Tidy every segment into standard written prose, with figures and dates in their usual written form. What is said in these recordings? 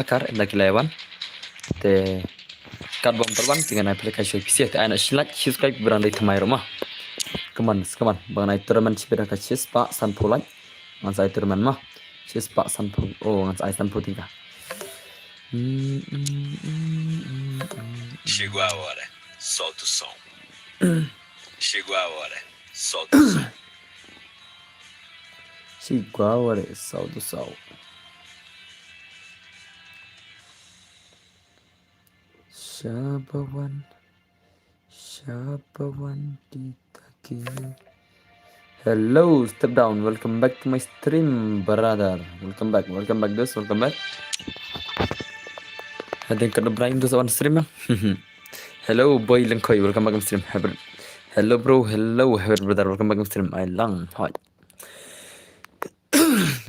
hakar lagi lewan te kad bom terban dengan aplikasi PC te ana shilat subscribe berandai temai rumah keman bang naik turman cipira ka cispa san pulai ngan sai turman mah cispa san pu oh ngan sai san pu tingka Chegou a hora, solta o som. Chegou a hora, solta o som. Chegou a hora, sal do sal. Syabawan ditagih. Hello, step down. Welcome back to my stream, brother. Welcome back, dos. Welcome back. Ada yang kena Brian dos on stream ya. Hello, boy Lengkoi. Welcome back to stream. Hello, bro. Hello, brother. Welcome back to stream. I lang. Hi.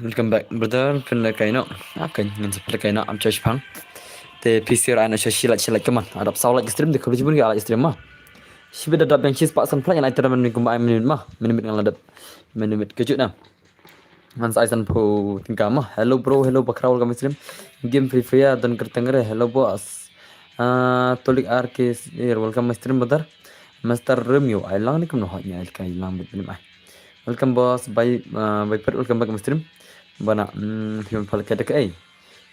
Welcome back, brother. Pernah kaino. Akan dengan seperti kaino. Am charge pang. Te PC ana shilat keman. Adap saulat stream de kalau jibun ga ala stream mah. Sibeda dap yang cheese pak san plan yang ai teraman min kumba minit mah. Minit ngal adap. Minit kejut na. Hans Aisan po tingkah mah. Hello bro, hello bakrawal kami stream. Game Free Fire dan kertengere. Hello bos. Tolik arkis here welcome stream brother. Master Romeo ai lang ni kum no hotnya ai kai lang bit ai. Welcome boss by per welcome back stream. Bana film pal kada kai.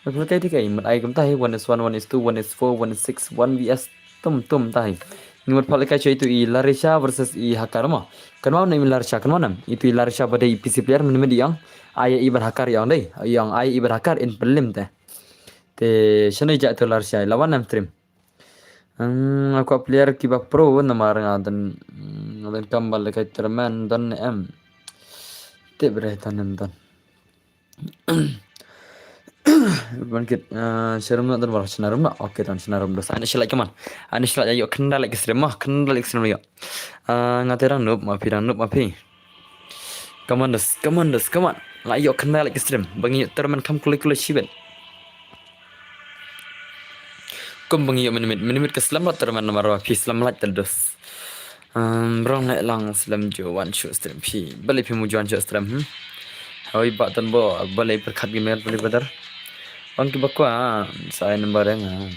Pal kada kai mat ai kum tahi 1 is 1 1 is 2 1 is 4 1 is 6 1 vs tum tahi. Nimut pal kai itu i Larisha versus i Hakarma. Kenapa nama Larisha kenapa itu i Larisha pada i PC player menimedi yang ayah ibar Hakar yang deh yang ayah ibar Hakar in pelim teh. Te sana ija tu Larisha lawan nam stream. Aku player kiba pro nama orang dan kambal kai terman dan te berhatan dan bangkit serum dan baru senarum nak oke dan senarum dos ane silai keman ane silai ayo kendal lagi stream yo ngaterang noob mapi come on lah ayo kendal lagi stream bangi terman kam kulik sibet kum bangi menimit ke selam terman nomor wapi selam lat terdos brong lang selam jo one shot stream pi balik pi mujuan shot stream Hoi batan bo balai perkat gamer boleh badar. Bang kibakwa saya number yang.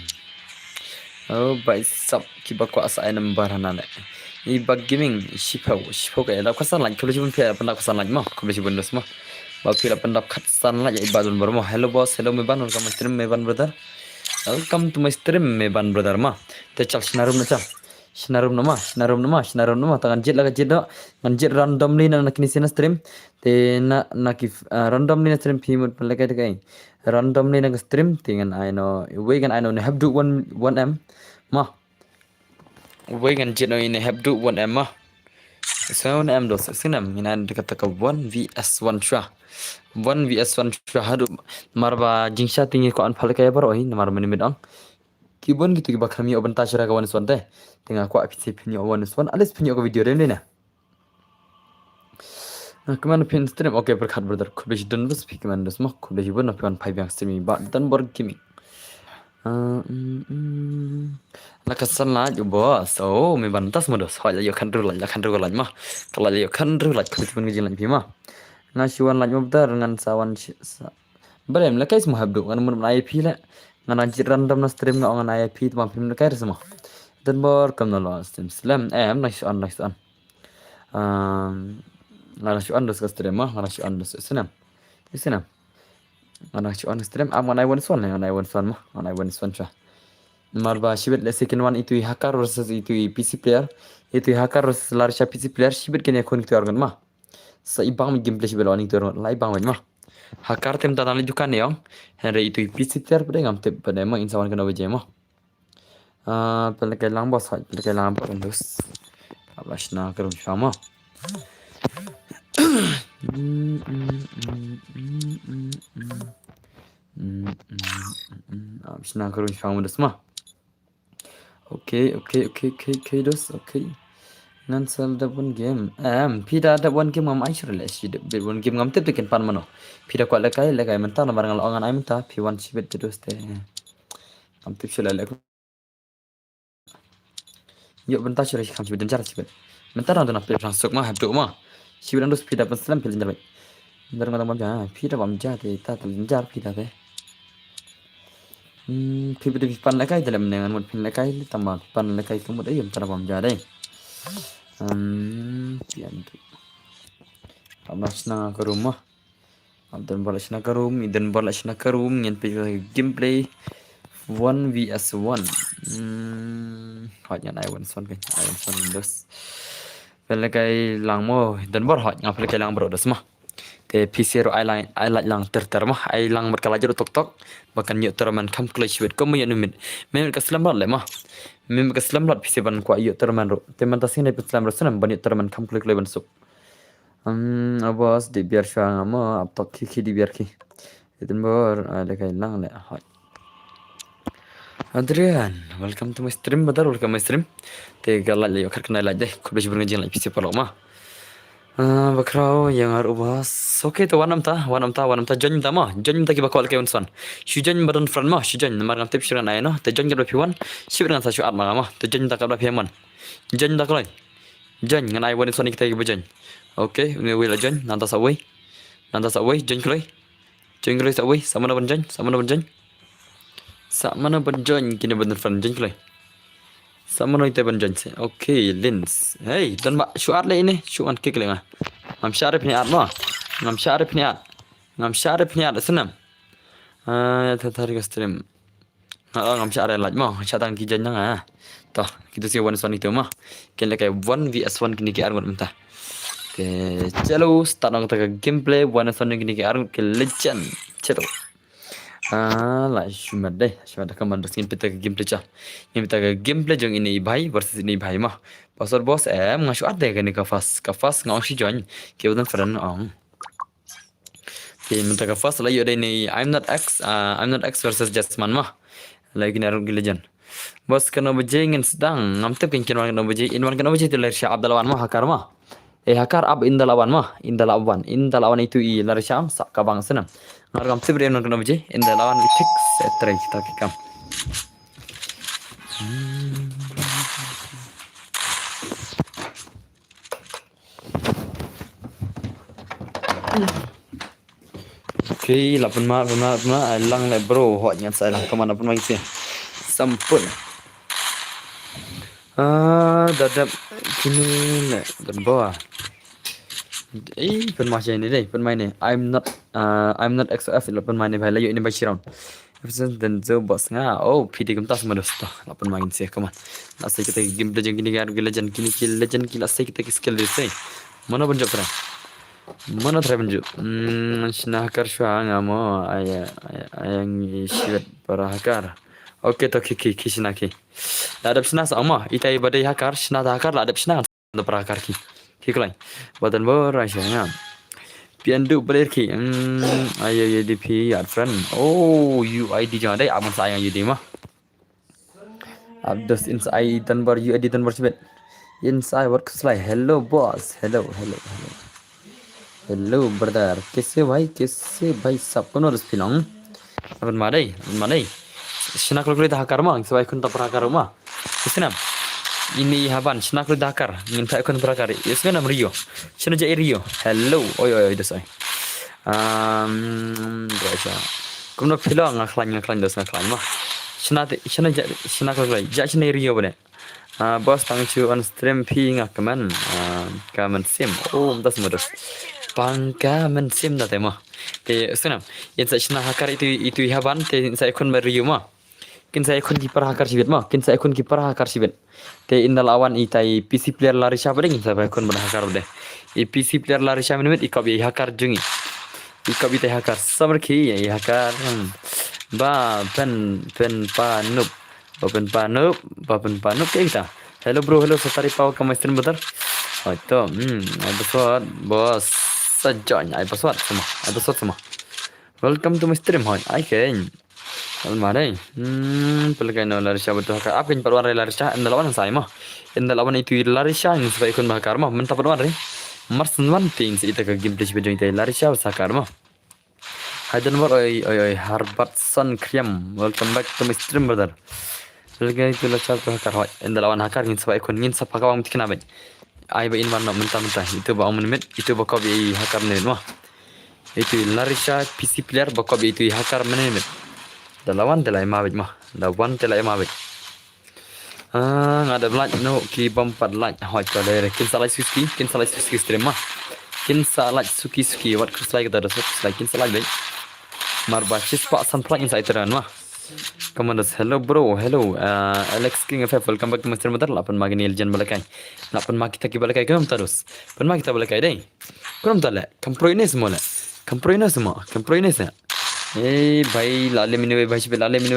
Oh baik sab kibakwa saya number hanane. I bag gaming shipau kaya dah kasan lagi kalau cuma pihak pendak kasan lagi mah kalau cuma dos mah. Bag pihak pendak kasan lagi ibadun baru mah. Hello boss, hello meban welcome to stream meban brother. Welcome to my stream meban brother mah. Tecak sinarum nama tangan jet laga jet dak ngan jet randomly na nakini sina stream te na randomly na stream pimut pelakai dekai randomly na stream dengan I know we can I know have do 1M mah we can jet no ini have do 1M mah so 1M dos sinam ina dekat ka 1 vs 1 shah 1 vs 1 shah hadu marba jingsha tinggi ko an pelakai baro hi mar menimit ang kibon gitu kibak kami open tashra ka 1 teh tengah aku apc punya 1 alis punya ke video ni nah kemana pin stream oke berkat brother kubesh dan bus pik man das mah kubesh bon apian 5 yang stream ba dan bor gaming la kasan la jo bos oh me bantas modos ha yo kan ru la mah kalau yo kan ru la kubesh pun ngijilan pi mah ngasiwan la nyobdar dengan sawan balem la kais muhabdu ngan mun IP la ngan anjir random na stream na ngan IP tu pim la kais semua dan bor kam na lo stream slam nice on ngana dos ka stream mah ngana dos senam ngana stream ngana mah ngana cha marba shibet le second one itu hacker versus itu PC player itu hacker versus Larisha PC player shibet kene kon itu organ mah sa ibang gameplay shibet oni itu organ lai bang mah hacker tem ta tali dukan yang henry itu PC player pada ngam tep pada mah insawan kana waje mah pelakai lang bos pelakai lang bos dos abashna karum sama abashna karum sama dos mah okay dos okay nan sal da one game pida da one game ngam aishur le shi da one game ngam tep tekan pan mano pida ko lekai mentah na barang longan ai mentah p1 sibet dos te ngam tep shila le yuk bentar sudah kam sibet denjar sibet bentar nanti nak pilih masuk mah habdu mah sibet nanti pida penselam pilih denjar bentar ngata mah pida bam jah te ta denjar pida te Pipi pan lekai dalam dengan mod pin lekai tambah pan lekai kemud ayam tanam jadi. Piandu. Abasna ke rumah. Abdan balasna ke room, idan balasna ke room yang gameplay 1 vs 1. Hanya I want son kan. I want son dos. Pelekai lang mo dan bor hot ngap pelekai lang bro dos mah. Te PC ro I like lang ter mah I lang berkala jero tok bahkan yuk terman kam clash wit ko mo numit. Memang kaslam le mah. Memang kaslam lot PC ban ko yuk terman ro. Te man tasing dai peslam ro sanam ban yuk terman kam clash ban suk. Abas di biar syang ama aptok kiki di biar ki. Itu bor ada kai lang le hot. Adrian, welcome to my stream. Betul, welcome my stream. Te galak le kar kenal aja. Kau belajar berngajin lagi PC palok mah. Bakrau yang harus bahas. Oke tu wanam ta jon ta mah. Jon ta ki bakal ke unsan. Shujan badan friend mah. Shujan namar ngam tip shiran ayno. Te jon kada piwan. Shibir ngan sa shuat mah. Te jon ta kada piaman. Jon ta kalai. Jon ngan ai wani soni kita ki bajan. Oke, ini wila jon nanta sa wei. Jon kalai. Jon kalai sa wei. Sama na ban jon. Sama na ban jon kini badan friend jon kalai. Sama no ite ban jon se. Oke, lens. Hey, dan mak shuat le ini. Shuan kik le ngah. Ngam syarif ni at mah. Ngam syarif ni at senam. Tarik stream. Ngam syarif laj mah. Syatan ki jan ngah. Toh, kita si one son itu mah. Kena kayak 1 vs 1 kini ki argun mentah. Oke, chalo start nang taka gameplay one son kini ki argun ke legend. Chalo. Lah cuma deh kaman reskin pita ke gameplay cah. Yang pita ke gameplay jong ini bhai versus ini bhai mah. Pasal bos ngasih ada kan ni kafas ngausi join. Ke udan friend ong. Ke minta kafas lah yo ini I'm not X versus Jasman mah. Lagi ni argun ke legend. Bos kena bejengin sedang ngamtep kinkin wan kena bejeng inwan kena bejeng tular Syah Abdalawan mah hakar mah. Hakar ab indalawan mah indalawan itu I lari Syam sak kabang senam. Ngargam tibri inwan kena bejeng indalawan itik setrai kita kikam. Okay, lapun ma lang le bro hotnya saya lang kemana pun lagi sih. Sampun. Dadap kini le dan bawah. Penmain ini deh, penmain ni. I'm not XOF le penmain ni bhai layu ini bagi round. Episode dan zo bos nga. Oh, PD kem tas mados toh. La penmain sih kaman. Asai kita game legend kini kan legend kini kill legend kill asai kita skill deh sih. Mana pun jawab Mana try benju? Shina hakar shua ngamo ayang shiwet para hakar. Oke to ki shina ki. Adap shina sama itai badai hakar shina da hakar adap shina da para hakar ki. Ki klai. Badan bora shanya. Piandu player ki. Ayo UDP yard friend. Oh, UID jangan dai aman sayang UD mah. Abdus inside Tanbar UID Tanbar sibet. Inside work slide. Hello boss. Hello. Hello brother, कैसे भाई सबको नोटिस पिलाऊं अपन मारे शनाक लोग dah hakar mah sebab ikut tak perakar mah isnam ini haban shnak lu dakar minta ikut perakar isnam Rio shana jai Rio hello oi dosai berasa kumno pilang ngaklan dos ngaklan mah shana lu ja shana Rio bane bos tang chu on stream pi ngakaman kaman sim das modus Pangka mensim dah tema. Te senam. Yang saya shna hakar itu haban. Te saya ikut Rio mah. Kin saya ikut kiper hakar sibet mah. Kin saya ikut kiper hakar sibet. Te indal awan itai PC player lari siapa deh. Saya ikut berhakar deh. PC player lari siapa nih? Ikabi hakar jungi. Ikabi teh hakar. Sabar ki ya hakar. Ba pen panup. Pen panup kayak kita. Hello bro, hello setari pau kamu stream betul? Oh itu, episode bos. Sajanya episode semua. Welcome to my stream hoi. I can. Almarai. Pelagay no larisha betul hakar. Apa yang perluan larisha? Indalawan saya mah. Indalawan itu larisha yang supaya ikut hakar mah. Mentah perluan Mars one things itu ke game place bejong itu larisha hakar mah. Hadan war oi Harbatson Kriam. Welcome back to my stream brother. Pelagay itu larisha hakar hoi. Indalawan hakar yang supaya ikut supaya kau mungkin apa? Ai ba inwan nak mentah itu ba menit itu ba kobi hakar menit mah itu larisha PC player ba kobi itu hakar menit Dalawan telai mabit mah. Dawan telai mabit. Ngada belaj no ki bampat laj hoi to dere kin salai suski stream mah. Kin salai suki wat kuslai kita dasut kuslai kin salai deh. Marba cispa sunflower inside teran mah. Kamandas hello bro, hello Alex King FF, welcome back to Mr. Mother. Lapan magani Eljan balakai. Lapan mag kita ki balakai kam terus. Pan mag kita balakai deh. Kam tala, kam pro ini semua. Kam pro ini semua. Bhai lalim ini bhai shibet lalim ini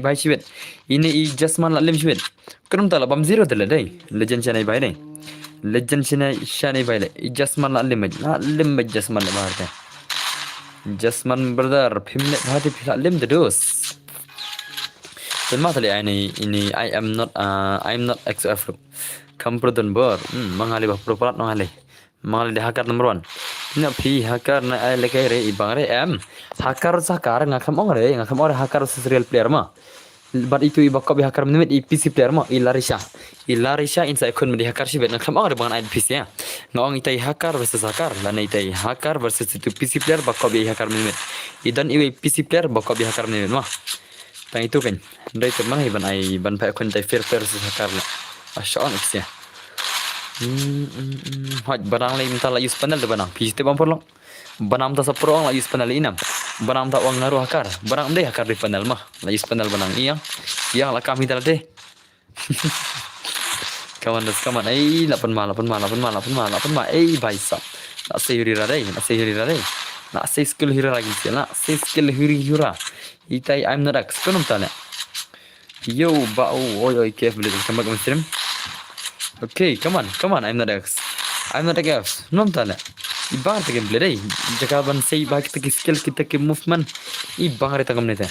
bhai shibet ini I jasman lalim shibet karam tala bam zero tala dai legend chane bhai dai legend chane bhai dai I jasman lalim jasman le bahar jasman brother phimne bhati lalim the dos then matali ini I am not XF kam prodon bor mangali bah proparat mangali de hacker number 1 na phi hacker na ai lekai re ibang re hacker ngakam ong hacker serial player ma but itu ibakko bi hacker menit I PC player ma ilarisha insa ikon di hacker shibet ngakam ong re bangan ai PC ya ngong itai hacker versus hacker la na itai hacker versus itu PC player bakko bi hacker menit idan iwe PC player bakko bi hacker menit ma tang itu kan dai teman iban ai ban pa ikon itai fair versus hacker la ashon ya hoj barang lain minta la use panel de banang piste bam porlong banam ta saprong la use panel inam banam ta wang ngaru hakar barang de hakar di panel mah la use panel banang iya la kami tala de kaman ai lapan ma bhai sab la se hiri ra la se skill hira lagi sih la se skill hira itai I'm not X kunum tala yo ba oi kef boleh kembali ke stream. Okay, come on, I'm not X. Nom tala. Ibang ta gameplay dai. Jaka ban sei ba kita ki skill kita ki movement. Ibang re tangam neta.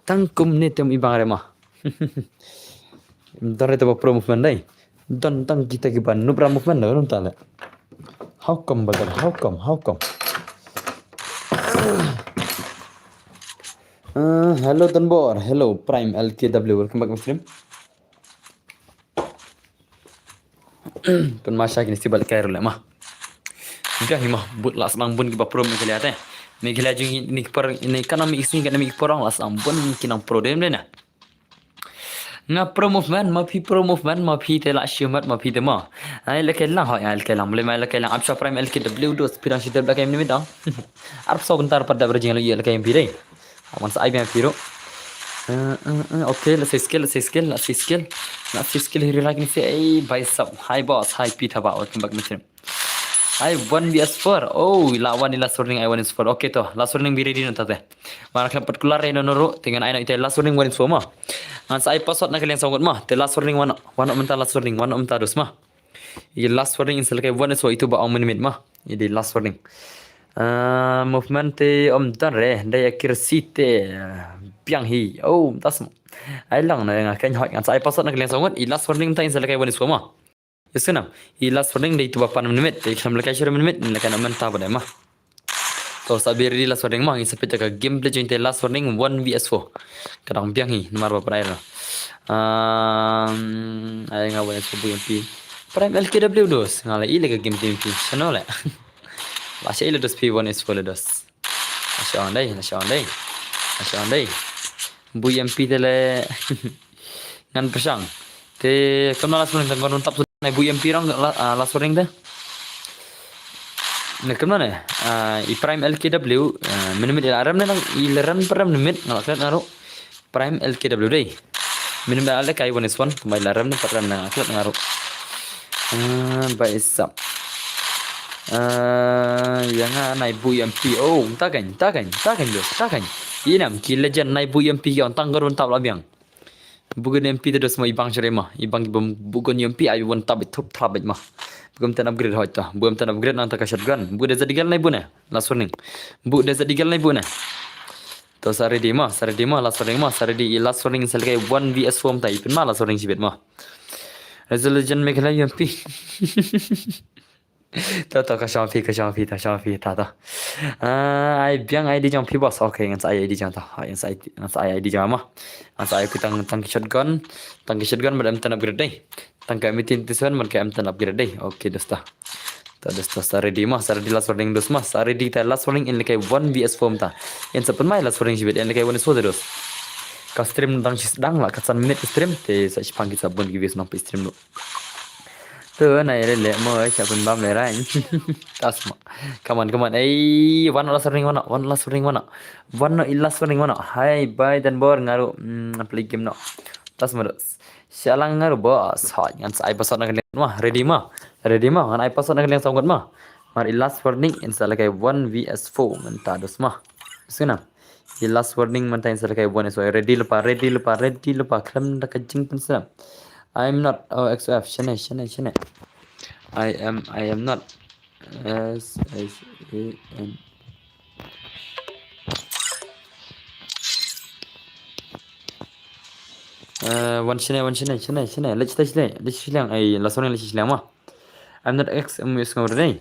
Tangkum neta ibang re ma. Dare ta pro movement dai. Dan tang kita ki ban nubra movement da nom tala. How come brother? How come? Hello Tanbor. Hello Prime LKW. Welcome back my stream. Pun masa kini si balik kair le mah. Enggak ni mah but las lang bun ki ba pro mi kelihat Mi kelihat jing ni per ni kana mi isni kana mi porang las lang bun kinang pro dem na. Nga pro movement ma phi te la shumat ma phi te ma. Ai le kelang ho ai kelang boleh mai le kelang absha prime LKW dos pirang si terba kaim ni midang. Arab so bentar pada berjing lu ye le kaim pirei. Awan sa ai bian piro. Okay, let's say skill here like say by sub hi boss hi Peter ba welcome back Mr. I 1vs4 lawan last warning I 1vs4 okay to last warning be ready nata te mana klub particular reno noro dengan aina ite last warning 1vs4 ma an sai password na kalian sangot ma te last warning one mental last warning one mental dos ma I last warning insel kai 1vs4 itu ba minute ma ini last warning movement te dan re daya accuracy te piang hi tas ai lang na nga kan hoi ngan sai password na kalian sangot I last warning ta insel kai 1vs4 ma yesuna I last warning dai tu ba 6 minit te kam lakai 10 minit na kan menta ba ma to sabi di last warning ma ngi sepeta ka gameplay jointe last warning 1vs4 kadang piang hi nomor ba prayer ai nga 1vs4 MP prime LKW dos ngala ile ka game team channel le Masya ile dos P1 is full dos. Masya andai. Bu MP tele ngan persang. Te kamna last warning tanggon tap na bu MP rang last warning de. Ne kamna ne I prime LKW minimit aram ne ileran peram minimit ngalak ngaro prime LKW dei. Minimit ala kai 1 is 1 kembali aram ne peram ngalak ngaro. Baisap. Yang naik bu MP takan inam kila jan naik bu MP yang tanggarun tab labiang bukan MP terus mau ibang cerema ibang bukan MP ayu wan tab itu tabet mah bukan tan upgrade hoita bukan tan upgrade nang tak shotgun bu desa digal naik bu na last warning bu desa digal naik bu na to sare di mah last warning sel kai 1vs form tai pun mah last warning sibet mah resolution mekhala MP Tahu kasih ta. Ai biang ai di jam pi bos. Okay, ngan saya di jam ta. Yang saya di jam mah. Ngan saya kita tangki shotgun madam tan upgrade deh. Tangka M10 tuan madam tan upgrade deh. Okay, dosta. Tadi ready mah, ready last warning dos mah, ready ta last warning in like 1 vs form ta. In sepen mai last warning jibet in like 1 is for dos. Ka stream dang dang lah, ka san minute stream te sa chipang kita bun gives no stream lo. Tu này lên lẹ mơ chả phần băm này ra tas mà come on ấy one last ring one last ring one last ring hai bye dan bor ngaru play game no tas mà sialang ngaru boss hot ngan sai pasot nak ready mah ngan ai pasot nak song mah mar last warning install kai 1 vs 4 menta dos mah sina last warning menta install kai 1 so ready lupa kram dak jing pen sana I'm not XF shane I am not SSAN one shane let's ai last one let's mah I'm not X mis ngor dei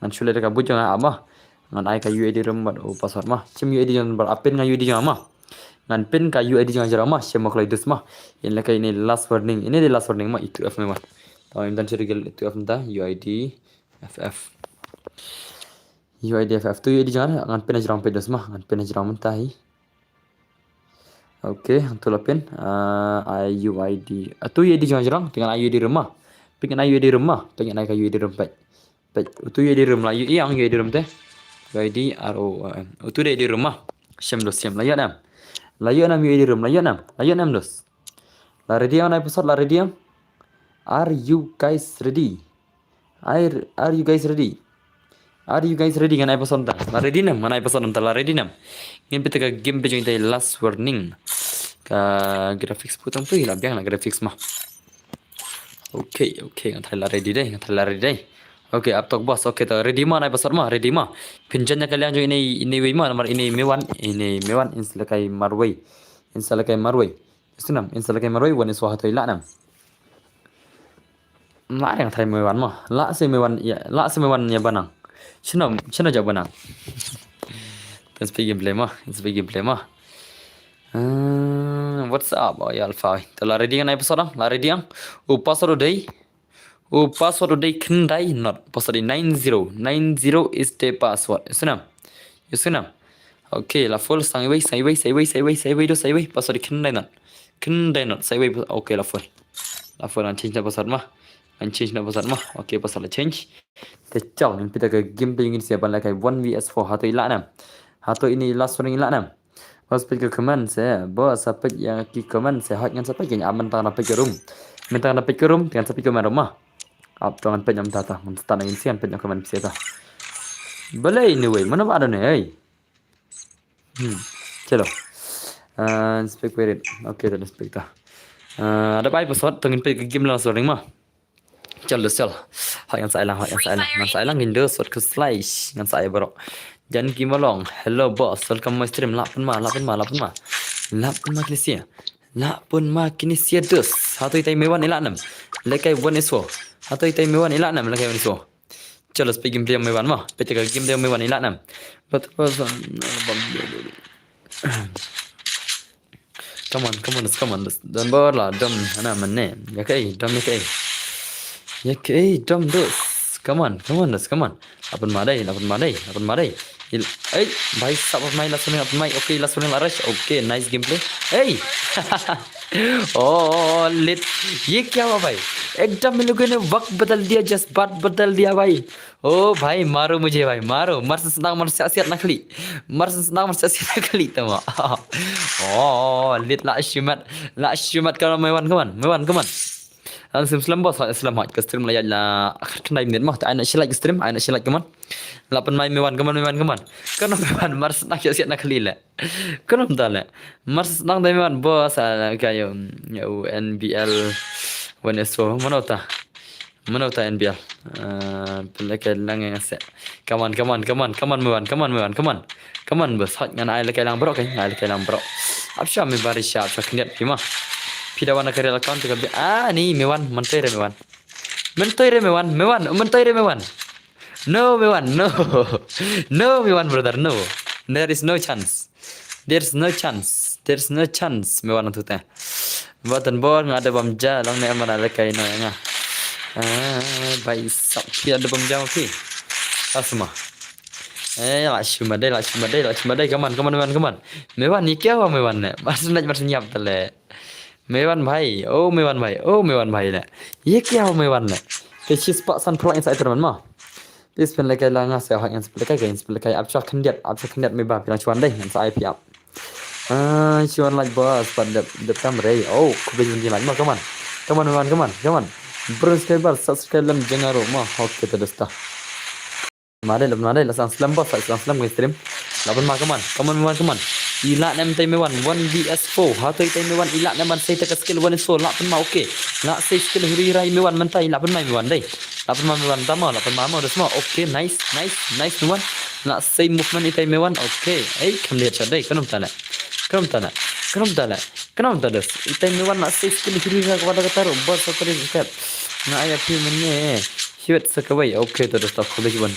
man shule ka bujang ama ngan ai ka UID rum bat o password mah chim UID jan bar apin nga UID jan mah ngan pin ka UID jan jara mah chim maklai dus mah in la ini last warning ini di last warning mah itu F mah tahu imdan sirigel itu F ta UID FF tu UID jan ngan pin jara pin dus mah ngan pin jara mentah hi oke tu lapin UID tu UID jan jara dengan UID rumah pengen UID rumah pengen ai ka UID rum pet tu UID rum la yang UID rum teh UID ROM tu dia di rumah syam dos syam layak nam UID rum layak nam dos la ready on episode la ready are you guys ready kan episode ta la ready nam mana episode ta la ready nam ngin pita ka game pe join last warning ka graphics putang tu hilang biang la graphics mah okay ngan thai la ready deh oke ab tok bos oke to ready mah nai pasar mah ready mah pinjannya kalian jo ini wei mah nomor ini mewan insalakai marwai istinam insalakai marwai wan iswa hatoi la nam la yang thai mewan mah la se mewan ya banang chino ja banang kan speak gameplay mah what's up boy alpha to la ready nai pasar la ready yang upasaro dei password day kendai not password 90 is the password Isunam okay la full sai wei do password kendai not sai wei okay la full change password mah okay password change te chao ning pita ka game pingin siapa la kai 1 vs 4 hato ini last warning la nam bos pik comment se bos sapik yang ki comment se hot ngan sapik yang aman tang napik room mentang napik room dengan sapik rumah आप तो अन पे जमता था मनता नहीं इंसान पे जमकर मन से था भले ही नहीं हुई मनो बात नहीं है चलो speak with it oke तो speak था ada baik pesawat tengin pe game langsung ring mah chal yang saya lang Indo sort ke slice ngan saya bro jangan gimalong hello boss welcome my stream lapun ma kinisia dus satu itai mewan ilanam lekai one iso atau itai mewan ilak nam lagi so chalo speak game dia mewan mah pete ka game dia mewan ilak nam but come on dan bola dom ana manne ya kai dom dos come on apun madai hey bhai sab mai last one apun mai okay last one larash okay nice gameplay hey oh lit ये क्या हुआ भाई एकदम इन लोगों ने वक्त बदल दिया जज्बात बदल दिया भाई ओ भाई मारो मुझे भाई मारो मर senang manusia nakli tama oh lit la syumat kalau mewan kaman Islam bos Islam hot ke stream layar la kendai minit mah tak nak shilak stream nak shilak kaman lapan mai mewan kaman kan mewan mar senang siap nakli la kan entah mar senang dai mewan bos kayo NBL Weneso mana ta NBL pelakon lang yang aset kaman mewan bos hot ngan ai lakai lang bro apsha me barisha apsha kniat kima pidawan karya account ka ni mewan mentoy re mewan no mewan brother no there's no chance mewan tu ta batan bor ngada bamja lang ne amana lakai no nga भाई साहब फिर ada pemjam okey. Asma. Lak कमान कमान मेवान ये क्या हुआ मेवान ने बस नच बस न्याप तले मेवान भाई ने ये क्या हुआ मेवान ने ke pak san pro inside teman mah this pen lekai langa se hak yang sepelekai ke sepelekai abcha kendiat me ba pilang chuan dai yang sai piap chuan like boss pada the tamre oh ku be jun lagi mah come on subscribe lam jengaro mah okay tadasta Mare lasang slam boss slam ke stream. Laban ma come on. Ila nem tay me 1 vs4. Ha tay me 1 ila nem man say ta skill 1 is 4 la pen ma okay. La say skill huri rai me 1 man tay la pen ma me 1 dai. La pen ma me 1 tama la pen ma dah semua. Okay nice me 1. La say movement itay me 1 okay. Ai kam lihat sadai kanum tala. Kanum tala. Itay me 1 la say skill huri rai kepada kata ro boss okey step. Na ayat pi menne Siwet sekawai okay to dosta college one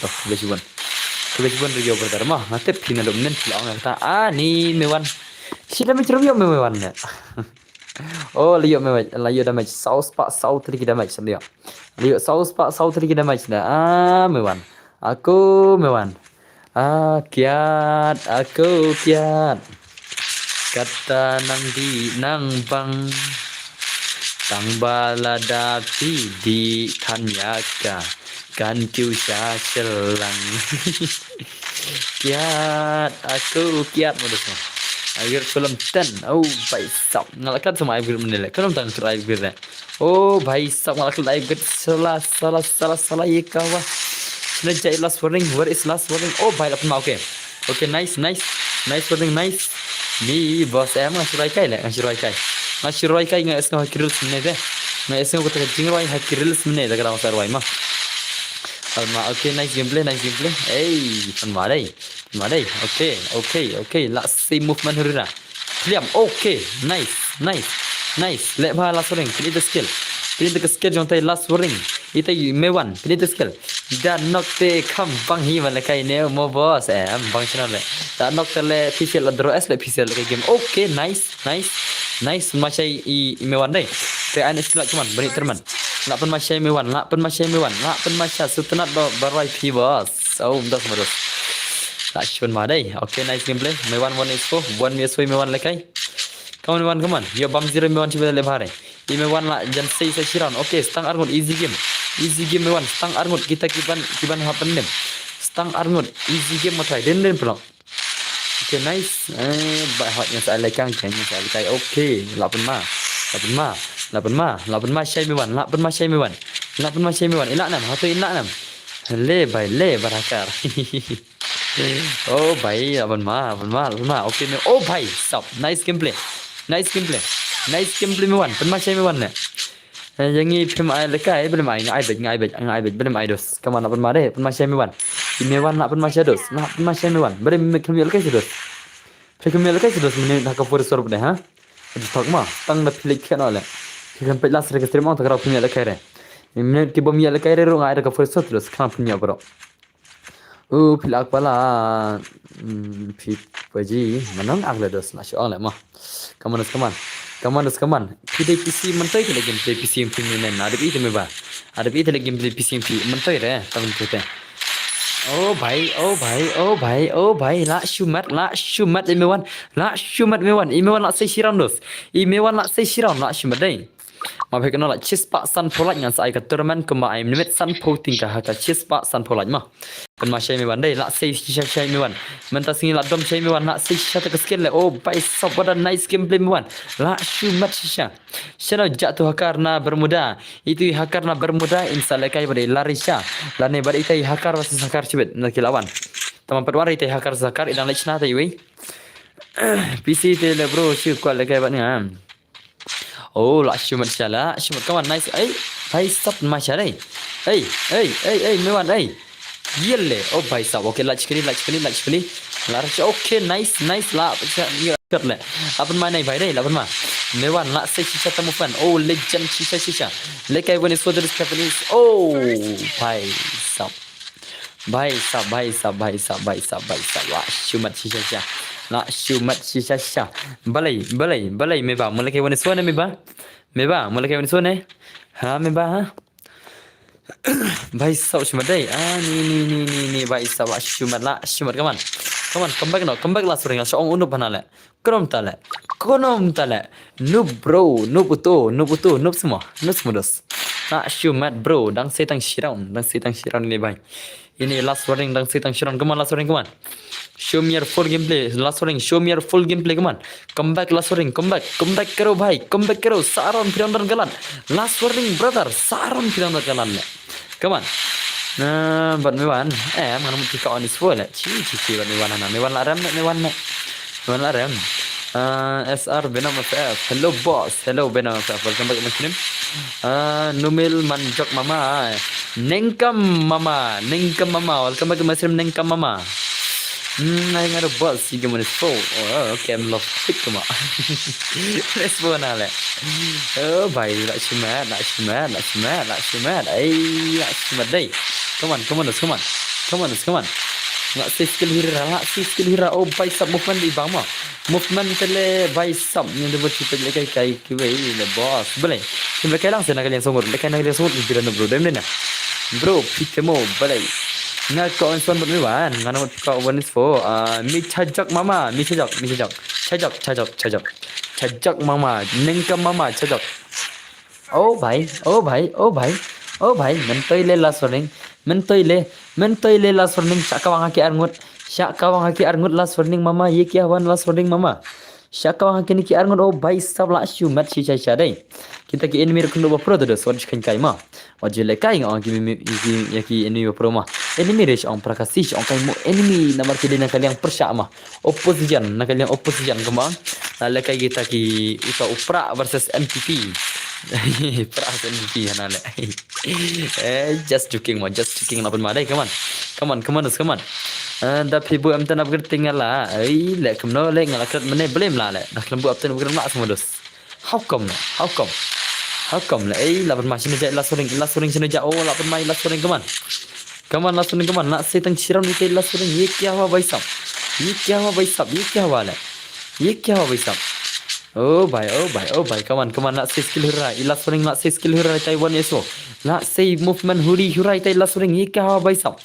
review bertar mah nanti final umnen bilang kata ni mewan sila mencuri mewan ya oh liyo damage sauce pak sau tri damage liyo sauce pak sau tri damage dah mewan aku mewan kiat kata nang bang Tang baladapi di Kanyaka kan kiusha selang kiat modusnya agar film 10 oh भाई साहब ngalakan sama air menilai kan tang try air oh भाई साहब ngalakan air salah ye kawa Sila last warning where is last warning oh भाई अपन okay nice warning nice ni boss em ngasih rai kai ngai esno hakiril semne de ngai esno ko tak jingroi hakiril semne de gara masar wai ma alma okay nice gameplay pan madai okay la see movement hurira Liam okay nice le ba last warning pilih the skill jontai last warning itai mewan pilih the skill dan nokte kam bang hi wala kai ne mo boss bang channel le dan nokte le official draw s le official ke game okay nice macam mewan deh te ane sila cuman beri terman nak pen macam sutenat barai pi boss oh dah semua tak cuman madai okay nice gameplay mewan 1 is 4 1 vs 4 mewan lekai come on yo bam zero mewan coba lebare mewan lah jan say siran okay stang arngot easy game mewan stang arngot kita kiban happen dem stang arngot easy game matrai den pulang okay nice bahatnya saya lekang kayaknya saya lekai okay lapan ma syai mewan ilak nam hatu ilak nam le barakar oh bhai lapan ma okay oh bhai stop nice gameplay mewan pen syai mewan ne yang ni film ai lekai belum ai bet belum ai dos kaman lapan ma deh pen syai mewan mewan nak pen syai dos nak pen syai mewan belum kami lekai dos Fikir lekai sudah menit nak kapur sorb deh, ha? Jadi tak mah, tang dah pilih kan oleh. Kita pelas register mau tak punya lekai re. Menit kita punya lekai re rong ada kapur sorb terus kan punya bro. Pilak pala, paji menang agak dos nasi oleh mah. Kaman. Kita PC mentai kita gameplay PC yang punya ada itu meba. Ada itu lagi gameplay PC yang mentai re, tahun kita. Oh भाई la shumat imewan la say siram dos imewan la say siram la shumat dai ma phek no la chis pa san pholak ngan sai ka tournament ko ma im limit san photing ka ka chis pa san pholak ma kan ma shay mewan dai la say shay mewan menta singi la dom shay mewan la say shata ka skill le oh भाई सब what a nice gameplay mewan la shumat shisha shana jatuh karena bermuda itu karena bermuda insya kai pada larisha lane pada itai hakar wasis hakar cibet nak lawan teman perwari itai hakar zakar idan lechna tai we PC tele bro si kuat lekai bat ni oh la shumat come on nice भाई stop macam ni mewan Yelle, oh भाई साहब, okay, लाच करी, लाच okay, nice, ला, कर ले, अपन माने भाई रे, अपन मा, मेवान ला से शीशा तमुफन, oh legend शीशा, लेके वन इस वोदर इसका फिनिश, oh भाई साहब, ला शुमत शीशा, बलई मेबा, मुल्के वन इस वन मेबा, मुल्के वन इस वन है, हाँ मेबा हाँ भाई साहब shumat deh. Nih भाई साहब shumat kaman. Come back last ring. So unu banale. Konom tale. Noob bro, noob semua dos. Shumat bro, dang setang shiraun ini bhai. Ini last warning dang setang shiraun. Come on last warning, come on. Show me your full gameplay. Last warning, show me your full gameplay. Come on. Come back last warning. Come back karo bhai. Come back karo. Saron pirandar galan. Last warning brother. Saron pirandar galan. Come on. Nah, buat mewan. Mana mesti kau ni semua lah. Cici buat mewan anak. Mewan laram nak mewan laram. SR Venom FF. Hello boss. Hello Venom FF. Welcome back to my stream. Numil manjok mama. Nengkam mama. Welcome back to my stream. Nengkam mama. I got a boss. You give me this phone. Oh, okay. I'm love pick come on. Let's go now. Oh, bhai. Nak shumat. Ay, nak shumat day. Come on. Nak say skill hira. Oh, bicep movement di bang mah. Movement tele bicep yang dia buat kita kai kiwei le boss. Boleh. Kita kai lang sana kalian songor. Lekai nak kalian songor di biro bro. Dem dena. Bro, pick mo boleh. Nga kau insan buat mewan. Ngana buat kau one is for. Mi chajak mama. Chajak mama. Nengkam mama chajak. Oh भाई. Mentoi le last warning. Mentoi le last warning. Syakawang haki arngut last warning mama. Ye kia wan last warning mama. Syakawang haki ni ki arngut. Oh भाई सब ला shumat si dai. Kita ki enemy rukun do pro do sword kan kai ma. Wajib le kai ngong ki enemy pro ma. Enemy reach on prakasish on kai mo enemy nomor ki dina kalian persyak ma. Opposition na kalian opposition kemang. Le kai kita ki uta upra versus MPP. Perang MVP hanale. Just joking lapan madai. Come on. Da pibu am tan upgrade tinggal lah. Le kemno le ngalakrat mene blame lah le. Dah kelembu up tan upgrade mak semua dos. How come le? Lapan macam ni last warning sini ja. Oh lapan mai last warning come on last warning. Nak setang shiraun ni kai last warning. Ye kya hua भाई साहब? Oh bhai. Come on. Nak say skill hurai. Last warning nak say skill hurai Taiwan yeso. Nak say movement hurai tai last warning. Ye kya hua bhai sab.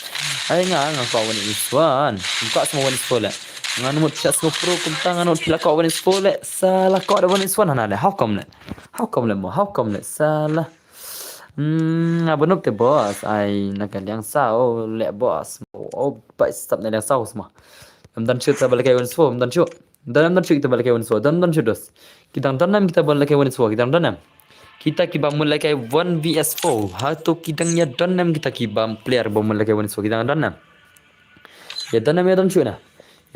Ay nga kau one is one. Kau semua one is full le. Ngan mut chat semua pro kumtang ngan pila kau one is full le. Salah kau ada one is one hanale. How come le? Salah. Benup te boss. Ay nak yang sao le boss. Oh bhai sab nak yang sao semua. Dan shoot balik one is full. Dan shoot kita balik one is full. Dan shoot dos. Kita balik one is full. Kita kibam mulai kai 1 vs 4. Hato kitangnya donam kita kibam player bom mulai kai 1 vs 4 kita donam. Ya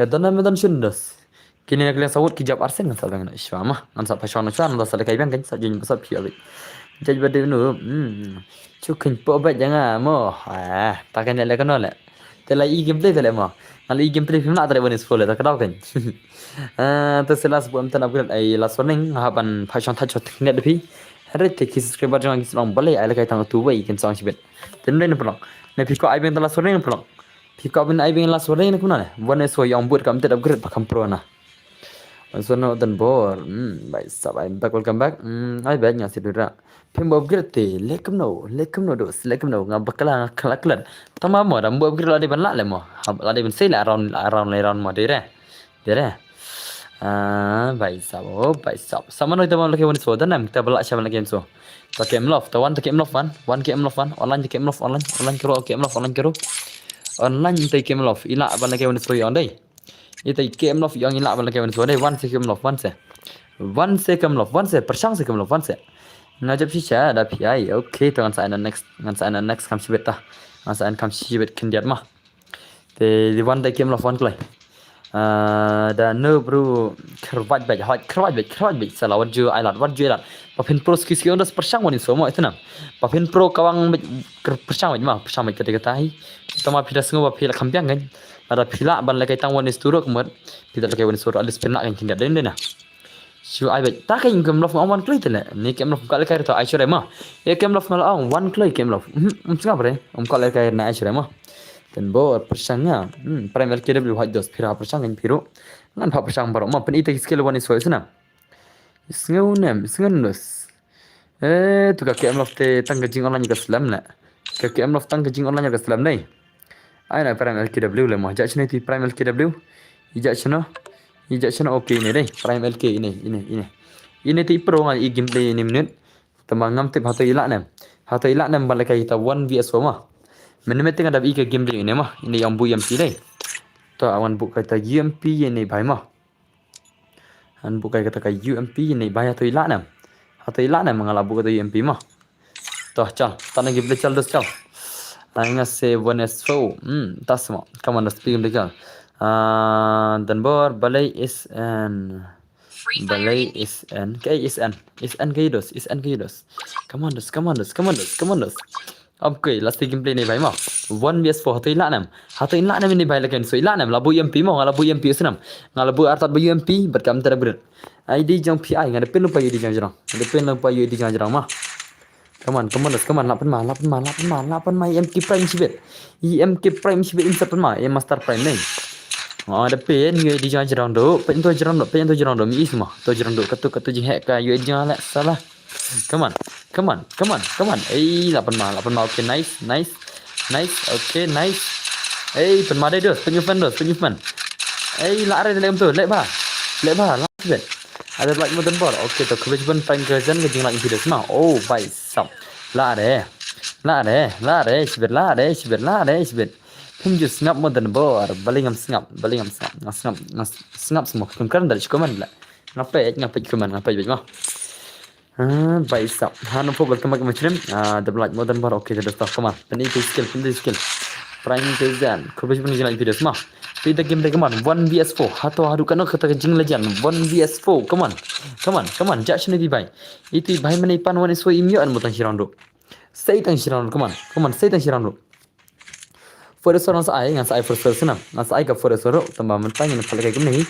donam dos. Kini nak kalian sawut kijab arsen kan sabang nak syama. An sa pasyon syam dah sala kai bang kan sa jin pasal piawi. Jadi bade nu. Cukin po ba jangan mo. Takkan le kan ole. Tela i gameplay tele mo. Ali gameplay film nak tele 1 vs 4 le tak tahu kan. Terus last buat amtan upgrade ai last warning haban pasyon touch net depi. Hari teki subscriber jangan kisah orang boleh. Ayah kai tang tu way kan song sibet. Tendai ni pelong. Ni piko ai beng last warning pelong. Piko ai beng last warning ni kuna. One is for yang buat kam tidak upgrade pakam pro na. So no dan bor. Baik sab I'm back welcome back. Ai baik nya sidura. Pem upgrade te lekem no dos. Lekem no ngam bakala kalaklan. Tamam mo dam upgrade lade ban la le mo. Lade ban sei la around mo dere. Baik sab. Sama noi tamam lagi one so dan nam kita belak siapa lagi so. Tak game love, tawan tak game love one online tak game love online kero game love online kero. Online tak game love ila ban lagi one so yang dai. Itu game love yang ila ban lagi one so dai one se game love one se persang se game love one se. Najab sisa ada PI. Okay, tangan saya next kam sibet tah. Ngan saya kam sibet kendiat mah. Di one tak game love one kelai. Dan no bro kerwat baik salah wajju ailat papin pro ski ondas persang wani semua itu nam papin pro kawang persang baik kata tama pila semua pila kampiang kan ada pila ban lakai tang wani sturo kemudian pila lakai wani sturo alis penak yang tindak den dena Shu ai baik tak kan game love one klay tele ni game love kala kai to ai sure ma ye game love mal one klay game love senga bre kala kai na ai sure ma dan bo persangnya primer KW hot dos pira persang kan piro ngan pa persang baro ma pen ite skill one is so sana sengan dos tu ka game love te tangga jing online ka slam na KKM Loft tang kejing online ke selam ni. Ai nak Prime LKW le mah. Jak sini ti Prime LKW. Ijak sini. Ijak sini OP ni deh. Prime LK ini. Ini ti pro ngan i gameplay ni minit. Tambah ngam tip hatu ilak nem. Hatu ilak nem balik kita 1 vs 4 mah. Minit tengah dah i ke gameplay ini mah. Ini yang bu UMP deh. Tu awan bu kata UMP ini baik mah. Han bu kata UMP ini baik hatu ilak nem. Hatu ilak nem mengalah bu kata UMP mah. Tu cal. Tanah gameplay cal dos cal. Tengah se 1s4. Tas mah. Come on, let's play gameplay cal. Dan bor balai SN. Balai SN. Kayak SN. SN kayak dos. SN kayak dos. Come on dos. Okay, last gameplay ni baik mah. 1 vs 4 hatu ilak nam. Hatu ilak nam ini baik lagi. So ilak nam labu UMP mah, labu UMP senam. Ngalabu artat bu UMP berkam tera berat. ID jang PI ngada pen lupa ID jang jarang. Ngada pen lupa ID jang jarang mah. Come on, 8 mah EMK Prime sibet. EMK Prime sibet insert mah, Master Prime ni. Ada pen UID jang jarang do, pen tu jarang do mi semua. Tu jarang do katu jing hack ka UID jang lah salah. Come on. 8 mah. Okay, nice. Okay, nice. Pen mah dos, penyupan. Lari dalam tu, lek bah. Lah sibet. Ada black modern board. Okay, tu kewajiban Prime kerjaan ke jing lagi video semua. Oh, baik sam. Lari. Sibet. Pinju sengap modern board. Balingam sengap. Sengap semua. Kemkaran dari komen lah. Ngapai komen mah. Baik sam. Hanu pobal kemak macam. The black modern board. Okay, dah stop kemak. Ini skill. Prime kerjaan. Kewajiban jing lagi video semua. Kita game kemana? 1 vs 4. Hato harukan kata jing legend. 1 vs 4. Come on. Jak sini di bay. Itu bay mana ipan wan iswa imyo an mutang shirando. Say tang shirando. Come on. Say tang shirando. First one ngan sai first senam. Ngan sai ka first one tambah mentang ni pala kayak gini.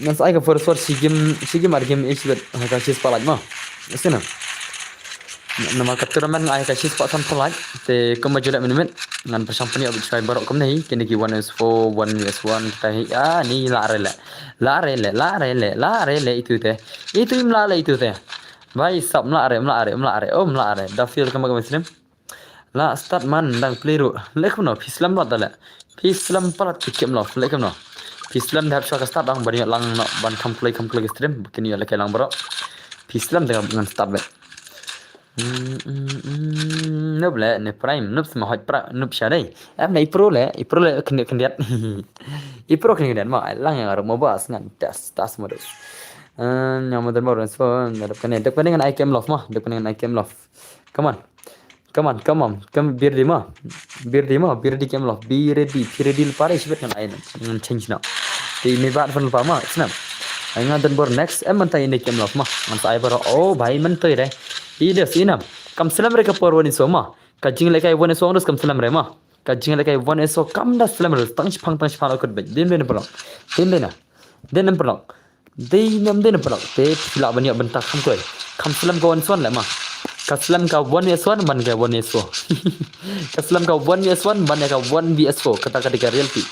Ngan sai ka first one si game ar game is bet ka sis pala mah. Senam. Nama keturaman ai ka sis pak sam pala. Te kemajulan minit ngan persampani abis try barok kem ni kini ki 1s4 1vs1 kita ni lare le itu teh imlale itu teh baik sab melare dah feel kemana muslim la start man dang play ru lekno pislam lot dale pislam parat kikem lo lekno pislam dah shaka start dang bani lang no ban kam play stream kini ya lekelang barok pislam dengan start bet nub le ne prime nub sama hot pra nub syadai nei pro le kendiat ipro kendiat ma lang yang armo bas ngan tas modus yang modern modern so depan dengan ikem love mah depan dengan ikem love come on bir di kem love bir di pare sibet kan ain dengan change na di me bat fan pa ma snap Ingat dan bor next mentai ini kem love mah man sai baro oh bhai mentai re Ides inam. Kam selam mereka porwani soma. Kajing lekai one so kam selam rema. Kajing lekai one so kam das selam rus tang chpang okut bet. Den pelok. Den pelok. Te pila banyak bentak kam koi. Kam selam kawan swan le mah. Ka selam ka one vs one ban ka one vs 4. Ka selam ka one vs one ban ka one vs 4. Kata ketika reality.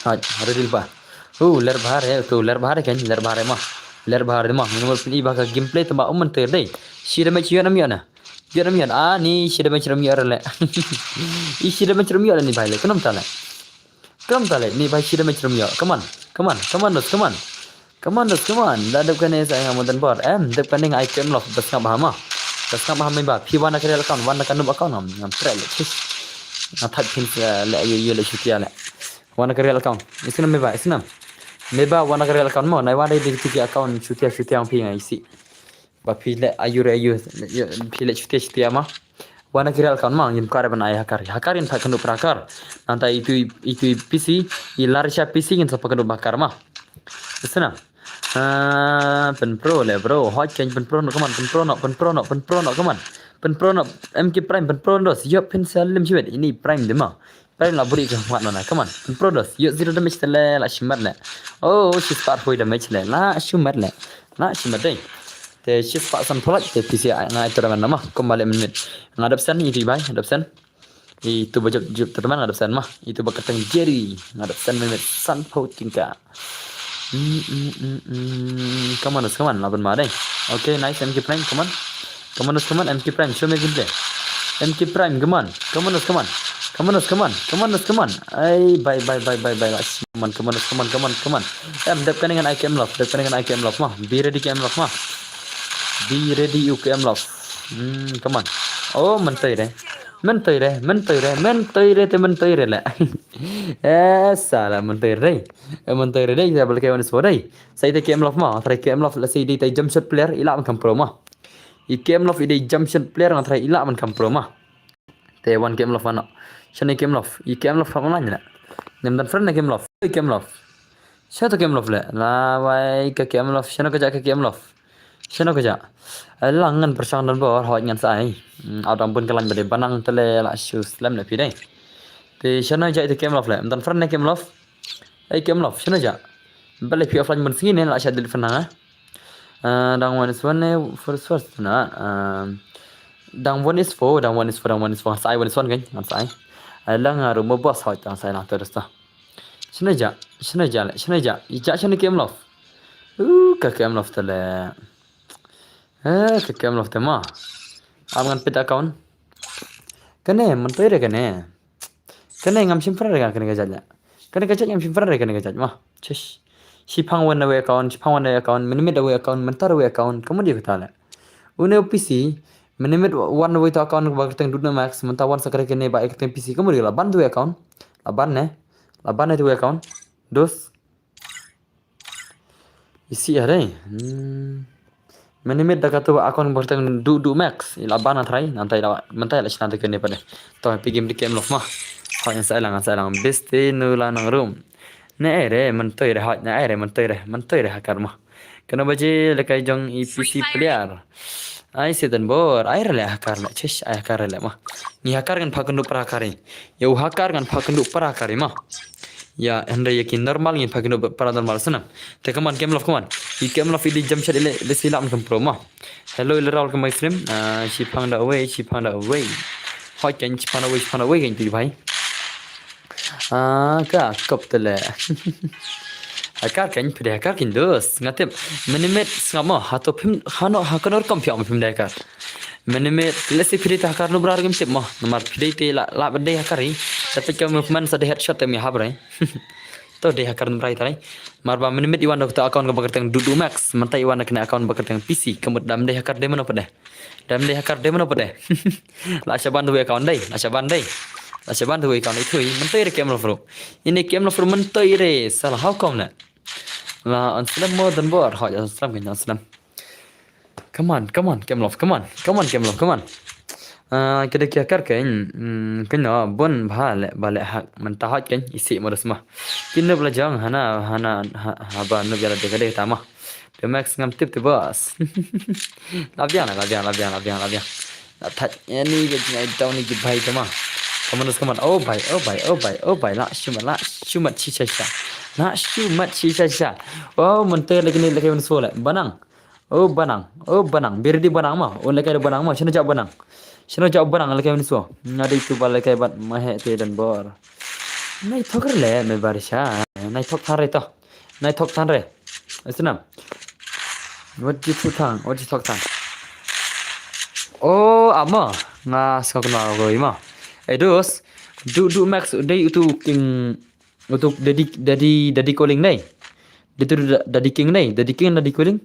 Ada dilpa. Ler bahar kan ler bahar mah. Ler bahar mah minumul pili baka gameplay tamba umman terde shira me chiya namiyana ni shira me chiramiyara le I shira me chiramiyara ni bhai le kanam tale ni bhai shira me chiramiyara come on dos la dab kane sa ngamodan bor dab kane ai kem lof basna bahama me ba phi wana kare account wana kanu account ngam trel chis na thak pin le ye chutia le wana kare account isna me ba isna Meba wana kare account mo, nai wana di tiki account chutia ang pi ngai si. Ba pile ayu pile chutia ma. Wana kare account ma ngin kare ban ai hakarin tak kanu prakar. Nanta itu PC, ilarisha PC ngin sapa kanu bakar ma. Sana. Pen pro le bro, hot change pen pro no come on, pen pro no come on. Pen pro no MK Prime pen pro no siap pen salim chibet ini Prime de ma. Prime lah beri ke mat mana, come on. Produce, yuk zero damage tele, lah shimat le. Oh, she start hoi damage le, lah shimat deh. Te she start san polak, te PC ngai teman nama, kembali minit. Ngadap sen itu bay, ngadap sen. Itu baju teman ngadap sen mah, itu bakatang Jerry, ngadap sen minit san pau tingka. Come on, lapan mah deh. Okay, nice MK Prime, come on. Come on, come on, MK Prime, show me gameplay. MK Prime, come on. Come on, come on. Come on, come on. Come on, come on. Ay, bye. Come on, come on. Depan dengan IKM Love, mah. Be ready KM Love, mah. Be ready UKM Love. Come on. Oh, mentoy deh. Mentoy deh lah. Salah mentoy deh. Saya balik kawan semua deh. Saya tak KM Love mah. Try KM Love, let's say dia jump shot player, ilak macam pro mah. KM Love ide jump shot player ngan try ilak macam pro mah. Te one KM Love mana? Shani KM Love. KM Love apa mana? Nem dan friend KM Love. KM Love. Siapa KM Love lah? Lawai ke KM Love. Siapa kerja ke KM Love? Siapa kerja? Langan persang dan bawah hot ngan saya. Adam pun kalan berde banang tele lah shoes lem lepi deh. Te siapa kerja itu KM Love lah? Dan friend KM Love. KM Love. Siapa kerja? Balik pi offline bersini lah siapa di fana. Dang one is one first na. Dang one is four. Saya one is one kan? Ngan saya. Lang rumah bos hot dang saya nak terus tu. Siapa kerja? Ijak siapa KM Love? Ke KM Love tele. Ke KM Love tema. Amangan peta account. Kene mentoy re kene. Kene ngam simpan re kene gajat. Kene gajat ngam simpan re kene gajat mah. Cish. Sipang wan away account, minimit away account, mentar away account. Kamu dia kata lah. Une PC minimit one away to account bakateng dudna max, mentar one sakare kene ba ekateng PC. Kamu dia laban tu account. Laban itu account. Dos. Isi are. Minimit dah kata account bakateng du max. Laban atrai nanti mentar lah nanti kene pada. Tahu game di KM Love mah. Hanya saya lang. Best nula nang room. Naere mentoy re hakar mah. Kena baje lekai jong EPC player. Ai setan bor, ai rele hakar la chesh ai hakar rele mah. Ni hakar kan phakendu parakari. Ya hakar kan phakendu parakari mah. Ya anda yakin normal ni phakendu paranormal sana. Te kaman KM Love kaman. I KM Love di jam shot le silam kan pro mah. Hello ilral ke my stream. She found away. Hoi kan she found away kan tu bhai. Kap tele. Hakar kan pada hakar kin dos. Ngatep minimit ngamo hato pim hano hakanor kampiam pim dakar. Minimit lesi pili ta hakar no brar game tip mah. Nomor pili te la bade hakari. Tapi kamu movement sa de headshot te mi habre. To de hakar no brai tarai. Marba minimit iwan dokter account ka bakartang dudu max. Mantai iwan kena account bakartang PC. Kamu dam de hakar de mana pada. La shaban do account dai. Asyik tu ikan itu mentoy re KM Love. Ini KM Love mentoy re salah how come na? La anslam more than bor. Hot anslam kan anslam. Come on KM Love. Come on. Kita kar kan kena bon balik hak mentah hot kan isi modus mah. Kena belajang hana haba no biar dek tamah. The max ngam tip tu bos. Labian. That ini jadi tahun ni baik tamah. Come on. Oh bye. Nak shumat shisha. Oh, mentai lagi ni lagi mensual. Banang. Oh, banang. Biar di banang mah. Oh, lagi ada banang mah. Sino jawab banang lagi mensual. Ada itu balik kayak bat mahek te dan bor. Nai thok le me barisha. Nai thok than re. Asenam. What you talk tang? Oh, ama. Ngas kau kenal kau ima. Dos, du max day untuk daddy calling day. Dia tu daddy king calling.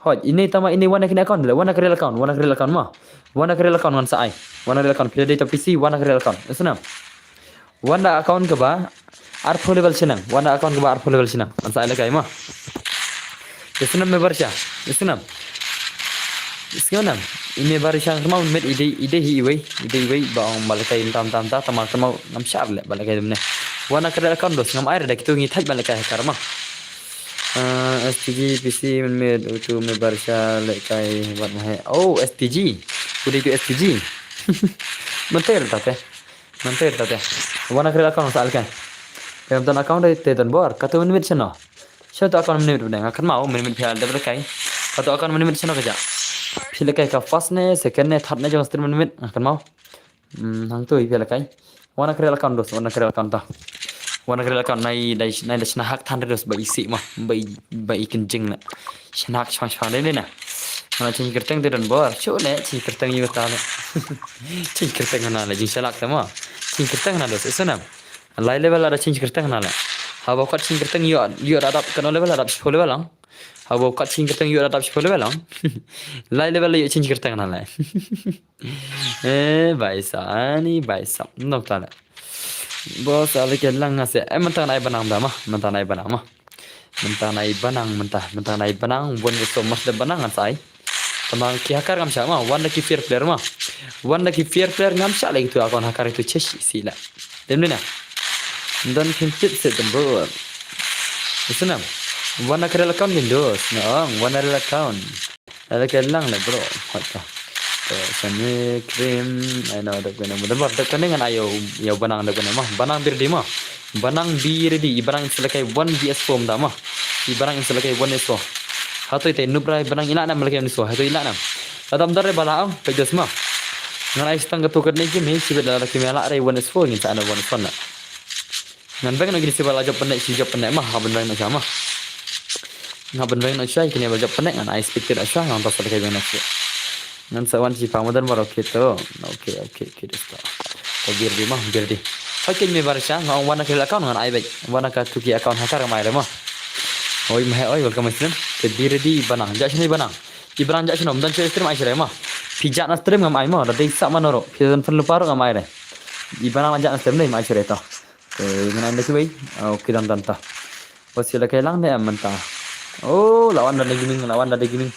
Hot, ini tama ini wana kena account, wana real account mah. Wana real account ngan sai. Wana real account pilih data PC, wana real account. Senang. Wana account ke ba? Arpo level senang. Wana account ke ba arpo level senang. Ngan sai lekai mah. Senang me barsha. Senang. Sekarang ini baru yang mau met ide hiway bang balakai tam tamal mau ngam syar le balakai demne wana kada account dos ngam air dak tu ngi thaj balakai karma STG PC med tu me barsha le kai wat mahe STG udah itu STG mentir tate wana kada account sal kan kam tan account te tan bor kata menit chano satu account menit benda akan mau menit phal de balakai kata account menit chano kaja Pilih kayak first ne, second ne, third ne jangan stream menit akan mau. Hang tu pilih kayak. Wana kerel account dos, wana kerel account nai dah hak than dos bai isi mah, bai kencing na. Snack shang deh na. Cing kerteng tu dan bor. Cuk ne cing kerteng yu ta ne. Cing kerteng na le jing salak tama. Cing kerteng na do senam. Lai level ada cing kerteng na le. Habo kat cing kerteng yu adap kan level adap 10 level lang. Habo kat cing kerteng yu adap 10 level lang. Lai level yu cing kerteng na le. Baisa. Nok ta le. Bos ala ke lang ase. Mentang nai banang da mah. Mentang nai banang mah. Mentang nai banang bon so mas de banang asai. Tamang ki hakar ngam sha ma one lucky fair player ma. One lucky fair player ngam sha lagi tu akon hakar itu cheshi sila. Demne na. Dan pintit se dembur. Isunam. One akar account windows. No, one account. Ala ke lang le bro. Hata. So sani krim ai no da guna mudah bar da kan dengan ayo ya banang da guna mah. Banang bir di mah. Banang bir di ibarang selakai 1 vs form da mah. Ibarang selakai 1 vs 4. Hatu ite nubrai banang ina nam lagi aniso hatu ina nam adam dare balaam pejas ma ngan ai stang tu kan ni me si bela laki mela re one is four ni sana one is one ngan bang ngi si bala job penek si job penek mah haben bang na sama ngaben bang na syai kini job penek ngan ai speaker asya ngan tas lagi bang na syai ngan sawan si pamadan bar oke to oke desto to bir di oke me bar sya ngan wana ke account ngan ai baik wana ka tu ki account hakar mai re mah oi welcome stream te bir di banang ja sini banang ibran ja sini dan stream ai sire mah pijak na stream ngam ai mah da desa manoro pisan fen luparo ngam ai re ibran ja na stream nei mai sire to te ngana anda kuai oke dan ta wasila kai lang ne amanta oh lawan da gaming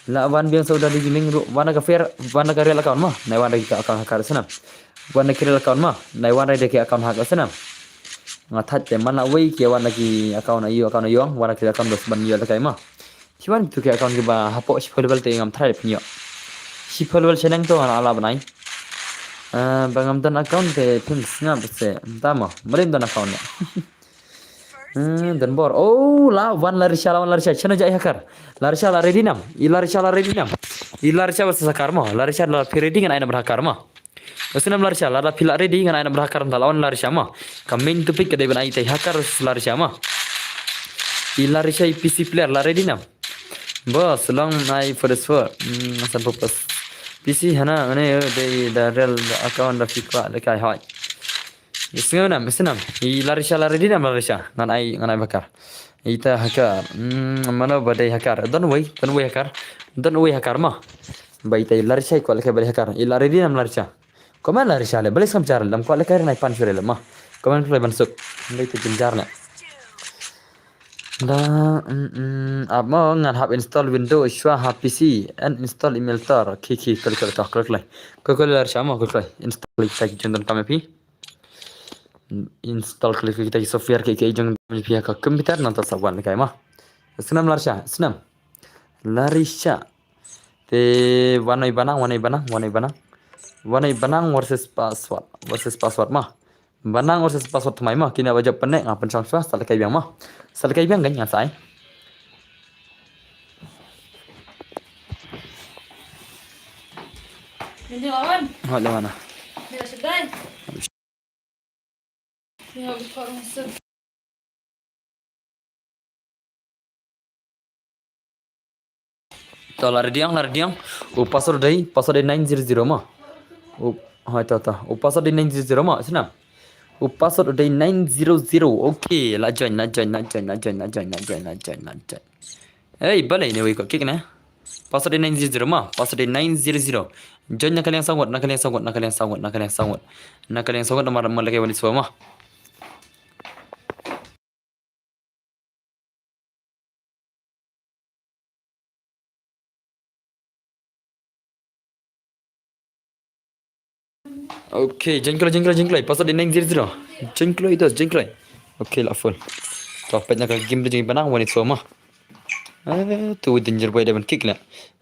lawan biang sauda di gaming wana ka fair wana ka real account mah nai wana ka account hakar sana wana ka real account mah nai wana de ka account hakar sana ngatat te mana wei ke wan lagi account ayu wan lagi account dos ban yo la kai ma siwan tu ke account ke ba hapo sipolbel te ngam thai pnyo sipolbel senang to ala banai bangam dan account te pin ngam se tama malim dan account dan bor oh la wan larisha chana jai hakar larisha la ready nam ilarisha was sakar ma larisha la ready ngan aina berakar ma Usnam larisha lara pila ready ngan aina berakar lawan larisha ma kamen tu pik de ban ai tai hakar larisha ma ilarisha PC player la ready nam bos long ai for the sword some purpose PC hana ane de the real account da fikwa le kai hai isnam ilarisha la ready nam larisha ngan ai bakar ita hakar mana badai hakar don wei hakar ma bai tai larisha ko le kai badai hakar ila ready nam larisha Komen larisha le balik sam jar lam ko le kai nai pan sure le ma komen play ban suk ngai tu jar na da amo ngan hab install windows shwa ha pc and install email tar ki klik lai ko larisha ma ko install kai jendon kame pi install klik kita software ke jeng pi ka komputer nanti sawan kai ma senam larisha te wanai banang versus password mah banang versus password mai mah kini wajib penek ngapen sang swa sal kai biang kan ngasai Ini lawan. Hot di mana Dia sedai. Dia buka masuk. to lardiang o password dai 900 mah o ha ta o password dai 900 mah senam o password dai 900 okay la join hey balai ne wei ko kik na password dai 900 mah password dai 900 join nak yang sangat nomor malai wani semua mah Okay, jengkloi. Pasal di 900. Jengkloi. Okay lah full. Topet nak game tu jangan banang wanit semua. Tu danger boy dapat kick lah.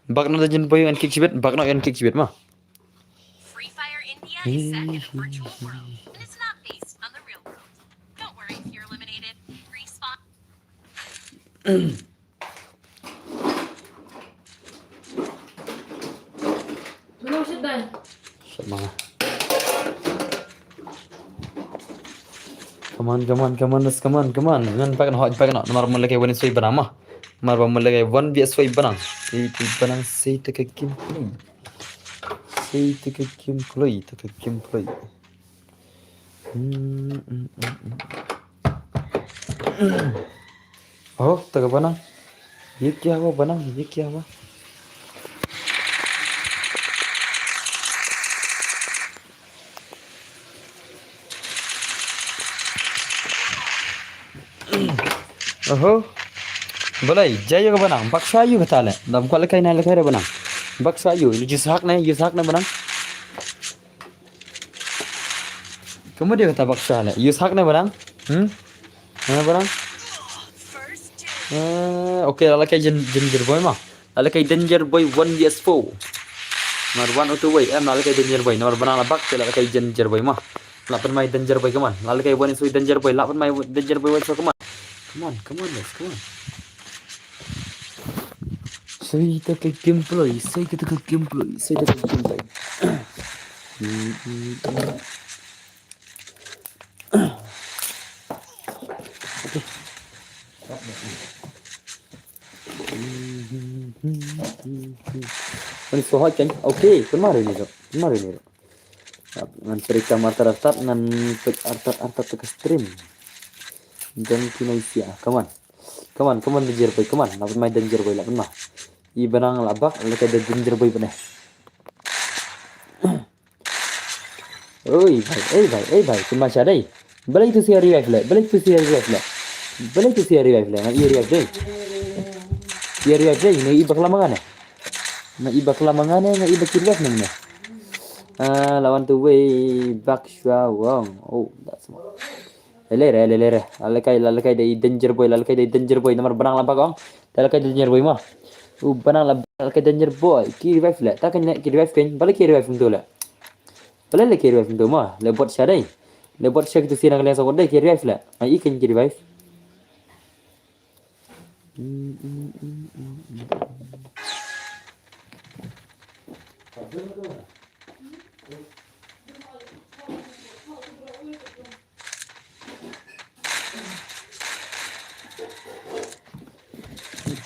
Bak nak danger boy and kick sibet mah. Free Fire India is set in a virtual world, and it's not based on the real world. Don't worry if you're eliminated. Respawn. Belum sedai. Sama. Come on. Ngan pak nak normal lagi wanit soi banama. Marwa melagai 1 vs5 banang. Itu banang sei teka kim play. Sei teka kim play, teka kim play. Oh, teka banang. ये क्या हुआ banang? ये क्या हुआ? Oh, boleh. Jaya ke banang? Baksa ayu kata le. Dah buka lekai nak lekai dah banang. Baksa ayu. Lu jisak na banang. Kamu dia kata baksa le. Jisak na banang. Mana banang? Okay, lalaki danger boy mah. Lalaki danger boy 1 vs 4. Nomor 1 auto boy. Lalaki danger boy. Nomor banang labak lalaki danger boy mah. Lapan mai danger boy kaman. Lalaki 1 vs danger boy. Lapan mai danger boy 1 kaman. Come on, let's go. Saya tak gameplay. Saya tak gameplay. Saya tak gameplay. Okay. Ini sohat kan? Okay, kemarin itu. Ngan cerita mata ngan artat ke stream. Dan Tunisia, come on danger boy, come on, lapan main danger boy, lapan mah. I benang labak, leka ada danger boy benar. Oi bhai, cuma syadai. Balik tu siar revive le, Ngan i revive deh. Siar revive deh, ngan i bakal mangan ngan i bakal revive nang. Lawan tu way back shua wong. Oh, that's smart. Lele. Lalakai dari danger boy, nomor benang labak kong. Lalakai danger boy mah. Benang labak, lalakai danger boy. Ki revive le, takkan nak ki revive kan? Balik ki revive tu le. Balik ki revive tu mah. Lebot syadai. Lebot syad tu sirang kalian sokot deh ki revive le. Ai ikan ki revive.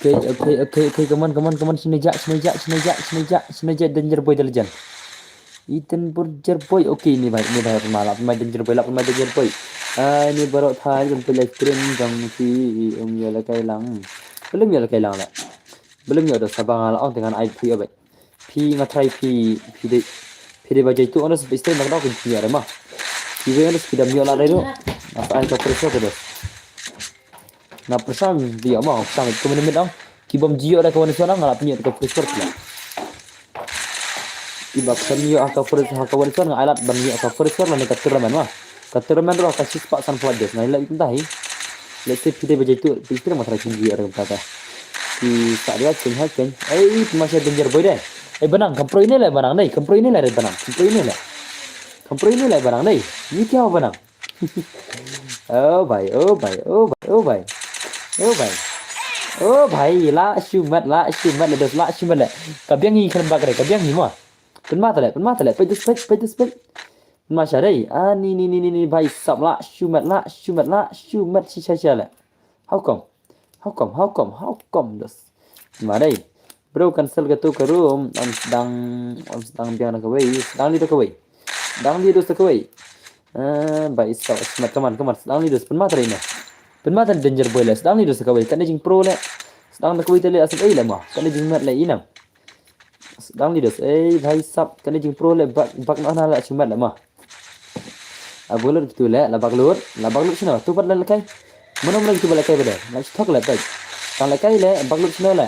Okay. Come on. Sini jak danger boy dalajan. Ethan Burger boy. Okay, ini baik malam. Main danger boy. Ini baru thai jam live stream jam si ya lakai lang. Belum ya lah. Belum ya dah sabang ala dengan IP apa. P ngatrai P de baca itu orang sebesar nak tahu kunci ada mah. Ibu yang sudah miola itu. Apa yang kau periksa tu? Na persan dia mah sangat kemudian dong. Kibam jio ada kawan seorang ngalap punya ke periksa tu. Ibak semio atau periksa kawan seorang alat bani atau periksa lah nekat turnamen mah. Keturnamen tu kasih sepak san pelajar. Nah ilai entah let's say kita baca itu pikir masalah kunci ada kata. Di tak dia kan. Masih danger boy deh. Benang, kampro ini lah benang deh. Kampro ini lah benang deh. Ini क्या benang? Oh भाई ला शुमत ले दस ला शुमत ले कबियांग ही खन बाकरे कबियांग ही मah pen mata le pe spek masya deh ni भाई सब ला शुमत sia le how come dos madai bro cancel ke tu ke room om sedang biang nak kawai sedang li dos kawai भाई सब smart kaman sedang li dos pen mata danger boy le sedang li dos kawai kan jing pro le sedang nak kawai tele asal le mah kan jing mat le inam sedang li dos भाई सब kan jing pro le bak na la chumat le mah abulur gitu le la bak lur sino tu pat le kai mana gitu le kai beda la stok le baik tang le kai le bak lur sino le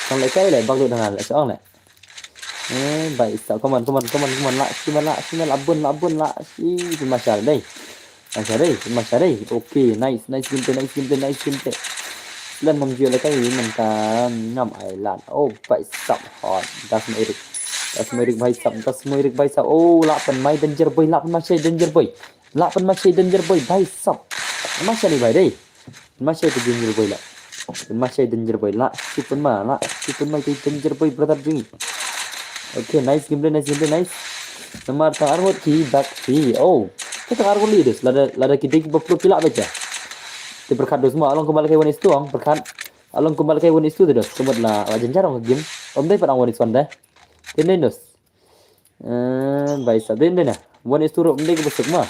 tang le kai le bak lur dengan le seong le baik tak kaman la abun la si masyal deh okay nice gameplay lần mong dưa là cái gì mình ta ngầm ai lặn baik sập hòn das merik baik sập la pen mai danger boy baik sập masih ni baik deh masih tu danger boy la super mai danger boy brother jing. Okay, nice gameplay. Nomor tarot ki back ki. Kita tarot leaders. Lada kita ki baplo pilak baca. Ti berkat dos semua along kembali ke one is tu ang berkat along kembali ke one is tu dos kemudian lah wajan jarang game om deh pada one is one deh ini dos baik satu ini nah one is tu om deh ke besok mah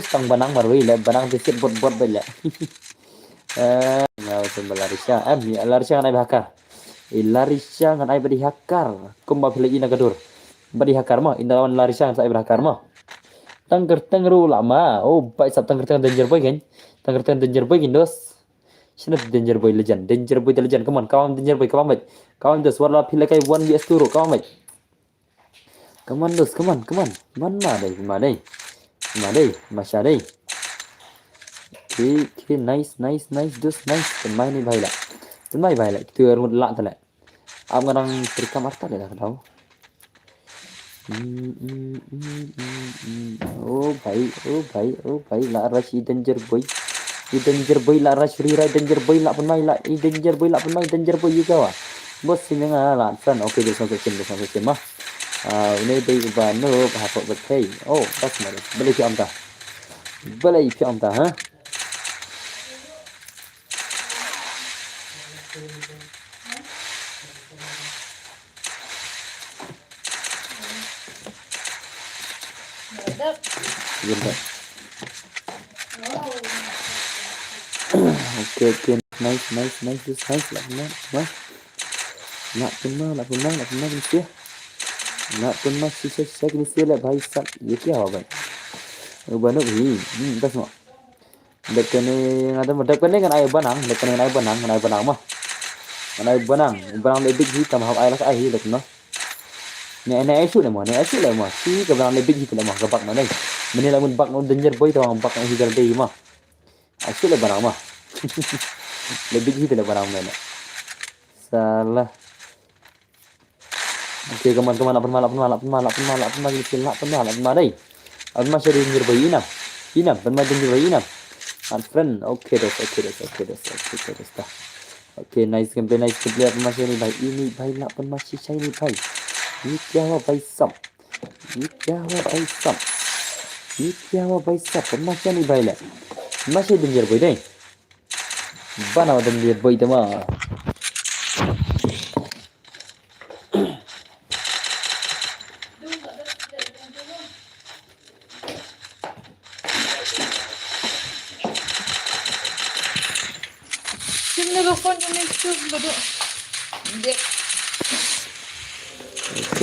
stang banang baru ile banang tisit bot bela ngau sembel Larisha ya Larisha kan ai hakar Larisha kan ai badi hakar kumba pilih ina gadur badi hakar mah indawan Larisha kan sai berhakar mah tangger lama oh baik sab tangger danger boy kan tangger danger boy dos sini danger boy legend come on kawan danger boy kawan dos warla pilih kai 1vs turu kawan baik come on dos come on mana deh masya deh okay nice dos nice pemain ni baik lah tu orang lak tak lah am ngarang terikam arta dah tahu oh baik lah rush danger boy lah rush rira danger boy lah pemain lah danger boy juga wah bos sini lah san oke dos sampai mah ini day ubano bahapok betai oh pas mana beli piam ta ha Mantap. Bentar. Oh. Okay. Nice. Just nice lah benar. Nak pernah mesti. Nak pernah sisa mesti lah भाई साहब ये क्या हुआ भाई? Bano भी बस मो. Dekane ngada dekane kan ayo banang mah. Kan ayo banang lebih hitam hab ai las ai lek no. Này shoot lại mà si cái bạn này big hit lại mà các bạn này mình là một bạn nó danger boy tao bạn nó higar đây mà shoot lại bạn mà le big hit lại bạn này salah oke kaman lapun ma đây anh masih danger boy inam pernah danger boy inam friend oke dos dah oke nice gameplay apa masih ini भाई lapun masih saya ini भाई ये क्या हुआ भाई साहब pernah क्या नहीं भाई lah masih danger boy deh bana danger boy itu mah Sini lo phone ni tu bodoh. Dek.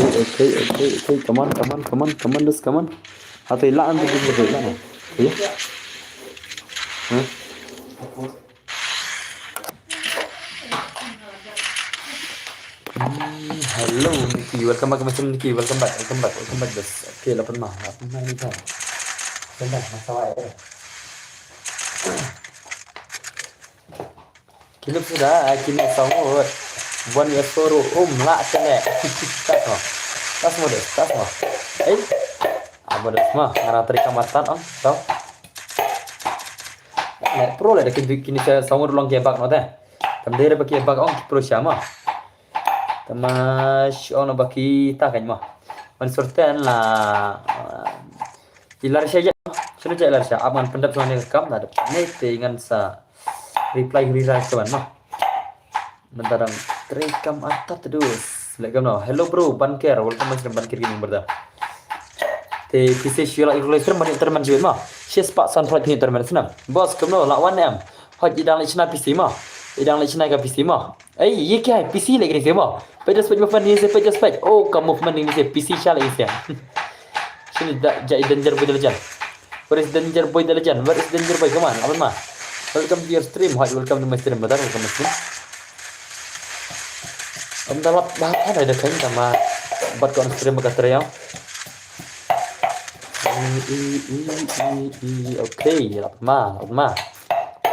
Okay, come on, dos, come on. Atau ilaan tu danger boy lah, ya? Hello Nikki, welcome back Nikki, welcome back dos. Okay, lapan mah ni dah. Senang masalah ya. Kini sudah, kini sahur. One year soro lah cene. Tas mo. Abo des mah ngara teri kamatan on, tau. Nek pro le kini saya sahur ulang kebak no teh. Tamdere baki kebak on pro siama. Tamash on baki ta kan mah. Man sorten lah. Ilar saja. Sudah ilar saja. Aman pendap soalnya rekam ada. Nek dengan sa reply kawan mah. Bentar terekam atas terus. Lekam no. Hello bro, Banker. Welcome to Banker Gaming berda. Te PC Shila Irlaser mani terman jual mah. Shes pak san flight ni terman senam. Bos kam no lawan em. Hot idang lechna PC mah. Idang lechna ka PC mah. ये क्या है PC lagi ni semua. Pada spek movement ni pada spek. Oh, ka movement ni PC Shila lagi sia. Sini jadi danger boy dalajan. Where is danger boy dalajan? Where is danger boy? Come on, apa mah? Welcome to your stream. Hot welcome to my stream. Betul welcome to stream. Dalam bahkan ada kain sama buat kon stream bekas ya. Oke, lama.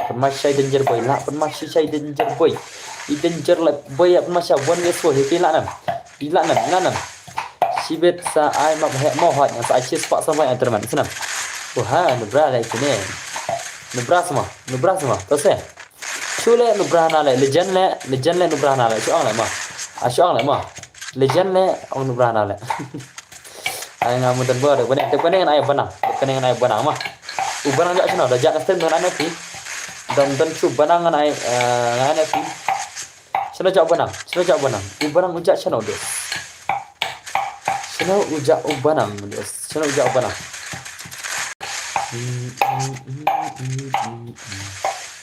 Masih danger boy lah, masih danger boy. I danger boy apa masih one years boy hilang nam. Sibet sa ai mak mau hot yang sa cis pak sama yang terman senam. Wah, nubra lah sini. Nubra semua. Terus ya. Chule nubra na legend le nubra na le. Soang le mah. Asyong lah mah. Legend le ong nubra na le. Ai ngamu dan ber, benek dengan ayah benang. Mah. Ubanang jak channel dah jak stream dengan NFT. Dan cu banang ngan NFT. Channel jak banang. Ubanang ujak channel deh. Channel ujak ubanang deh. Channel ujak ubanang.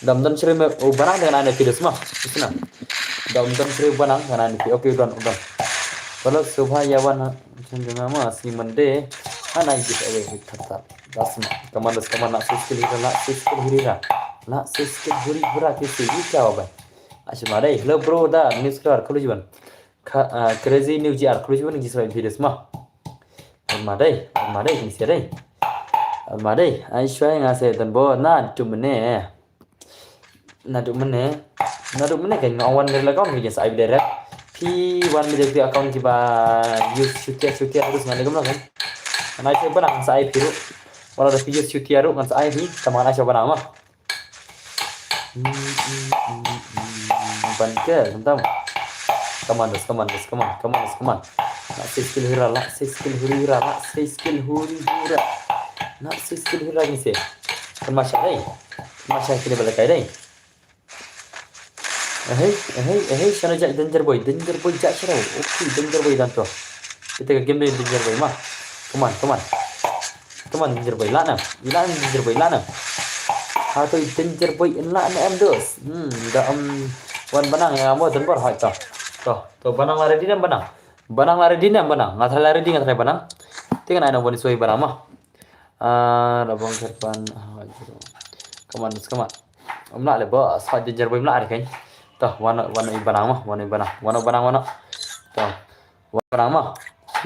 Dan stream ubanang dengan NFT deh semua. Sana. Dan stream ubanang dengan NFT. Oke, udah. Kalau subhayawan macam masih mende ana gitu kata dasma kemana nak skill hira kisi jawab asyik madai lo bro da news klar kalau jiban crazy news jar kalau jiban gisra video semua madai ni sedai madai aisyah ngase dan bo na dumene kan ngawan dari lakon ni jasa ibda rap P1 video di account kita use syutia harus ngane gimana kan ana saya banang sa ai piru wala da video syutia ru ngan sa ai ni sama ana saya banang mah banke tentang come on nak skill hura ni se masya kita balik dai sana jak danger boy jak shiro. Okay, danger boy dan tu. Kita ke game ni danger boy mah. Come on danger boy lana. Danger boy lana. Atau danger boy lana dos. Da wan banang yang mau tempor hai ta. To banang lari dinam banang. Ngathal lari di ngathal banang. Tinggal ana boni soi banang mah. Rabang serpan. Come on. Amla le boss. Hai danger boy mla kan. Toh wana banang mah. Toh banang mah.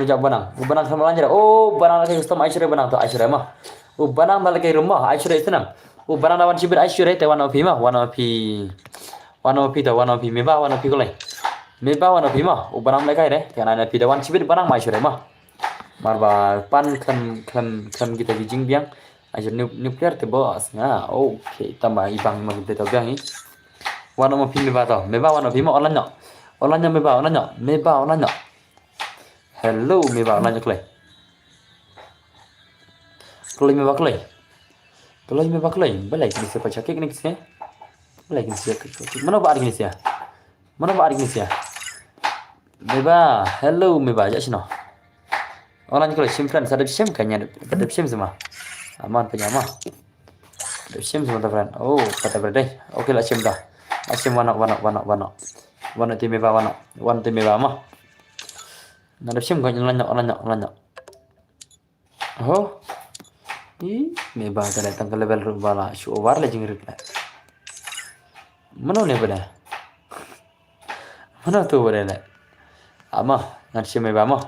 Nujak banang. Banang sama lanjut. Oh banang lagi custom Aisyah banang tu Aisyah mah. Banang lagi rumah Aisyah itu nam. Banang lawan cibir Aisyah itu wana pi mah. Wana pi meba wana pi kolai. Meba wana pi mah. Banang lagi deh. Karena ada pi wan cibir banang Aisyah mah. Marba pan kan kita bijing biang. Aisyah nuklear tu bos. Okay tambah ibang mah kita tahu biang ni. Wana mo pi meba wana pi mo onanya meba. Hello meba onanya klay balai ni siapa cakap ni kisah balai ni siapa mana ba ni siapa meba hello meba jak sino onanya klay simpan sadap sim kanya sadap sim semua aman penyama sadap sim semua friend oh kata berdai okey lah sim dah asyik wana ti meba mah nadap sim kan lanyak oh meba kan datang ke level bala show war le jingrit la mana tu bere la ama nadap sim meba wan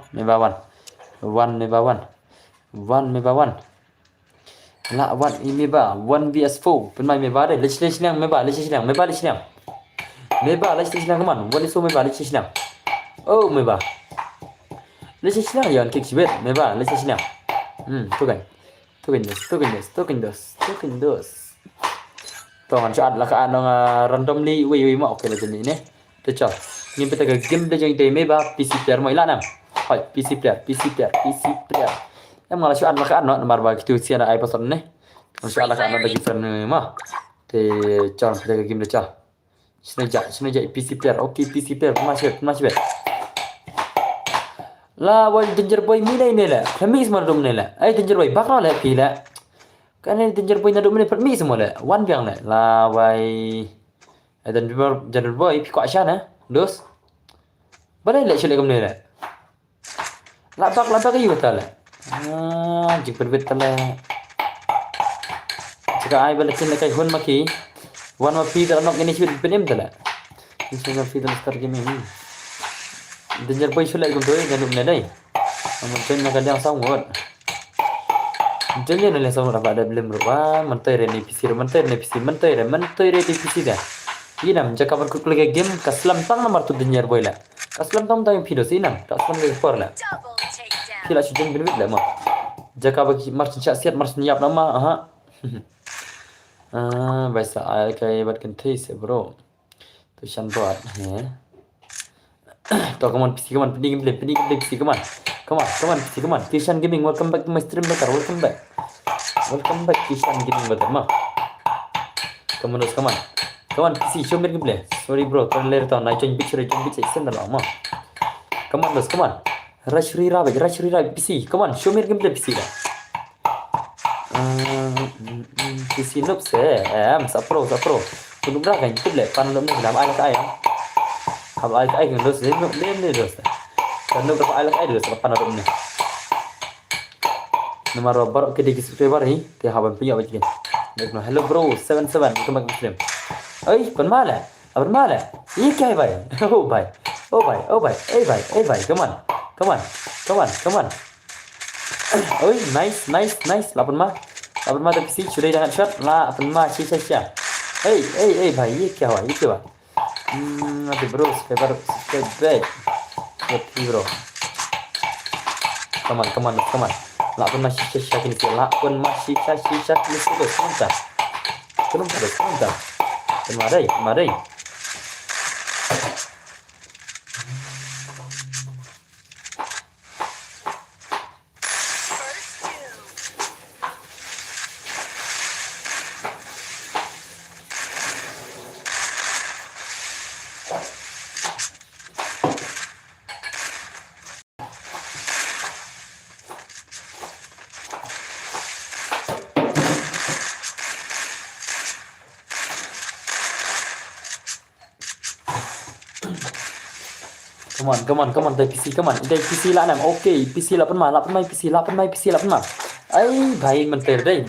la wan meba 1vs4 penmai meba deh lech meba kaman wali so meba lech silang oh meba lech silang yan kick sibet meba lech silang token dos to han chat la ka anong randomly wi ma okay la jeni ne to cha ngin peta ga game de jeng de meba PC player mai la nam hai PC player em ngala chat la ka anong mar ba kitu siana ai pason ne chat la ka anong bagi friend ma te cha peta ga game de cha Senajak PC player. Okay, PC player masih bet. La wal danger boy mina ini lah. Kami semua dum ni lah. Danger boy bakal lah pila. Kan danger boy nadum ni permi semua lah. Wan biang lah. La wai danger boy pikok asya nah. Dos. Balai lah cile ni lah. Lapak ayu betul lah. Jik berbet lah. Jika ai balik sini kai hun maki. One of the anak ini sudah penem dah. Ini sudah film start game ini. Danger boy sulit gum tu, jangan lupa dai. Mungkin nak kadang sanggup. Jangan nak sanggup apa ada belum berapa. Mentai ni PC dah. Ini nam jika berkut lagi game kaslam tang nomor tu danger boy lah. Kaslam tang yang video sih nam. Kaslam lagi for lah. Kila sudah benefit lah mah. Jika bagi marsin siap nama. Biasa ai kai bat kan thei bro. Tu shan bot he. To come on PC pending PC come on. PC Tishan Gaming welcome back to my stream welcome back. Welcome back Kishan Gaming Brother mah. Come on, come on. Come on, PC, show me gameplay. Sorry bro, turn later on. I join picture, send the lama. Come on, come on. Rush Rabbit, PC. Come on, show me gameplay PC lah. PC noob se, sapro. Tunggu berapa kan? Itu boleh. Pan noob ni dalam air ayam. Hab air kan dos, dia dos. Kan noob berapa air dos, pan noob ni. Nomor baru ke di subscriber ni, ke haban punya macam ni. Hello bro, 77, welcome back Muslim. Oi, अपन माल है ये क्या है भाई ओ भाई ए भाई come on oi nice अपन माल तो किसी Chure jangan shot lah अपन माल sia hey भाई ये क्या हुआ अभी bro subscribe bro come on lah upon mall sia kini lah upon mall sia ni sebentar Kemarin. Come on, dari PC, come on. Dari PC lah nam. Okay, PC 8 mai PC 8 mai. Ai भाई mentir deh.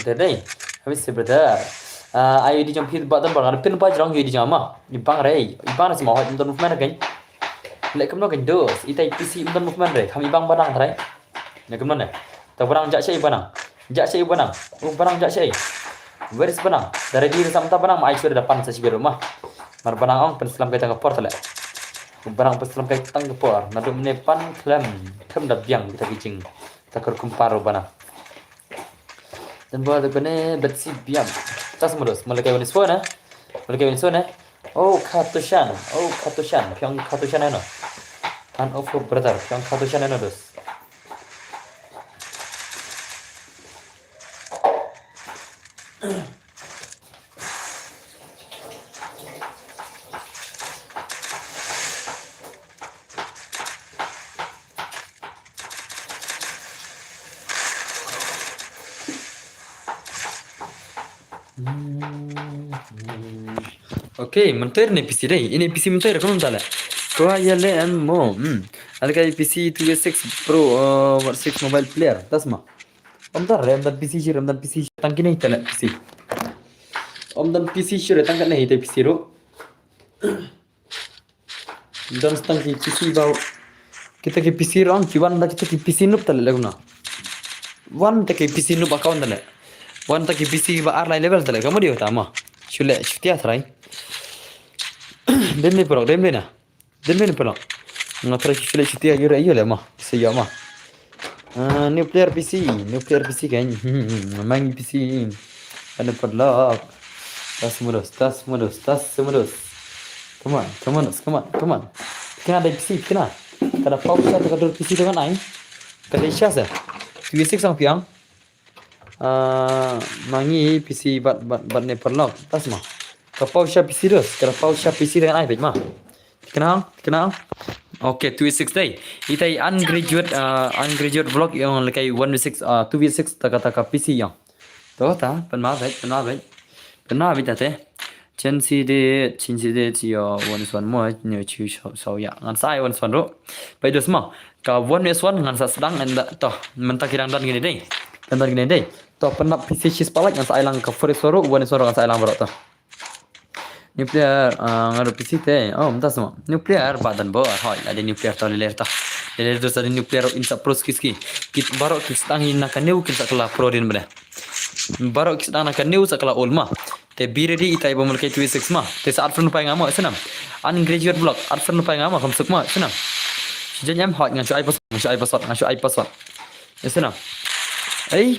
Habis brother. Ayo di jam hit button bang. Pin pa jang di jam mah. Ibang nasi mau untuk movement kan. Lek kamu kan dos. Itai PC untuk movement deh. Kami bang barang trai. Lek kamu ne. Tak barang jak syai barang. Barang jak syai. Where is barang? Dari diri sama barang mai sudah depan saya biru mah. Mar barang ong penselam kita ke port lek. Barang peselam kai tang ke por na dum ne pan klam tham da biang kita kicing takar kumparo bana dan buat bene betsi biam tas modus malakai wani sona oh katushan pyong katushan ano an of brother pyong katushan ano dos Okay, mentir ni PC deh. Ini PC mentir kau tak lah. Kau aja le mo. Ada kaya PC 286 Pro 6 mobile player. Tas mah. Om dan PC tangki ni tak lah PC. Om dan PC sure tangkat ni itu PC ro. Dan tangki PC bau. Kita ke PC ro kiwan dah kita ke PC noob tak lah guna. One tak ke PC noob account tak lah. One tak ke PC ba R level tak lah. Kamu dia utama. Shule shutiya try. Dem ni pelak. Ngatra kifile cuti aja ayo lah mah. Saya mah. Nuclear PC kan. Main PC. Ada pelak. Tas modus. Come on. Kena ada PC kena. Kada pause atau kada PC dengan ai. Kada isya sah. 26 sang piang. Mangi PC bat ne pelak. Tas mah. Kapau siap PC terus. Kapau siap PC dengan iPad mah. Kenal? Okay, 2v6 day. Itai ungraduate vlog yang lekai 1v6 2v6 taka PC yang. Tahu tak? Pernah bet teh. Chin si de cio 1v1 mo nyo chu so ya. Ngan sai 1v1 ro. Pai dos mah. Ka 1v1 ngan sa sedang anda toh mentah kirang dan gini deh. Toh pernah PC sis palak ngan sa ilang ka forest ro 1v1 ngan sa ilang bro toh. Nuclear ngaruh PC teh. Oh, entah semua. Nuclear badan bawah. Ada nuclear tau leler tah. Leler terus ada nuclear insa pros kiski. Kit baru kita angin nak neu kita kelah pro din benda. Baru kita nak neu sakala ulma. Te biredi itai bomel ke 26 mah. Te saat front pai ngamo senam. Ungraduate block. At front pai ngamo kam sukma senam. Jangan hot ngan cu iPad. Senam.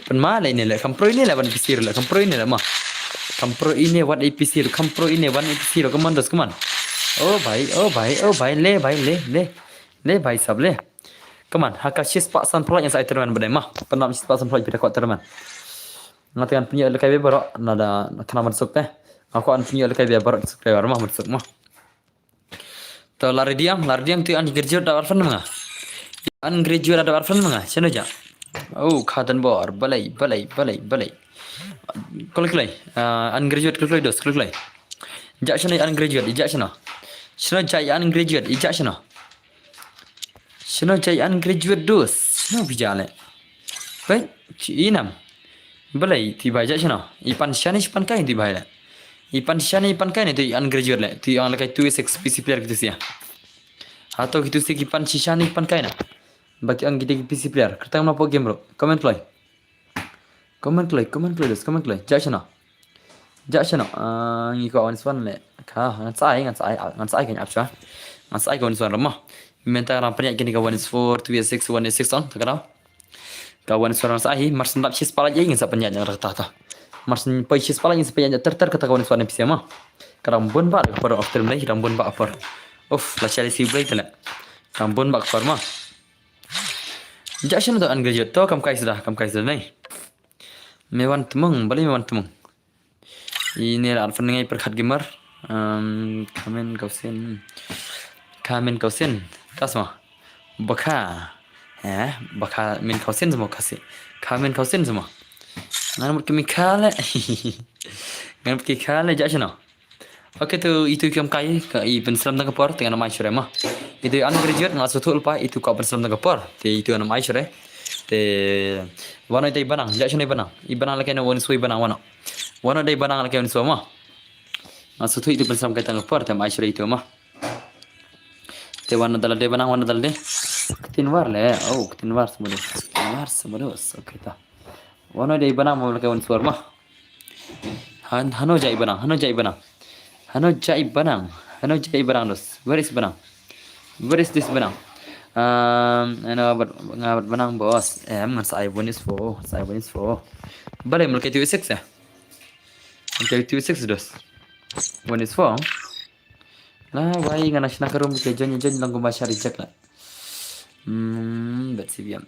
Penma lain ni lah. Kam pro ini lah ban PC lah. Kam pro ini lah mah. Kampro ini one APC, come on. Oh bhai, le bhai sab le. Come on, haka shis pak san plot yang saya terman badai mah. Penam shis pak san plot bila kuat terman. ngatakan punya lekai be baru nada kena masuk teh aku an punya lekai be baru subscriber mah masuk mah to lari diam tu an graduate da arfan mah an graduate ada arfan mah chano ja oh khadan bor balai kol kelai an graduate kol kelai dos kol kelai ja chano an graduate ja chano jai an graduate ja chano jai an graduate dos chano bijale baik inam balai ti bai ja chano ipan shani ipan kai ti bai la ipan shani ipan kai ne tu an graduate la tu yang lekai 2 PC player gitu sia atau gitu sih ipan shani ipan kai na bagi ang gede PC player kita mau apa game bro comment play dos comment play ja chano ngiko on swan le ka ngan sai kan apsa ngan sai kan swan ramah minta ram penyak gini ka 1 4 2 6 1 6 on takara kawan suara sahi marsin lap sis pala jeng sa penyak yang rata marsin pai sis pala yang sepenyak ter kata kawan suara PC mah karambon ba per after mulai rambon ba per of la chali si break tala rambon ba per mah ja shano to an graduate to kam kai sudah nai mewan temung balik mewan temung ini alfan ngai perkhat gamer kamen kausen kasma baka baka min kausen semua kasih kamen kausen semua ngan kemikal ngan kemikal ja chano oke tu itu kam kai ka i penselam tang kapor dengan nama Aishore mah itu an graduate ngal sutul pa itu ka penselam tang kapor te itu nama Aishore te wana dai banang ja chano banang i banang la kana won sui banang wana dai banang la kana so mah ngal sutul itu penselam kai tang kapor te Aishore itu mah te wana dal de banang wana dal de tinwar le oh tinwar semua oke ta wana dai banang mo la kana suar mah hano jai banang dos where is this banang ngabat banang bos ngan sai one is for bale mulai tu 6 ya mulai tu 6 dos one is for lah wai ngana shna karum ke jon langgo masya reject la bet sibiam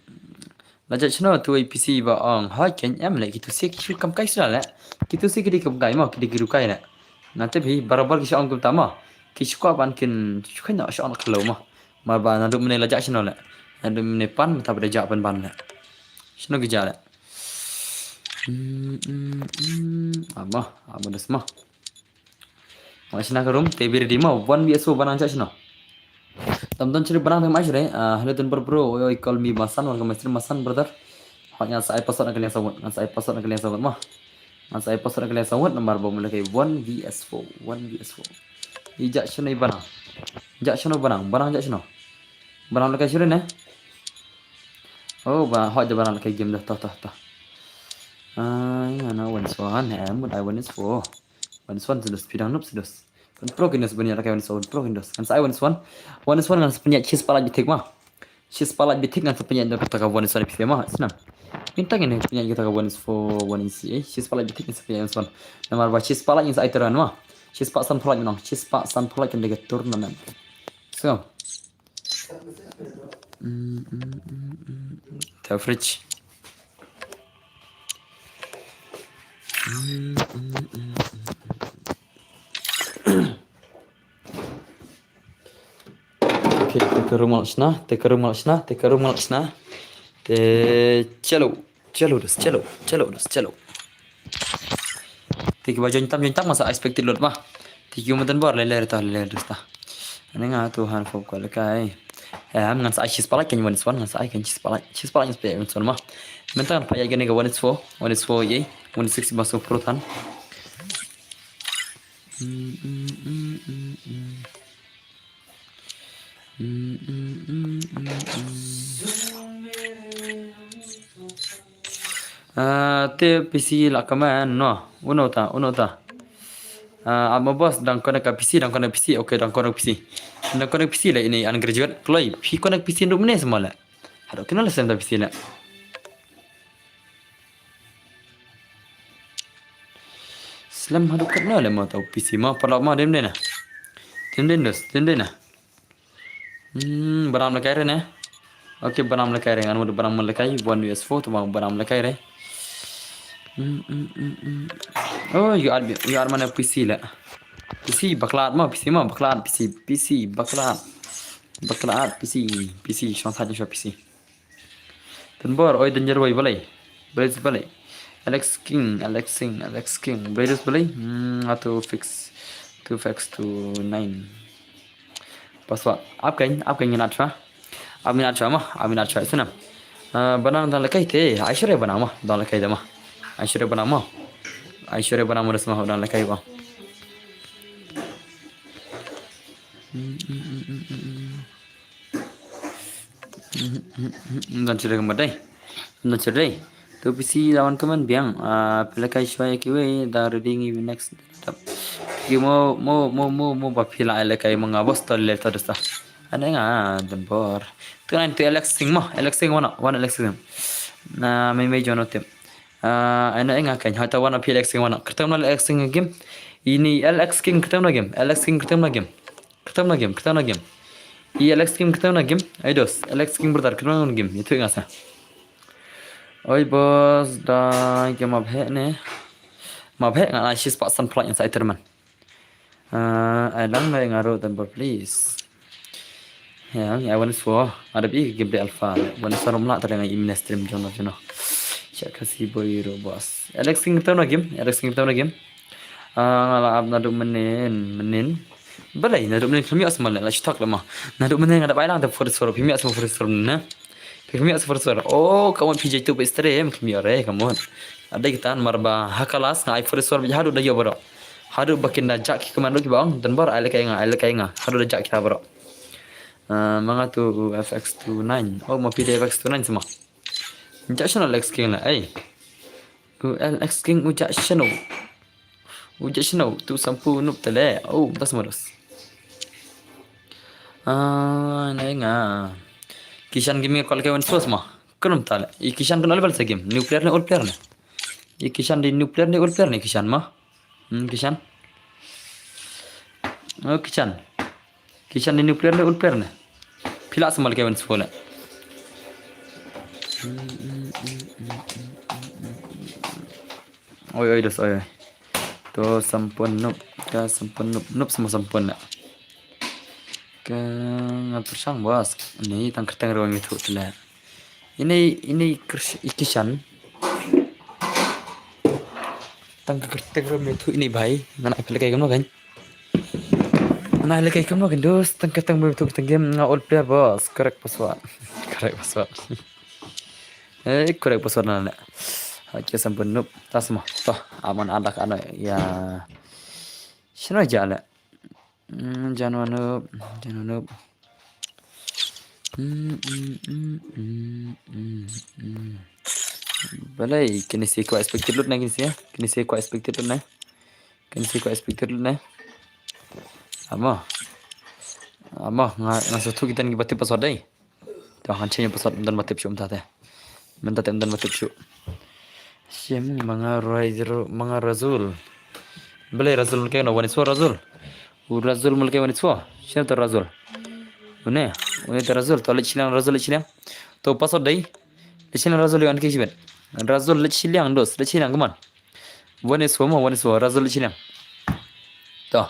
la ja chno tu PC ba ong ha ken em le kitu sik shil kam kai sala kitu sik di kam kai ma ki di kai la nanti bi barabar ki shong tama ki shukwa ban kin shukhan na shong khalo ma ba na du mene la ja chno la na du mene pan ta ber ja ban la shno ki ja la ama das ma shna karum te bir di ma 1vs banang ja chno teman-teman ciri benang dengan Aishore halo tuan bro yo call me masan warga master masan brother hanya saya password kalian sawut mah saya password kalian sawut nomor bom mulai 1vs4 ijak shino banang jak shino banang lekai shiro ne oh ba hot banang lekai game dah tah ngana one swan mut I one is for one swan sudah pidang nup sudah pro kindos banyak kayak pro kindos kan saya one swan kan sepenyak cheese pala bitik mah cheese pala bitik kan sepenyak dah kata one swan bisa mah senang minta gini punya kita one is for one is cheese pala bitik kan sepenyak one swan nomor ba cheese pala yang saya teran mah cheese pak san pala minang cheese pak san pala kan dekat turnamen so the fridge Oke, teka rumah sna. Celo. Tiki baju jontam masa expected lot mah. Tiki umetan bor leler ta. Ani nga Tuhan fo ko lekai. Am ngan sa chis palak kan one swan ngan sa kan chis palak yang spek one swan mah. Mentan pa ya gene ga one is for ye 160 masuk protan. Te PC la kaman no uno ta ama bos dan connect PC okay dan connect PC la ini undergraduate kloi pi connect PC nduk mene semua la hado kenal sen ta PC la Islam hadu kenal la ma tau PC ma pala ma dem na Banam lekai re ne. Okey banam lekai re anu banam lekai 1vs4 tu banam lekai re. Oh, you are mana PC lah. PC baklat mah, PC mah baklat, PC baklat. Baklat PC syang saja syang PC. Tenbor, oi danger boy balai. Balai. Alex King. Bladers balai. Atau fix to 9. Password. Apa yang nak cuba? Aminat cuba itu nam. Banang dalam lekai te. Aisyah banang mah dalam lekai dah mah. Aisyah banang resmah dalam lekai bang. Dan cerita kemudian. Tu PC lawan keman biang. Pelakai syai kiwe dah reading even next. Ki mau bapila lekai mengabos toilet terus dah. Ada ngah tempor. Tu nanti Alex Sing mana? One Alex Sing. May jono tim. Ana ngah kan. Hata one Alex Sing mana? Ketemu Alex Sing game. Ini Alex King ketemu game. Ketemu game. I Alex King ketemu game. Aidos. Alex King bertar ketemu game. Itu ngah sah. Oi bos, dah game mabhe ne. Mabhe ngah shis pasan play inside terman. Alang lai ngaruh tempor please. Ya, want to ada bi game alpha. Want to romla tadi ngai imina stream jono. Cak kasih boy bos. Alex King ketemu game. Ngala ab nadu menin. Balai nadu menin kami asmal lah stok lama. Nadu menin ada baiklah ada first floor. Kami asmal first floor na. Kami asmal first floor. Oh, kamu PJ tu stream kami orang kamu. Ada kita marba hakalas ngai first floor berjadu dah yo bro. Haru bakin dah jak kemana lagi bang? Dan baru ai lekai ngah. Haru dah jak kita bro. Mga tu FX29. Oh, mau pilih FX29 semua. Ujak channel Alex King lah. Alex King ujak channel tu sampu nup tele. Oh, tas maros. Nenga. Kishan game call kawan sos mah. Kenum tala. I Kishan kenal level se game. Nuclear ne old player ne. I Kishan di nuclear ne old player ne Kishan mah. Kishan. Oh, Kishan di nuclear ne old player ne. Pila semal kawan sekolah. Oi dos oi. To sampun nup semua sampun nak. Ngatur sang bos. Ini tang ruang itu lah. Ini Kishan. Tang ruang itu ini bhai. Mana apa lagi kamu kan? Mana lagi kamu kan dos? Tang ruang itu game old player bos. Correct password. Correct password nana. Hakia sampun nup. Tas mah. Toh aman anak ya. Sino jala. Jangan nup. Balai kini si ko expected lut na kini siya. Kini si ko expected lut na. Ama nga satu kita ngi batip password dai. Toh hancenya password dan batip syum tate. Mentate dan batip syum. Siam mga Razul. Balai Razul mulke no wani so Razul. Razul mulke wani so. Siapa tu Razul? Une tu Razul. Tu Razul leciliang. Tu password dai. Leciliang Razul yang ke sibat. Razul leciliang dos. Leciliang keman. Wani so Razul leciliang. Toh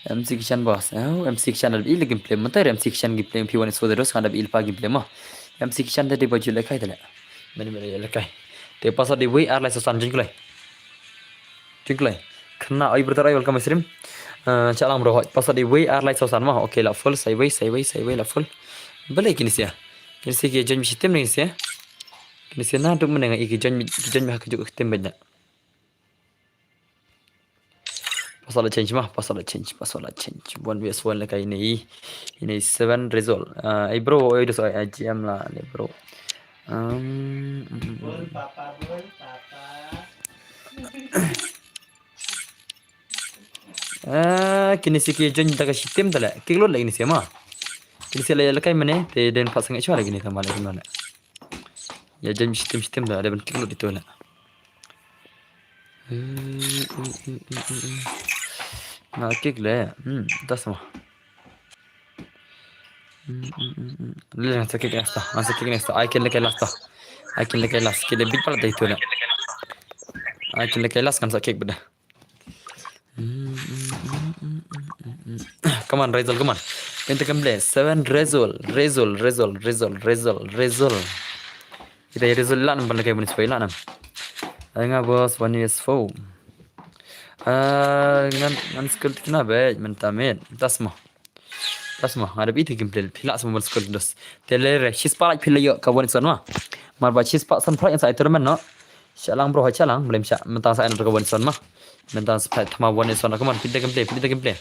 MC Kishan bos. MC Kishan ada il gameplay. Mata MC Kishan gameplay pi wani so dos kan ada il pa gameplay mah. MC Kishan tadi baju lekai tala. Mani lekai. Te password di way ar lai sosan jingklai. Kena ai bertarai welcome stream. Calang bro. Password di way ar lai sosan mah. Okay lah full. Say way lah full. Balai kini sia. Kini sia ke janji sistem ni sia. Kini sia na tu menengah iki janji hak juk sistem banyak. Password change. One vs one lah kali ini. Ini 7 result. Bro, itu soal IGM lah ni bro. Kini si kijon tak sistem tak lah. Kilo lagi ni siapa? Kini si lagi lekai mana? Dan pasang itu lagi ni tambah lagi mana? Ya jon sistem dah ada ben kilo itu lah. Nah klik lah. Dah semua. Langsung klik next. I can lekai last. Kile big pala itu lah. Akin kelas kan sakit beda. Come on, Rizal, come on. Kita kembali. 7 Rizal. Kita Rizal lah nampak lagi bonus foil lah nam. Enggak bos, 1 is 4. Ngan skill kena baik, mentamin. Tasma. Ada biti gameplay. Pilak semua skill dos. Teler, she's pak pilak yo kawan son mah. Marba she's pak san play inside tournament no. Chalang bro, chalang boleh syak mentang saya nak kawan son mah. Mentang spy thama 1 is son. Come on, pilih gameplay.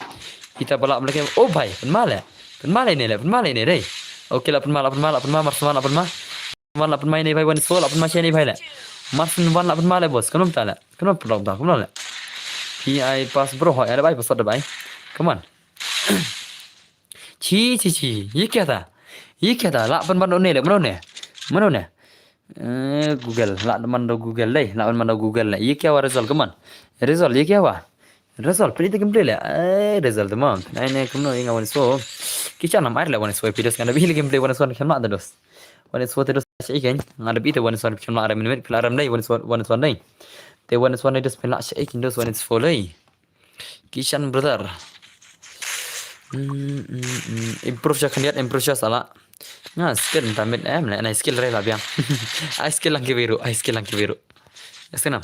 Kita balak lagi. Oh bhai, penmal ni deh. Okay lah penmal marsuman lah penmal. Penmal lah penmal ni bhai 1 is 4 lah penmal ni bhai lah. Marsuman lah penmal bos. Kenapa tak lah? Kenapa pelak dah? Kenapa lah? PI pass bro, ada bhai pass ada bhai. Come on. छी ये क्या था ला अपन बंदो ने मनो ने गूगल ला बंदो गूगल ले ये क्या हुआ रिजल्ट कमान रिजल्ट ये क्या हुआ रिजल्ट प्लीज कंप्लीट ले रिजल्ट तमाम नहीं कमनो इंगा वन सो किचा ना मार ले वन सो पीडस kana bihil game play one so खना dos one so te dos sai kan ngada bi te one so खना ara minute pila ram dai one so dai te one so ne dos pila sai kin dos one so lei kishan brother improve siya salah. Nah, skill tamit na skill ray lah biang. I skill lang kibiru. Esena.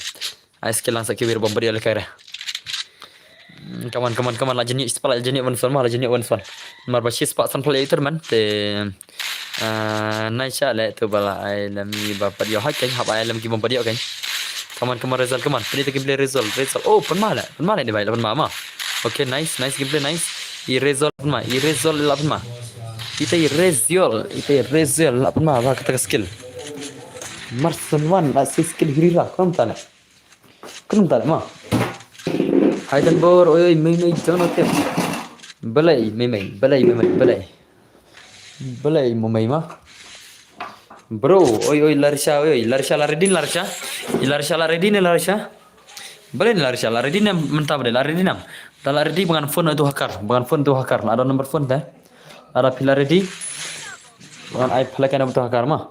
I skill lang sa kibiru bombari ala kare. Come on la jeni spala jeni one son. Marba shi spa san play man te nai sha le tu bala ai lam ni ba padio ha kai hab ai lam ki bombari kai. Come on result come on. Play result. Oh, penmala ni bai la penmama. Okay, nice gameplay nice. Irresolve lah pun mah. Kita irresolve lah pun mah. Apa kata skill? Marson one lah skill hirira. Kenapa tak mah? Haidan bor, oi mei jangan tem. Belai mau mei mah. Bro, oi Larisha. Boleh Larisha mentah boleh Laridin nam. Laridi dengan phone itu hakar. Ada nomor phone dah. Ada pila ready. Dengan ai pelakan itu hakar mah.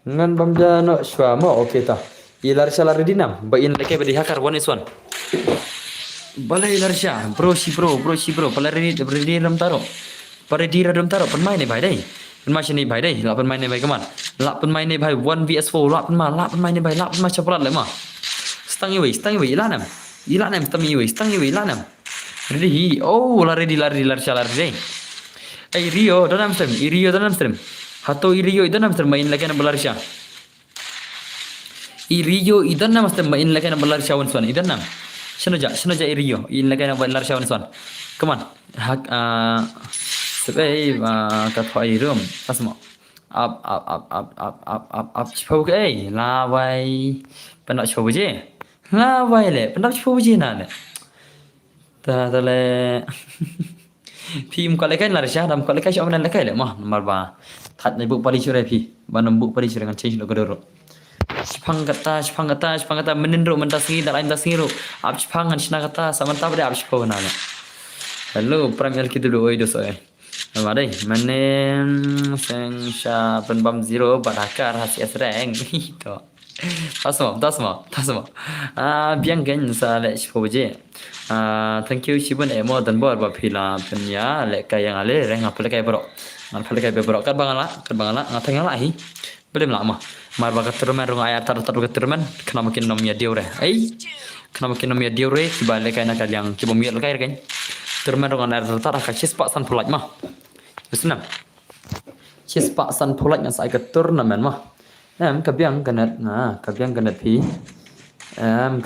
Ngan bamja no shwa mo okay ta. Larisha Laridi nam. Bain leke bedi hakar 1 is 1. Boleh Larisha. Bro. Laridi ram taro. Paredi ram taro. Penmain ni bai dai. Penmain ni bai dai. La penmain ni bai kaman. La penmain ni bai 1 vs 4. La penmain ni bai. La penmain cepat le mah. Stang iwi ilanam stang iwi ilanam ready oh lari ay Rio danam stream hato Rio idanam stream main lagi na balarsha Rio idanam stream main lagi na balarsha wansan idanam shino ja Rio in lagi na balarsha wansan come on sebai kathai room asma up chpok ai lawai penak chpok je lawai le penak chpok je na le ta le phim có lấy cái là sao đam có lấy cái cho mình lấy cái lại mà bà thật này bụng pari chure phi bà nằm bụng pari chure kan change lo kodoro Jepang kata menindro mentasngi dan lain tasngi ro ab Jepang an shina kata samanta pada ab Jepang na hello premier kitu do oi dos oi nama dai manen seng sha penbam 0 badakar hasil sereng itu tasma biang gen sa le Jepang thank you Shibun emo dan bor ba phila penya le kayang ale reng apel kay bro kat bangala ngateng la hi belum lama mar ba katermen rong ayat tar katermen kena makin nom ya diure tiba le kay na kalyang ki bom yel kay kan termen rong ayat tar ka cispa san pulaj mah bisnam cispa san pulaj yang sai ka turnamen mah kabyang ganat pi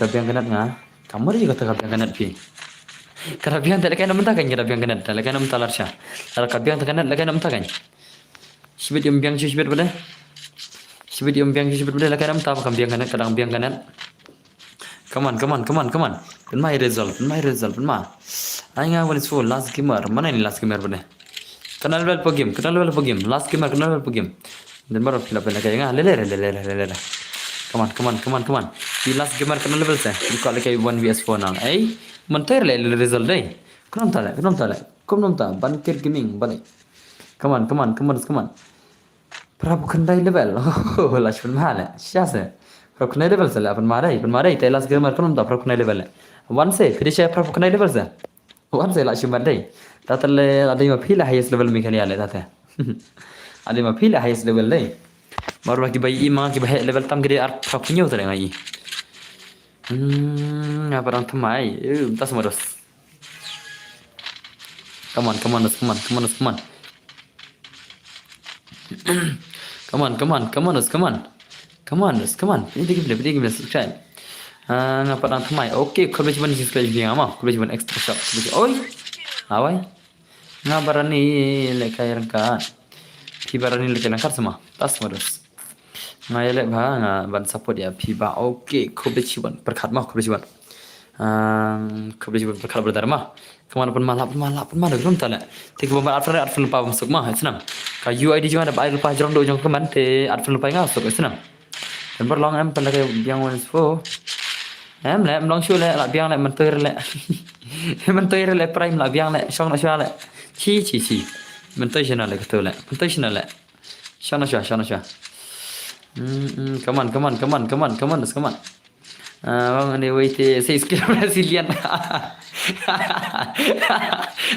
kabyang ganat nga kamar juga tak kabyang ganat pi kabyang tak lekai namta kan kabyang ganat lekai namta larsha kalau kabyang tak ganat lekai namta kan sibit yang biang sibit bade lekai namta apa kabyang ganat kadang biang ganat come on penmai result penmai ainga one is full last gamer mana ini last gamer bade kenal well po game last gamer kenal well po game dan baru pila lekai nga lele come on di last gamer kenal level saya buka lekai 1 vs 4 nang mentir le result dai kenapa tak bankir gaming balik come on prabu kendai level last pun mahal syasa professional level se la pen marai te las gamer kan da professional level one se finish professional level se one se la shumat dai ta tale ada ma phila highest level mi kan ya le ta ta ada ma phila highest level dai baru lagi bayi ma ki bahaya level tam gede art professional tu ngai apa orang temai tas modus come on come on come on come on come on come on come on come on come on come on come on ini game subscribe ngapa orang temai okey kalau cuma ni subscribe dia ama kalau cuma extra shop oi awai ngabarani lekai rangka pibarani lekai rangka sama tas modus ngai le bha ban support ya piba okey kalau cuma berkat mah kalau cuma berkat berdharma kemana pun malap belum tak lah. Tiga bomba art film lupa masuk mah, senang. Kalau UID cuma ada air lupa jorong do jong keman, te art film lupa ingat masuk, senang. Dan berlong em pada kayak biang one for, em long show le, lah biang le mentor le prime lah biang le, shong nak show le, chi, mentor channel le ketul le, mentor channel le, shong nak show. Come on. Bang anyway saya skill Brazilian.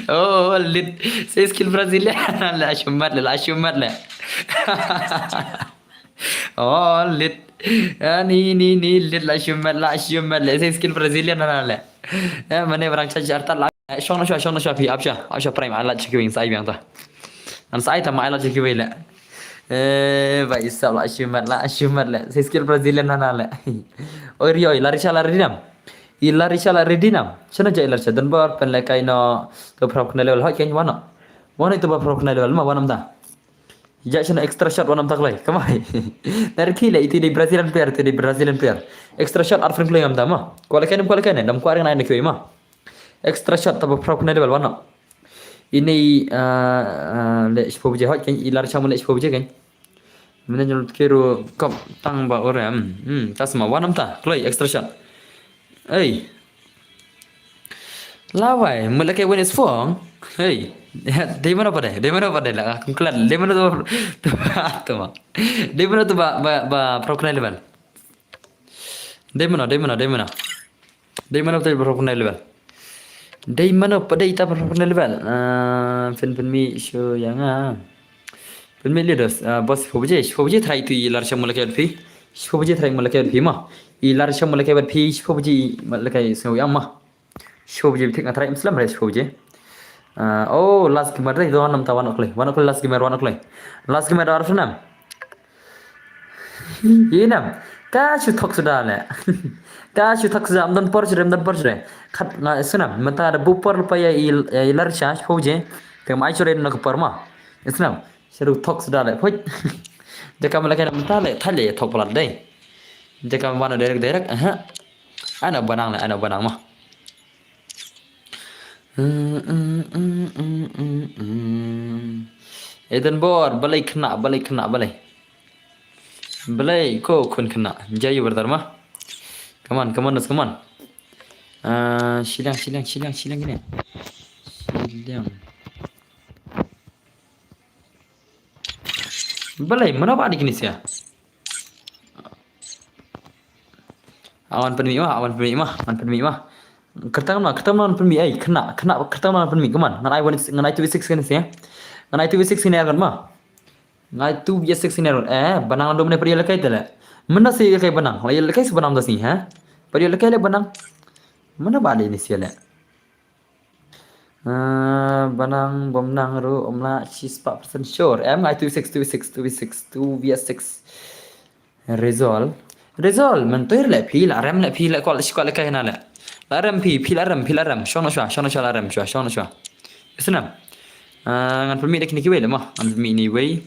Oh lit saya skill Brazilian la shumat le. Oh lit ni lit la shumat le saya skill Brazilian le. Mana orang cacar tak la shong na shwa pi apsha prime ala chikewing sai biang ta. An sai ta mai la chikewing le. Baik sab la shumat le saya skill Brazilian le. Oh rio ilarisha la redinam chana ja ilarisha dan bar pen le kai no to professional level ha ken wana itu ba professional level ma wanam da ja chana extra shot wanam tak lai kamai dar khile itu di Brazilian player extra shot ar frame play am da ma kwala ken dam kwari na ne koi ma extra shot to professional level wana ini le spobje ha ken ilarisha mo le spobje ken mana nyulut kiro kop tang ba orang tas ma wanam ta kloi extra shot lawai mulai when is fong dari mana pada lah kelan dari mana tu ma dari mana tu ba professional level dari mana tu professional level dari mana pada ita professional level pen mi show yang Pemilih leaders, bos Fobuji try tu ilar syam mulai pi, Fobuji try mulai pi mah, ilar syam mulai pi, Fobuji mulai semua yang mah, Fobuji tik try Islam res Fobuji. Oh last gamer dah itu wanam tawan okle last gamer arif nam. Inam, kasih thok sudah le, kasih thok sudah amdan porjre, kat na senam, mata ada bupor lupa ya ilar syam Fobuji, temai curi nak perma, Islam. Seru thok sudah le, hoi. Jika mereka nak mentah le, thale thok pelat deh. Jika mana direct, ana banang mah. Eden bor, balai kena. Balai ko kun kena. Jayu berdharma. Come on. Silang gini. Silang. Balai mana pak di sini awan penmi mah kertam awan penmi kena kertam awan penmi keman nganai 2v6 kan sih nganai 2v6 ini akan mah nganai 2v6 ini akan banang domine perial kai tele mana sih kai banang lai kai sebanang dah sih perial kai le banang mana pak di sini le banang bomnang ru omla cheese 4% sure ngai 2v6 resolve mentoir le pila rem le pila kol sekolah kai na le rem pila rem shona shwa la rem shona shwa isnam ngan permi dak ni kiwe le mah ngan permi ni wei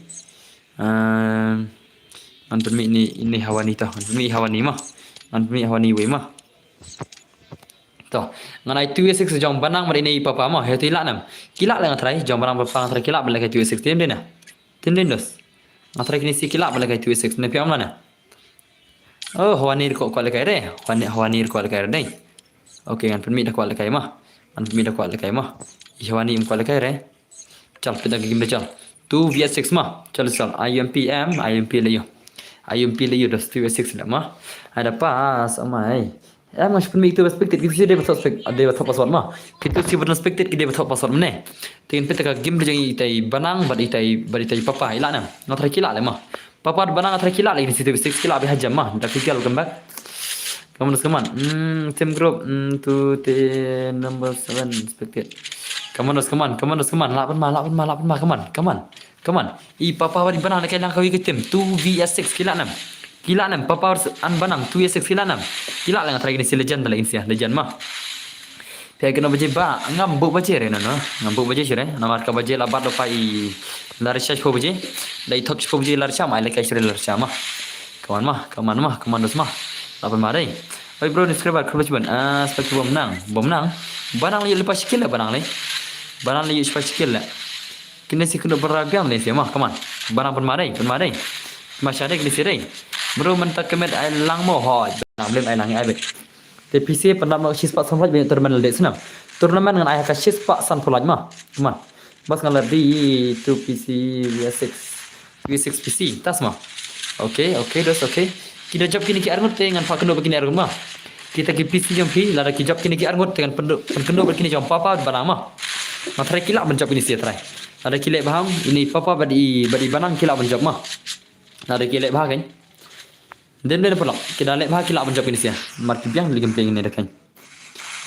ngan permi ni hawani ta ngan permi hawani mah ngan permi hawani wei mah to nganai 2v6 jong banang mari nei papa mah he tilak nam kilak la ngatrai jong banang papa ngatrai kilak bela kai 2v6 tim den dos ngatrai kini si kilak bela kai 2v6 ne piam lana oh hawanir ko le kai re hawanir ko le kai re okey ngan permi dak ko le kai mah hawani ko le kai re chal peda game chal 2v6 mah chal IMP le yo Ayum pilih you dos 2 6 lah mah. Ada pas amai. Mas pun itu perspektif kita dia betul dia betul password mah. Kita sih betul perspektif dia betul password mana. Dengan peta ka game dia itai banang badi papa ilana. Ngatra kila le mah. Papa banang ngatra kila lagi di situ 6 kila habis jam mah. Dah fikir welcome back. Come on. Team group to the number 7 expected. Come on. Lapan mah. Come on. Papa badi banang nak kailang kau ikut tim 2 vs 6 kila 6. Kila 6 papa an banang 2 vs 6 kila 6. Kila lah ngatrai ni si legend balik insia legend mah. Pihak kena baje ba ngambuk baje re no. Ngambuk baje sire. Namar ka baje labat lopai larsha ko baje. Dai thok ko baje larsha mai lekai sire larsha mah. Come on dos mah. Lapan mari. Oi bro ni subscriber kelas ban. Seperti bom menang. Banang lagi lepas skill lah banang lagi. Banang lagi lepas skill lah. Kena si kena beragam ni sia mah. Come on. Banang pun mari. Masyarakat di sini. Bro mentak kemet ai lang mo hoi. Banang lem ai lang ai bet. TPC pernah mau sispak sampai banyak turnamen lek senam. Turnamen dengan ayah kasih sispak san pulaj mah. Come on. Bas ngalar di 2PC V6 PC. Tas mah. Okay, dos okay. Kita job kini ki arngot dengan pak kendo begini arngot mah. Kita ki PC jom pi lara ki job kini ki arngot dengan kendo begini jom papa banang mah. Matrai kila menjob ini sia try. Ada kilek baham ini papa badi banang kila menjob mah. Ada kilek bah kan. Dan pula kita lek bah kila menjob ini sia. Marki biang lagi penting ini dah kan.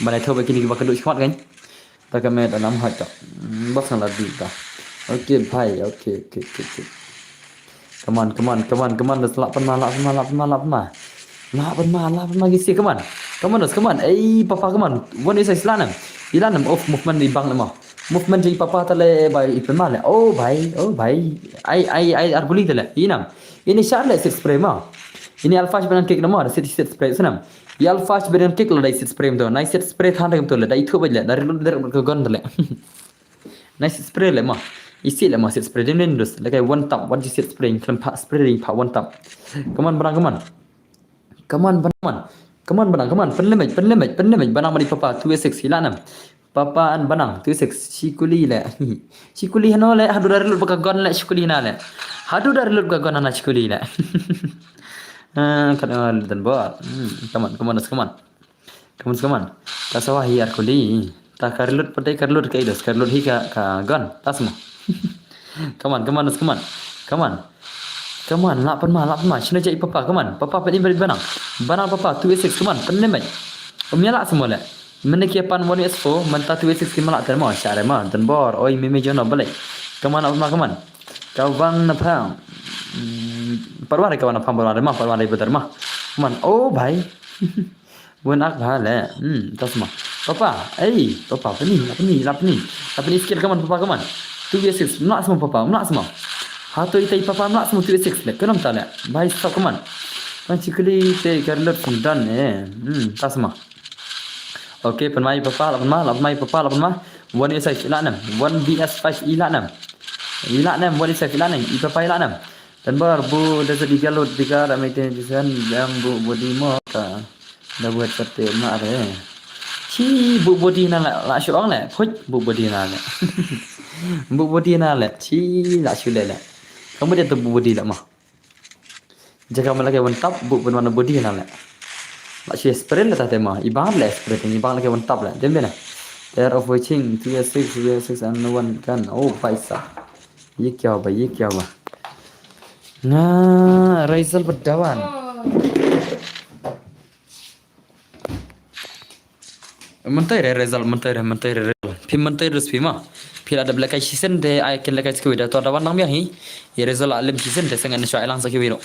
Balai tahu begini ki bakal duk kuat kan. Tak kami ada nama hak. Bos ngalar di ta. Okay bhai, okay. Come on. Dah lapan mah. Gisi, come on. Papa, come on. One is Islanam. Off movement di bang lemah. Movement di papa tale by ipenmal. Oh, bhai. I arbuli tale. Ini Charlotte set spray mah. Ini alpha beran kick nama. Set spray senam. Ini alpha beran kick lo dai set spray tu. Nice set spray than regam tu le. Dai thu bajle. Dari gon tale. Nice spray le mah. Isi lah masih spray dia nendus. Lekai one tap, what you set spray, kelempak spray pak one tap. Come on, banang. Penlemaj. Banang mari papa 2 6 hilanam. Papa an banang 2 6 sikuli le. Sikuli hano le. Hadu dari lut pakai gon le sikuli na le. Hadu dari lut pakai gon ana sikuli le. Kadang dan buat. Come on. Kasawah hiar kuli. Tak karlut padai karlut kai dos. Karlut hi ka gon. Tas mo. Come on. Lapan mah. Sini jadi papa. Come on. Papa pedih beri banang papa 2 6. Come on. Penem baik. Mialak semua le. Menekiapan 1s4. Mentah 2 6 kimalak terma. Syare mah. Dan bor. Oi mimi jono balik. Come on. Kau bang napang. Parwari kawan napang parwari betul mah. Come on. Oh bhai. Bunak bhale. Tas mah. Papa. Papa. Apa ni skill papa. 2 6 melak semua papa, Hatu itai papa melak semua 2 6 le. Kenapa tak le? Bhai stop kaman. Panci kali te garlut sundan tak semua. Okay, penmai papa, lapan mah. 1 is 6 ila 6. 1 vs 5 ila 6. 1 is 6 ila 6. Papa ila 6. Dan bu dah jadi galut tiga ramai tension jam bu body mo ka. Dah buat kata mak ada. Bu body na la syuang le. Bu body na le. Bu body na le. La syule le. Kamu dia tu bu body tak mah. Jika kamu lagi wantap bu mana body na le. La syule spray le tak tema. Ibang le spray ni ibang lagi wantap le. Dem bena. There of watching 2 6 and 1 kan. Oh paisa. Ye kya ba. Nah, Raizal berdawan. Mentai Raizal. Pim mentai terus pima. Pila ada belakang season de ay ken lekai sekwi da to da wan nang hi. Ye Raizal alim season de sangan syo ailang sekwiru.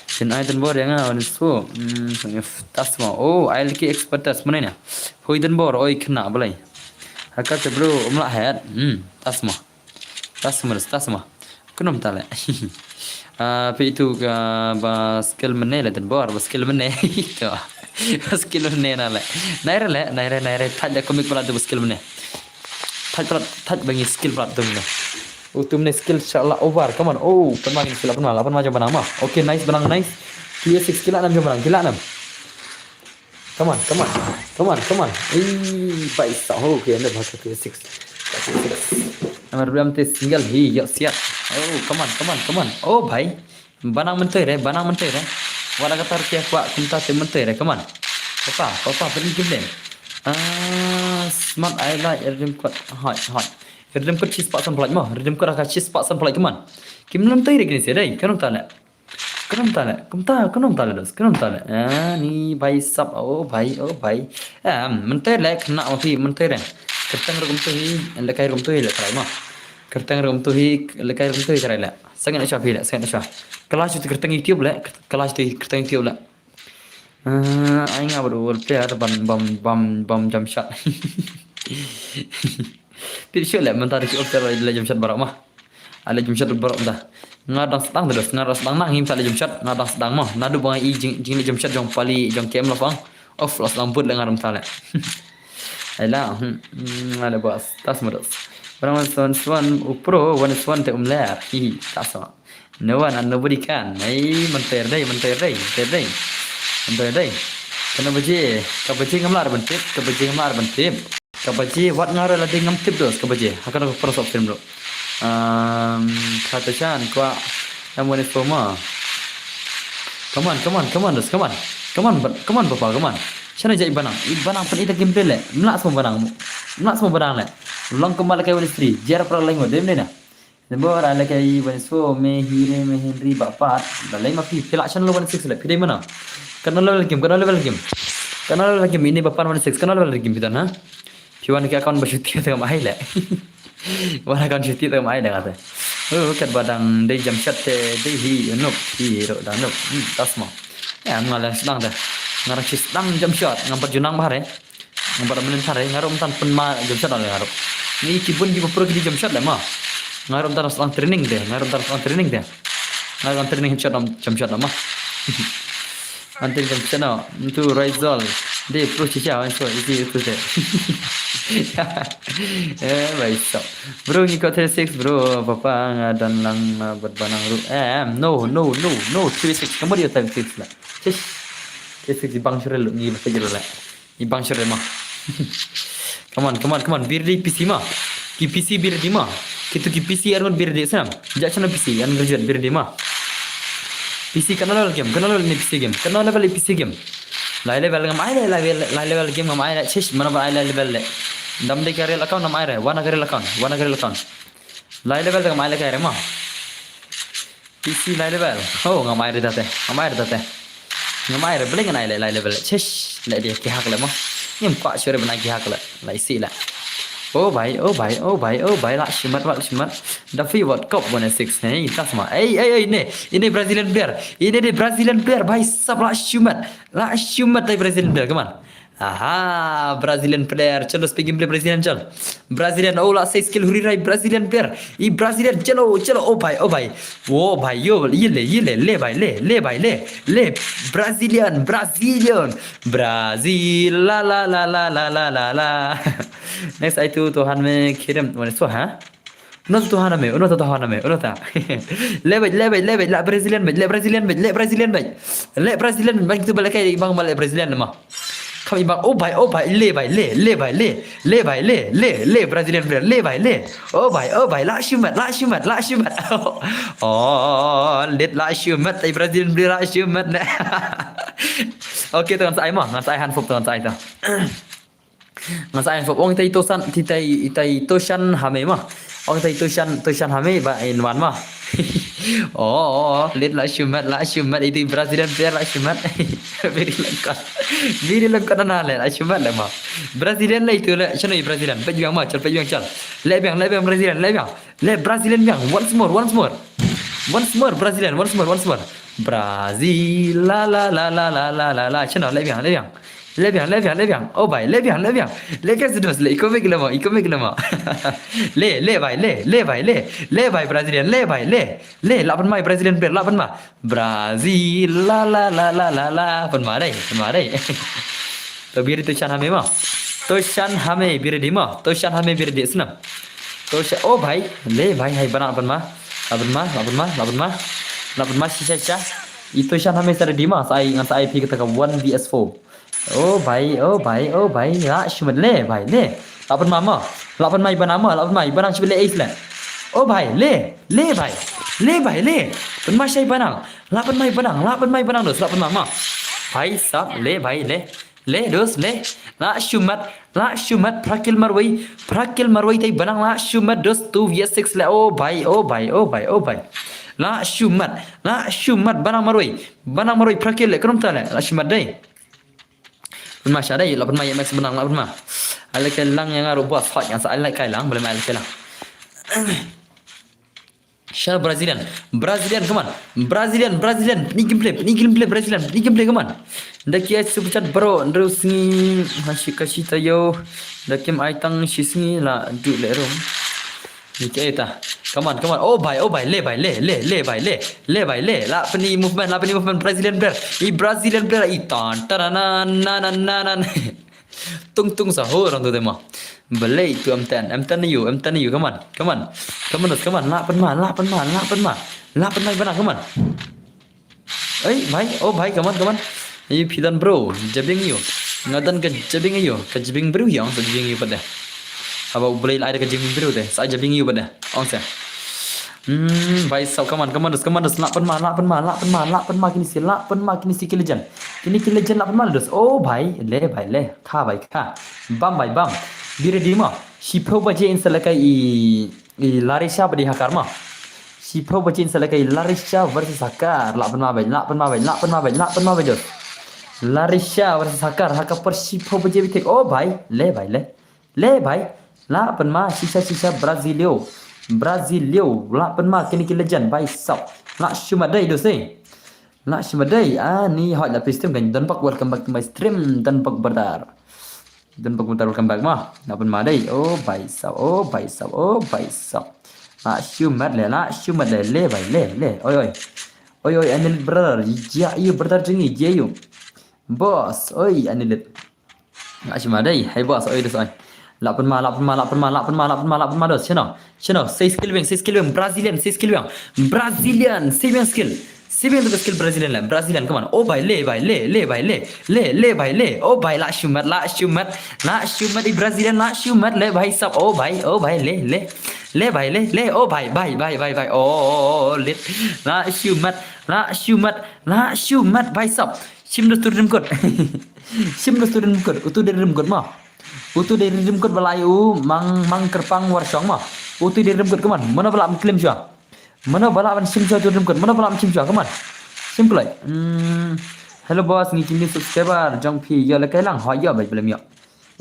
Sin ay den bor yang awan so. Tas ma. Oh, ay leki expertas mana ni? Hoi den bor oi kena balai. Hakat bro, umla hayat. Tas ma. Kenapa tak le? Apa itu skill mana le den bor, skill mana itu. Skill mana le? Naira. Tadi komik pula tu skill mana? Tadi bagi skill pula tu mana? Oh tu mana skill insyaAllah over. Come on. Oh, penmakin skill apa macam banang mah. Okay, nice. 3 6 skill 6 jom banang. Gila 6. Come on. Baik sah. Okay, anda bahasa 3 6. Nomor berapa tes single hi siap. Oh, come on. Oh, bhai. Banang menteri Wala kata rupiah kuat kumta te menteri come on. Papa beli game. Smart I like redeem code hot. Redeem code cheese pak sampai mo. Redeem code akan cheese pak sampai come on. Kim menteri gini sih dai. Kanum tala. Kanum tala. Ni भाई सब भाई menteri lah kena api menteri. Kertang rum tu hi lekai rum tu hi lekai mo. Kertang rum tu hi lekai rum tu hi cerai lah. Sangat nak capai lah, sangat nak. Kelas itu kertang YouTube lah, kelas itu kertang YouTube lah. Aing apa dulu player bam jump shot. Tidak sure lah, mentari si opter lah jump shot barak mah. Ada jump shot barak dah. Ngadang sedang nang him tak jump shot, ngadang sedang mah. Nadu bang I jing jump shot jong pali jong kem lah bang. Off las lamput lah ngadam tak. Alah, ada bos, tas mudas. Barang swan upro, one te umler. Hihi, tak sama. No one and nobody can. Menteri day. Kena baje, kabaje ngamlar bentip, kabaje wat ngara lading ngam tip dos kabaje. Akan aku perasok film bro. Kata Chan kwa namun itu mah. Come on papa, come on. Sana jadi banang pun itu game le. Melak semua barang le. Long kembali ke istri. Jar pra lain modem ni na. Nebor ala kai banisfo me Henry bapat. Dalai mafi selection lo 16 le. Pidai mana? Kenal level game. Ini bapan 16 kenal level game pidan ha. Piwan ke account bersyuti tengah mai le. Wan account syuti tengah mai dah kata. Kat badang dei jam chat dei hi nok hi ro dan nok. Tas mo. Ya ngalang sedang dah. Ngarang sedang jam shot ngampat junang bahare. Ngampat menen sare ngarom tan penma jam shot ale ngarom. Ni kibun di pro di jam shot dah mah. Ngarom tan sedang training deh. Ngarom training shot jam shot mah. Antin jam shot no. Itu Rizal. Dia pro cica so itu deh. Baik so. Bro ni kau 36 bro. Papa dan lang berbanang ru. No. 36 kamu dia time 6 lah. Kes di bang syurel ni bahasa jelas lah. Di bang syurel mah. Come on. Bir di PC mah. Ki PC bir di mah. Kitu ki PC arun bir di sam. Jak sana PC an graduate bir di mah. PC kenal level ni PC game. Kenal level PC game. Lai level ngam ai level game ngam ai chesh mana ba ai level le. Dam de karel account ngam ai re. Wana karel account. Lai level ngam ai le kare mah. PC lai level. Ngam ai re date. Ngamai re beli ngai lai level chesh le dia ki hak le mah nyam pak syure bena ki hak le lai si la oh bhai la shimat dafi what cup 16 ni tas ma ini Brazilian player bhai sab la shimat dai Brazilian player come on Brazilian player chalo speaking play Brazilian chal Brazilian la 6 skill huri rai Brazilian player I Brazilian chalo oh bhai yo ye le bhai Brazilian Brazil la next itu Tuhan me kirim mana so ha no Tuhan me uno ta le la Brazilian bang tu balik bang balik Brazilian mah kami bang oh bhai le Brazilian player le oh bhai la shumat let la shumat ai Brazilian player la shumat ne okay tuan saya mah ngan saya hanfop tuan saya tu ngan saya hanfop ong tai toshan hame mah ong tai toshan hame ba in wan mah let la shumat itu Brazilian player la shumat Very lengkap na le la shumat le mah Brazilian la itu le chano Brazilian pejuang mah chal le biang Brazilian le Brazilian biang once more Brazilian Brazil la chano le biang oh bhai le biang le कैसे दोस्त le iko meg lama le bhai Brazilian le lapan mai Brazilian player lapan ma Brazil la pan ma dai to bir to chan hame bir di ma to chan hame bir di snam to oh bhai le bhai hai bana pan ma lapan ma sisa itu chan hame sar di ma sai ngan sai pi kata 1 vs4 oh bhai la shumat le bhai le lapan mai banama lapan mai banang chibele ace la Oh bhai, le bhai. Le bhai, le. Penma syai banang. La penmai banang dos, la penma ma. Bhai sab, le bhai, le dos, le. La shumat, prakil marwai tay banang la shumat dos 2v6 le. Oh bhai. La shumat banang marwai prakil le kerum ta le. La shumat day. Penma syai day, la penma max banang la penma. Ala kai lang yang aru bos hot yang sa ala kai lang, boleh mai ala kai lang. Shah Brazilian, come on. Brazilian. Ni gameplay Brazilian. Ni gameplay come on. Daki ai super chat bro, terus ni masih kasih tayo. Daki ai tang sisni la du le rom. Ni ke ta. Come on. Oh bhai, le bhai. La pani movement Brazilian player. I Brazilian player i tan tarana nan. Tung sahur orang tu demo. Belai tu M10 you, come on. La penma. La penma bana, come on. Bhai, come on. You pidan bro, jabing you. Ngadan ke jabing you, ke jabing bro yang sa jabing you pada. Aba boleh ada ke jabing bro teh, sa jabing you pada. Ong sa. Bhai sau come on. La penma kini si kilejan. Kini kilejan la penma dos. Oh bhai, le. Kha bhai kha. Bam bhai bam. Bire di ma. Shipho baje insalakai i Larisha badi hakar ma. Shipho baje insalakai Larisha versus Hakar. La penma bhai dos. Larisha versus Hakar per Shipho baje bitek. Oh bhai, le bhai. La penma sisa Brazilio. La penma kini kilejan bhai sap. La shumadai dos La shumadai. Ni hot la stream kan dan pak welcome back to my stream dan pak berdar. Dan pak welcome back ma. La penma dai. Oh bhai sap. La shumad le bhai le. Oi anil brother. Ja you brother jengi je you. Boss, oi anil. La shumadai. Hai boss oi dos oi. La penma dos. Chino. 6 skill wing. Brazilian 6 skill wing. Brazilian 7 skill. 7 skill Brazilian come on. Oh bhai le. Oh bhai la shumat di Brazilian la shumat le bhai sap. Oh bhai le. Le bhai. Oh bhai. Oh lit. La shumat bhai sap. Sim dos turun kot. Utu dari remkot ma. Utu dari remkot balayu mang kerpang warsong ma. Utu dari remkot come on. Mana bala klaim jua. Mana bala ban sim jua remkot. Mana bala sim jua come on. Simple like. Hello boss ni kini subscriber jong pi ya la kai lang ho ya bai belum ya.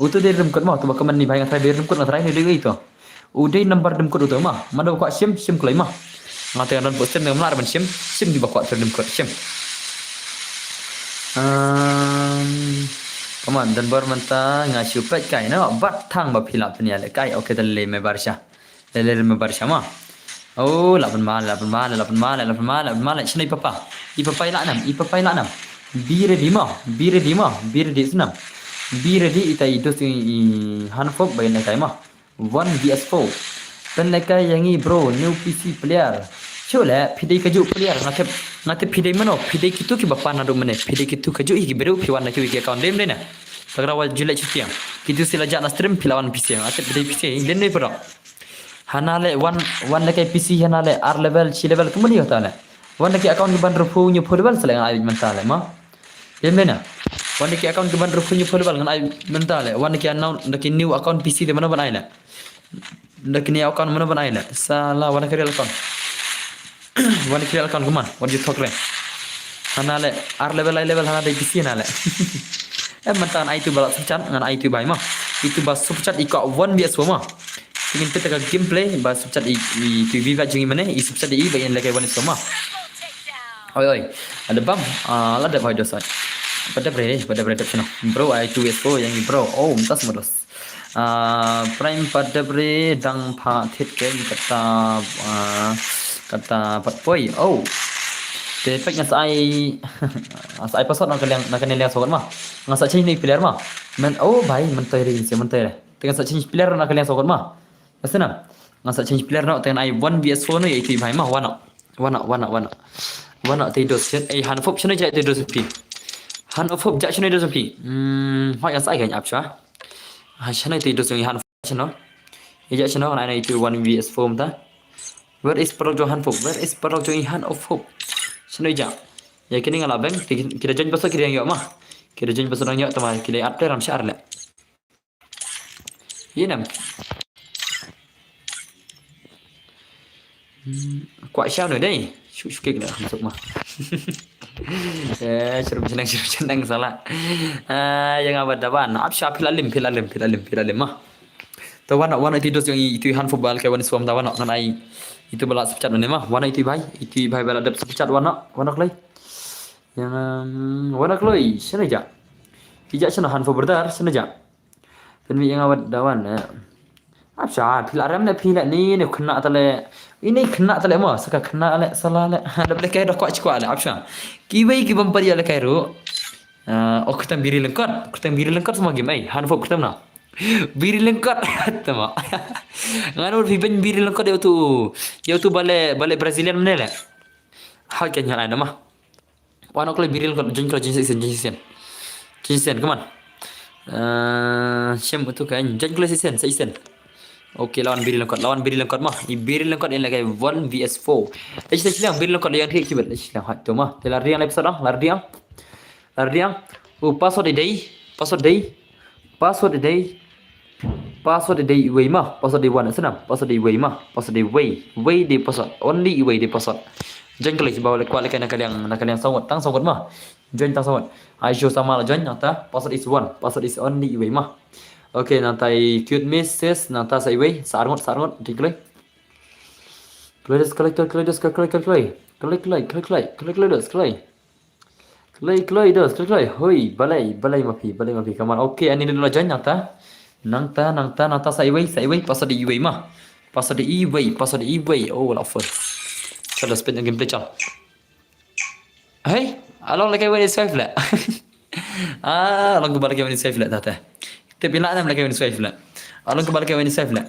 Utu dari remkot ma tu bakaman ni bhai ngatrai dari remkot ngatrai ni deui itu. Udai number remkot utu ma. Mana bakwa sim klaim ma. Ngatai dan post dengan melar ban sim di bakwa remkot sim. Come on, dan baru mentah ngasih pet kai na batang bapilap ni ale kai. Okay, tele me barsha ma. Oh, lapan mal. Sini papa. Ipapa ila enam. Bire di senam. Bire di ita itu si Hanfok bagian kai ma. 1vs4. Dan lekai yang ni bro, new PC player. Coba pidai kaju player ngate pidai mano pidai kitu ki bapa nado mene pidai kitu kaju iki beru piwan na ki account dem dena tagra julai cutiang kitu sila jak na stream pilawan PC ate pidai PC den nei pura hanale one lekai PC hanale R level C level kemani hota le one lekai account ki bandro fu nyu level sela ai mentale ma dem dena one lekai account ki bandro fu nyu level ngan ai mentale one lekai lekai new account PC de mana ban ai le lekai new account mana ban ai le sala one lekai account One kill account come on. What you talk like? Hanale R level I level hanale PC hanale. Mantan itu balap subcat dengan itu bai mah. Itu bas subcat ikut 1vs4 mah. Ingin kita ke gameplay bas subcat i Viva jengi mana? I subcat i bagian lagi 1vs4 mah. Oi. Ada bam. Lah ada bai dosai. Pada bre sana. Bro I2s4 yang ni bro. Oh, entas modos. Prime pada bre dang pha thit ke kata patpoi. Oh. Tepek ngasai pasot nak kalian sokat mah. Ngasai change ni player mah. Oh bhai mentai ri mentai. Tengah change player nak kalian sokat mah. Pasana. Ngasai change player nak tengah 1vs4 ni itu bhai mah wana tidos jet hanfop chune jai tidos pi. Hanfop jak chune tidos pi. Hoi ngasai kan apcha. Chune tidos yang hanfop chune. Jak chune kan itu 1vs4 ta. Where is Parok Han Phup? Where is Parok Han of Phup? Sino ja? Ya kini ngala bang kita join pasal kita yang yok mah. Kita join pasal yang yok teman kita ada ram syar le. Iya nam. Quậy sao nữa đây? Chú kịch nữa masuk mah. Senang salah. Yang abad dapan. Absya pilalim mah. Tawan nak warna itu dos yang itu han football kayak warna suam tawan nak nganai itu balak sepecat mana mah warna itu bahai balak dap sepecat warna kelai yang warna kelai sana ja tidak sana han football sana ja dan yang awat dawan apa pilar ramnya pilar ni kena mah saka kena le salah le ada boleh kayak dah kuat cikuat le apa kibai kibam pari le kayak ru kita biri lengkap semua game han football kita mana biri lengkap tama ngano fiben biri lengkap dia tu balik Brazilian mana le hak kan yang ada mah wana kalau biri lengkap jinsen come on siam tu kan jangan kalau season okey lawan biri lengkap mah biri lengkap yang lagi 1 vs 4 silang biri lengkap yang kiri kibat silang hak tu mah lari yang episode lari yang password day way mah password day 1 senam password day way mah password day way day password only way day password join kali bawa kuat lekan nakal yang sangat tang sangat mah join tang sangat I show sama lah join nata password is 1 password is only way mah okay nanti cute messages nata say way sarngot diklik klik hoi balai mapi kaman okay ani dulu join nata nangta sai way password di way mah password di way oh lapar kalau spend gameplay cal hey along lagi way swipe lah along ke balik way swipe lah tata tapi nak lagi way swipe lah along ke balik way swipe lah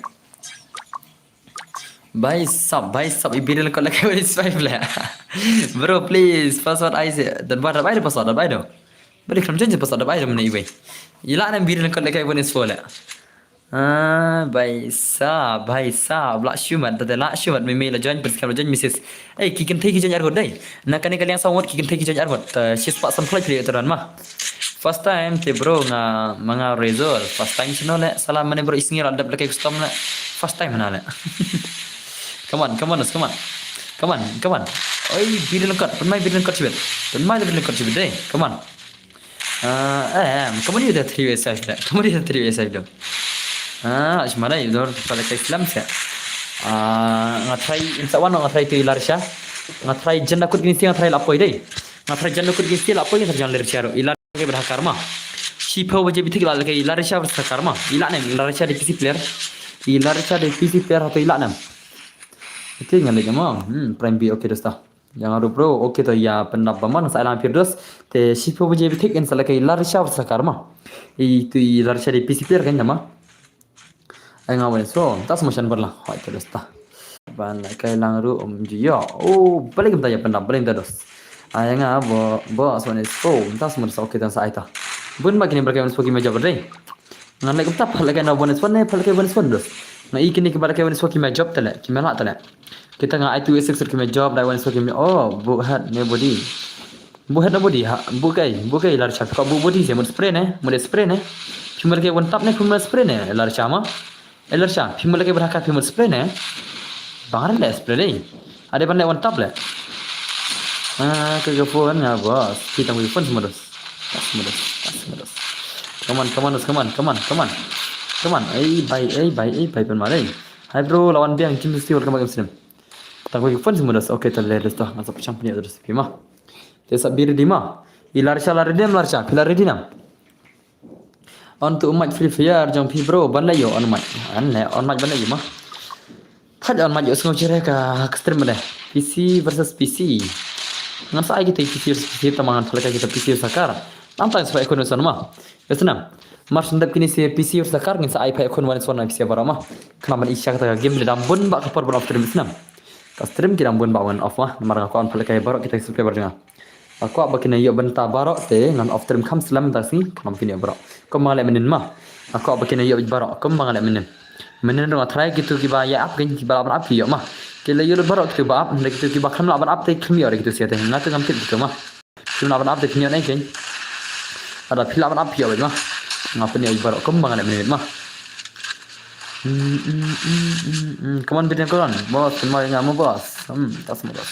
Bye sub ibidil kau lagi way swipe lah bro please password I say dan bar ada password ada beri kamu janji password ada mana way Ila nam birin kau lagi bonus fola. Bhai sab lak shumat meme la join perskam join Mrs. Kikin thai ki join argot dai. Nakane kalian sawot kikin thai ki join argot. She's pak sam play teran mah. First time te bro nga manga result. First time sino le salam mane bro isngir adap laki custom le. First time mana le. Come on. Oi birin lengkap. Penmai birin lengkap cibet dai. Come on. Kamu ni dah 3 side dah. Semana itu pada Islam sih. Ngatrai insawan ngatrai tu ilarsha. Ngatrai janda kut gini ngatrai lapoi deh. Ngatrai janda kut gini lapoi yang terjalan ilarsha ro. Ilar ke berhakar mah. Siapa wajib itu ilar ke ilarsha berhakar mah. Ilar nem ilarsha di PC player. Atau ilar nem. Itu yang lagi mah. Prime B okay dosta. Yang aru bro okay tu ya pendapaman saya lampir dos te siapa wajib itu kan salah ke ilarsha berhakar mah. Itu ilarsha di PC player kan nama. Ngawen so tas motion berlah hoi terus ta ban kai lang ru jiyo balik kita ya pendam balik terus nga bo so ne so tas mun so kita sa ita bun magini berkai so ki meja berdai ngan lagi kita lagi na bonus one palkai bonus one dos na ikini ke berkai bonus so ki meja job tele ki mela tele kita nga itu esek ki meja job dai bonus so ki bu hat ne body bu kai lar cha ko bu body se mun spray ne kimar ke one tap ne kumar spray ne lar cha ma Elarcha, pimul lagi berhakar pimul spray ne, bangar le spray le, ada bandai one tap le. Kegepon ya bos, kita mau phone semua dos. Come on. Bye penmalai. Hai bro, lawan biang kim mesti welcome back Muslim. Tak mau phone semua dos. Oke, terlihat dos dah. Masuk champion terus pima. Desa bir di mah. Ilarcha pilar di nam. Untuk umat Free Fire jom pi bro ban layo on mat ban layo mah thad on mat yo sngau chere ka stream deh PC versus PC ngan sai kita PC versus PC tamangan thalaka kita PC sakar nampak supaya ekon son mah besnam mar sundap kini si PC versus sakar ngin sai pa ekon wan son PC bara mah kelaman isya kata game dam bun ba kapar bon off stream besnam ka stream kita bun ba wan off mah mar ngakon thalaka bara kita subscriber dengan aku abak kena yo benta barok te ngan off stream kam selam tasi kam kini barok kom mangale menin mah aku abak kena yo barok kom mangale menin dong try gitu ki ba ya up kan ki ba up yo mah Kila yul barok tu bab, lek tu ki bakam laban up te kmi ore gitu siate. Ngatu ngam tip gitu mah. Kim laban up te kmi ore ken. Ada pila laban up yo mah. Ngapa ni barok kembang ada menit mah. Come on bidan koran. Bos, kemari ngamu bos. Tas mo bos.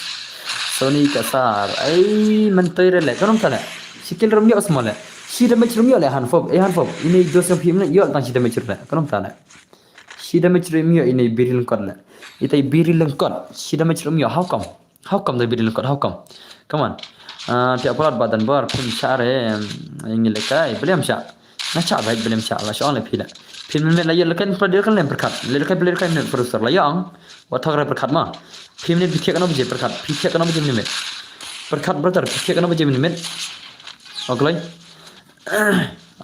Sony kasar. Ai mentoy rele konom tala. Sikil rom yo smole. Si damage rom yo le hanfob. Hanfob. Ini dos of him yo tang si damage rele. Konom tala. Si damage rom yo ini biril kon le. Itai biril kon. Si damage rom yo how come the biril kon how come? Come on. Tiap polat badan bar pun syare ingin lekai belum syak. Nah cak baik belum syak lah soalnya pila. Film ni lagi lekan pada kan lem perkat. Lekan ni produser layang. Watak ray perkat mah. Film ni pikir kan objek perkat. Pikir kan objek ni. Perkat brother pikir kan objek ni. Oke.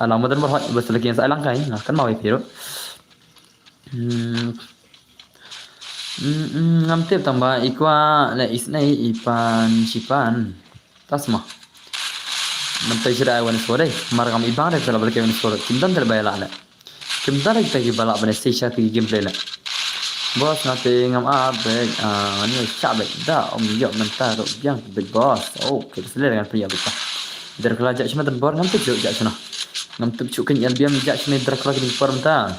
Alam badan bar bas lagi yang saya langkai. Nah kan mau itu. Ngamtip tambah ikwa le isnai ipan sipan. Tasma. Mentai cerai wan sore. Margam ibang ada kalau berkewan sore. Kimdan terbayar lah. Kimdan kita balak benda sesya ke gameplay lah. Bos nanti ngam abek. Ni cabek dah. Om yo mentar yang big boss. Oh kita selera dengan pria kita. Dari kelajak cuma terbor ngam tu jak sana. Ngam tu cukan yang biam jak sini dari kelajak di permata.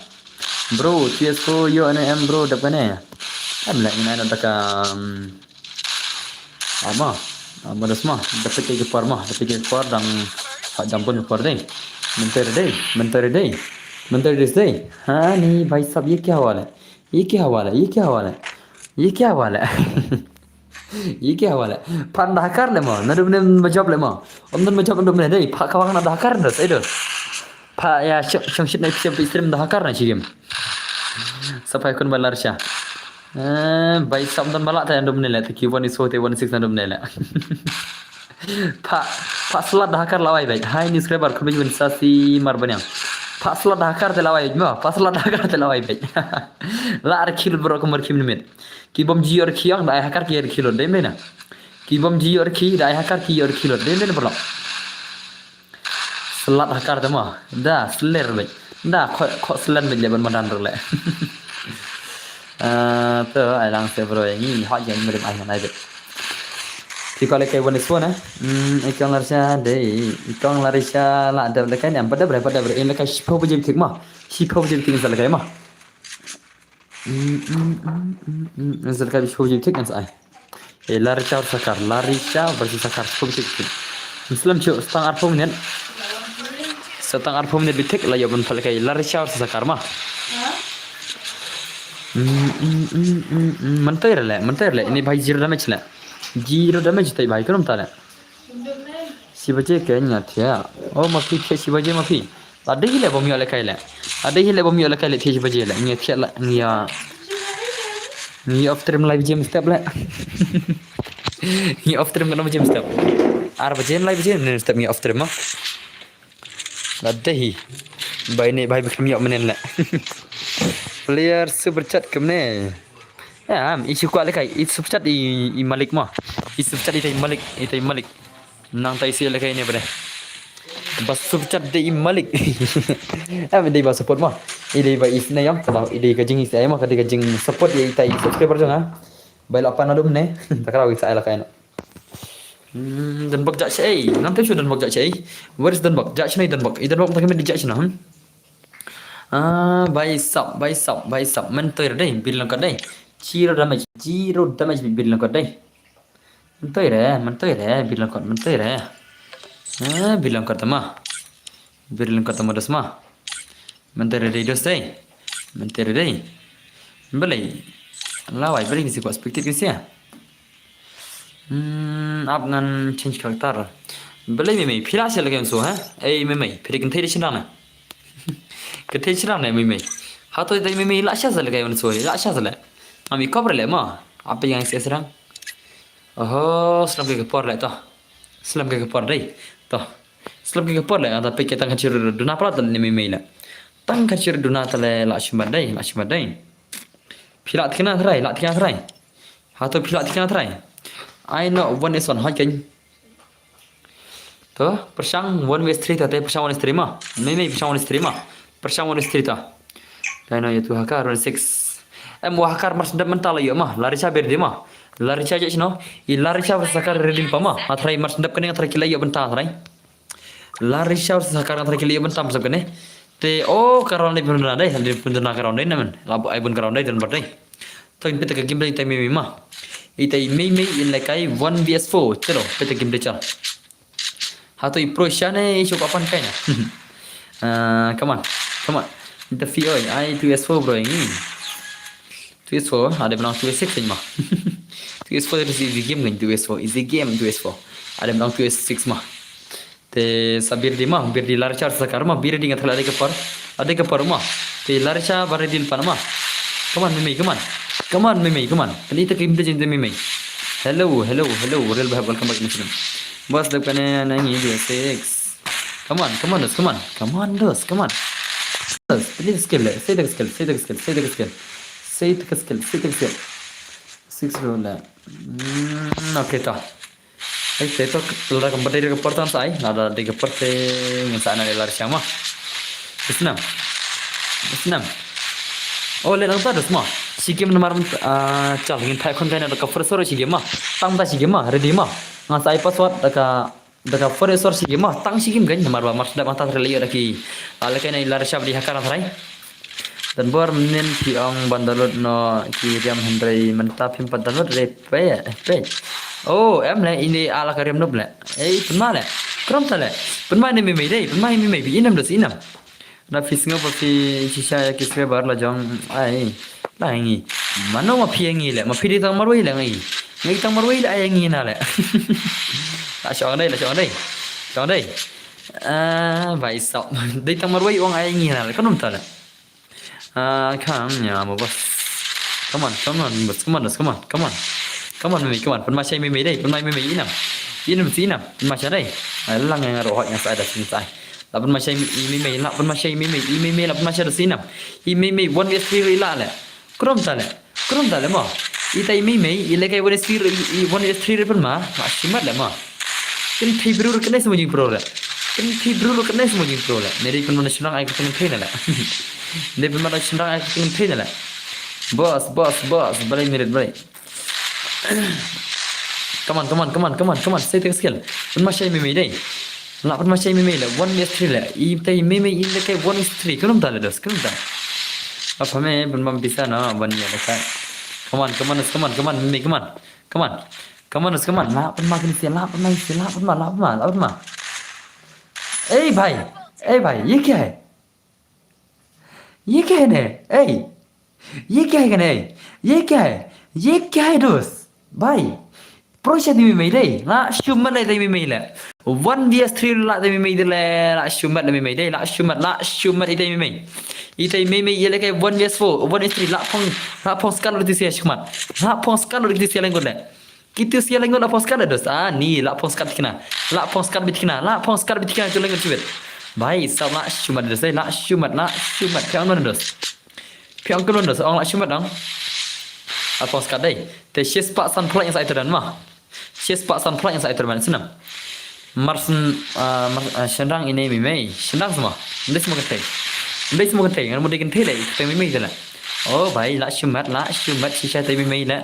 Bro, TS4 yo NM bro dapat ni. Amlah ini ada takam. Ama. Madas mah dapat ke par mah dapat ke par dan hak jampun par deh mentar deh हाँ नहीं भाई साहब ये क्या हवाला है ये क्या हवाला है pan Dakar le mah nadu bener majab le mah om dan majab nadu bener deh pak kawan nak Dakar dah saya dah pak ya syam naik syam istrim Dakar nak cigim sampai kun balar syah baik sam dan balak tay andum nela ki 1:16 andum nela pak selat Dakar lawai baik hai ni subscriber kami sensasi marbanyang pak selat Dakar telawai ma pak selat Dakar telawai baik la kilo bro kamar kim nimit ki bom jior kiang dai hakar ki kilo dai mena ki bom jior ki dai hakar ki kilo dai mena bro selat Dakar tema dah seler baik dah kok selan baik leban madan rele tu alang sebro ini hot yang mirip ayam ada. Di kalau kayak bonus pun ikang larisha deh, ikang larisha lah ada lekan yang pada berapa ini lekan siapa pun jadi tik mah, siapa pun jadi tik misal lekan mah. Misal lekan siapa pun jadi tik misal. Larisha versus sakar siapa pun jadi tik. Islam cuy setengah arpom ni, setengah arpom ni bitik lah ya pun lekan larisha versus sakar mah. Mentai le ini भाई zero damage tay भाई करूँ ताले si baje kayaknya dia oh mafi ke si baje mafi ada hile bom yo le kai le si baje le ngi thia la ngi off stream live game step le ngi off stream kana game step ar baje live game step ngi off stream ma ada hi भाई Bikram yo menen le player super chat kemne ya isu kuat lekai itu super chat i malik mah isu super chat itu malik nang tai sia lekai ni pada bas super chat de malik dia bas support mah ide ba isna yang sebab ide kajing saya mah kadi kajing support ye tai subscriber jang bai lapan adum ne takarau saya lekai no dan bak jak sei nanti sudah dan bak jak sei where is dan bak jak nei dan bak tak kami dijak sana Baik sab mentor deh bilang kat deh zero damage bilang kat deh mentor bilang kat bilang kat mah das mah mentor deh dos deh boleh lawai boleh ngisi kuat perspektif ngisi ya ngan change karakter boleh memang pilih aja lagi so memang pilih kan tadi senang Ketai cerah ni mimi. Hato itu mimi laksa sahaja kayak mana soalnya laksa sahaja. Kami cover le mah. Apa yang saya serang? Oh, selam ke kepor le toh. Selam ke kepor deh. Toh. Selam ke kepor le. Tapi kita kacir duna pula ni mimi le. Tang kacir duna tale laksa deh. Pilat kena terai. Hato pilat kena terai. I know one is one hot kan. Toh, persang one way street atau persang one street mah. Mimi persang one street mah. Persang one street ah. Dino itu hakar 6. Muahkar mas dap mental ayo mah Larisha berde mah Larisha je no I Larisha sakar redin pa mah Atrai mas dap kene atrai kilai yo bentar atrai Larisha sakar atrai kilai yo bentar masuk kene te karon dai benar dai benar karon dai naman labu ai bun karon dai dan berdai तो इन पे तक game play time में मां इते में in like 1vs4 चलो पे तक गेम प्ले चल हाँ तो प्रो शाने show kapan kayaknya come on interview ai 2s4 bro ini 2s4 ada menang 2s6 mah 2s4 itu easy game kan 2s4 easy game 2s4 ada menang 2s6 mah te sabir di mah bir di larchar sekarang mah bir di ngat ada ke par mah te larcha bare din pan mah come on mimi come on kali tak game jin mimi hello real bahab welcome back muslim bos dak kane nangi 2s6 come on dos please skill say the skill 6 roll okay ta ai te to lara kompetitif ke pertan sai nada de ke perte ngan na lar syama isnam le nang ta dos ma sigem nomor chal ngin thai khon kaina ka first or sigem ma tang da sigem ma ready ma nga sai password daga first or sigem ma tang sigem gan nomor ba mas da mata reli daki ala kaina lar syab di hakar thrai dan bor menen pi ong bandalot no ki riam hendrai menta pim bandalot pe em le ini ala karim no ble penma le krom tale penma ne me dei penma me bi inam dos inam na fisnga pa fi shisha ya kisre bar la jong ai la ngi mano ma phi ngi le ma phi tang marwai le ngi tang marwai le ai ngi na le la chong dai vai sao dei tang marwai ong ai ngi na le kanom tale kam nya mo bos come on mimi come on pen ma chai mimi dei pen ma mimi inam sinam pen ma chai dai lang ngai ro hot yang sai da sin sai lapan macam mimi lapan macam mimi lapan macam sinam mimi 1vs3 la le krom tale ma itai mimi ile kai 1vs3 repan ma simat le ma kin thibru kene semua jing pro le neri pun mana senang ai kene thai le ne pun mana senang ai kene thai le boss balai mirit balai come on say the skill pun macam mimi dei lapan macam mimi le 1vs3 le itai mimi ile kai 1vs3 krom tale dos apa me pun mam bisa na bani ya dekat come on mimi come on la pun ma kini siap la pun ma eh भाई ये क्या है ने ये क्या है दोस्त भाई proses ni mimi dei la shumat le dei mimi le 1vs3 la dei mimi le la shumat le mimi dei la shumat dei mimi itai mimi ile kai 1vs4 1vs3 la pong skal di sia shumat la pong skal di sia lenggot le kitu sia lenggot la pong skal dos ni la pong skal bitkina tu lenggot cibet भाई सब ला shumat dos la shumat piang non dos ong la shumat dong apa skat dei te shes pak san plak yang saya terdan mah senam marsen sendang ini mimei sendang semua ndai semua ketai ngan mudi kentai dei te mimei tala oh भाई la shumat shisha te mimei la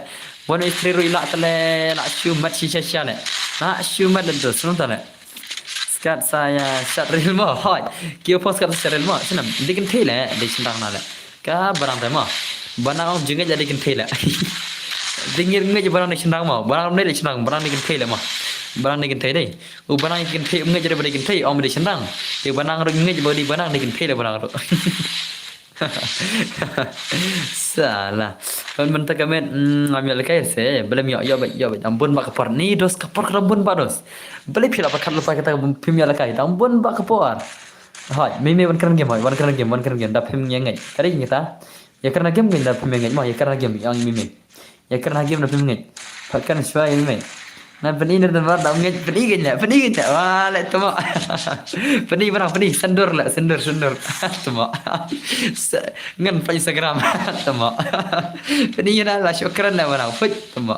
one is three la tale la shumat shisha le la shumat dos non tala skat saya sat real mah hoi kio pos skat sat real mah senam ndi kentai le dei sendang na le ka barang te mah barang jengai jadi kentai le dingir ngai barang ni sendang mah barang ni sendang barang ni kentai le mah barang ni kentai dei barang ni kentai ngai jadi bari kentai om di sendang te barang ngai jadi barang ni kentai le barang tu salah kan mentak kamet ngambil kai se belum yo ampun bak kapor ni dos kapor kerabun ba dos beli pila pakat lupa kita pimya lakai ampun bak kapor hai mimi wan keren game dap pim ngai kari kita ya karena game dap pim ngai mah ya karena game yang mimi ya karena game dap pim ngai pakan swai mimi nah penini dan bar dap ngai penini wah le tuma penini barang penini sendur tuma ngan pa Instagram tuma penini lah syukran lah barang put tuma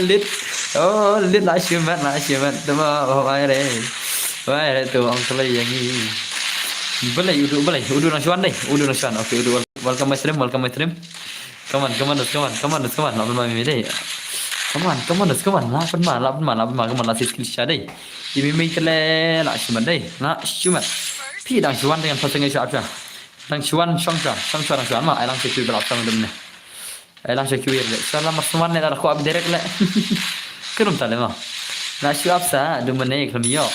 lit lah syumat tuma wah re tu orang selai yang ni Boleh, udu nasuan deh, udu nasuan. Oke, udu welcome my stream, welcome my stream. Come on, lapan mami deh. Come on, lapan ma, come on, last skill shot deh. Ini mi kele, nak cuman deh, nak cuman. Pi dang cuan dengan pasang siap dah. Dang cuan, song cuan dang cuan ma, ai lang secure berapa sama demne. Ai lang secure deh. Salah masuan ni dah aku up direct le. Kerum tak le ma. Nak siap sa, demne kami yo.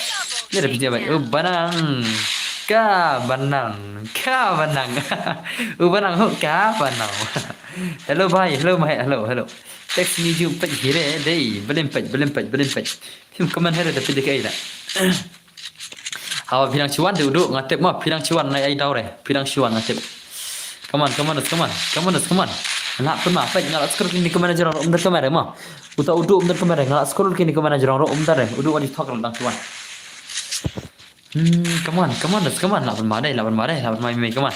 Ni dah pinjam baik. Oh, banang. Ka banang banang ho ka banang hello bhai hello text me ju pej hire dei belum pej phim comment hire da pej kai da hawa bilang cuan duduk ngatep mah bilang cuan nai ai dau re bilang cuan ngatep come on nak pun mah pej ngalak scroll kini kemana jarang umdar kamera mah uta uduk umdar kamera ngalak scroll kini kemana jarang umdar re uduk wadi thok lang cuan come on, lapan madai, come on.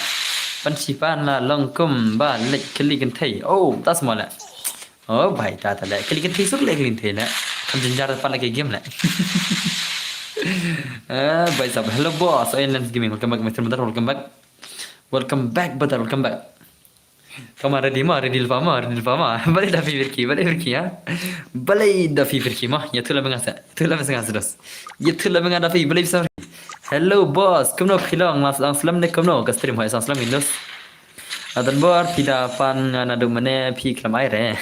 Pencipan lah lengkum balik kelikan thai. Oh, tak semua lah. Oh, baik tak lah. Kelikan thai sok lagi kelikan thai lah. Kan jenjar depan lagi game lah. Baik sab. Hello boss, Islands Gaming. Welcome back, Mr. Bentar. Welcome back. Kamu ready lupa mah. Balik dah fikir ya. Balik dah fikir mah. Ya tu lah mengasa dos. Ya tu lah mengada fikir. Balik bisa. Hello boss, kamu nak hilang mas Aslam ni kamu nak stream hai Aslam Windows. Adan bor tidak pan nadu mana pi kelamai re.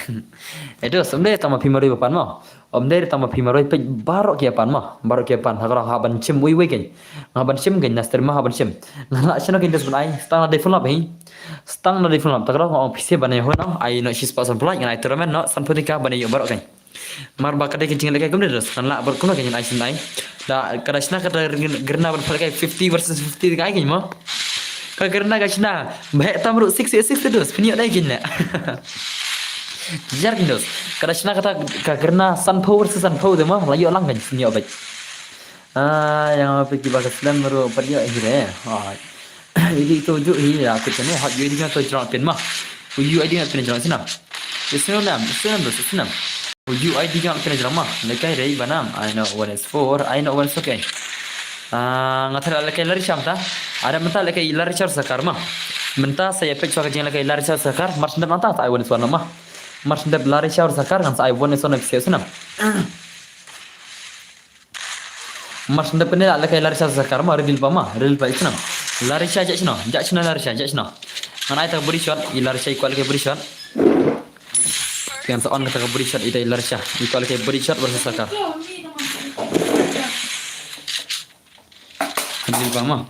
Itu sebenarnya tambah pi maroi papan mah. Omdai tambah pi maroi pe barok kia pan mah. Kalau haban cim wei kan. Haban cim kan nas terima haban cim. Nak cina kan das bunai. Stang na develop hai. Kalau orang PC banai ho na. Ai nak sis pasan pulai kan ai teramen nak sanputika banai yo barok kan. Mar bakal dia kencing lagi kamu dah. Kan lah berkuna kan ai sinai. Da kadasna kata gerna berpalkai 50 versus 50 kai kan mah. Ka gerna gasna baik tamru 6 terus punya lagi nak. Jar kindos. Kadasna kata ka gerna sanpo versus sanpo tu mah lagi orang kan punya baik. Yang apa kita bahas Islam baru pada akhirnya. Jadi itu ju ya aku ni hot jadi kan tu jalan pen mah. Uyu ID kan pen jalan sini. Senam. Uyu ID kan pen jalan mah. Lekai rei banam. I know what is for. I know what is okay. Ngathal lekai lari syam ta. Ada mentah lekai lari syar sakar mah. Mentah saya pek cuaca jeng lekai lari syar sakar. Mars ndap mentah I want is one mah. Mars ndap lari syar sakar kan I want is one episode senam. Mars ndap ni lekai lari syar sakar mah real pa senam. Lari syar jak cina lari syar. Ngan ai tak beri shot, lari syar ikut lekai beri shot. Yang seon kata beri shot itu lari syar. Ikut lekai beri shot versus sakar. Real pa mah.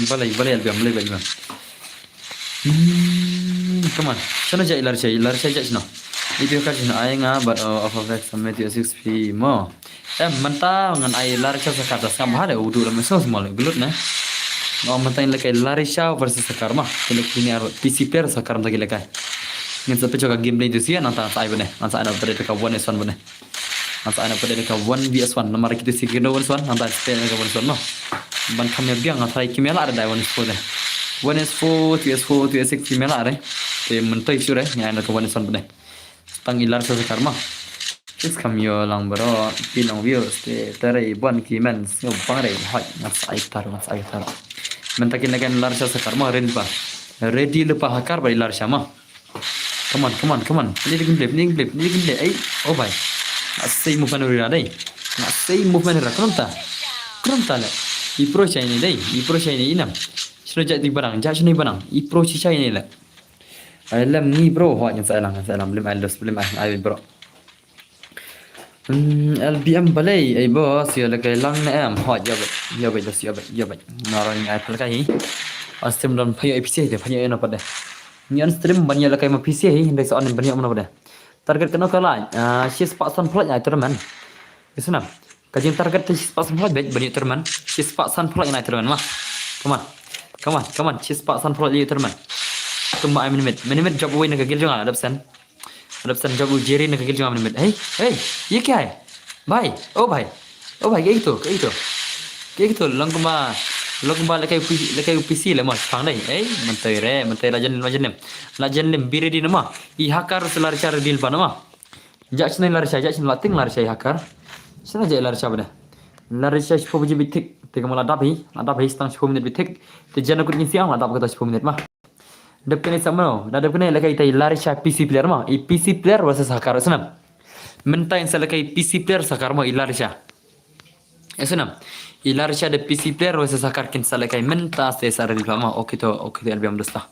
Balai albiam. Come on. Sana jak lari syar jak cina. Itu kan cina ai nga but of summit 6p mo. Mentah ngan ai lari syar sakar das kam hade udu lam so small gelut na. Mentah lekai lari syar versus sakar mah. Kini PC player sakar lagi lekai. Ngan sampai coba gameplay itu sih nanti saya benar. Nanti saya pada dekat 1v1 benar. Nanti saya pada dekat 1vs1. Nomor kita sih kena 1v1 nanti saya dekat 1v1 mah. Ban kami biang nanti kimela ada 1v4 deh. 1s4, 2s4, 2s6 kimela ada. Tapi mentah isu deh. Yang ada 1v1 benar. Tang ilar sakar mah. Is kami lang bro. Pinang views. Terai buan kimen. Yo bangre. Hai. Nanti saya tar. Mentah kena kan ilar sakar mah ready lupa hakar bari ilar syama. Come on. Ini gameplay. Ay, oh bhai. Asai movement uri radai. Asai movement ra krum ta le. Ipro chai ni inam. Sudah jadi barang. Ipro chai ni le. Alam ni bro, ho yang saya lang belum ai bro. LBM balai ai bos ya lekai lang na am ho ya bai. Narang ai pelkai. Astem dan phayo episode dia phayo ena pada. Nyan stream banyak lekai ma PC hi hendak soal banyak mana pada. Target kena kalah. Sis paksan plot ya teman. Kesenam. Kajian target sis paksan plot banyak teman. Sis paksan plot ya teman mah. Come on. Sis paksan plot ya teman. Tumba minute job away nak gil jangan adapsan job ujeri nak gil jangan minute. Hey, ये क्या है? भाई, ओ भाई, kayak gitu. Langkumba lekai PC le mas phang dai. Mentai lajan lem bire di nama. I hakar selar cara deal pa nama. Jak cina lar saya lating lar saya hakar. Sana jak lar saya benda. Larisha 10 menit bitik. Tengah ladap setang 10 menit bitik. Tejana kut siang ladap kata 10 menit mah. Dap kene sama no. Dap kene lakai tai Larisha PC player mah. I PC player versus hakar senam. Menta yang salakai PC player sakar mah Larisha. Senam. Larisha de PC player versus hakar kin salakai menta se saril mah. Oke to albiam dosta.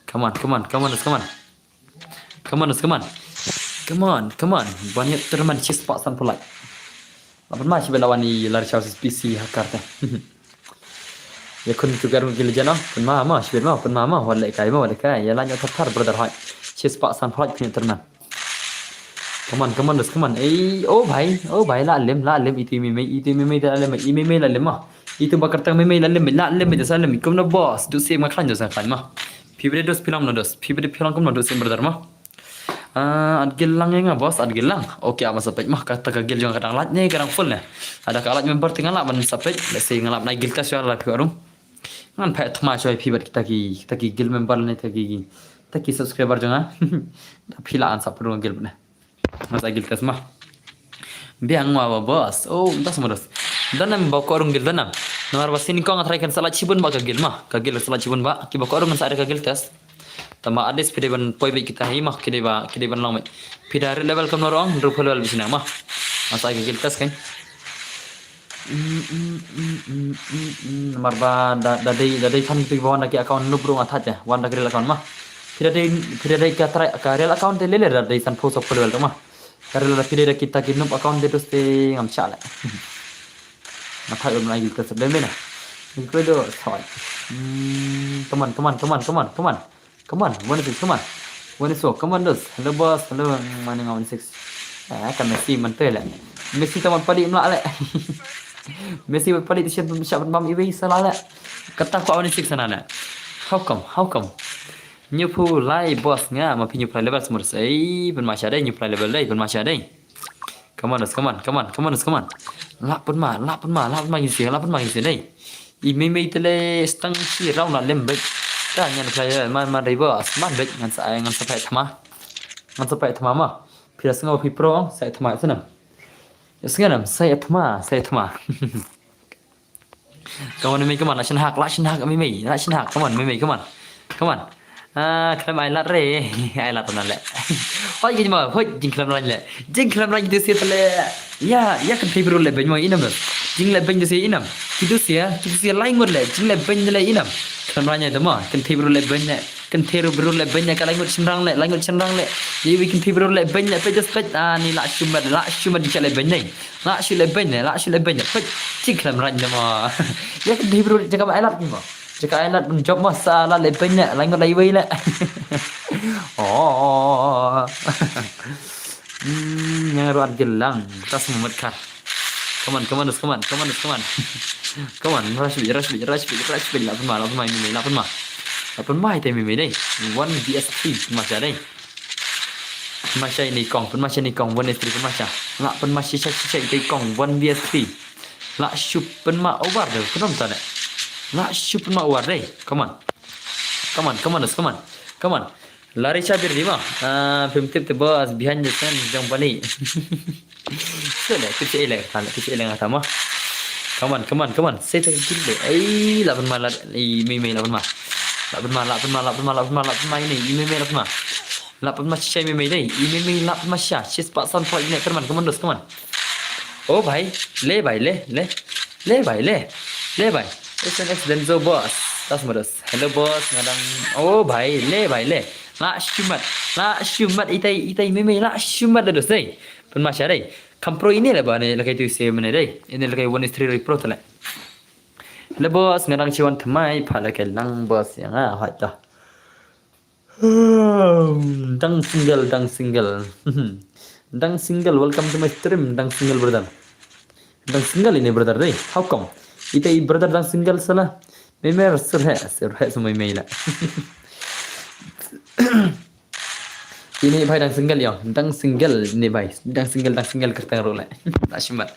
Come on. Banyak teman cheese pak san pulai. Lapan masih belawan ni Larisha versus PC hakar teh. Ya kun juga rung gila jana. Pun mama, sibir mah, pun mama. Walai kai. Ya lanjut tertar brother hai. Cheese pak san pulai punya teman. Come on. Oh भाई ला लेम itu meme dah lem meme la lem mah. Itu bakar tang meme la lem dah salam. Kum na boss. Du se makan jo san mah. Pibre dos film na dos. Pibre film kum na dos brother mah. Ad gelang yang bos, ad gelang. Okey apa sampai mah kata kagil jangan kadang lat ni kadang full nah. Ada kalat member tinggal lap ban sampai. Let's say ngalap naik gil tas ya la piarum. Ngan pet thma choi pibre kita ki gil member ni taki subscriber jangan. Tapi lah ansap perlu gil nah. Masa gil tas mah. Biang wa bos. Oh, entah semua dos. Danam bawa korung gil danam. Nomor basin kau ngatrai kan salah cibun ba kagil mah. Kagil salah cibun ba. Ki bawa korung sa ada kagil tas. Tama ades pide ban poi baik kita hi mah kide ban long mai. Pidare level kam norong rupal level bisina mah. Masa kagil tas kan. Marba dadai kan pi bawa nak account nubrung athat ya. Wan dak real account mah. Pidare ka try ka real account te lele dadai san post of level mah. Karena pidare kita kinup account itu ste ngam chala. Mathai ulun lagi kita sedem na. Itu do soy. Come on. One so. Come on dos. Hello boss. Hello mana ngam 6. Kan Messi mantel lah. Messi taman padi mlak lek. Messi padi tu siap bam iwi salah lek. Kata ko 6 sana lek. How come? New pool lai boss nga ma pinyu play level semua sei pen masya dai new play level dai pen masya dai. Come on. Lap pun ma isi dai. I meme tele stang si rau na lembek. Dah nyan play man dai boss man bek ngan sampai thama mah. Pira sengaw pi pro sai thama sana. Sekarang saya thama. Kawan meme come on lakshan hak meme. Come on. Kelam ai lat re. Ai lat nan le. Hoi gi ma, hoi jing kelam lan le. Jing kelam lan tu se tele. Ya kan fibro le ben mo inam. Jing le ben tu se inam. Kitu se lain ngod le. Jing le ben le inam. Kelam lan tu ma, kan fibro le ben le. Kan teru bro le ben ka lain ngod chenrang le. Ye we kan fibro le ben le pe just ni la shumat di le ben nei. La shu le ben. Hoi jing kelam lan ma. Ya kan fibro jaga ai lat ni ma. Jika alat menjawab masalah lebih banyak, lain lagi lah. Oh, yang ruat gelang, tas memetkah. Come on, rush bit. Lapan mai tapi deh. 1 vs3 macam deh. Macam ini kong, pun macam ni kong 1 vs3 pun macam. Lak pun masih cek kong 1 vs3. Lak shoot pun mak over dah, kenapa tak nak? Nak shoot mak war deh. Come on. Larisha bir di mah. Primitif tu bos behind the scene jang balik. Sudah kecil ngata mah. Come on. Saya tak kecil deh. Lapan malat. Meme lapan mah. Lapan ini. Meme lapan mah. Lapan mah cai meme deh. Meme lapan mah cia. Cis pak san point ni. Come on. Oh भाई ले भाई SNS Denzo bos. Tas modus. Hello bos ngadang. Oh भाई ले. La shumat itai meme la shumat dos dai. Pen masya dai. Kampro ini lah bane lakai tu se mana dai. Ini lakai 1 pro tala. Hello bos ngadang ciwan temai pala kelang bos yang dah. Dang single. Welcome to my stream. Dang single brother. Dang single ini brother dai. How come? Itai brother dang single salah. Meme surhe semua email lah. Ini भाई dang single ya. Dang single ni भाई. Dang single kertang rola. La shumat.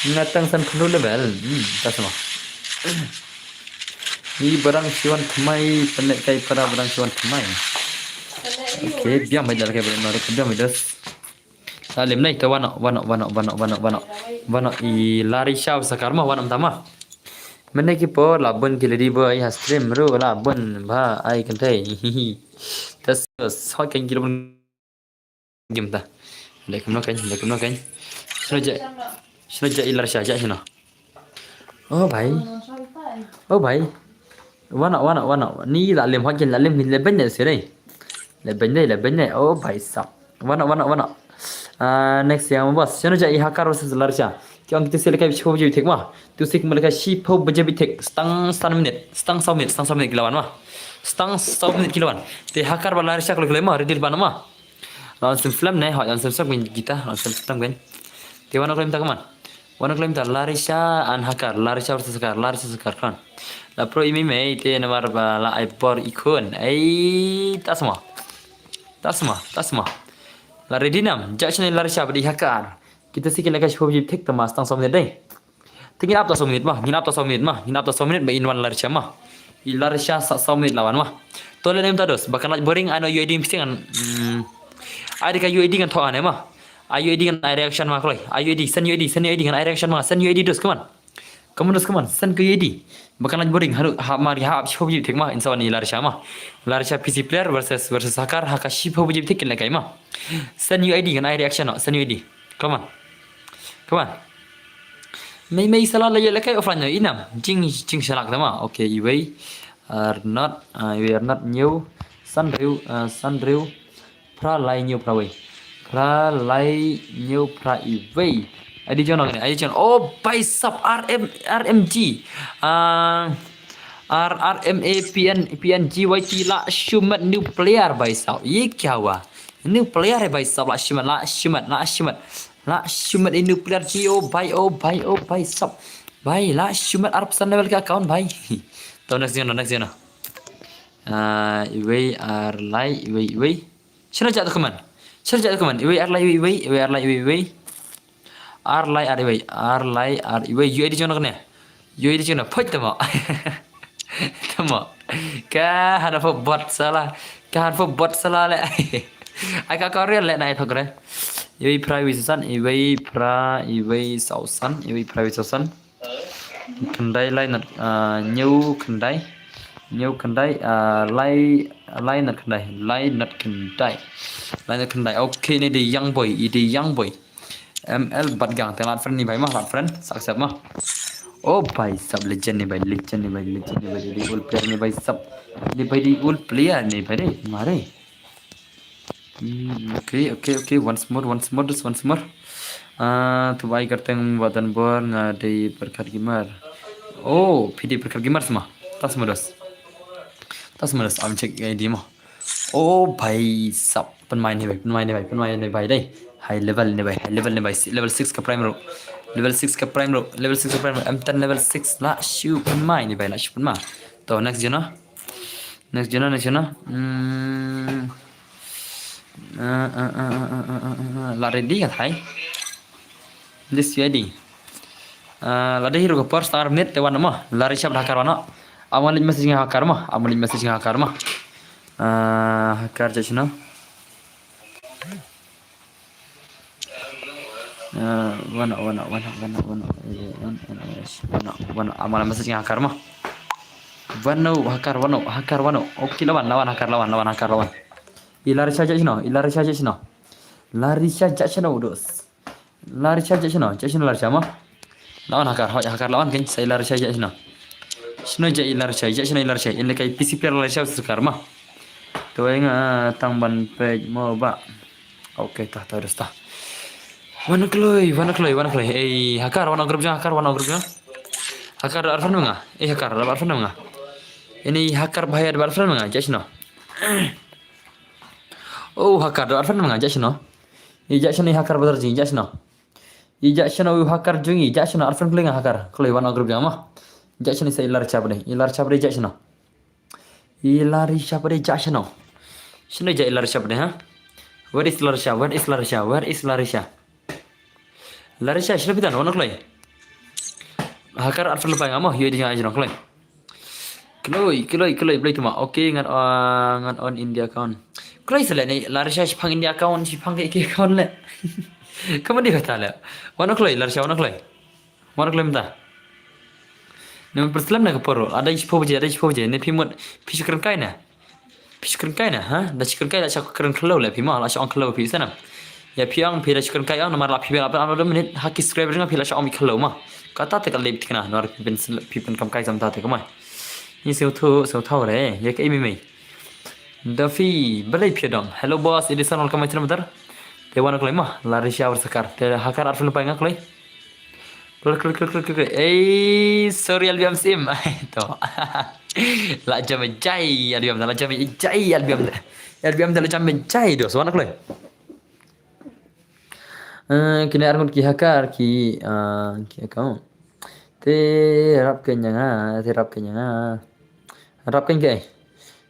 Ngatang san penuh level. Tak semua. Ni barang siwan kemai penek kai para barang siwan kemai. Okay, biar mai dah kai barang norok biar mai das. Salim này tao vano I Larisha sakarma wanam tama. Mana kipo labun kilidi bo ai stream ru labun ba ai kan thei. Tas soi kênh kilobun game ta. Để cầm nó kênh. Sino ja Larisha ja sino. Oh bảy. Vano. Ni là liềm hoa chân là liềm lên bên này xíu đây. Lên bên này. Oh bảy sap. Vano. Next yang bos. Sino ja Hakar versus Larisha. Kau kita silakan show je tek mah. Tu sik mereka shipo baje bitek setang 6 minit kilawan mah. Setang 1 minit kilawan. Te Hakar bala Larisha kalau kelema redil bana mah. Langsung film nih, langsung sok kita langsung film kan. Te wana klaim tak man. Wana klaim tak Larisha an Hakar, Larisha versus Hakar kan. La pro ini mei te namar bala ipor ikon. Tas semua. La redinam, jakshne Larisha badi Hakar. Kita sikit lagi show je tek tamas tang 1 minit deh. Tinggal apa 1 minit mah, ngin apa 1 minit ba in one Larisha mah. I Larisha 1 minit lawan mah. Tole nem tados, bakal nak boring ano UID mesti kan. Ada ka UID kan thoan mah. UID kan I reaction mah kloi. Send UID kan I reaction mah. Send UID dos kaman. Kaman send ke UID. Bakal nak boring haru mari show je tek mah insawan I Larisha mah. Larisha PC player versus Hakar show je tek lagi mah. Send UID kan I reaction mah. Send UID. Come on. May salah lagi lekai offline nya inam. Jing salak sama. Okay, we are not new. Sunriu pra lai new pra we. Pra lai new pra iway. Adi jono. Oh, by sub RMG. RMA PNG YT la shumat new player by sub. Ye kya hua? New player है भाई सब ला शुमत इन new player जी ओ भाई सब भाई ला शुमत अर्पसन level का account भाई तो next जनो we are like we Shanno जात कमान we are like we are like we UID जनो फट तमो ka hada fo bot salah le ai ka Korean le nai thok re iwi private san kendai lai nat new kendai lai nat kendai okay ni di young boy ML bat gang telat friend ni bhai mah friend sak mah oh bhai sab legend ni bhai di old player ni bhai sab ni bhai di old player ni bhai re mare okay once more तो भाई करते हैं वतन पर ngadi perkar gimar oh PD perkar gimar semua tas modus am cek ID mah oh भाई sab pemain ni bhai dai high level ni bhai level 6 ka prime ro M10 level 6 la shoot pemain ni bhai la shoot pemain to next jana la ready kan hai this ready la de hero ko per star minute te wana mah la rishab Hakar wana amalin message Hakar mah Hakar jachna wana amal message Hakar mah Hakar wano okay lawan Hakar lawan Larisha jachna dos Larisha Larisha mah lawan Hakar lawan kan saya Larisha jachna shino ja Larisha ini kai PC player Larisha sekar mah to yang tangban page mo ba okay tah terus tah wana kloi Hakar wana grup Hakar arfan menga Hakar arfan menga ini Hakar bahaya arfan menga jachna oh Hakar arfan menga jachna ni Hakar betul jing jachna Hakar jungi jachna arfan klinga Hakar kloi wana grup mah jachna sai Larisha pada jachna shino ja Larisha pada ha where is Larisha shino pitan wana kloi Hakar arfan lupa ngamo yo di jachna kloi kloi tu mah okay ngan on India account kloi sele ni Larisha pang India account si pang ke account le Kamu dia kata lah. Wana klay larsha wana klay. Wana klay mta. Nama perselam nak keporo. Ada ispo je. Ni pimut pisukran kai na. Pisukran kai na, ha? Dah pisukran kai dah cakap keren kelau lah. Pima lah cakap kelau pi sana. Ya piang pi dah pisukran kai ang nomor lapi apa 2 minit. Haki subscriber dengan pi dah cakap kelau mah. Kata tekal lebih kena. Nomor pipen kam kai sam tate kamai. Ni seu thau re. Ya kai mi. Dafi balai piadam. Hello boss. Edison welcome my channel. Te wana klay mah. Larisha sakar. Te hakar arfun pa nga klay. Klik. Sorry albiam sim. Tuh. La jam jai albiam la jam jai albiam. Albiam la jam jai dos wana klay. Kini arngun ki hakar ki account. Te rap kenyanga. Rap kenyanga.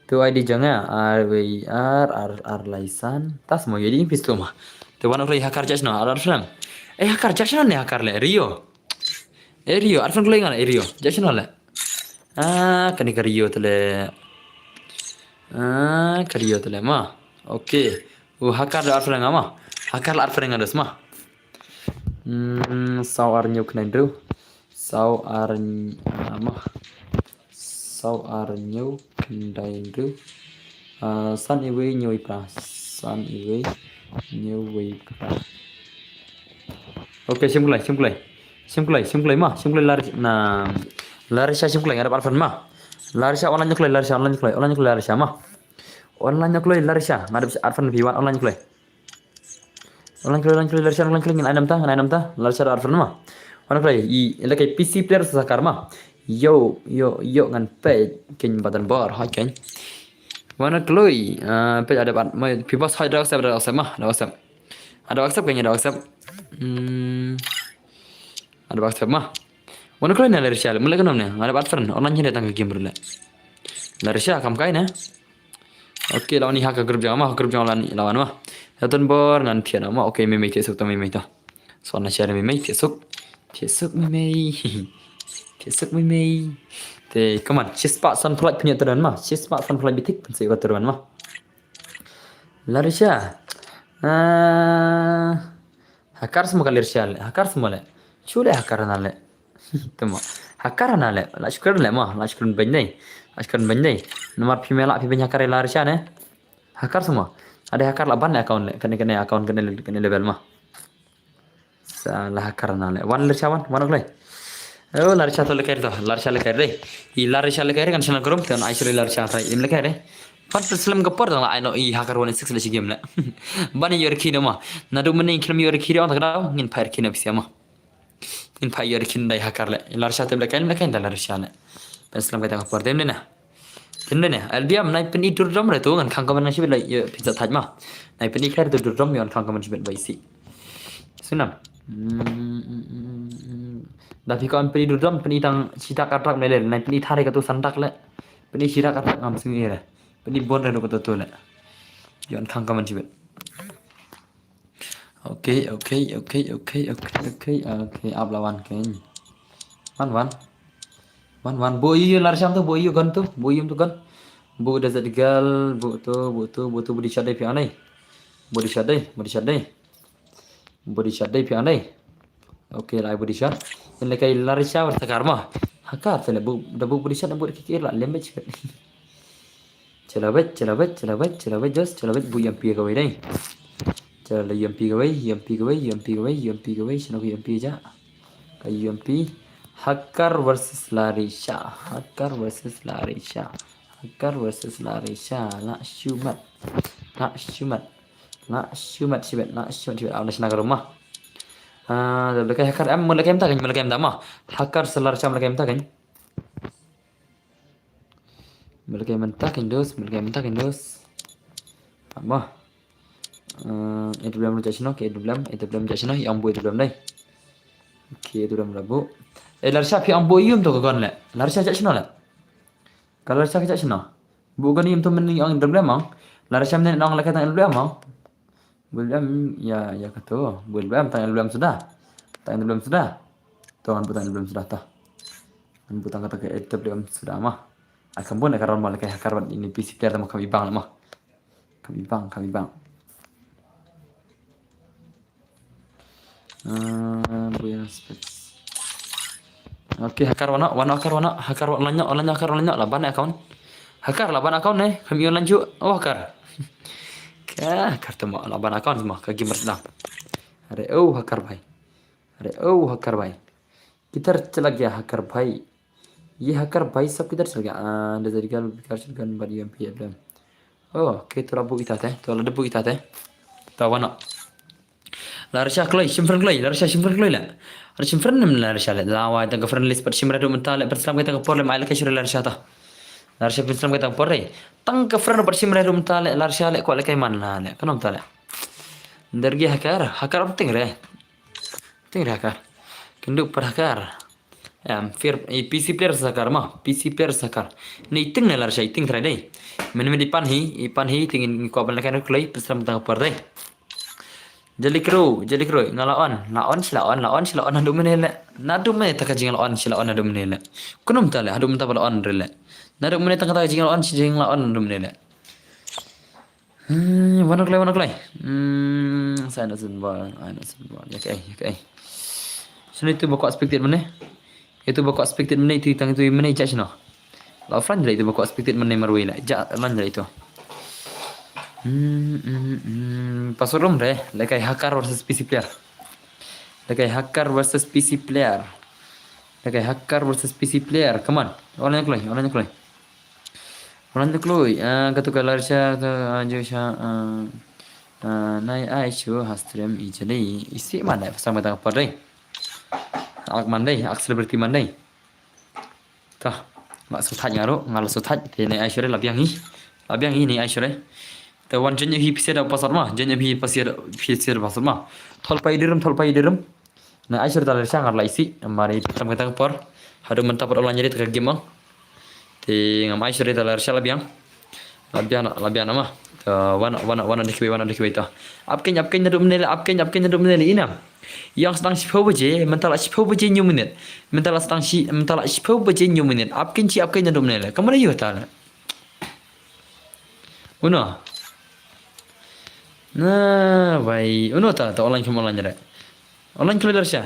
Tu ID jangan R laisan tas mau jadi pistu mah. Tu wana klay hakar jasno ar film. Hakar jasno ne hakar le Rio. Rio arfan klay ngana Rio jasno le. Kani ka Rio tele. Ka Rio tele mah. Okey. Hakar arfan ngama. Hakar arfan ngadas mah. Sau arnyuk nandru. Sau arnyama. Sau arnyuk nandru. San iwe nyoi pra. Okey, simkulai mah. Simkulai Larisha simkulai ada arfan mah. Larisha online nyuklai Larisha mah. Online nyuklai Larisha, ada arfan biwan online nyuklai. Online Larisha ngin ainam ta Larisha ada arfan mah. Online nyuklai lekai PC player sakar mah. Yo ngan pe kin badan bar ha ken. Wana kloi pe ada people side ada WhatsApp mah, ada WhatsApp. Ada WhatsApp kayaknya ada WhatsApp. Ada WhatsApp mah. Wana kloi na Larisha, mulai kan namanya. Ada arfan online nya datang ke game berle. Larisha kam kai na. Okey lawan ni hak grup jangan lawan mah. Datun bor ngan tiana mah. Okey memei tiesuk ta memei ta. Soalnya share memei tiesuk memei. Te kaman chispa sunflight punya teran mah. Chispa sunflight bitik pun saya teran mah. Larisha. Hakar semua kali Larisha. Hakar semua le. Chule hakar nale. Tuma. Hakar nale. La syukur le mah. La syukur banyak. Nomor female api banyak hakar Larisha ne. Hakar semua. Ada hakar laban le account le. Kena account kena level mah. Salah hakar nale. Wan Larisha wan le. Oh Larisha tu lekar tu. Larisha lekar deh. Larisha lekar kan channel group tu. Aisyah Larisha tu. Ini lekar deh. Fan Islam gapar tu. I know hakar one 6 lagi game le. Bani yorki nama. Nadu meni kilam yorki dia orang tak tahu. Ngin pair kina bisa mah. Ngin pair yorki dai hakar le. Larisha tu lekar dah Larisha le. Fan Islam kata gapar dem le na. Tenda ne. Albiam naik peni durdom le tu kan kangkaman nasi bela pizza taj mah. Naik peni kar tu durdom yang kangkaman nasi bela baisi. Sunam. Dah fikir peni durdom peni tang cita katak mele. Naik peni thare katu sandak le. Peni cita katak ngam sungi le. Peni bon reno katu tu le. Yang kangkaman nasi bela. Okay. Ab lawan kan. Wan boy Larisha tu boy kan tu kan. Bu dah gal bu tu budi syadai pi anai. Budi syadai pi anai. Okey lah budi syad. Ini kai Larisha bertakar mah. Hakar tu le bu budi syad bu kikir lah lembek sikit. Celabet jos bu yang pi kawai dai. Cela yang pi kawai sino yang pi aja. Kai yang pi Hakar versus Larisha. Nak syumat sibet. Awak nak rumah. Lekai hakar mulai kem tak mah. Hakar Larisha mulai kem tak kan. Mulai kem dos. Apa? Itu belum jashno, yang bu itu belum dai. Okey, itu belum labu. Larisha pi ambo yum tu kan le. Larisha jak sino le. Kalau Larisha jak sino. Bukan yum tu meni ang dalam mang. Larisha meni nang lekat tang dalam mang. Belum ya kata. Belum tang dalam sudah. Tuan butang belum sudah tah. Butang kata ke itu belum sudah mah. Akan pun akaran mal ke akaran ini PC player mah kami bang mah. Kami bang. Buena Spets. Okey, hakar warna laban account. Hakar laban account kami lanjut. Oh hakar. Hakar temu laban account semua ke gamer sedang. Hakar भाई. hakar भाई. किधर चला गया hakar भाई? ये hakar भाई सब किधर चल गया? Ada jadi kan kan bari yang PM. Oh, okey tu labu kita teh. Tu labu kita teh. Tawana. Larsha kloi, shimfran kloi, larsha shimfran kloi la. Larsha shimfran nem larsha la. Lawa ta gafran list per shimra do mentale per salam kita por le mail ka shura larsha ta. Larsha per salam kita por re. Tang gafran per shimra do mentale larsha le ko le kai man la le. Kanom tale. Dergi hakar penting re. Penting re hakar. Kenduk per hakar. Fir PC player sakar mah, PC player sakar. Ni ting ne larsha ting tra dei. Men ipan hi tingin ko ban kan kloi per salam kita por re. Jadi kru, ngalaon adu menele. Nadu menele tak jing laon adu menele. Kunum tale adu menta laon rele. Nadu menele tak jing laon adu menele. Wana klai. Saya nak senbal. Ya kai. Sini tu bako expected mana? Itu bako expected mana itu tang itu mana judge no. La friend itu bako expected mana marui la. Ja lan itu. Pasurum re, lekai hakar versus PC player. Lekai hakar versus PC player. Come on. Orang yang kloi. Katu kalarsha ajusha nai aishu hastrem ijali. Isi mana sama tak apa deh. Ak celebrity mandai. Tah, mak suthat ngaro, ngalo suthat. Nai aishu re labiang ni aishu re. The one jenye hi pisir pasar mah, jenye hi pisir pasar mah. Thol pai dirum. Na aisir dalar sangar laisi, mari tam kata por. Hadu mentap por online jadi tak game mah. Ti ngam aisir dalar sala biang. Labian nama. Wana dikwe ta. Apken nadu menele ina. Yang sedang 10 baje, mentala 10 baje new minute. Mentala 10 baje new minute. Apken nadu menele. Kamu dah yota. Uno. Nah, baik. Uno tak online je. Online keluar sya.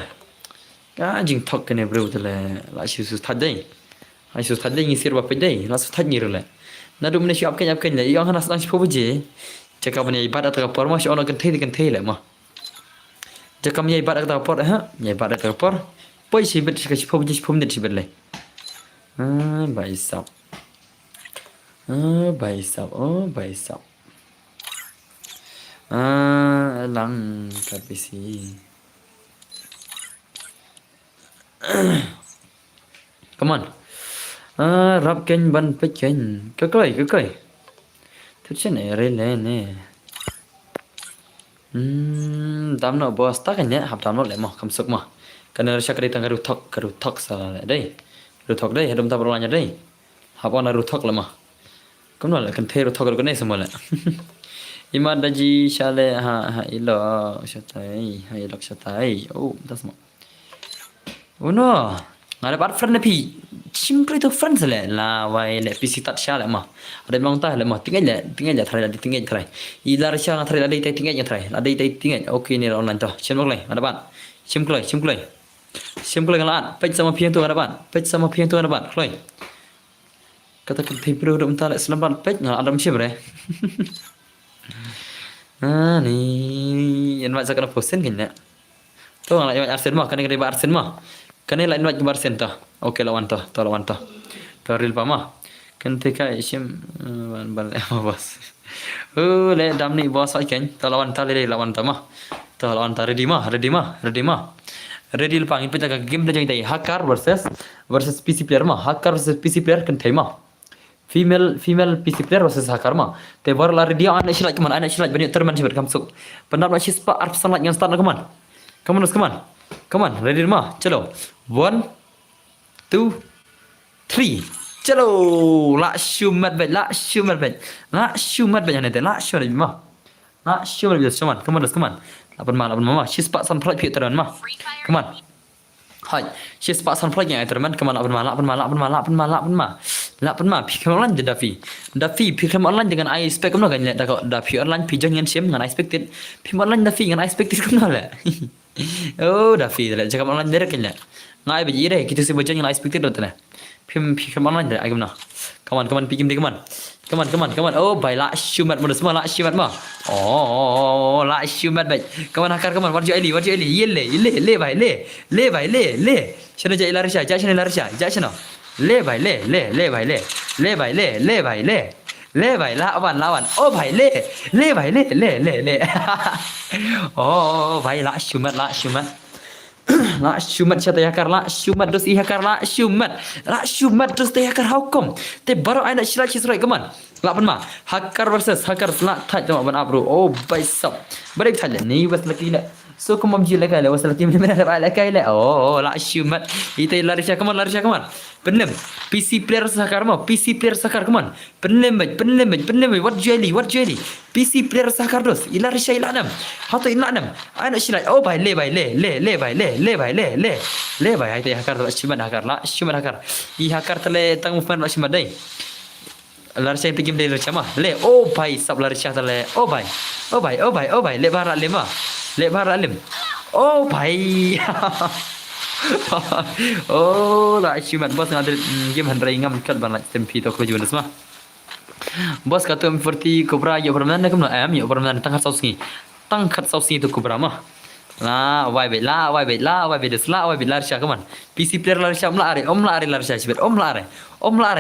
Kajing tok kene bro tele. La sus tadai. Ai sus tadai ngisir bapa dai. La sus tadai rele. Nadu mene syu apkan le. Yang hanas lang sipo je. Cakap ni ibadat tak por mas ono kan thei le mah. Cakap ni ibadat tak por Ni ibadat tak por. Poi sibet sipo je sipo minit sibet le. Baik sap. Baik sap. Lang kapisi. Come on. Rap kênh ban pech kênh. Cái Thứ trên này rê lên nè. Đám nó boss tắc nhé, học đám nó lại mà cầm sức mà. Cái này chắc cái tang cái thóc sao lại đây. Ru thóc đây, đồng ta bảo là đây. Học on ru thóc lại mà. Cũng nói là cần thay ru thóc cái này xem lại. Iman daji shale ha ilo shatai. Oh, that's mo. Uno. Ngada bat friend pi. Simply to friends la wai le PC tat shale ma. Ada bang ta le ma tinggal je try. Ilar sha try ada tai tinggal je try. Ada tai tinggal. Okay ni online to. Sim lai. Ada ban. Sim klai. Ngalaan. Page sama piang tu ada ban. Klai. Kata thei pro dum ta le selamat page ngal adam sim re. Ni invite sa kana posten kanya. To ngala invite Arsen mah, kana ba Arsen mah. Kana la invite ba Arsen ta. Okay lawan ta. To real pa mah. Kan tika isim ban bos. Le dam ni bos ai kan. To lawan ta mah. To lawan ta ready mah. Ready pangin pita ka game dah jadi hacker versus PC player mah. Hacker versus PC player kan thai mah. Female PC player versus hacker mah. Te baru lari dia anak silap banyak terman sibet kamsuk. Pendapat sispa arsan lagi yang start come on. Ready mah. Chalo. 1 2 3. Chalo. La shumat bet. Yang nanti la shumat mah. Come on. Lapan mah. Sispa san plat piut terman mah. Come on. Hai. Sispa san plat yang terman. Come on. Lapan mah. Pikir online je Dafi pikir online dengan I expect kamu kan Dafi online pijang yang sim dengan I expected. Pikir online Dafi dengan I expected kamu lah. Oh, dah free dah. Cakap online direct kan. Ngai bagi deh. Kita si baca yang live speaker dah tu. Phim online dah. Agam na. Come on, pikim dia come on. Come on. Oh, bhai la shumat mo semua la shumat ma. Oh, la shumat bhai. Come on hakar come on. What you eli? Le bhai le. Shana jai larisha. Ja shana. Le bhai le. Le bhai lawan. Oh bhai le bhai le. Oh, bhai la shumat. La shumat syata yakar la shumat dos ihakar la shumat dos te yakar hukum te baru ai nak sila kisrai keman la pen ma hakar versus hakar la thaj jawab ban abru oh bai sab bari thaj ni was laki la so kumam ji lakai la was laki mana lakai la oh la shumat ite larisha keman penem PC player sakar ma PC player sakar keman penem what jelly PC player sakar dos ilarisha ilanam hato ilanam ai nak sila oh bai le bhai hai hakar la shumat hakar I hakar tale tang movement la shumat dai larisha pigim dai larisha ma le oh bhai sab larisha tale oh bhai le bara lim oh bhai oh la shumat bos ngadir game handrai ngam kat ban la tempi to ko jual semua bos kata M40 Cobra yo permanen kam am yo permanen tang khat sausi tu Cobra mah la wai be des la wai be larisha kaman PC player larisha om la are larisha sibet om la are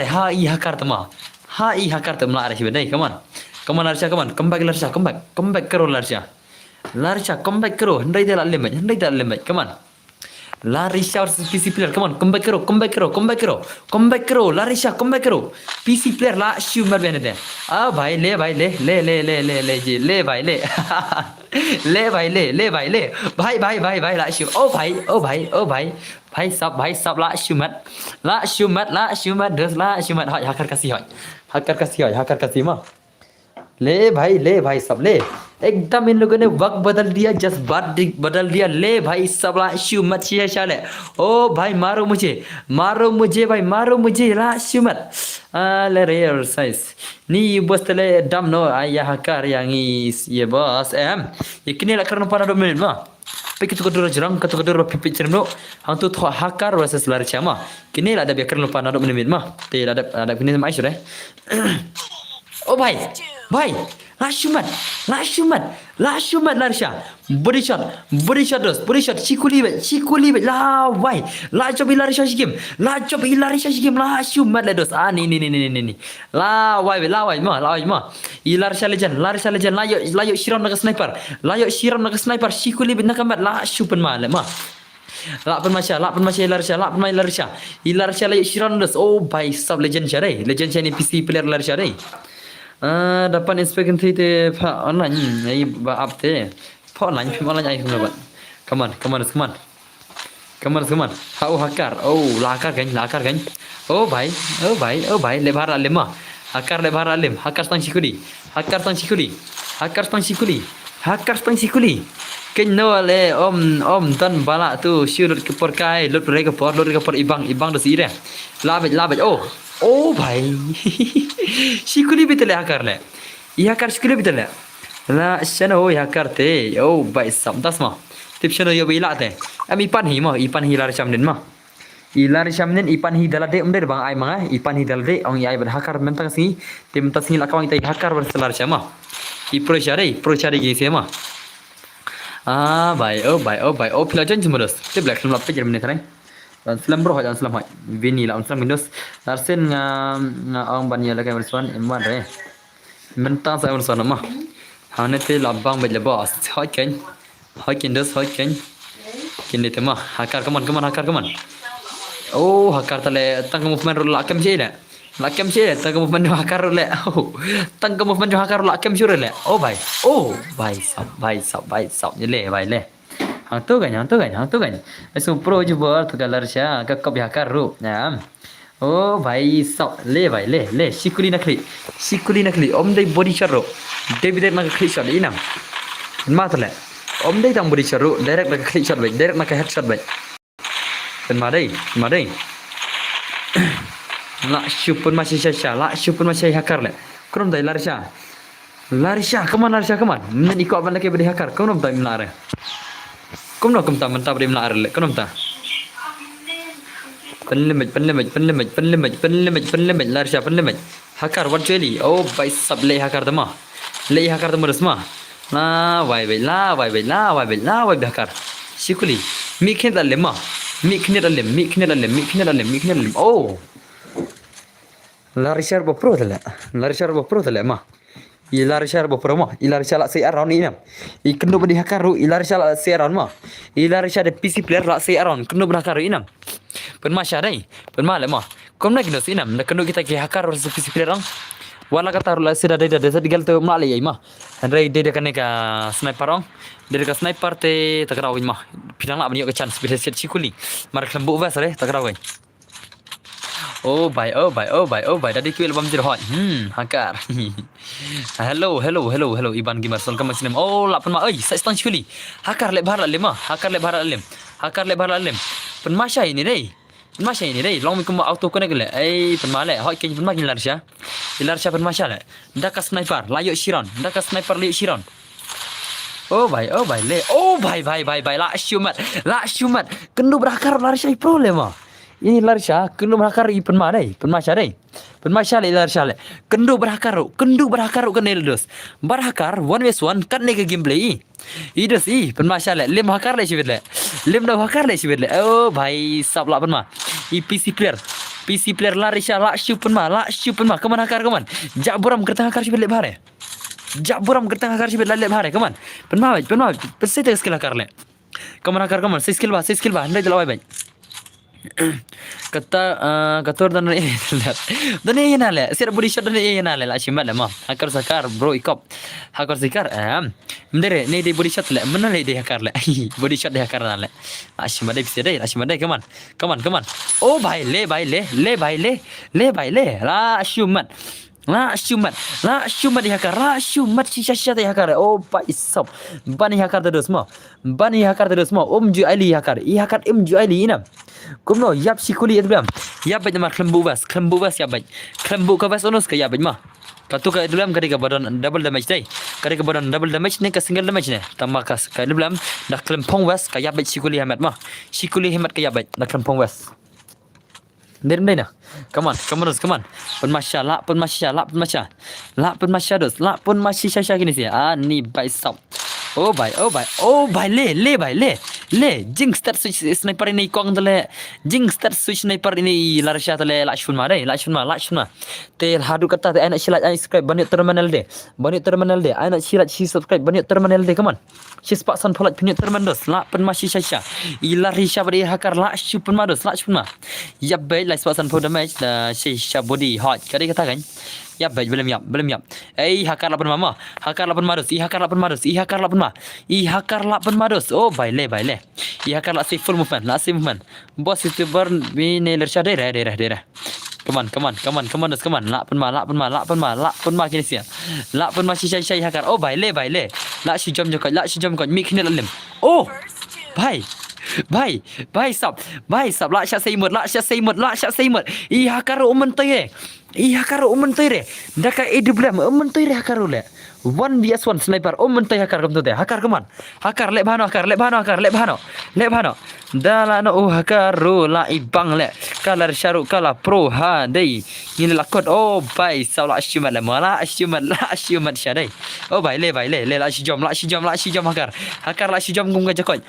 ha I hakar tama sibet dai kaman larisha kaman come back karo larisha come back karo handai da lemai kaman Larisha versus PC player come on come back karo Larisha come back karo PC player la shumat bene de ah bhai le bhai le bhai la shum oh bhai sab la shumat dos la shumat hakar kasih mah ले भाई सब ले एकदम इन लोगों ने वक्त बदल दिया जज्बात बदल दिया ले भाई सब ला shumat cia chale oh भाई मारो मुझे भाई ला shumat le real size ni bos tele dam no ayah hakar yang is ye bos ikini la karena pada 2 minit mah Peki tu kedua jerang kata kedua pipit cerno hang tu hakar versus lari chama kini la ada biar karena pada 2 minit mah te ada kini mai sudah oh bhai la shumat larisha body shot dos chikuli bet la wai la cobi larisha sigim la shumat le dos ni la wai ma I larisha legend la yo shiram nak sniper chikuli bet nakamat la shupen ma le ma la pen masya larisha I larisha la yo shiram dos oh bhai sub legend syare ni PC player larisha dai dapat inspeksi te pa online ai ba up te pa online phim online ai không bạn come on hau hakar oh lakar kan oh bhai le bara lema hakar stang sikuli ken no le om tan bala tu syurut ke porkai lut re ke por ibang do si re labet oh bhai sikuli bitale hakar le hakar sikuli bitale la shana oh hakar te oh bhai sabdas ma tip shana yo bila te ami ipan hi lar chamnen ma ilar chamnen ipan hi dalade umder bang ai manga ipan hi dalade ong ai ber hakar mentang si tim tas ni lakawang tai hakar ber selar chama I pro chare gi se ma ah bhai oh pelajan jumados te black film lapte jermene thare dan slam bro dan slam hai vini la on slam windows darsen nga ong banya la kamera swan emman re mentang sa on sona ma hane te labang be lebas hoi ken dos kin te ma hakar kaman oh hakar tale tang movement ro la kam jela tang movement hakar le oh tang movement hakar la kam jure le oh bhai sab ni le bhai le hang tu kan eso pro juga tu galar sya ka kap hakar ru nam oh bhai sab le bhai le sikuli nakli om dai body shot ro david nak kli shot inam matale om dai tang body shot ro direct nak kli shot baik direct nak headshot baik pen madai la shupun masih hakar le krom dai larisha come on men iko aban lagi beri hakar krom dai melare Kum no kum ta mentah beri melar le. Kum ta. Penlimit Larisha penlimit. Hakar what jelly. Oh by sub le hakar dama. Le hakar dama resma. La wai be hakar. Sikuli. Mikhin dalim ma. Mikhin dalim. Oh. Larisha pro tele ma. Ilarisha pro ma. Ilarisha la say around inam. Ikendo bedi hakaru ilarisha la say around ma. Ilarisha de PC player la say around. Kendo berhakaru inam. Penmasya dai. Penmale ma. Kom nak nos inam. Nak kendo kita ke hakaru PC player orang. Wala kata la sida dai desa digal to male ai ma. Andai dia kan ka sniper orang. Dia ka sniper te takraw ma. Pinang la bani ka chance bila set sikuli. Mar klembu vas re takraw ai. Oh bye. Tadi kuil bam jir hot. Hakar. Hello. Iban Gimar son kamu sinem. Oh, lapan ma. Saya stang sikuli. Hakar le bahar lem. Penmasya ini deh. Long mikum auto connect le. Penmale. Hot ken penma Ilarisha. Ilarisha penmasya le. Daka sniper. Layuk Shiron. Oh bye. La syumat. Kendu berakar Larisha pro le ma. Ini Larisha, kendu berakar penmasya deh. Penmasya le Larisha le. Kendu berakar kan eldos. Berakar 1v1 kan nega gameplay. Idos penmasya le. Lim hakar le sibit le. Oh bhai sab la penma. PC player Larisha la syu penma. Kaman hakar kaman. Jak buram kertang hakar sibit le bahare. Kaman. Penma. Pesai te skill hakar le. Kaman hakar kaman. 6 skill ba. Andai jalawai bai. Kator dan ini nale sir body shot dan ini nale la shimal ma hakar sakar bro ikop hakar sakar mendere ne de body shot le menale de hakar le body shot de hakar nale ashima de bisa de kaman oh bhai le la shumat di hakar shisha de hakar oh bhai sab bani hakar terus ma ju ali hakar hakar ju ali ina kumno yap sikuli itu biam yap baik nama klembu bas yap baik klembu ka bas onos ka yap baik mah katu ka itu biam kadika badan double damage dai kadika badan double damage ne ka single damage ne tamakas ka itu biam dak klempong bas ka yap baik sikuli hemat ka yap baik dak klempong bas Derim dai na come on penmasya dos shisha gini sih ni baik sab oh bhai le jing start switch sniper ini kong tele jing start switch sniper ini Larisha tele lashun ma te hadu kata te anak silat ai subscribe banyak terminal de anak silat si subscribe banyak terminal de kaman si spaksan polat banyak terminal dos la pen masih shisha Larisha bari hakar la shun ma dos ya baik la spaksan po damage da shisha body hot kali kata kan ya baik belum yap hakar 8 mama hakar 8 mados oh baik le hakar la full movement boss itu ber bine Larisha daerah Come on. La penma kini sia. La penma shisha hakar. Oh baik le. La si jom jokot. Mik kini lalim. Oh. Baik sab. La syak seimut. Hakar umentai re. Daka edublam umentai re hakar le. 1vs1 sniper umentai hakar kam tu te. Hakar kaman. Hakar lek bhano. Dala no hakaru la ibang le. Kala syaru kala pro ha dei. Ini lakot oh bai saula asyumat le mala asyumat syadai. Oh bai le la syjom hakar. Hakar la syjom gum gajakot.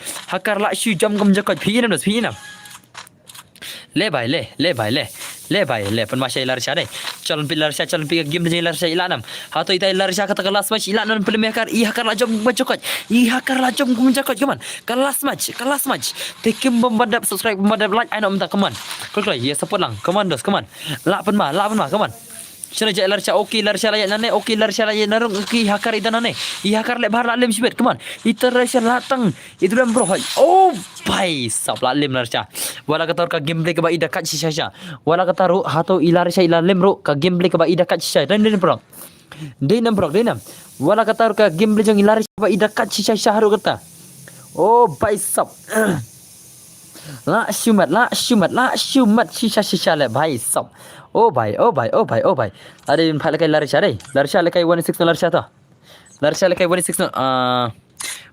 Pinam. Le penmasya Larisha dai. Calon Larisha game dengan Larisha ilanam. Hato ita Larisha kata kelas match ilanan pelem hakar hakar la jom bacokot. Hakar la jom kumjakot kaman. Kelas match. Tekim membadap subscribe membadap like aina minta kaman. Kol ya support lang. Kaman dos kaman. La penma kaman. Sana je Larisha Larisha layak narung hakar idanane. Hakar le bahar lem sibet kaman. Ita Larisha latang. Itu dalam bro. Oh bai sab lem Larisha. Wala kata ka gameplay ka ba ida kat shisha. Wala kata ru hato Larisha lem ru ka gameplay ka ba ida kat shisha. Dan bro. Denam. Wala kata ka gameplay jong Larisha ba ida kat shisha haru kata. Oh bai sab. La syumat shisha le bai sab. Oh bhai. Ada yang pakai Larisha deh. Larisha lekai 16 Larisha tu. Larisha lekai 16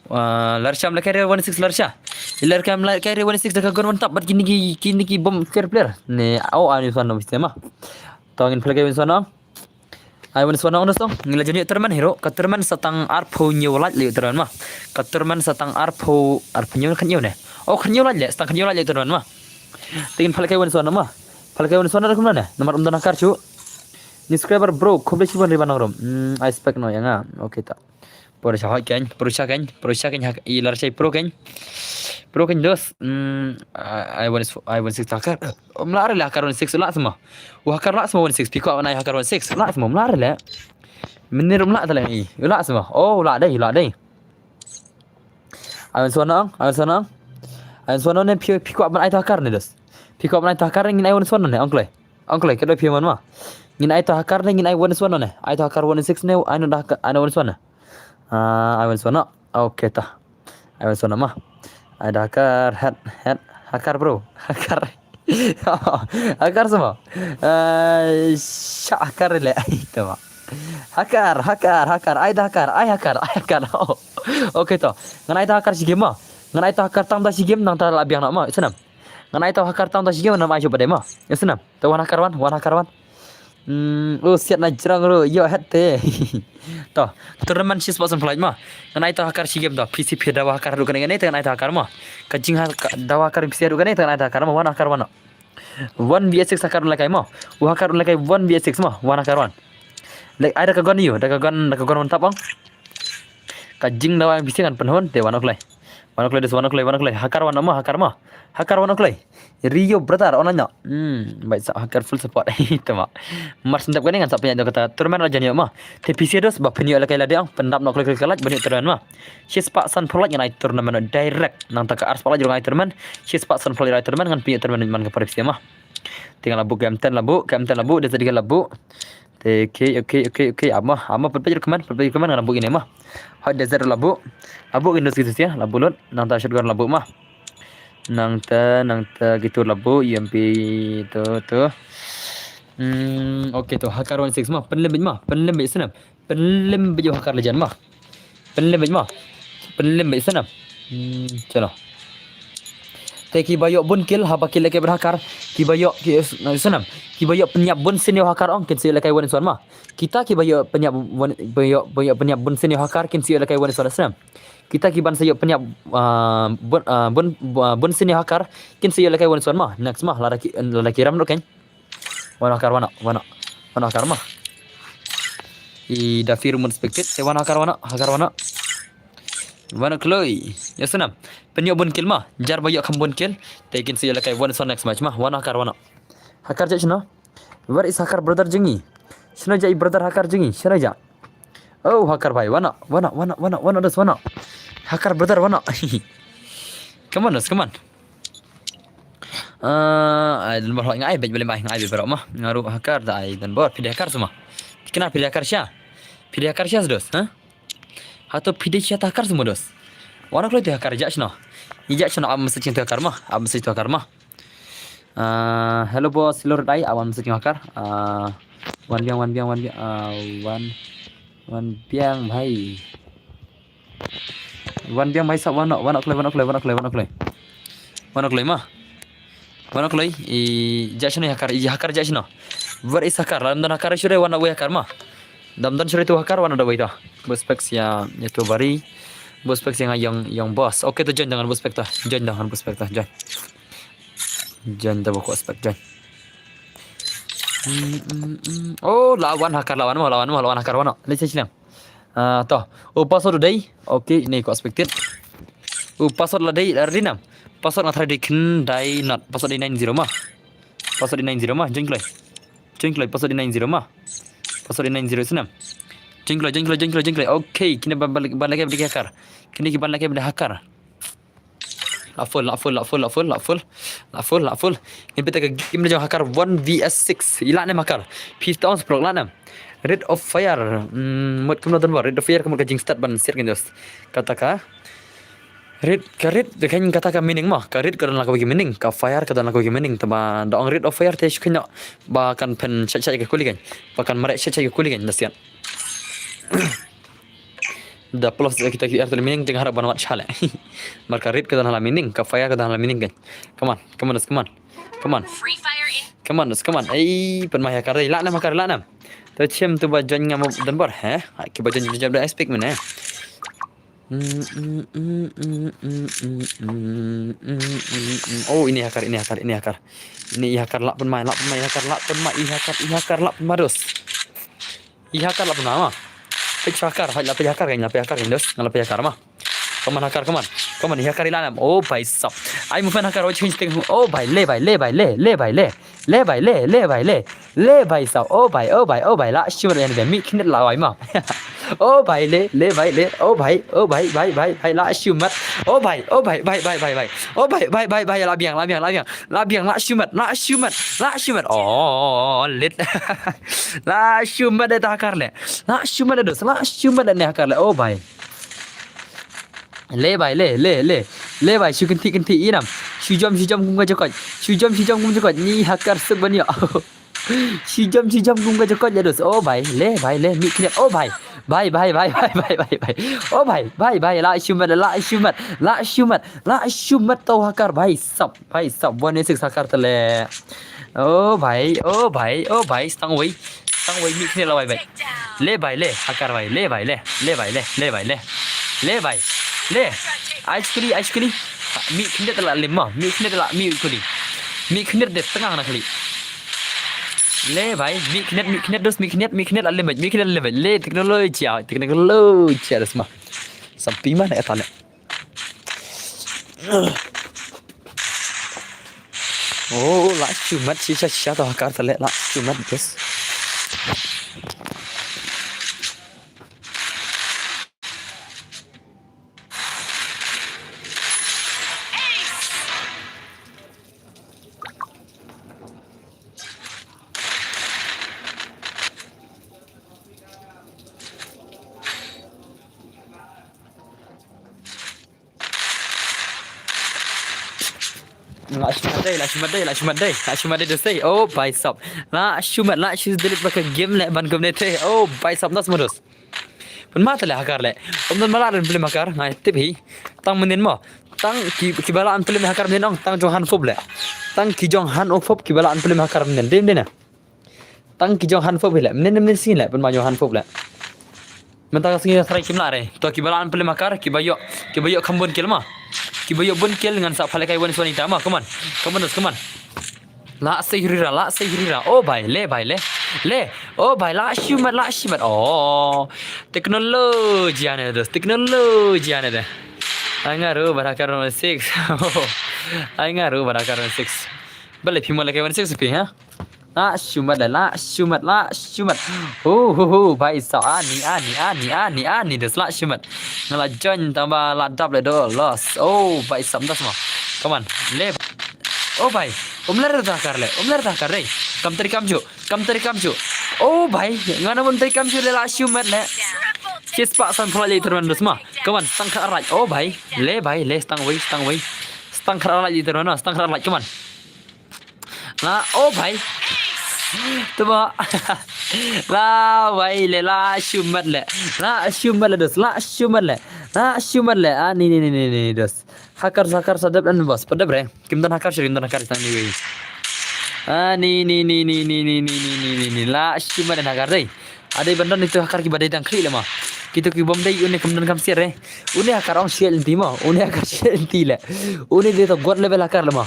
Larsha melak carrier 16 Larsha. Ilarka melak carrier 16 dekat gun mantap bat kini ki bom player. Ne au ani suana mesti mah. Tawangin pelagi win suana. Ai win suana onas tong. Ngila jani terman hero. Katerman satang arpo nyolat li terman mah. Katerman satang arpo nyolat kan ne. Oh kan nyolat le, satang kan nyolat li terman mah. Tingin pelagi win suana mah. Pelagi win suana kum mana? Nomor umdan akar cu. Ni subscriber bro, khoble chiban riban rom. I spec no yanga. Okay ta. Porusha kan ilar say pro kan dos I want 6 hakar mlar la hakar 6 la sama wa hakar la sama 16 pick up na hakar 6 la sama mlar la menir la tala ni la sama oh la dai I want ne pick up ban ai hakar ni dos pick up ban ai hakar ngin I want ne uncle kada pi man ma ngin ai hakar ne ngin I want ne ai hakar 16 ne I want I want suana. Okay ta. I want suana mah. Ada hakar bro. Hakar semua. Hakar le itu mah. Hakar. I hakar. Oh. Okay ta. Ngan I hakar si game mah. Ngan I hakar tam da si game nang ta labiang nak mah. Senam. Ngan I hakar tam da si game nam ai coba deh mah. Senam. Tu wan hakar wan. Siat na jerang ro. Yo hette. Toh, turnamen si sports flight mah. Kan ai hakar si game dah. PC dawa hakar du kan ai hakar mah. Kajing dawa hakar PC du kan ai hakar mah. Wan hakar wan. 1 vs6 hakar lakai mah. Hakar lakai 1 vs6 mah. Wan hakar wan. Lek ada ka gon yo, da ka gon mantap bang. Kajing dawa PC kan penhon te wan oklai hakar wan mah. Hakar wan oklai. Rio brother onanya. Baik sa hakar full support itu mah. Mar sendap kan dengan sapnya kata turnamen aja ni mah. Te PC dos ba penyu lakai ladiang pendap nak klik kalat banyak turnamen mah. Si spak san prolat yang turnamen direct nang tak ars pala jurang turnamen. Si spak san prolat turnamen dengan penyu turnamen man ke PC mah. Tinggal labu game 10 labu dia tadi labu. Okay. Ama perpajur keman dengan labu ini mah. Hot desert labu indus gitu sih ya, labu lot nang tak shotgun labu mah. Nang ta gitu labu UMP tu. Okay tu hakar 16 mah penlembit senam. Penlembit jo hakar lejan mah. Penlembit senam. Chalo. Te ki bayok bun kill haba kill ke berhakar ki bayok ki senam. Ki bayok penyap bun sini hakar ong kin si lekai wan suan mah. Kita ki bayok penyap penyap bun sini hakar kin si lekai wan suan senam. Kita ki ban sayok penyap bun sini hakar kin si lekai wan suan mah. Next mah laki ram kan. Wan hakar mah. I dafir mun spectate te wan hakar wana. Wana kloi. Ya senam. Penyok bun kill mah. Jar bayok kam bun kill. Te kin si lekai wan suan next match mah. Wan hakar wana. Hakar jak shino. Where is hakar brother jengi? Shino jai brother hakar jengi. Shino ja. Oh hakar bhai wana das wana. Hakar brother wana. Come on. I dan bor ngai bet boleh mai ngai berapa mah. Ngaruh hakar dah I dan bor pilih hakar semua. Kenapa pilih hakar Syah? Dos, ha? Atau pilih Syah hakar semua dos. Wana kalau tu hakar jak shino. Ijak shino am mesti cinta hakar mah. Hello bos, hello dai awan mesti hakar. Wan biang bhai. Wan biang bhai sab wan klay mah. I jashno hakar jashno. War is hakar dan hakar shure wan away hakar mah. Damdan shure tu hakar wan ada waita. Bospek ya itu bari. Bospek yang bos. Oke tu join dengan bospek tu. Join. Join dah boko spek join. Oh lawan hakar wana. Let's see. Toh. Password dai. Okay, ni ko expected. Password la dai rinam. Password na tadi kin dai not. Password di 90 mah. Join klay. Password di 90 mah. Password di 90 senam. Join klay. Okay, kini balik balik hakar. Kini ban lagi balik hakar. La full. Ini kita game dia hakar 1 vs 6. Ilah ni hakar. Peace down sprog lah nam. Red of fire. Mut kamu nonton Red of fire kamu kajing start ban share kan dos. Kata red dekan kata meaning mah. Red kada nak bagi meaning. Ka fire kada nak bagi meaning. Taba dong red of fire teh kena bahkan pen chat ke kulikan. Bahkan merek chat ke kulikan nasian. Da plus kita artel mining tengah harap banget chala. Marka rit kita hala mining, ka fire kita hala mining kan. Come on. Free Fire in Come on. Pen mah hakar la nam. To chem tu bajan ngam dan bar ha. Ki bajan jam da aspect mana. Oh ini hakar. Ini hakar lak pen mai hakar lak pen marus. Hakar lak pen nama. Hakar kan dos. Ngala hakar mah. Come on, hakar ilanam. Oh भाई साहब, आई मुफन hakar वो change thing. Oh भाई ले भाई साहब. Oh भाई ला शिवर यानी दे मी किन्नत ला वाई मा. Oh भाई ले भाई. Oh भाई ला शिमत. Oh भाई. Oh भाई ला बियांग ला शिमत. Oh lit. ला शिमत दे hakar ले. ला शिमत dos. ला शिमत ने hakar ले. Oh भाई. ले भाई शुकंती इनम शुजम गुंगा जकत नी हकर सब बनियो शुजम गुंगा जकत जदोस ओ भाई ले मी किने ओ भाई ओ भाई ला शुमत तो हकर भाई सब बने से हकर तले ओ भाई stang wei मी किने ला भाई ले हकर भाई ले भाई ले ice kuli mi khnit la limma mi khnit de tengah na kali le bhai mi khnit dos mi khnit la limba le teknologi resma sampai mana ya tanya oh la cumat sisa to hakar tale la cumat dos La shumat day say oh भाई साहब la shumat delete pakai game le ban game te oh भाई साहब nas modus pun mata le hakar le omdan malaran film hakar ngai tip hi tang menin mo tang ki balaan film hakar menin ong tang jong han fob le tang ki jong han ok fob ki balaan film hakar menin dim dina tang ki jong han fob le menin sin le pun ma jong han fob le mentang sini serai kim la re to ki balaan film hakar ki bayo khambon kelma ki bayo bon kel dengan sa phale kai wan wanita ma come on la sehirira oh भाई ले oh भाई la shimat oh teknologi ane deh angaru barakar 6 angaru barakar 6 balik phimala kai 16 pi ha la shumat oh भाई sa ani des la shumat ngala join tambah la double do loss oh भाई samdas ma come on le oh भाई umlar dah kar re kam tari kamju oh भाई ngana bon tari kamju le la shumat le chis pak san phala le terman dos ma come on stang kharat oh भाई le stang wei stang kharat le terman stang kharat come on la oh भाई Tuba la vai le la shumat le ni dos hakar sadap dan bos pada bre kimdan hakar tang ni ni la shumat dan hakar dei ada bandan itu hakar ki badai tang kri le ma kita ki bom dei une kimdan kam sir re une hakar ong sial inti ma une hakar sial inti le une de to god level hakar le ma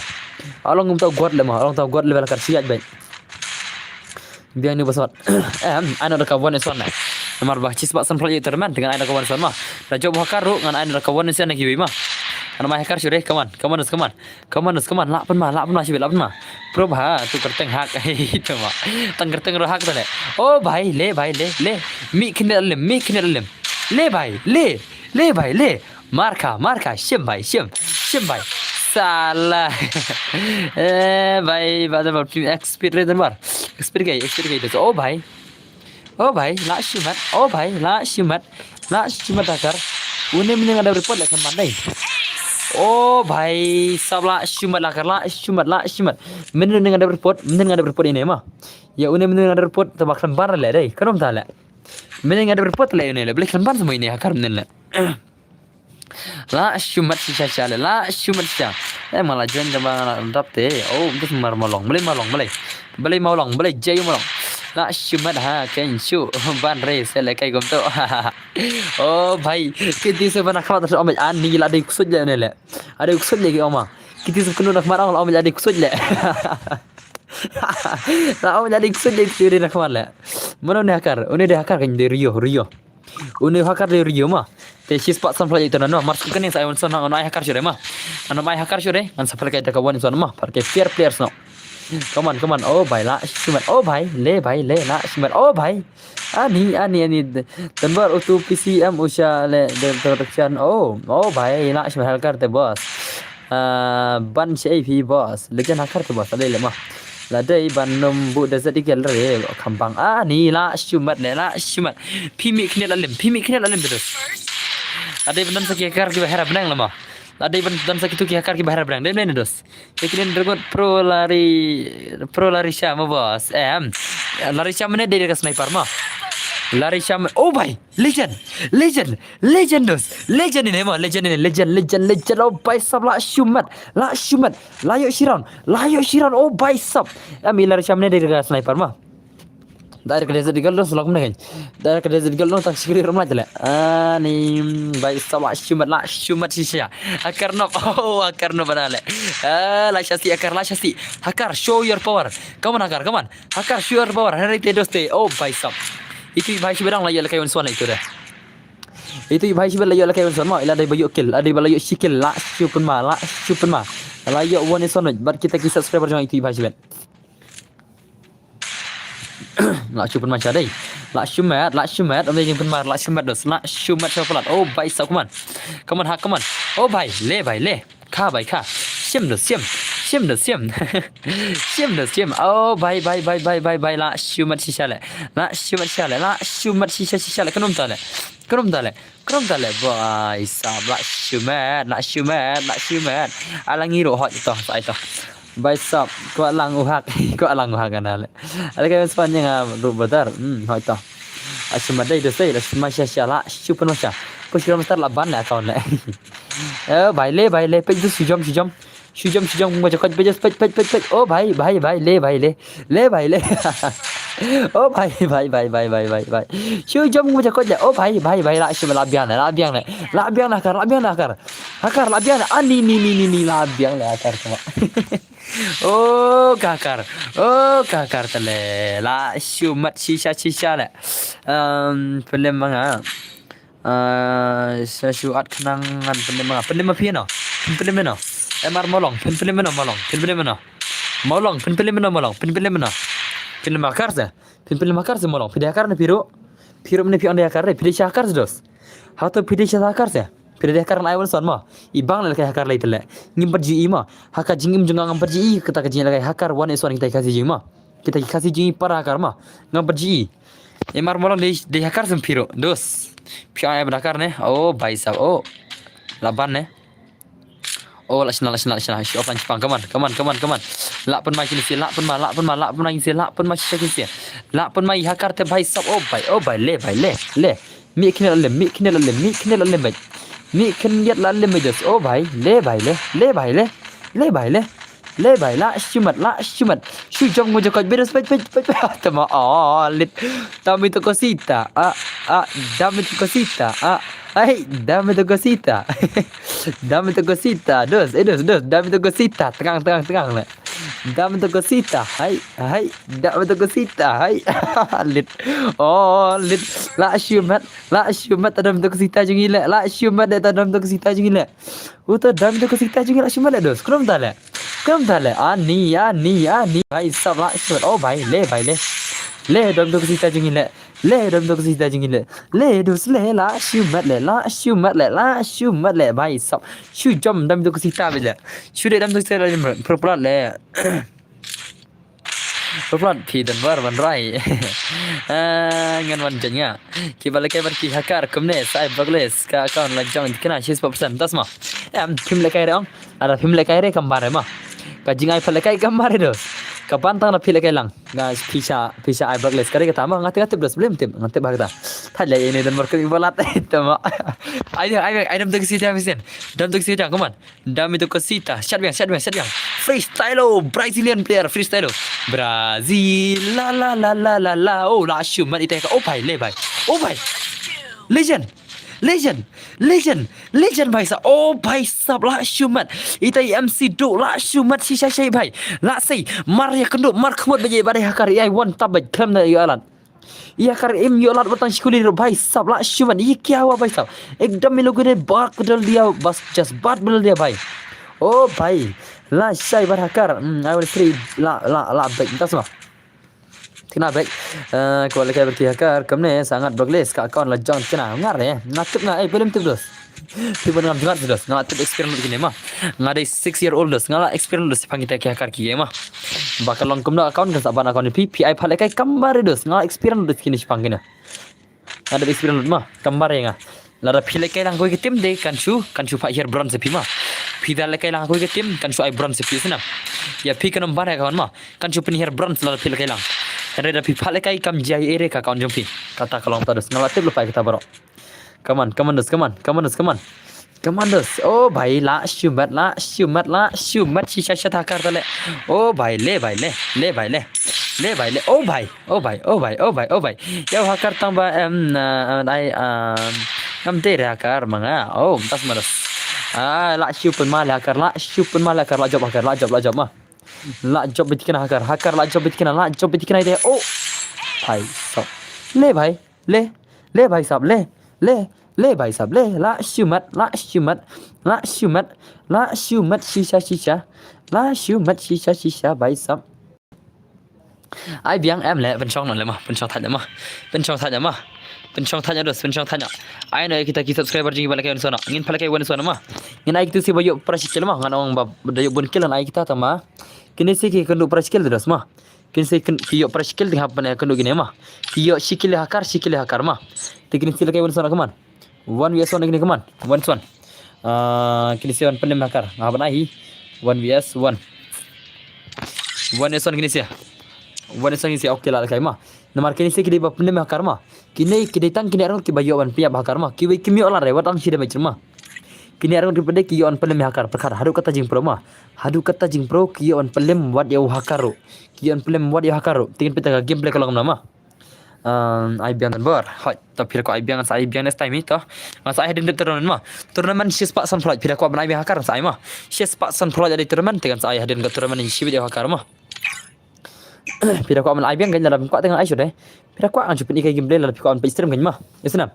along to god level hakar sial bai biar ni besar ana da kawan son na nomor bahcis pak san project terman dengan ana kawan son mah da job hakar ru dengan ana kawan sen na kiwi mah ana mah hakar syure kaman la pen mah sibel pen mah pro ha tu kerteng hak itu mah tang kerteng ro hak tale oh भाई le mi kiner lem le भाई le marka shim भाई salah भाई बाद में एक्सपीरियंस बार एक्सपीरियंस गई oh भाई la shumat akar une mending ada report lah kan mandai oh भाई सब la shumat akar la shumat mending ada report ini mah ya une mending ada report tabak lembar le dei kanom tala Mending ada berpot lah ini lah. Boleh kan semua ini hakar bener lah. La shumat sisa cale la shumat sisa. Malah jangan coba dap teh. Oh itu semar malong. Boleh malong. Boleh jaya malong. La shumat ha kan shu ban re sele kai gom to. Oh भाई कितनी से बना खावा तो अमे आनी ला दे कुछ ले ने ले. अरे कुछ ले के अमा. कितनी से कनो nak marang अमे ला दे कुछ ले. La अमे ला दे कुछ ले तेरे nak मार Mana ni hakar? Ini dia hakar kan dari Rio. Ini hakar dari Rio mah. Te si spot sampai itu nana. Masuk kan yang saya want sana orang hakar sudah mah. Anak mai hakar sudah. An sampai kita kawan sana mah. Pakai fair players no. Come on. Oh bhai la shimat. Oh bhai le la shimat. Oh bhai. Ani. Tanbar utu PCM usha le production. Oh bhai la shimat hakar te boss. Ban CAP boss. Lejan hakar te boss. Le mah. Ladai banum bu dasar dikel re kampang ni la shumat pimi kene lalim terus adai bandan sakit akar ki bahara benang lama adai bandan sakit tu ki akar ki bahara benang dem terus kekinen dragon pro lari syam bos lari syam ne dari sniper mah lari syam oh bhai legend dos legend ini mah legend oh bhai sab la shumat layok shiran oh bhai sab ami lari syam ne dari sniper mah dari ke desert digal los lakum ne dari ke desert digal los tak sikri rumah jale ni bhai sab la shumat sisa akar no banale la shasi hakar show your power come on hakar show your power hari te doste oh bhai sab itu भाई si berang layak lakai onsuan itu dah. Itu भाई si berang layak lakai onsuan mah. Ila ada bayuk kill, ada balayuk sikil la syupun ma. Layak one onsuan. Bar kita kisah subscriber jangan itu भाई si berang. La syupun ma cadai. La syumat. Ambil jemput mar la syumat dos. La syumat coklat. Oh भाई सब come on. Oh भाई le. Kha भाई kha. Sim dos. Oh bye la shumat sisa le kenum tale bye sab la shumat alangi ro hot to sai to bye sab ko alang uhak kan ale kayak sepanjang ru badar hot to shumat dai dosai la shumat sisa la shupan masha pushram star la ban la account le bye le pe du sujam Shujam baca kau baca pet. Oh bhai le. Oh bhai. Shujam baca kau je. Oh bhai la shima labian akar. Hakar labian. Ni labian le akar semua. Oh kakar tele. La shumat sisa le. Film mana? Sesuatu kenangan film apa? Film mana? Emar molong, film mana? Film akar se molong. Pilih akar ne piro ne pion de akar ne pilih akar dos. Hato pilih akar se. Pilih akar na iwan son ma. Ibang le akar le itle. Ngim perji ma. Hakar jingim junga ngam perji kita kajin le hakar one is one kita kasih jing ma. Kita kasih jing para akar ma. Ngam perji. Emar molong de akar se piro dos. Pion ay akar ne. Oh bhai sab. Oh laban ne. Oh la sina offline Jepang come on la pun mai kini la pun mai kini la pun mai kini la pun mai hakar te bhai sab oh bhai le mi kini la lem jos oh bhai le la shumat shujam mo jakot beres pet tama lit dami to cosita dami to cosita dame tu cosita dos dame tu cosita terang le dame tu cosita hai dame tu cosita lit la shumat dame tu cosita jengile la shumat dame tu cosita jengile uto dame tu cosita jengile shumat dos krom tale ani bhai sab la shumat oh bhai le dame tu cosita jengile le dos le la shumat le bhai sab shu jam dam tu kasita bela shu de dam tu kasita le proplat le proplat phi dan war ban rai ngan wan janya ki balakai bar ki hakar kumne sai bagles ka account la jang kena 60% tasma phim le kai rong ada phim le kai re kambar ma ka jingai phale kai kambar dos kapan tang na phila kai lang nga pisha ai bagles kare ka tama ngate ngate blas blem tim ngate bagda thale ini dan market bolat tama ai dam tak sita misen dam tak sita come on dam itu ke sita shot bang freestyle Brazilian player freestyle Brazil la oh la shoot man ite ka oh bhai oh bhai legend भाई साहब ओ भाई साहब ला शुमत इtai MC do la shumat si shai भाई la sei mar ya kendo mar khmot baje bare hakar ai won tabaj kham na yalan ia kar im yolat batang skuli भाई साहब la shumat ये क्या हुआ भाई साहब एकदम इन लोगों ने बात बदल दिया बस जस्ट बात बदल दिया भाई ओ भाई la shai bar hakar I will free la baik entah semua Kena baik kualitas berkihakar kemne sangat bagles ka account la jong kena ngar ya nakut na belum terus tiba ngam dengar terus ngala tip experience begini mah ngada 6 year old ngala experience pangita kihakar ki mah bakal long kumna account kan saban account PPI phale kai kambar dus ngala experience kini pangina ada experience mah kambar ya lara phile kai lang koi tim de kan chu pa here bronze pi mah phidal kai lang koi tim kan chu ai bronze pi sina ya pi kan bar account mah kan chu pin here bronze lara phile kai lang ada pi phale kai kam jai ere ka account jompi kata kalong terus ngala tip lupa kita baro come on oh भाई la shumat shisha shata kar tale oh भाई ले oh भाई ya hakar tamba ai nam te hakar manga oh tas maras la shupun mal hakar la job mah la job bitkina hakar la job bitkina ide oh भाई सब ले भाई साहब ले भाई साहब ले la shumat shisha भाई साहब ai biang em le bên trong nó le mà bên trong thật mà bên trong thật được bên trong thật ai nói kita subscriber jing balik kan sana ngin palak wan sana mah ngin ai kita si bayo prasikil mah ngana ong dayo bun kilan ai kita tama kini si ki kendu prasikil terus mah kini si kiyo prasikil di hapan kendu gini mah kiyo sikil hakar mah tikini si lakai wan sana kaman 1vs1 gini kaman 1 kini si wan penem hakar ngapan ai 1vs1 gini si wan sang isi okey lah kai mah namar kini se kidi ba pende ma karma kini tang kini arong ki bayo wan pia ba karma ki kimi ola rewat am sida macam kini arong dipede ki on pende hakar perkara hadu kata jing pro ki on pelem wat yau hakaru tingin peta gameplay kalau nama ai biang dan ber hot tapi ko ai biang next time itu masa ai den turnamen sis pak san flight pira ko ban ai hakar sai mah sis pak san flight ada turnamen dengan sai hadir ke turnamen si video hakar mah pira ko amal ai biang ganyan dalam ko tengah ai sudah pira ko ang chupin ikai gameplay dalam ko an stream ganyan mah isnam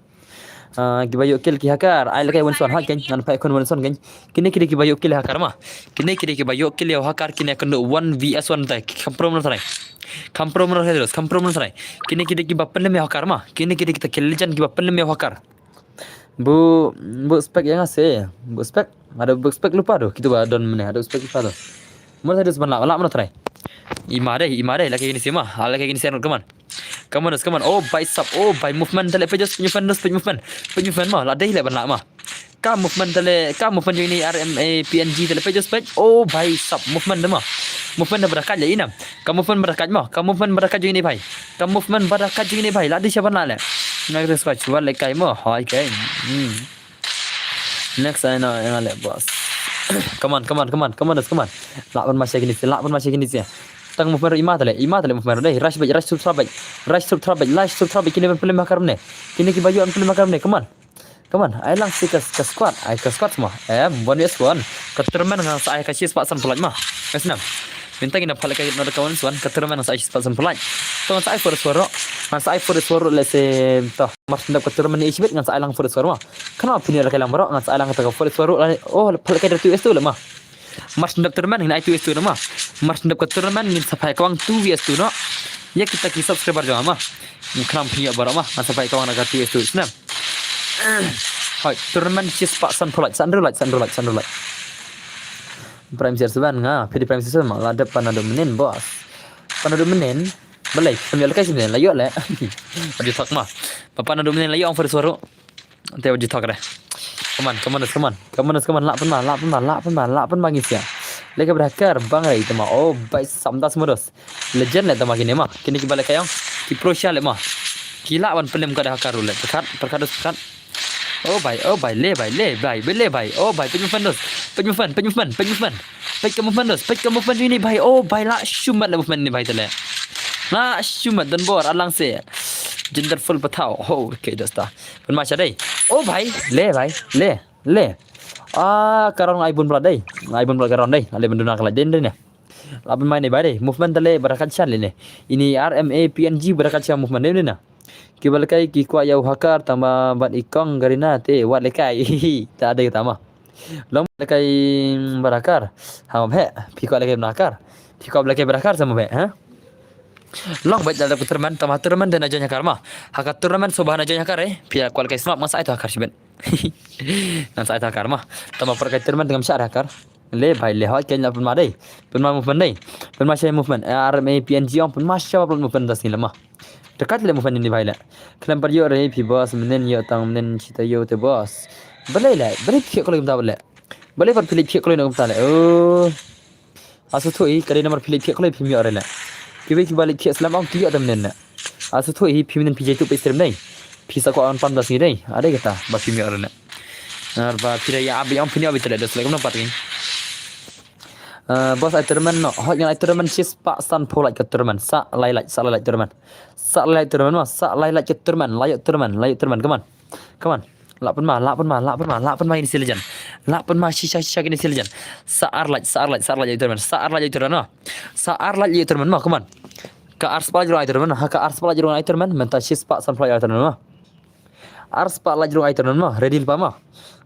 kibayo kill ki hakar ai lakai wanson ha kan nan pa kon wanson gan kini kibayo kill hakar mah kini kibayo kill yo hakar kini akan 1vs1 tai kompromer sarai kini bapan le me hakar mah kini kita kill jan ki bapan le me hakar bu spek yang ase bu spek ada bu spek lupa doh gitu ba don mana ada spek lupa doh mau ada sebenarnya lah mana try imare lagi gini sih mah lagi gini sih come on oh by sub oh by movement tele just movement mah lah deh leban lah mah ka movement ini RMA PNG tele just oh by sub movement mah movement berakat je inam ka movement berakat je ini bhai lah di siapa nak le nak terus cuba lekai mah hai kai next I know yang le boss come on lakban masih gini sih tang movement ima tale movement deh rush subscribe kini pelem hakar ne kini ki baju pelem hakar ne come on ai lang si ke squad semua 1vs1 keterman dengan saya kasih sepasan pelan mah kesnam minta kita pala kai nada kawan suan keterman dengan saya sepasan pelan to saya for suara lese to mas ndap keterman ni isbet dengan saya lang for suara kenapa pilih kai lang bro dengan saya lang kata for suara oh pala kai dari tu lah mah mas ndap terman dengan itu mah mas ndap keterman ngin sampai kawang 2vs2 no ya kita ki subscriber jangan mah kenapa pilih bro mah sampai kawang agak 2vs2 senam hai turnamen sis pak san sunlight prime series ban nga pidi prime series mah ada panado menen bos balai sambil kai sini layo le adi tak mah panado menen layo ang for suara ante adi tak deh come on lak pen bagi sia Lagi berakar bang rai tema. Oh baik samdas modus. Legend le tema kini mah. Kini kibale kayang ki pro sha le mah. Gila wan film kada hakar le. Perkat. Oh baik le baik. Oh baik penyufan. Baik kamu fan ini baik. Oh baik lah shumat le movement ni baik tele. Lah shumat dan bor alang se. Gender full patau. Oh okay dosta. Pen macam dai. Oh baik le. Karang iPhone pula dai. iPhone pula karang dai. Ale benduna kala den ni. Apa main ni baik. Movement tele berakat chan le ni. Ini RMA PNG berakat chan movement ni na. Kibalakai ki kwa yau hakar tambah bat ikong garina te wat lekai. Tak ada kata mah. Long lekai berakar. Ham he. Pi kwa lekai berakar. Pi kwa lekai berakar sama he, ha? Long baik dalam turnamen tambah turnamen dan aja nyakar mah. Hakar turnamen sobahan aja nyakar Pi kwa lekai smart masa itu hakar siben. Nan sa itu hakar mah. Tambah perkai turnamen dengan syar hakar. Le bhai le hot kenya pun madai. Pun movement dai. Pun masih movement. RMA PNG pun masih apa movement das ni lemah. Dekat le movement ni bhai la. Kelam per yo re pi boss menen yo tang menen cita yo te boss. Balai phik ko le gam ta balai. Balai par philip phik ko le gam ta le. Oh. Asu thui kare number philip phik ko le phim yo re la. Ki ki balai phik slam ang ti yo tam nen la. Asu thui phim nen pi tu pe stream dai. Pi sa ko an pam das ni dai. Ada kata ba phim yo re la. Arba pira ya abi ang phim yo bitle das le gam na patin. Bos tournament no hot yang tournament sis pak san polai ke tournament sa lai tournament sa lai ke tournament layak tournament come on lak pun ma ini silajan lak pun ma shisha ini silajan sa ar lai tournament sa ar lai tournament ma come on ka ars pala jurong tournament ha ka ars pala jurong tournament menta sis pak san polai tournament ma ars pala jurong tournament ma ready pa ma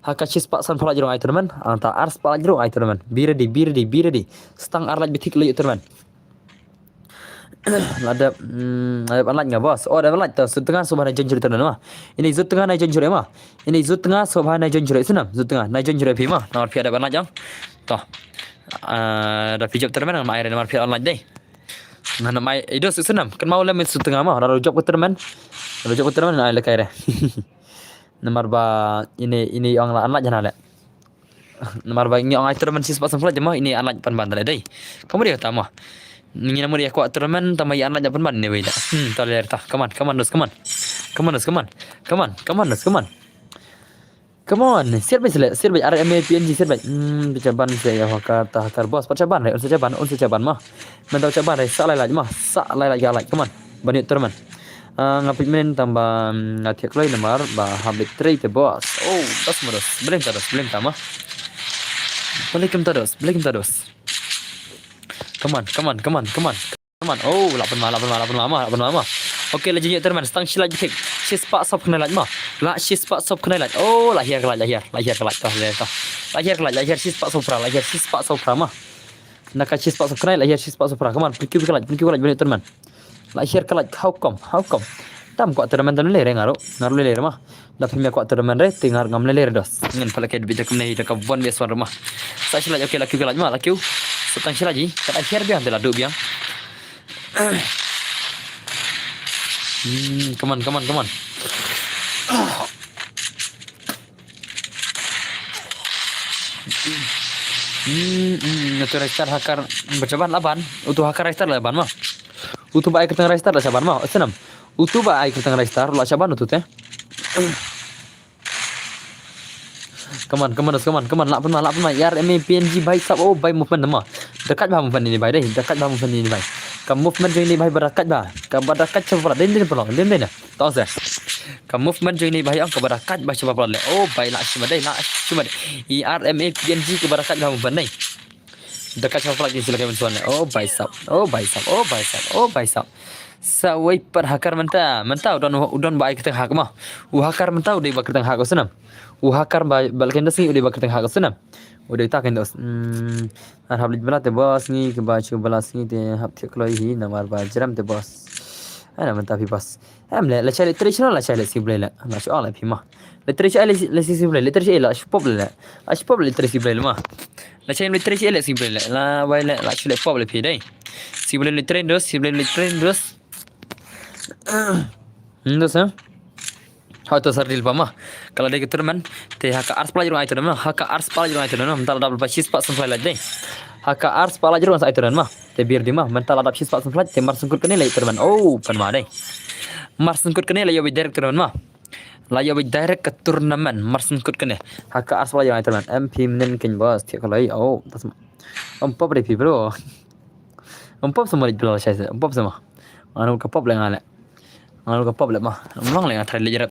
Haka cis pak san pala jurong tournament anta ars pala jurong tournament be ready stang arlaj bitik le tournament ada anlaj enggak bos oh ada anlaj tu setengah subhan janjur tournament mah ini zut tengah naik janjur mah ini zut tengah subhan naik janjur senam zut tengah naik janjur pi mah nomor pi ada anlaj jang toh ada pijak tournament nama air nomor pi anlaj deh nah nama itu senam kan mau le zut tengah mah lalu job ke tournament ai le kai re Nomor ba ini yang anak jangan ada. Nomor ba ini orang tournament sis pasang pula jemaah ini anak pan bandar dai. Kamu dia kata mah. Ini nama dia kuat tournament tambah yang anak pan bandar ni wei dah. Tak ada erta. Come on. Siap baik RMA PNG siap baik. Caban saya hakar bos. Caban mah. Mentau caban sa lai mah. Sa lai galai. Come on. Banyak tournament. Ngapit men tambah ngatiak lagi nomor bah habis trade bos. Oh, das terus. Belum tama. Balikin terus. Come on. Oh, 8 lama. Okey, lagi teman. Stang sila jik. Sis pak sop kena lagi mah. La sis pak sop kena lagi. Oh, lahir kelak. Lahir sis pak sop mah. Nak sis pak sop kena lahir sis pak sop. Come on, pikir kelak banyak teman. Lahir kelak how come tam kuat tournament le ngaru le mah da phimya kuat tournament re tingar ngam le dos ngin pala ke bijak nei da ka bon beswan rumah sa sila okay laki kelak mah laki setang sila ji kat akhir biang de la du biang come on itu restart hakar bercoba laban utuh hakar restart laban mah utuh baik ketengah restart lah sabar mah senam utuh baik ketengah restart lah sabar utuh teh come on lak pun mah yar MA PNG baik sab oh baik movement mah dekat bah movement ini baik kam movement ini baik berakat bah kam berakat coba den tahu saya kam movement ini baik ang berakat bah coba le oh baik lah cuma deh RMA PNG ke berakat bah movement ni dekat siapa lagi silakan mensuan. Oh baisap. Sawai per hakar mentau udon baik keteng hak mah. Hakar mentau dei bak keteng hak senam. Hakar balken dasi dei bak keteng hak senam. Udah tak kendos. Harap belat te bos ni ke bacu balas ni te hap tiak loi namar bajram te bos. Ana mentapi bos. La chale traditional la chale siblay la. Masya-Allah pi mah. Literature la siblay literature la shpop la. Ashpop literature siblay mah. La chain literature la siblay la wai la chale pop la pi dai. Siblay literature dos. Dos ha. Hau tu sardil pamah. Kalau dia keturunan, teh haka ars pelajar orang itu nama, haka ars pelajar orang itu nama. Mental double basis pak sampai lagi. haka ars pala jero sa ituran mah te bir di mah mental adap sis pak sunflat te mar sungkut kene lai terman oh pan ma dai mar sungkut kene lai yo direct terman mah lai yo direct ke turnamen mar sungkut kene haka ars pala yo terman mp menen ken bos te kalai oh tas pop dai pi bro pop semua di bro saya pop semua anu ke pop lai ngale anu ke pop lai mah long lai ngatrai lai jarap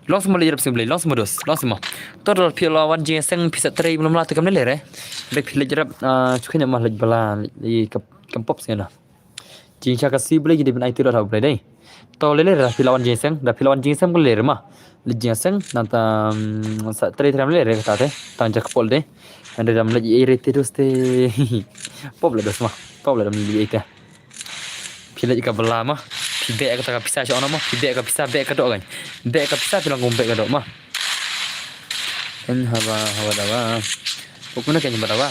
long semua lai jarap sim lai long semua dos long semua total pila wan jing seng pisa tray belum lah tekam lele re dek pila jarap cukanya mah lej bala di kempop sena jing chaka si boleh jadi benai tidur boleh deh to lele ra pila wan jing seng da pila wan jing seng boleh re mah lej jing seng nanta sa tray tram lele kata teh tanja kepol deh anda dalam lej ire terus teh pop le dos mah pop le dalam lej ite pila jika bala mah pibek kata ka pisah ono mah pibek ka pisah bek ka dok kan bek ka pisah pila ngombek ka dok mah en hawa dawa pokoknya kayaknya berapa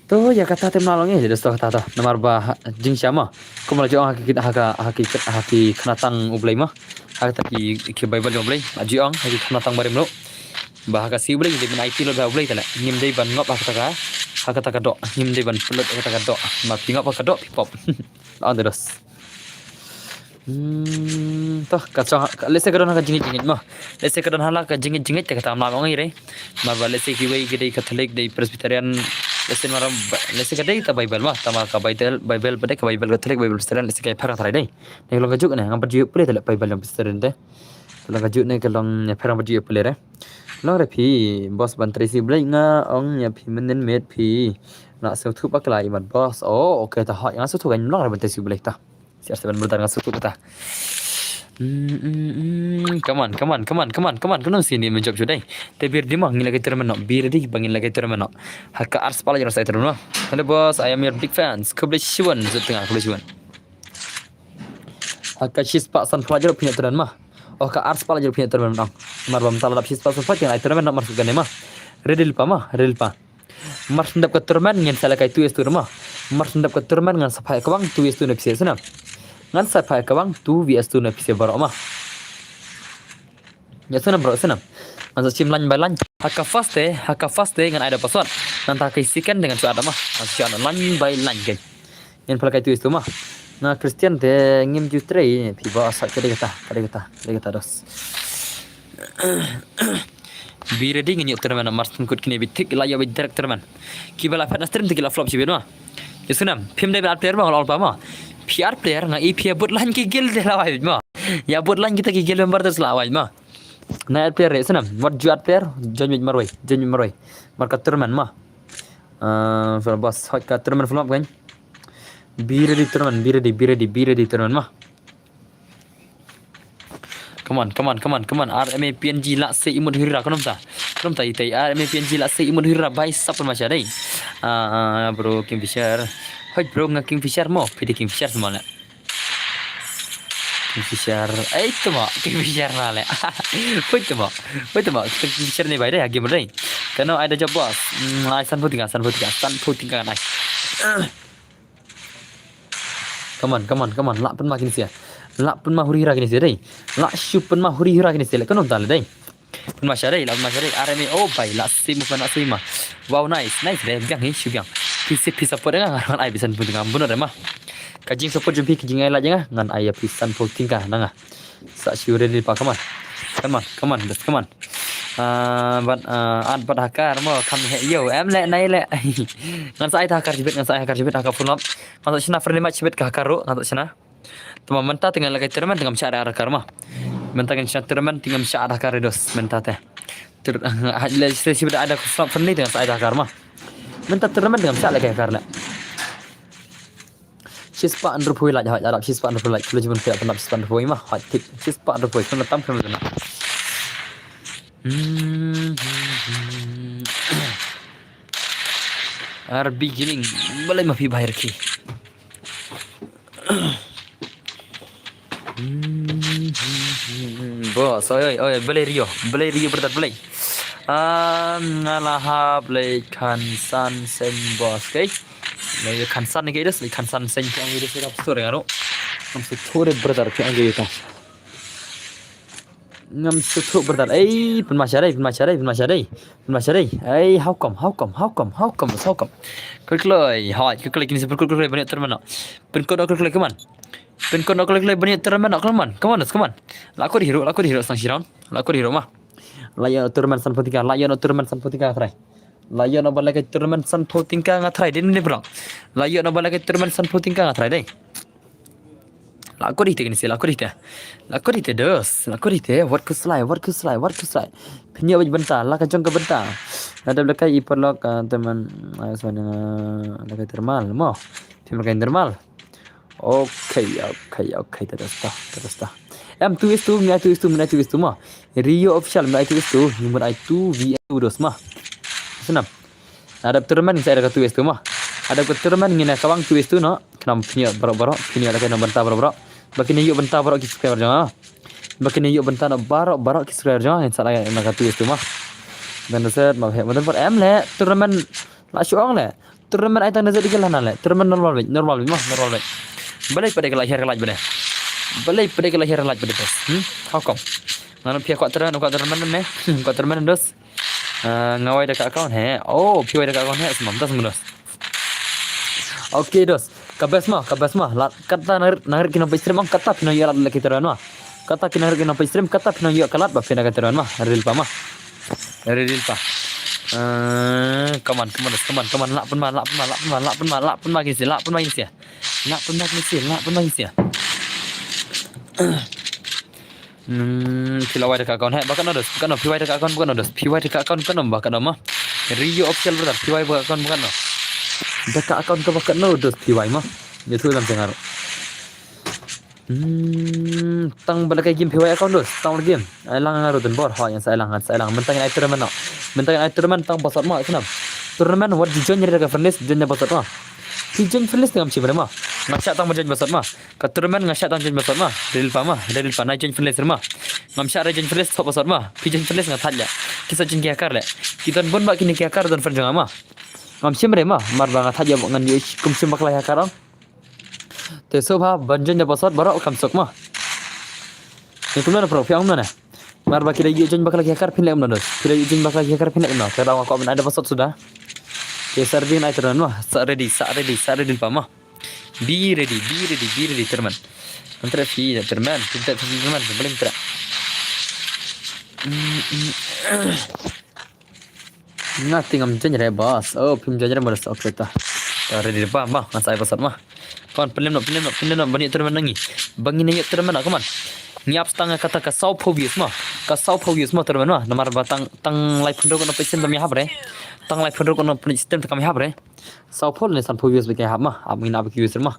tuh ya kata tem nolongnya jadi setelah kata nomor bah jing siapa kau malah jauh haki kenatang ublay mah haki tapi ke bible ublay ajiong haki kenatang barem lo bah kasi ublay jadi ben IT lo dah ublay tala nim day ban ngop haka taka dok nim day ban pelut haka taka dok mak ngop haka dok pop on terus toh kacau lese kadon haka jingit mah lese kadon hala ka jingit kata amla ngai re marba lese kiwai gede katolik dei presbyterian lese maram lese kadai ta bible mah tama ka bible pada ka bible katolik bible presbyterian lese kai phara thai dei ne long kajuk ne ngam perju pule tele bible yang presbyterian deh long kajuk ne kalong phara perju pule re long re phi bos bantri si blai nga ong nya phi menen met phi na seu thu paklai mat bos oh okay ta ha yang su thu kan long re bantri si blai ta siar seban bertar ngasuk kita come on kena sini menjawab sudah te bir di mah ngila kita menok bir di bangin lagi kita menok haka ars pala jelas saya terus hello boss I am your big fans kublishiwan setengah kublishiwan haka shis pak san pelajar punya terus mah oh ka ars pala jelas punya terus menok marbam tala dap shis pak san pelajar yang terus menok masukkan mah redil pa mar sendap ke terman ngin salah kai tu es tu mah mar sendap ke terman ngan sapai kawang tu es tu nepsi sana ngan sapai kawang tu es tu nepsi baro mah ya sana bro sana masa sim lan balan haka fast ngan ada password nanti kai sikan dengan suara mah masa lan by lan kan yang pala kai tu es tu mah na Christian te ngim ju tray pi ba sa kata dos Bira di ngin yuk terman mars kut kini bitik la ya bidak terman kibala fat stream tikila flop sibir mah yesunam pim de player mah all mah PR player nga EP bot lan ki gil de lawai mah ya bot lan kita ki gil member terus lawai mah na player yesunam what juat player janji maroi marka terman mah for boss hot ka terman flop kan bira di terman mah Come on. RMA PNG la se imut hira konom ta itai RMA PNG la se imut hira bai sapun masya dai. Bro Kingfisher. Hoi bro nga Kingfisher mo, pidi Kingfisher semana. Kingfisher. Itu mo Kingfisher na le. Hoi tu mo. Kingfisher ni bai dai game dai. Kano ada job boss. San puting nai. Come on. Lak pun makin sia. Lak pun mahuri hira kini sedai. Lak shu pun mahuri hira kini sedai. Kan nonton dai. Pun masyarakat, RMA oh bai lak sim pun nak sim mah. Wow nice deh. Biang ni shu biang. Pisi support dengan ngan ai bisan pun dengan benar mah. Kajing support jumpi kajing ai la jangan ngan ai pisan puting kah nanga. Sa shu ready pa come on. But hakar mo kam he yo em le nai le. Ngan sa ai hakar jibit hakar pun lap. Masuk sina friendly match jibit ka hakar ro ngan sina. Tuma mentah tinggal lagi terman tinggal msyara arakar mah. Mentah kan terman tinggal msyara arakar dos mentah teh. Legislasi sudah ada slot friendly dengan saya arakar mah. Mentah terman tinggal msyara lagi arakar lah. Sispa under pui lah jahat Arab sispa under pui lah. Kalau cuma tidak pernah sispa under pui mah. Hati sispa under pui kan letam kan letak. RB giling boleh mafi bahir ki. Bos, oi, boleh Rio berdat boleh. Ngalah boleh kansan sen bos, okay? Boleh kansan ni guys, boleh kansan sen yang guys kita sore ngaro. Sampai sore berdat yang guys kita. ngam sutu bertar pen masyadai how come kelai hai kelai kini seperti kelai banyak termana pen kod kelai keman pen kod kelai banyak termana keman lakor hero sang siram lakor hero mah layan turman san potika try layan balai turman san potika ngatrai din ni berang layan balai turman san potika ngatrai deh lakor ite kini lakor ite dos what kuslai punya baju bentar lah kacang ke bentar ada belakang ipolok teman sebenarnya ada termal mau termal okay terus dah tu is tu mah Rio official itu nomor itu VN dos mah senam ada turman saya ada tu is tu mah ada turman ngina kawang tu is tu no kenam punya barok punya ada kena bentar barok bakin yuk bentar barok kita subscriber jangan bakin yuk bentar barok kita subscriber jangan salah nak tu is tu mah dan set mau betul per em le turman la syuang le turman ai tang nazar digelan le turman normal mah balik pada kelahir kelaj bade bos how come ngana pihak kuat turman ne kuat turman dos ngawai dekat account piwai dekat account semam dos okay dos kabas mah kata narik kena stream mah kata pino ya lagi teran mah kata kena narik kena stream kata pino ya kalat ba pina teran mah real pa kaman lak pun ma kisi pilawai dekat account bahkan ada piwai dekat account bahkan mah Rio official betul piwai dekat account bukan no dekat account ke bahkan no dos piwai mah itu dalam dengar tang balik game piwai account dos tang game lang ngaru dan bor yang saya lang mentang ai tournament tang pasat mah kenapa tournament what dijon nyari dekat furnace jonnya pasat mah dijon furnace dengan cibra mah ngasyak tang berjon pasat mah ka tournament ngasyak tang jon pasat mah dari pa naik jon furnace mah ngamsyak jon furnace top pasat mah pijon furnace ngat hadya kisah jon kiakar le kita pun bak kini kiakar dan farjang mah ngamsim mah mar bangat hadya ngan yu kumsim bak lah karang te sobha banjon pasat barok kamsok mah itu mana pro fiang mana mar bak kira yu jon bak lagi kiakar pinlek mana dos kira yu jon bak lagi kiakar pinlek mana kalau aku ada pasat sudah ke serving ai teran mah ready pa mah be ready teman antara fi teman kita teman paling tra nothing am janjare boss pim janjare boss okay ta ready pa mah ngasai pasat mah kon film no bani teman nangi bangin ayat teman aku man ngiap setengah kata ka sau phobius mah teman mah nomor batang tang live photo kono pesen bami habre tang live photo kono system kami habre sau phol ne san phobius beke hab mah ab ngina ab views mah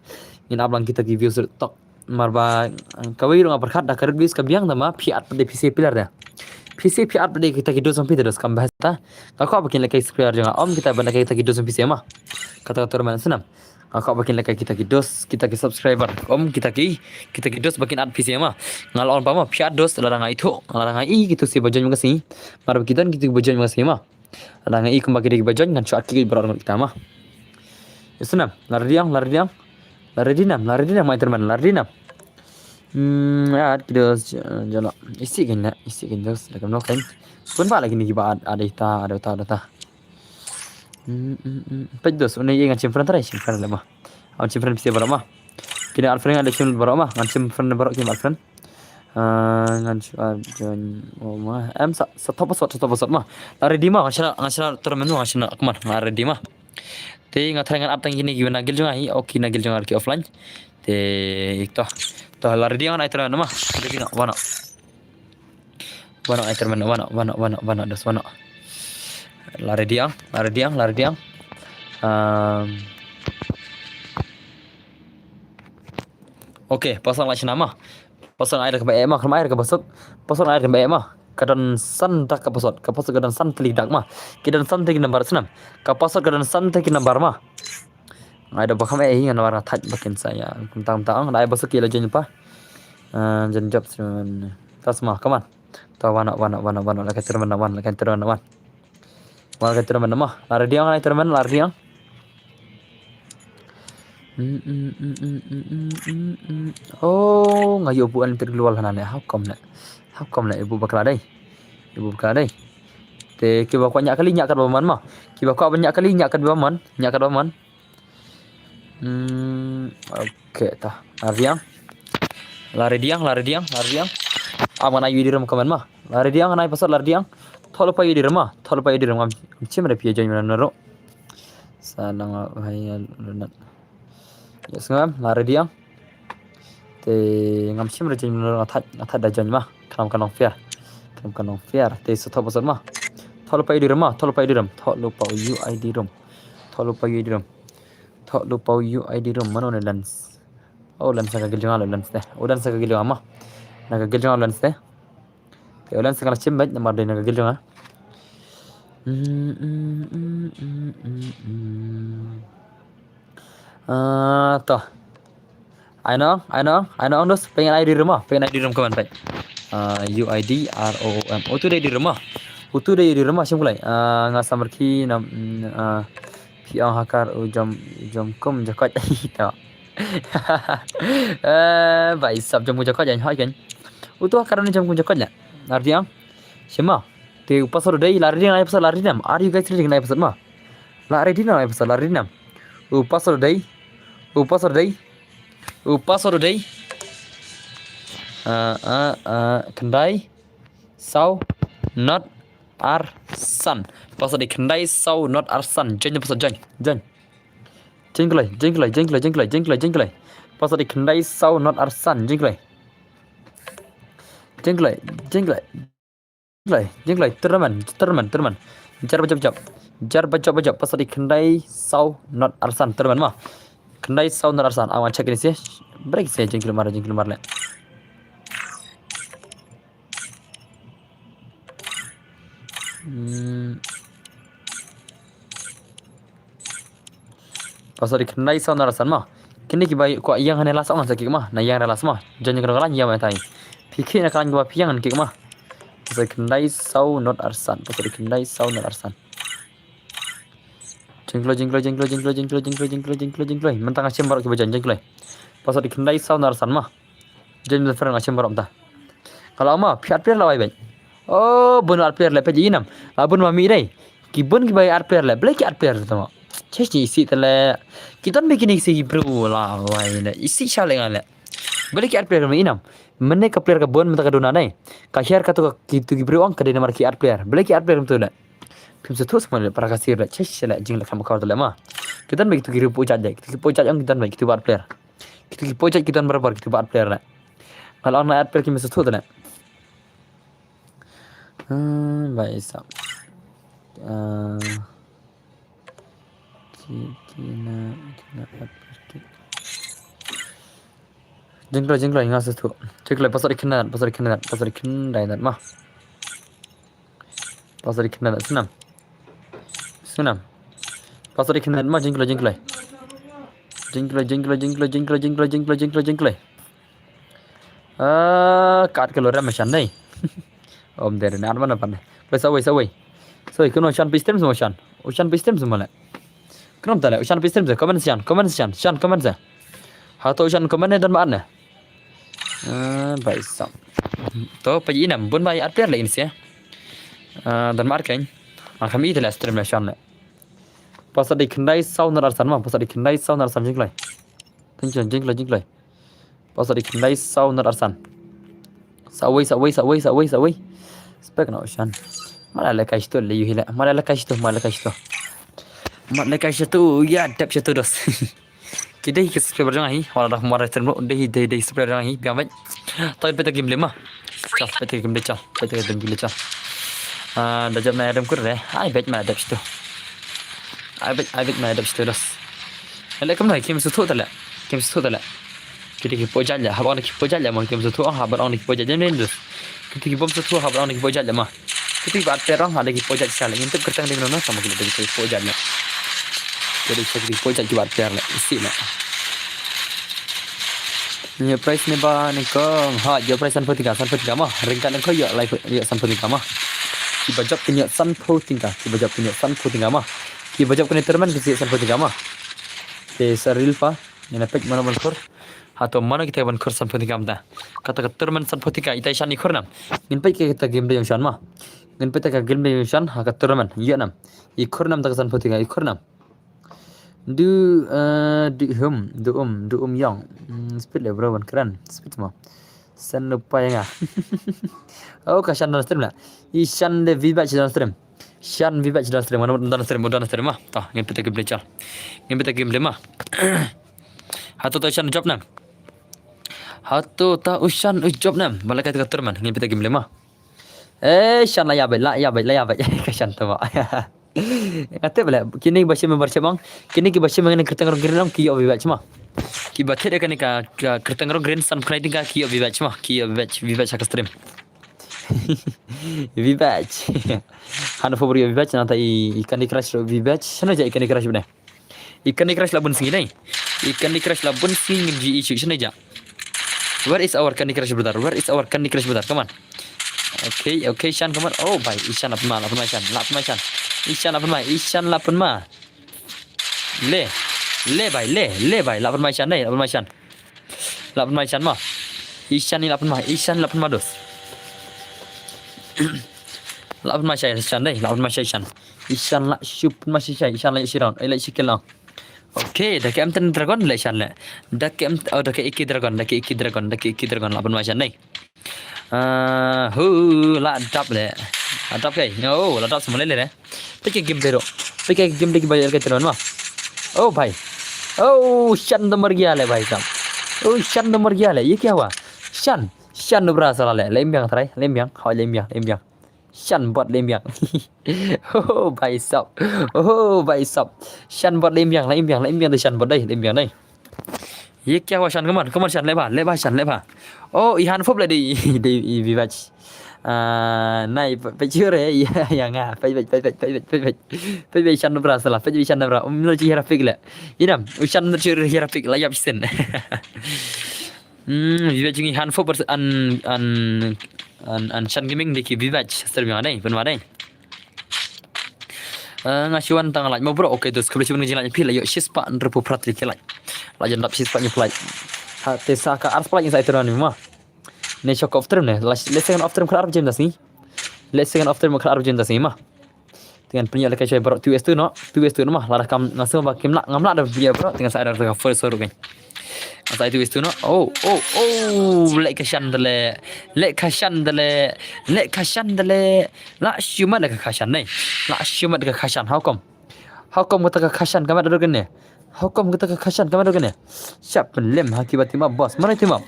ngina ab lang kita views tok marba kawai rong berkat dah kerja bis kabiang nama piat pada PC pilar dah PC piat pada kita kido sampai terus kam bahas ta aku bikin lagi subscriber jangan kita benda kita kido sampai PC mah kata teman senam aku bikin lagi kita kidos kita ke subscriber kita kidos bikin ad PC mah ngalon pa mah piat dos larang itu larang ai gitu si bajon makasih mar kita gitu bajon makasih mah larang ai kembali di bajon ngan cuat ki berorang kita mah senam laridiang mai teman lardinam ya kidos jalo isi kan dos lekam no kan pun ba lagi ni ba ada ta pedos unai yang cimfran tare cimfran lemah au cimfran bisa berapa kini alfren ada cimfran berapa ngan cimfran berapa kim alfren ngan jon mah top sot mah lari di mah ngasana termenu ngasana kemana lari di mah te ngatrangan up tang gini gimana gil jong ai oki nagil jong arki offline te itu to lari di ngan ai termenu mah jadi nak wana ai termenu wana dos wana lari diang oke pasang lagi nama pasang air ke bae mah kalau air ke basut pasang air ke bae mah kadan san tak ke pasut kadan san telidak mah kidan san tegi nambar senam kapasut kadan san tegi nambar mah ada bakam ngan warna taj bakin saya tentang ada basut kila jen pa jen job semen tas mah kaman tahu wana lagi terman wan warga teman mah lari diang oh ngayo buan terlual hanane how Hakom lah ibu bakal đây. Ibu bakal đây. Te kiba ko nya kali nya kat baman mah. Kiba ko banyak kali nya kat baman, nya kat baman. Okey tah. Lari diang. Aman ayu di rum kaman mah. Lari diang anai pasal lari diang. Tholo pai di rumah, am cim ada pia join mana naro. Sanang hai lunat. Yes ngam lari diang. Te ngam cim ada join mana athat da join mah. Kanong fair. Te sotho pasal mah. Tholo pai di rumah, tholo pai UID rum mana ne lens. Oh lens ka gil jangan lens teh. Udan sa gil mah. Naga gil jangan lens teh. Te lens ka cim bet namar de naga gil jangan. Toh. Aino dos pengen ID rumah kawan baik. UID ROM. Utu deh di rumah. Siapa mulai? Ngasam berki nam piang hakar jam kum jakot. Baik sab jam jakot jangan hai kan. Utu hakar ni jam kum jakot ya. Artiang. Siapa? Te pasal day lari dia naik pasal lari nam. Are you guys reading naik pasal mah? Lari dia naik pasal lari nam. Pasal day. Kendai sau not arsan. Pasal day kendai sau not arsan. Jangan pasal jangan. Jengkelai. Pasal day kendai sau not arsan. Jengkelai. Terman. Jar bajak. Pasal di kendai sau not arsan terman mah. Kendai sau not arsan. Awan cek ini sih. Break sih jengkel mar le. Pasal di kendai sau not arsan mah. Kini kibai ko yang hane las orang sakit mah. Na yang las mah. Jangan kenalan yang mai tai. Fikir nak kalan gua piangan kik mah. Pasal kendai sau not arsan. Jengkloi. Mentang asyam baru kibajan jengkloi. Pasal di kendai sau not arsan mah. Jangan berfirang asyam baru entah. Kalau mah piat lah baik. Oh, benar piat lah peji inam. Labun mami dai. Kibun kibai piat lah. Blek piat tu mah. Cesti isi tele. Kita bikin isi bro lah. Isi syalengan lah. Blek piat mami inam. Mana ke player ke bon mentaka dona nai. Ka share ka to kitu gibri ong ka de namar ki art player. Beli ki art player tu dah. Pim setu semua para kasir dah. Chesh lah jing lah kamu kau tu lah mah. Kita begitu giri pojat je. Kita pojat yang kita begitu art player. Kita pojat kita berapa kita art player lah. Kalau orang art player ki setu tu lah. Baik sah. Kina art player. Jengkel ingat sesuatu. Jengkel pasal ikan dan mah. Pasal ikan dan senam. Pasal ikan dan mah jengkel. Kat kalau ramai shan ni. Om dari nak mana pandai. Sawai. So ikut ocean pistem semua shan. Ocean pistem semua lah. Kenapa tak lah? Ocean pistem je. Komen shan. Hatu ocean komen dan mana? Baik sam. To pagi inam bun bai atper la insia. Dan markain. Kami itulah stream la shan la. Pasal di kendai sau nar arsan mah. Jengklai. Jengklai. Pasal di kendai sau nar arsan. Sawai. Spek na ocean. Malah lekai situ le yuhila. Malah lekai situ ya dap situ dos. Kita ke subscriber jangan hi. Walau dah marah terus. Dah subscriber jangan hi. Biar baik. Tahu betul game lemah. Betul game lecah. Dah jam nak adam kur deh. Ai bet mana adab situ. Dos. Kalau kamu nak game sesuatu tak lah. Kita pojat lah. Habang nak pojat lah. Mungkin sesuatu. Habang nak pojat je ni dos. Kita bom sesuatu. Habang nak pojat lah mah. Kita buat terang. Ada pojat sekali. Untuk kertas ni mana sama kita pojat lah. Jadi kita pojat juga ter lah. Isi lah. Ni price ni ba ni kong. Jo price sanpo tiga mah. Ringkat nak kau ya live ya sanpo tiga mah. Kita job punya sanpo tiga mah. Kita job kena terman kita sanpo tiga mah. Te saril pa. Ni nak pek mana malkor. Atau mana kita ban khur san photika amta. Kata terman san photika ita shan ikhur nam. Ngin pai kita game de shan ma. Ngin pai ta game de shan ha ka terman ya nam. Ikhur nam ta san photika ikhur nam. Du yang speed le bro ban keren speed ma. San lupa ya. Oh ka shan dan stream la. I shan de viva dan stream. Shan viva dan stream mana dan stream ma. Ta ngin pai ta game de chal. Ngin pai ta game de ma. Hatu ta shan job nam. Hatu ta ushan job nam. Bala ka terman ngin pai ta game le ma. Shan la ya bai ka shan ta ma. Kata bala kini bahasa membaca bang kini ki bahasa mengenai kertang green ki obi baca mah ki baca dia kan ka kertang green san kena tinggal ki obi baca mah ki obi baca stream obi baca hanu favorit obi baca nanti ikan di crash obi baca sana aja ikan di crash benar ikan di crash labun sini nih ikan di crash labun sini di isu sana aja where is our Candy Crush brother come on okay Shan come on oh bhai Ishan lapun ma Shan Ishan lapun ma le bhai lapun ma Shan ma Ishan ni lapun ma dos lapun ma Shan Ishan la shupun ma Ishan la shiran ai la shikela okay dah ke amtan dragon la Shan la dah ke iki dragon lapun ma Shan la dap le adap kai no la dap semua le pakai game dero pakai game de bayar ke teron ma oh भाई शन तो मर गया ले भाई साहब शन तो मर गया ले ये क्या हुआ शन berasa le lembiang trai lembiang शन bot lembiang oh भाई साहब शन bot lembiang तो शन bot đây lembiang đây ये क्या हुआ शन कमन शन ले भा oh ihan phúc lại đi vivac này phải chưa rồi ya nga phải शन berasa lah phải शन berasa lo ci grafik le inam शन chưa grafik la yap sen vivac ni ihan phúc an शन gaming di vivac stream này bên ngoài đây ngasiwan tang lại mau bro okay terus kalau cuma ngejalan pilih yuk sispa repu prat like lajan dap sispa ni play tesa ka ars play inside turun mah ne shock of term ne let's second of term kelar jam das ni let's second of term kelar jam das ni mah dengan punya lekai coy bro 2s2 no mah lara kam ngasih ba kim ngamla ada dia bro dengan saya ada first soro kan saya 2s2 no oh lek kashan dale la syumat dekat kashan ni how come kita ke kashan kamar ada kan ni how come kita ke kashan kamar ada kan ni siap lem akibat timah bos mana timah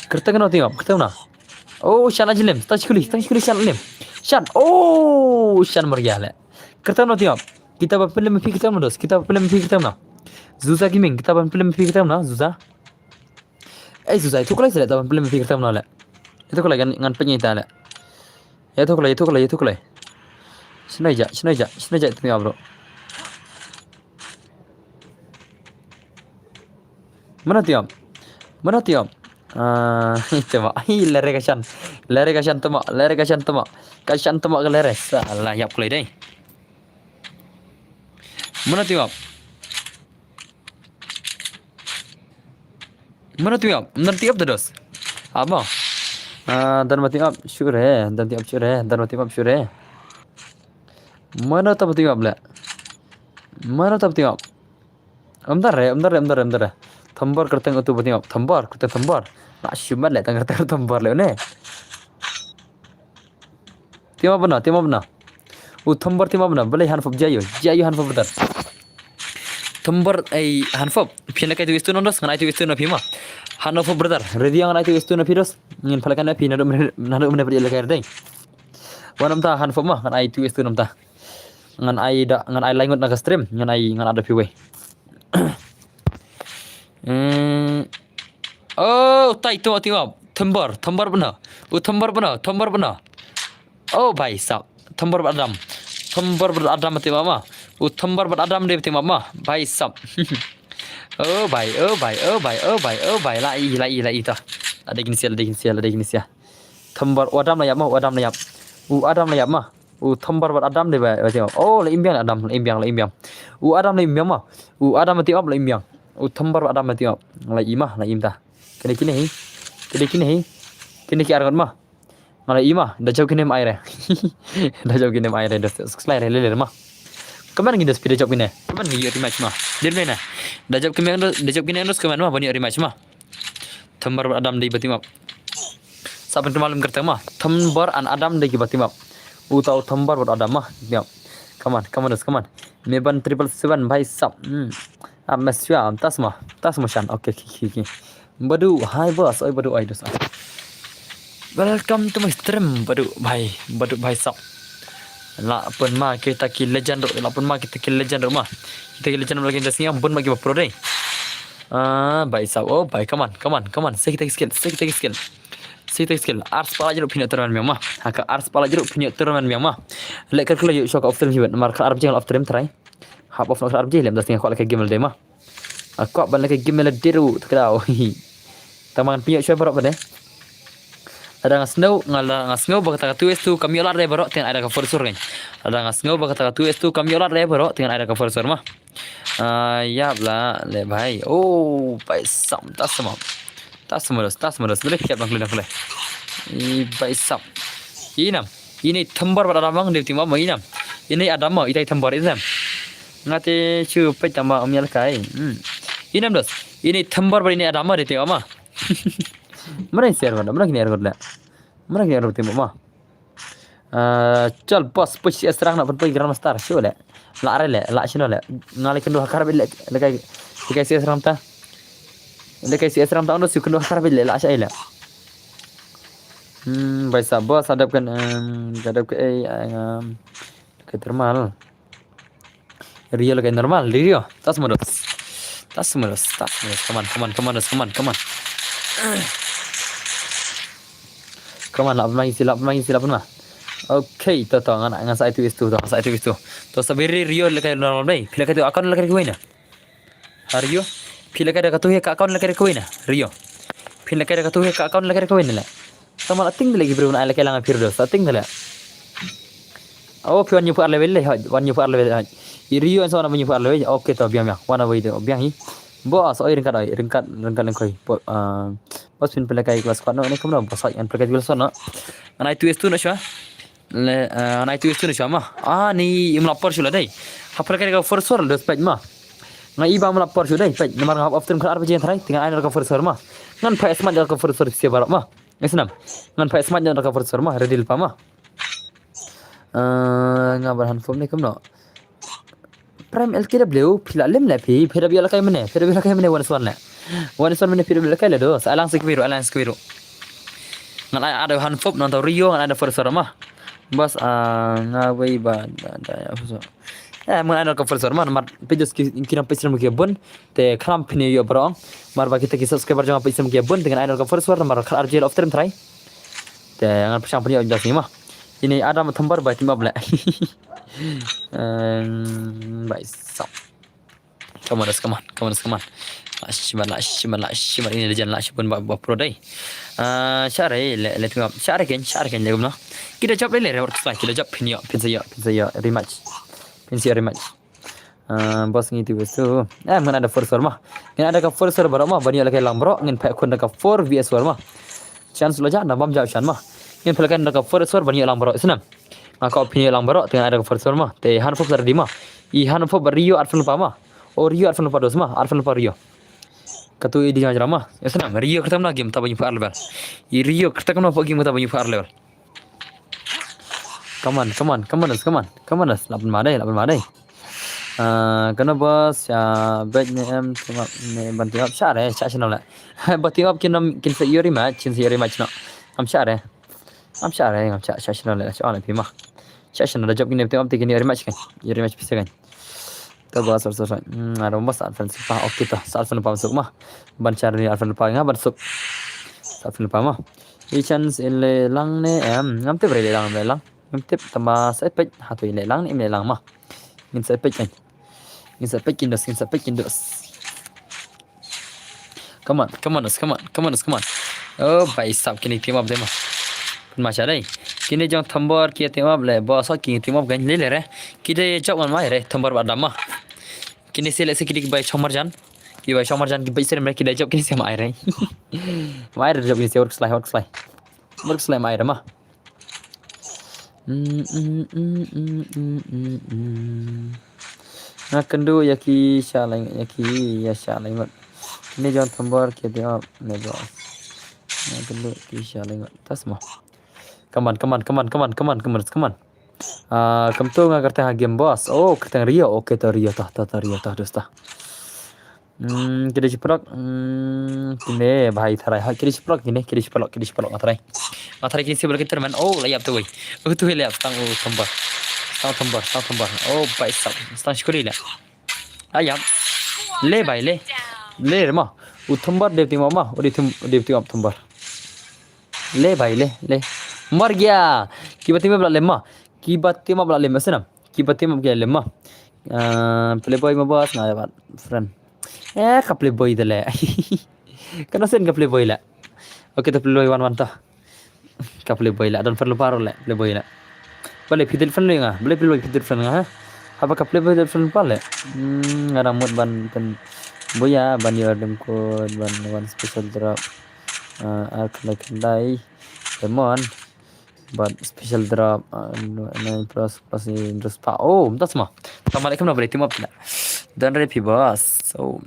kerta kan timah kerta mana oh shan aja lem touch kuli shan lem shan shan meriah le kerta mana timah kita film fikir mana Zuza gaming kita ban film fikir mana Zuza Zuza itu kalau saya ban film fikir mana le itu kalau ngan penyita le ya itu kalau sini aja itu ya bro mana tiap itu mak lere kashan temak ke lere salah yap kulai deh mana tiap terus apa dan mati up sure dan tiap sure mana tiap le mana tiap amdar thambar kerteng itu tiap thambar nak syumat le tanggar thambar le ne tiap bana thambar boleh hanfop jayo hanfop betar thambar hanfop pina kai tu istu nondos ngan itu istu na phima hanfop betar ready ngan itu istu na phiros ngin phalakan na phina nado mena pergi lekar dai wanam ta hanfop mah ngan itu istu nam ta ngan ai langut na stream ngan ada piwe oh tai tu tiap thambar bana oh bhai sab thambar adam mati mama thambar adam de mama bhai sab oh bhai lai ta ada gini sia thambar adam la yap mah thambar adam de ba oh la imbiang adam la imbiang adam la imbiang mah adam mati la imbiang Utambar adam mati op. Ngalai imah, ngalai imta. Kini kini ki argon mah. Ngalai imah, dah jauh kini air. Dah jauh kini air dah selesai lele mah. Kaman ngi speed job kini. Kaman ngi rematch mah. Dir mana? Dah jauh kini andus kaman mah bani rematch mah. Tambar adam di batim op. Saban malam kerta mah. Tambar an adam di batim op. Utau tambar adam mah. Diam. Come on. Meban 777 भाई सब अब मैं स्वयं tas shan okay. Badu hi boss oi badu ai dos welcome to my stream badu भाई सब la pun ma kita ki legend mah kita ki legend lagi dah siang pun bagi pro deh भाई सब oh भाई come on saya kita skill ars pala jeruk pinyak teran memang haka ars pala jeruk pinyak teran memang lek kalau yuk shock of stream hibat marka arab jangan of stream terai hap of nok arab jilem dah tinggal kau lek game deh mah aku ban lek game le diru takau taman pinyak show berapa deh ada ngasnau bakata tu es tu kami olah deh berok dengan ada cover sur kan ada ngasnau bakata tu es tu kami olah deh berok dengan ada cover sur mah ya bla le bhai oh भाई sam tas semua boleh siap bang boleh baik sap ini tambar pada abang dia timah ini ada mah itai tambar itu ngate cu pe tama amyal kai ini tambar pada ini ada mah dia timah mah mana share kan mana kini air timah mah chal bos push serang nak pergi Grand Master show le la sino le ngali kendo hakar bel le kai serang ta Lekai si asram tahun tu suka nuh karab le la asai le. Baik sabar hadapkan ke normal. Real ke normal Rio. Tas modus. Come on, lap main silap mah. Okay, tu ngan saya tu istu. Tu sabiri Rio lekai normal deh. Pila kau akan lekai kau ina. Rio. Pila kada katuhe ka account lagi ko ina Rio pila kada katuhe ka account lagi ko ina la sama ating lagi bro na ala kailangan pirdo sa ating dala okay wanyu par level le Rio an sana wanyu par level okay to biam ya wana wei de biang hi bos oi ringkat lengkoi bos pin pila kai kelas kwano ni kamno bos ai an pila kai kelas no anai tu estu no sha le anai tu estu no sha ma ni imlapor shula dai hapra kai ka first or dos page ma ngai iba melapor sudah pej nomor ngap after kan arba jen trai tinggal air ka first mah ngan pa smart ka first sia barak mah esnam ngan pa smart ka first mah redil pa mah ngabar handphone ni kamno prime lkw pila lem la pi phira biala kai mane one swan mane phira biala kai la do alang sekwiru ngan ada handphone non Rio ngan ada first mah bas ngawai ba da mana ada cover mah mar pages kira pages nama kiabun te kalam pini yo bro mar bagi kita subscriber jangan pages nama kiabun dengan ada cover mar kal arjil of time try te jangan pasang pini jelas ni mah ini ada tambar baik timah bela baik so come on ashimar ini legend lah pun buat pro day syare le tengok syare kan jago no kita jawab le kita jawab pini saya rematch bos ngitu bestu mana ada first mah ngin ada ka first barak mah bani ala kai lang bro ngin pa kun da ka 4 vs mah chance lo ja na bam ja chan mah ngin pelkan da ka first bani lang bro senam ngaka opini lang bro dengan ada ka first mah te han fo di mah i han fo Rio arfan pa mah o Rio arfan pa dos mah arfan pa Rio katu di jara mah senam Rio kertam na game ta bani fa level i Rio kertam na game ta bani fa level come on lapan madai kena bos ya bet em bantu up syare channel la bantu up kin sayuri match no am syare channel la channel pima channel la job kin bantu up tikin yuri match bisa kan tu bos ada bos alfan sipa okey tu alfan pa masuk mah ban cari alfan pa ban masuk alfan pa mah i chance le lang ne ngam te bre lang tip tambah saya pej hatu ile lang ni lang mah ngin saya pej kindos come on oh baik sab kini team up deh mah pun macam dai kini jang tambar kia team up le bos kini team up gan le re kita jawab man mai re tambar badam mah kini selek sikit baik chomar jan Kiba Syamar jangan kiba istri mereka dah job kini sama air ni. Ma air job kini work selai. Work selai ma air mah. Nah kendu yaki shalai yaki ya shalai ngot. Ini jangan tambah kita ne bos. Nah kendu yaki shalai ngot. Tas mah. Come on. Kam tu nga करते हैं game boss ओ करते हैं रियो ओके तो रियो ता दोस्ता kiri ciprok kini bahai tharai ha kiri ciprok ngatarai kini sebelah kita man oh layap tu wei tu layap stang tambah oh baik sab stang syukuri la ayam le bai le mah utambar devti mama odi devti am tambar le bai le मर गया की बत्ती में बला लेम्मा की बत्ती में बला लेम्मा से ना की बत्ती में क्या लेम्मा प्ले बॉय में बस ना यार फ्रेंड का प्ले बॉय दले karena sen ka play boy la oke to play boy wan to ka play boy la don perlu paro la play boy la boleh fidel friend nga boleh play boy fidel friend nga apa ka play boy fidel friend pale ngaramut ban pen boya ban yor dem ko ban one special drop arc like dai lemon but special drop 9 plus interest pa oh that's mah assalamualaikum na berarti mah dan repi bos so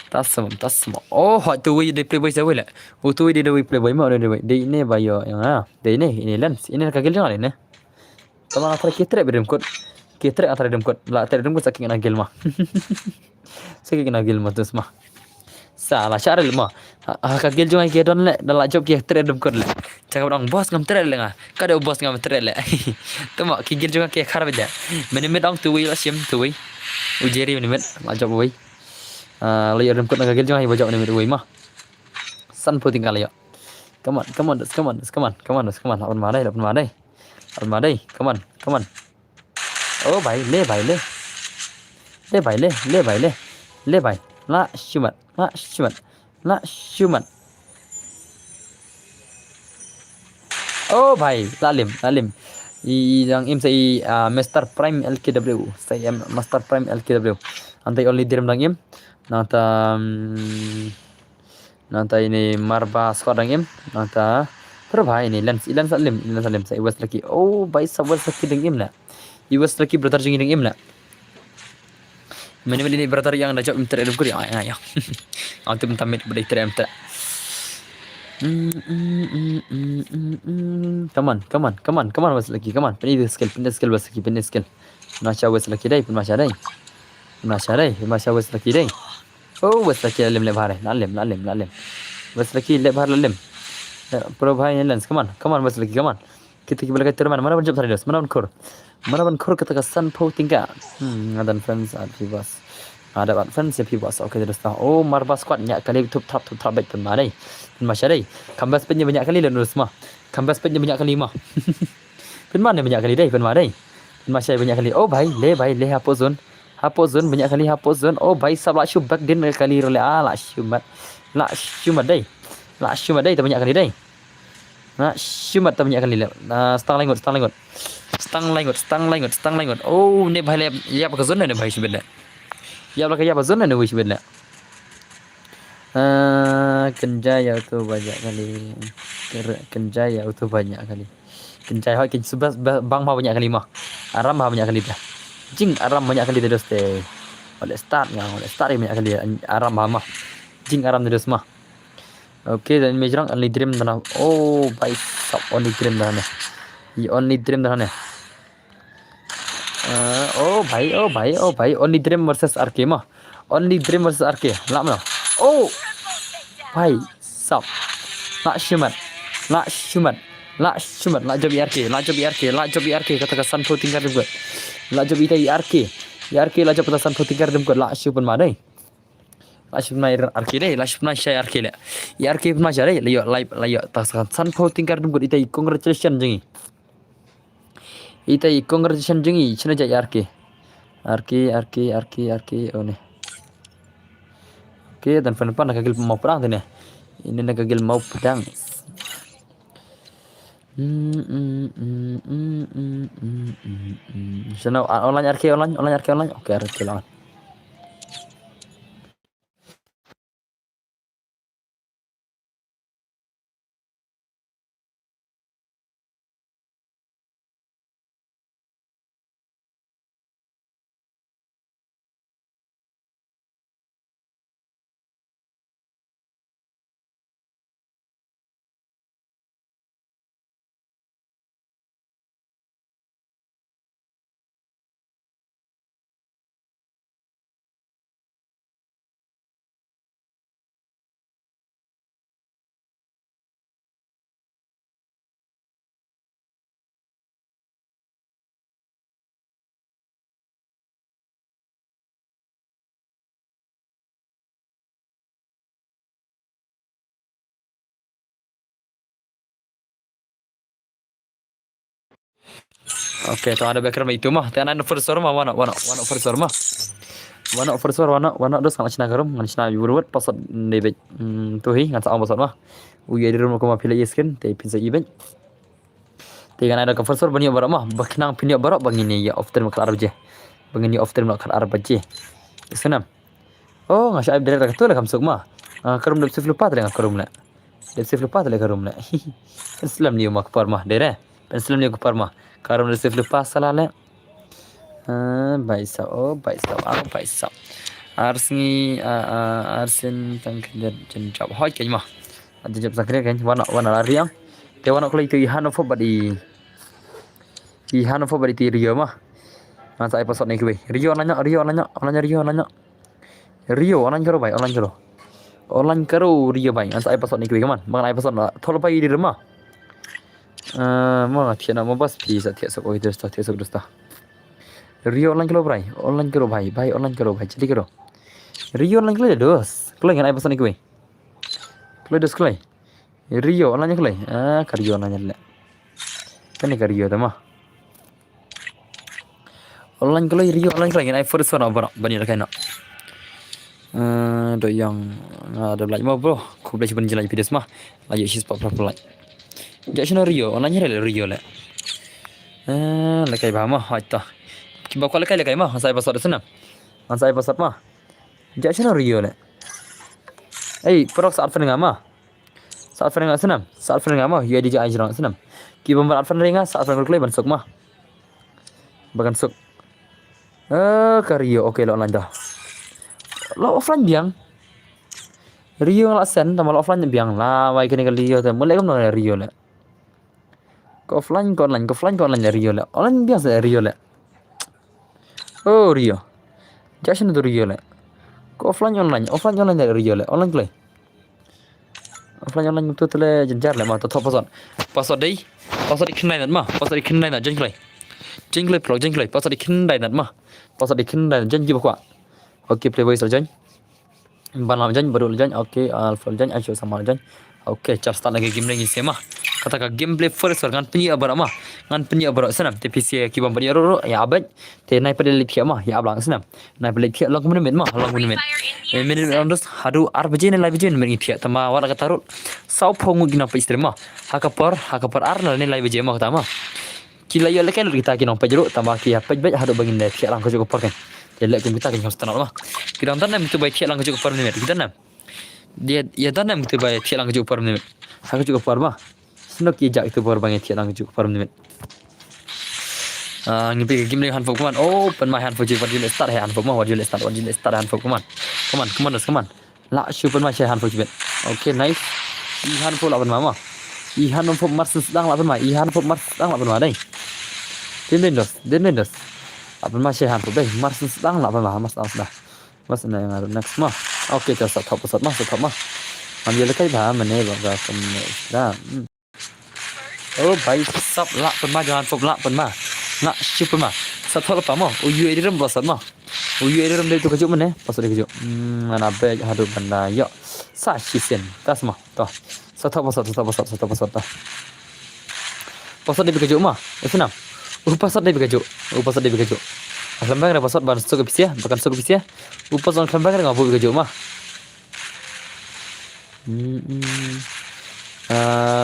tas semua oh tu we play boy saya lah tu we dia play boy mah dia ini bayo yang dia ini lens ini kagel jangan ini sama antara kita berem kot antara dem kot la antara dem kot saking nagel mah saking nagel mah terus mah salah cara mah kagel jangan ke don le dalam job ke dem kot le cakap orang bos ngam tere le kada bos ngam tere le tama kigel jangan ke kharab ja menit dong tu we la sim tu we ujeri menit la job we layo dem kot kagel jangan bajak menit we mah san po tinggal layo come on lapan madai come on oh bhai le bhai la shumat oh bhai lalim yang saya Master Prime LKW saya Master Prime LKW antai only direm dang nanta ini marba squad dang nanta terus bhai ini lens salim saya was laki oh bhai sabwas laki dang la was laki brother jing dang la meni ini brother yang dah job inter eduk ya antum tamit bedai terem tak come on was laki come on pindah skill was laki masya was laki dai masya was laki dai oh was laki lim lalim was laki le bahar lalim pro bhai lens come on was laki come on kita boleh kata mana ban job tadi dos mana ban khor kata kasan po tinggal adan friends bos ada ban friends bos oke terus oh marba squad nyak kali tup tap baik pun mana masya dai kambas pennya banyak kali lulus mah kambas pennya banyak kali mah pun mana banyak kali dai pun mana dai masya banyak kali oh bhai le hapozon banyak kali hapozon oh bhai sab la shubak din kali role la shumat dai tak banyak kali dai shumat tak banyak kali stang lengot oh ne bhai le ya pak zon ne bhai shibet ya pak ya zon ne wis shibet kenjaya tu banyak kali kenjaya tu banyak kali kenjaya hoi sebab bang mah banyak kali mah aram mah banyak kali dah jing aram banyak kali terus teh oleh start banyak kali aram mah jing aram terus mah oke dan mejrang only dream dah oh bhai sab only dream dah ne oh bhai only dream versus RK mah lah mana oh bhai sab la shumat la job RK kata kasan po tinggal dem la job ita RK la job petasan po tinggal dem la shuman madai la shuman RK dai la shuman shay RK le RK pun masih dai layo tasan po tinggal dem ita congratulations jengi china ja RK oh ne oke dan fan nak kagil mau perang tu ne ini nak kagil mau pedang sana online RK online oke RK online Okey, tuan ada background itu mah. Tiada ada first mah wana first mah. Wana first wana dos ngan cina garum ngan cina yurut pasat debet tu hi ngan sa pasat mah. Uya di rumah ko ma pilih yesken te pinsa ibet. Te kan ada ka first bani barak mah. Baknang pinya barak bangini ya after makal arab je. Bangini after makal arab je. Senam. Oh, ngasih aib dari tu lah kamsuk mah. Karum dep sif lupa tadi karum na. Dep sif lupa tadi karum na. Islam ni mak par mah dere. Islam ni par mah. Karum dep sif lupa salah le. Baisa baisa. Arsni arsin tangkir jenjab hoi kay mah. Jenjab sakre kay wana lari yang. Te wana kulai tu ihan fo badi. Ihan fo badi ti Rio mah. Masa episode ni kuwi. Rio nanya. Rio online karo bai, online karo Rio bai. Masa episode ni kuwi kaman. Mangan episode na thol pai di rumah. Mau thiana mau bas bisa thiak sok oi dosta. Rio online karo bai, bai online karo bai. Jadi karo. Rio online kalo dos. Kalo ngan episode ni kuwi. Kalo dos kalo. Rio online kalo. Rio online le. Kan ni Rio ta mah. Online kalo Rio online kalo ngan first one apa bani rakana. Do yang ada like mau bro. Ku belajar penjelas video semua. Lagi isi spot berapa like. Jadi Rio online le Rio le. Lekai bah mah haita. Kiba ko lekai mah saya pasal sana. Saya pasal mah. Jadi Rio le. Perok saat fenenga mah. Saat fenenga sana. Saat fenenga mah ya di ajrang sana. Kiba bar at fenenga saat fenenga klay ban sok mah. Bagan sok. Ke Rio okey lo online dah. Lo offline biang. Rio la sen tama lo offline biang la wai kene Rio ta mulai kam no Rio le. Ko offline ko online Rio le. Online biang sa Rio le. Oh Rio. Jashan tu Rio le. Ko offline online Rio le. Online play. Offline online tu tele jenjar le ma to top pasot dei. Pasot ikhna nat ma. Pasot ikhna nat jen play. Pasot ikhna nat ma. Pasot ikhna jen jiba kwa. Okey play voice aja. Banam jan baru jan. Okey alpha jan asyik sama jan. Okey cara start lagi game lagi sema. Kata gameplay first ngan penyi abara mah. Ngan penyi abara senam te PC ki bam bani ro ya abad. Te nai pada lihat mah ya ablang senam. Nai pada lihat long menit mah long menit. Menit ondos hadu arbaje ne live jen menit tiak tama wala katarut. Sau pongu gina pa stream mah. Hakapar ar ne live jen mah tama. Kila yo lekai kita ki nong pajero tama ki apa hadu bangin ne tiak lang ko cukup kan. Jelek kita kan harus tenang mah. Kita tanam itu baik tiak lang cukup par minit. Kita tanam. Dia ya tanam itu baik tiak lang cukup par minit. Aku cukup par mah. Senok ijak itu par banget tiak lang cukup par minit. Ngipi game ni handphone kuman. Oh, pen mai handphone je wajib start hai handphone mah wajib start handphone kuman. Come on. La shu pen mai handphone je. Okay, nice. I handphone la pen mama. I handphone mars sedang la pen mai. I handphone mars sedang la pen mai dai. Dendos. Apa masih handphone deh, mars sedang lah apa mas dah. Mas yang ada next mah. Okey, kita top mah. Ambil lekai bah mana baga dah. Oh, baik sap lah pemah jangan pop lah pemah. Nak ship pemah. Satu apa mah? Uyu ediram pasal mah. Uyu ediram dari tu kejuk mana? Pasal dia kejuk. Mana baik hadu benda. Yo, sa shisen. Tas mah. Toh. Satu pasal dah. Pasal dia kejuk mah. Senang. Pasal dia bekerja. Asal bang ada pasal ban stok pisah, bukan stok pisah. Pasal kan bang enggak bekerja mah.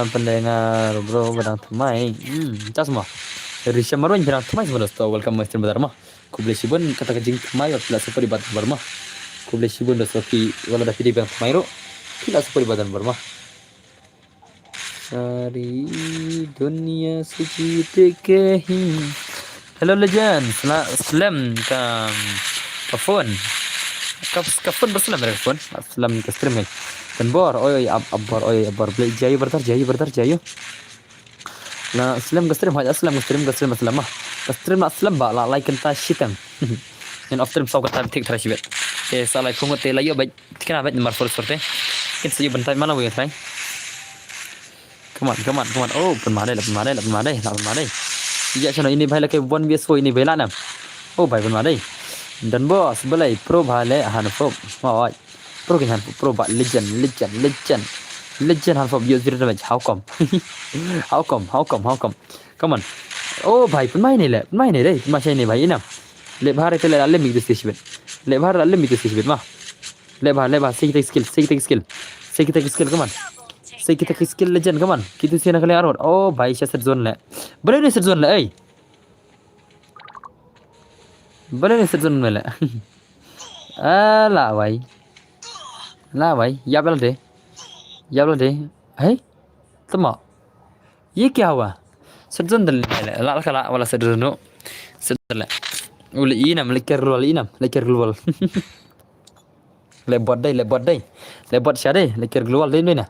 Pendengar bro badang temai. Tas mah. Risha marun badang temai sebenarnya. Welcome master badar mah. Kuble sibun kata kajing temai atau super ibadat bar mah. Kuble sibun dah soki wala dah video bang temai ro. Tidak super ibadat bar mah. Sari dunia suci tekehi. Hello legend, salam ke phone. Ke phone bersalam dari phone. Salam ke stream ni. Dan bor, abor beli jayu bertar. Nah, salam ke stream salam mah. Ke stream nak salam ba la like kita shitang. Dan after sau kata tik terasi bet. Salah kau ngote layo baik. Kenapa bet nomor sorte? Kita saja bentar mana boleh try. Come on. Oh, penmadai. Iya channel ini bahaya kayak one vs4 ini bela nam. Oh, bahaya penmadai. Dan bos belai pro bahaya handphone. Mau pro kan handphone pro bah legend. Handphone use video damage. How come? Come on. Oh भाई pemain ni deh macam ni भाई inam le bahar itu le alim itu sibet le bahar alim itu sibet mah le bahar saya kita skill come on saya kita skill legend come on kita sih nak kali arot oh भाई saya zone le boleh ni zone le eh boleh ni zone le lah भाई या बोल दे hey tama ये क्या हुआ सदन दल ला ला वला सदनो सदल uli inam lekar global lebot syade lekar global dai na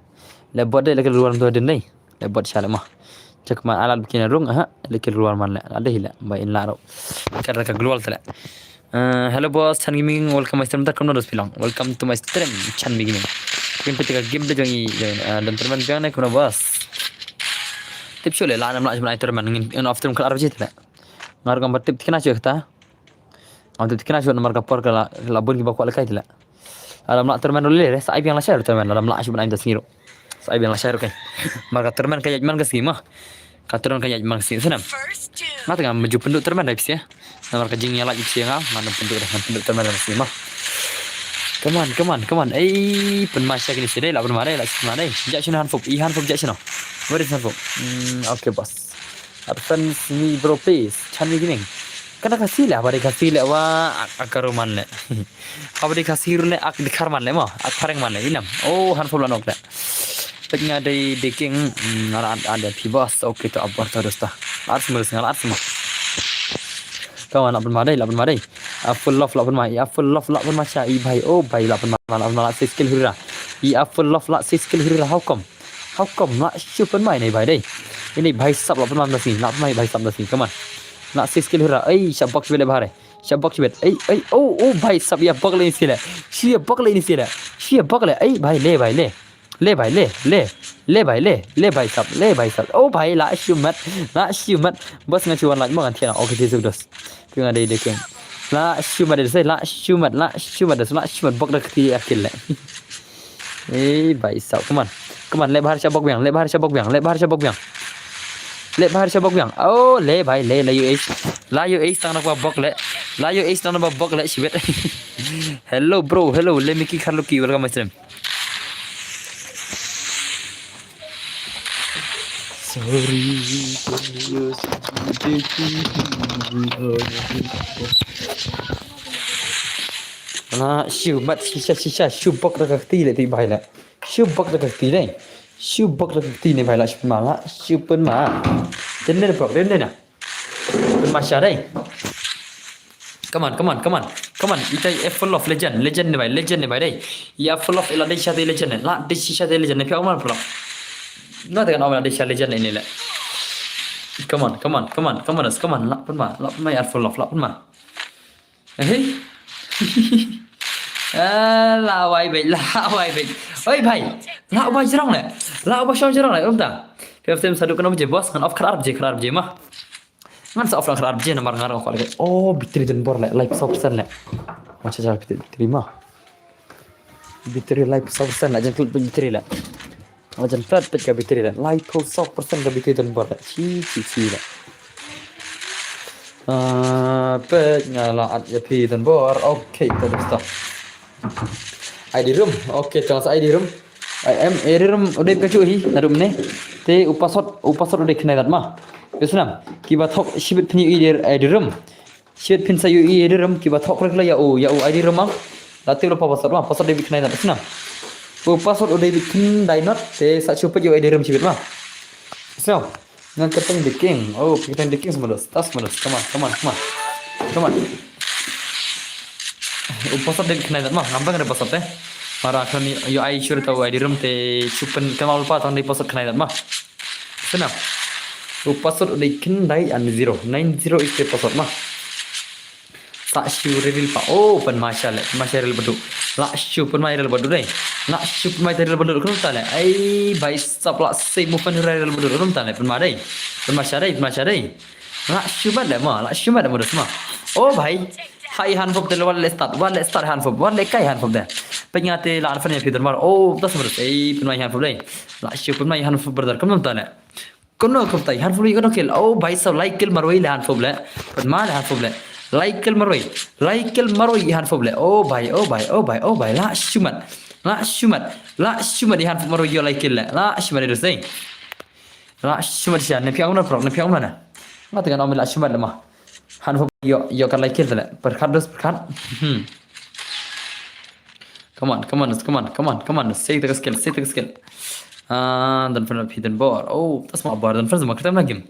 lebot dai lekar global tu den dai lebot syade mah cak man alat bikin rung lekar global man la ada hila bain la ro lekar global tala hello boss chan gaming welcome my stream takum nos bilang welcome to my stream chan gaming game petika game de jangi dan teman jangan naik boss tip shole la nam la jumlah teman ngin off term kelar bejit la ngar gambar tip kena cerita Untuk kena shot nomor kapor kala labun ki bakwa lekai tila. Alam nak terman dulu le, sai biang la share terman alam la shub naim das ngiro. Sai biang la share kai. Marka terman kaya man ka sima. Ka terman kaya man sima senam. First two. Mata ngam maju penduk terman dai psia. Nomor ka jing nyala jipsi ngam mana penduk terman das sima. Come on. Eh, penmasya kini sedai la penmare la sima dai. Jak sino han fob, jak sino. Where is han fob? Okay boss. Advance me bro please. Chan mi gini. Kana kasih lah, bari kasih lah wah akaruman le. Bari kasih le ak dikhar man le mo, ak pareng man le inam. Oh han fulan ok le. Tengah dari deking ada pibas ok tu abah terus ta. Ars mulus ngal ars mo. Kawan nak bermadai. Full love la bermai. Full love la bermai sya i bhai. Oh bhai la bermai skill hira. Full love la skill hira how come la super bermai ni bhai dai. Ini bhai sab la bermai nasi. La bermai bhai sab nasi. Come on. Nak skill hira ai shabak shbele bahare shabak shbet ai oh भाई सब ये बगल नहीं सिला ये बगल नहीं सिला ये बगल ai भाई ले भाई सब oh भाई la shumat bos ngacuan lagi makan tiana oke tisu dos tu ada deking la shumat bak dak ti akil le भाई सब come on le bahar shabak biang le bahar shabak biang oh le bhai le la yo ace tang nak bok le shibet hello bro le miki kharluki welcome my stream sorry la shumat shisha shubak dak ti le ti bhai la shubak dak ti le shubak dak ti ne bhai la shupun ma den na masya dai come on ita full of legend ni bhai dai ya full of ila dai shate legend la dai shate legend ni pya umar pula na tekan omar dai shate legend ini la come on la pun ma ya full of la pun ma la wai bai oi bhai la wai jerong le umta Kau tem sadu kena je bos kan off kelar je mah ngan sa off kelar je nomor ngarang ko lagi oh bitri dan bor like 100% le macam cara bitri mah bitri like 100% la jangan klik bitri la macam flat pet ka bitri la like 100% ka bitri dan bor la ci la pet ngala at ya pi dan bor okay terus ta ID room okay terus ID room em erum udah kacu hi narum ne te upasot udah kena dat mah Islam kiba thok shibit phini ID room shibit phin sayu ID room kiba thok rek la ya o ID room mang la te lo pasot mah pasot de kena dat Islam upasot udah bikin dai not te sa chupet yo ID room shibit mah Islam ngan keteng diking oh keteng diking semedos tas semedos come on upasot de kena dat mah ngambang ada pasot teh Mara kan yo ai sure tahu ai di room te chupen kemal lupa tang di pasot kena mah. Senang. Pasot udah ikin dai an 90 is pasot mah. Tak sure reveal pa. Oh pen masya real bedu. La sure pen real bedu dai. La sure pen real bedu kan tak le. Ai bai sap la sei mu pen real bedu kan tak le pen ma dai. Pen masya dai. La sure bad le mah. La sure bad modus mah. Oh bhai. Hai han fob del wal start han fob wal kai han fob dah. Penyate la anfan yang fitur mar oh tas berus penmai han fob dai la syu penmai han fob berdar kam tak le Kono koptai handful kono kill. Oh भाई सब like kill maroi le handful le. But mal handful le. Like kill maroi handful le. Oh भाई la shumat di handful maroi yo like kill le. La shumat itu sih. La shumat sih. Ne piang mana? Nggak dengan omel la shumat le mah. Handful yo kan like kill le. Berkat. Come on. Say the skill. Dan pernah hidden bar. Oh, tas mau bar dan pernah sama kita lagi.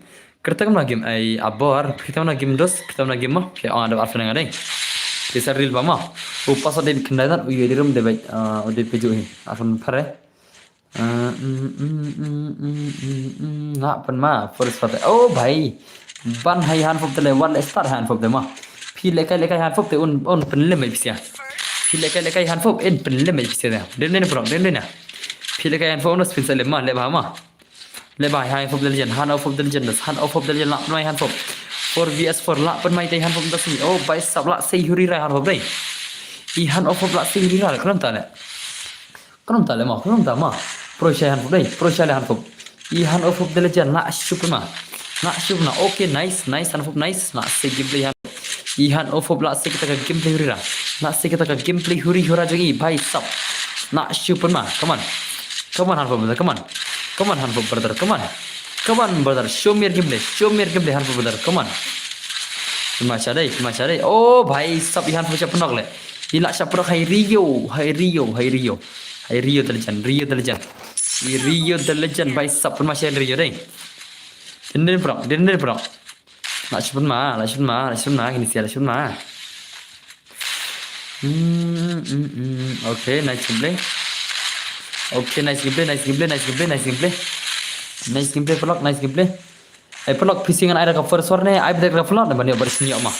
Ay abar kita lagi mah. Kayak ada apa yang ada. Bisa real bama. Pas ada di kendaraan, uyu di room debait. Udah pejuin. Akan pare. Nggak pernah. First part. Oh, भाई. Ban hai handphone tele one start handphone tele mah. Pi lekai handphone tele on penle mai bisa. Pi lekai handphone penle mai bisa dah. Den na. Pi lekai handphone nos pin sele mah le bah. Le bah handphone legend, hand of the legend, lap mai handphone. 4vs4 lap pen mai tai handphone tas ni. Oh, bai sab lak sei huri rai handphone dai. I hand of lak sei huri rai kenam ta le mah. Pro share handphone. I hand of the legend lak syukma. Okay, nice handphone nice. Lak sei gameplay handphone. I hand of lak sei kita gameplay huri ra. Lak sei kita gameplay huri jogi bai sab. Nak syukma. Come on handphone brother, come on brother, show me your gameplay handphone brother, come on. Macam ada. Oh भाई सब handphone siapa nak le? Hilak siapa nak hai Rio the legend भाई सब pun masih Rio deh. Denden perang. Nak syukur ini siapa syukur. Okay, nice gameplay. Nice gameplay pelok, nice gameplay. Pelok pisingan air ke first war ne, air ber pelok ne bani bersenyap mah.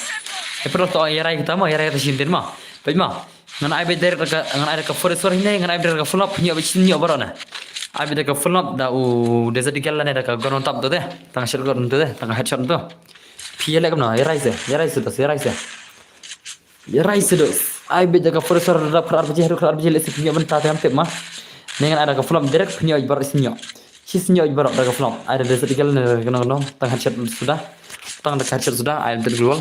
Pelok tu air kita sinten mah. Baik mah. Ngan air ke first war ne, ngan air ber ke pelok punya bersenyap baru ne. Air ber ke pelok dah desa dikel ne dah ke gonon tap tu deh, tang shot gonon tu deh, tang headshot tu. Piala kam na, yarai se. Air ber ke first war dah kerar biji lesi punya mentah tu tep mah. Dengan ada ke film direct punya ibarat senyap. Si senyap ibarat ada ke film. Ada desa tiga lain kena tang headshot sudah. Ada terkeluar.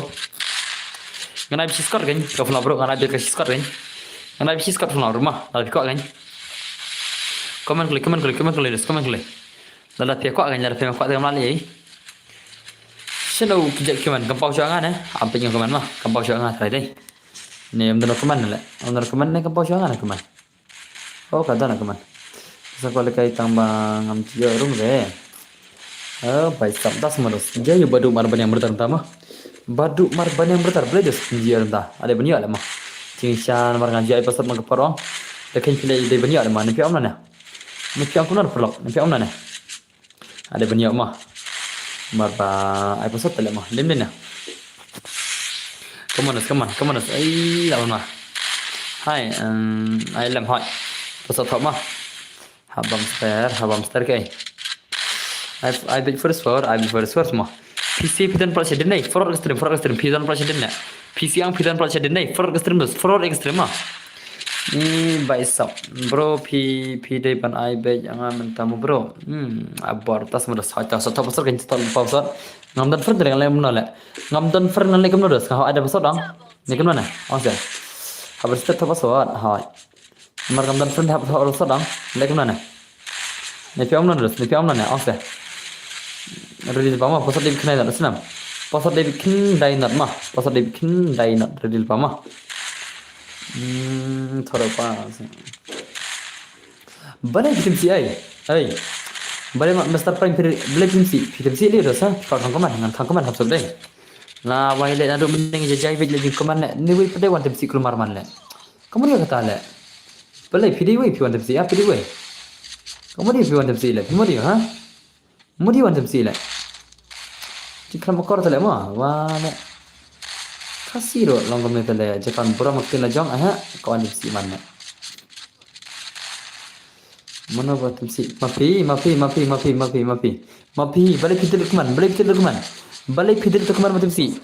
Kena habis skor kan? Ke film bro, kena habis skor kan? Kena habis skor film rumah. Lalu kau kan? Komen klik. Lalu tiap kau kan? Lalu tiap kau tengah malai. Sino kijak komen. Kampau jangan Apa yang komen mah? Kampau jangan tadi deh. Ni ambil komen le. Ambil komen ni kampau jangan komen. Oh kata nak keman. Sekolah kai tambang ngam cio rum re. Baik sabda semarus. Jadi badu marban yang pertama. Boleh des dia entah. Ada banyak lah mah. Cincin margan jai pasal mak perong. Dekin pilih ide banyak lah mah. Ni piam mana? Ni piam kunar pelok. Ni piam mana? Ada banyak mah. Marba ai pasal tele mah. Lim na. Come on. Ai lawan mah. Hai, ai lam hai. Pasal tak mah. Habam star kai. I bid first mah. PC pidan presiden ni, for extreme pidan presiden ni. PC yang pidan presiden ni, for extreme mah. Ni baisap. Bro P day pan I bid yang mentamu bro. Abar tas mudah saja. Satu pasal kan kita lupa pasal. Ngam dan fer dengan lain mana? Ngam dan fer dengan lain mana? Kalau ada pasal dong. Ni kan mana? Okey. Habis itu tak pasal. Hai. Markam dan friend have harus sedang lek mana ni piam mana okey ready pama pasal dia kena dah senam pasal dia bikin dinner mah ready pama thora pa balik tim si ai balik master prime balik tim si dia dah sah kau kaman habis dah lah wai le adu mending jajai bej lagi kaman ni wei pada wan tim si keluar man le kamu dia kata le Boleh pilih piwan temsi ya pilih Kamu dia piwan temsi le. Kamu dia Kamu dia piwan temsi le. Jika makor tele mah wah le. Kasih ro long kami tele jakan pura makin lajang kawan temsi mana. Mana buat temsi? Mafi. Balik kita keman. Balik kita keman temsi.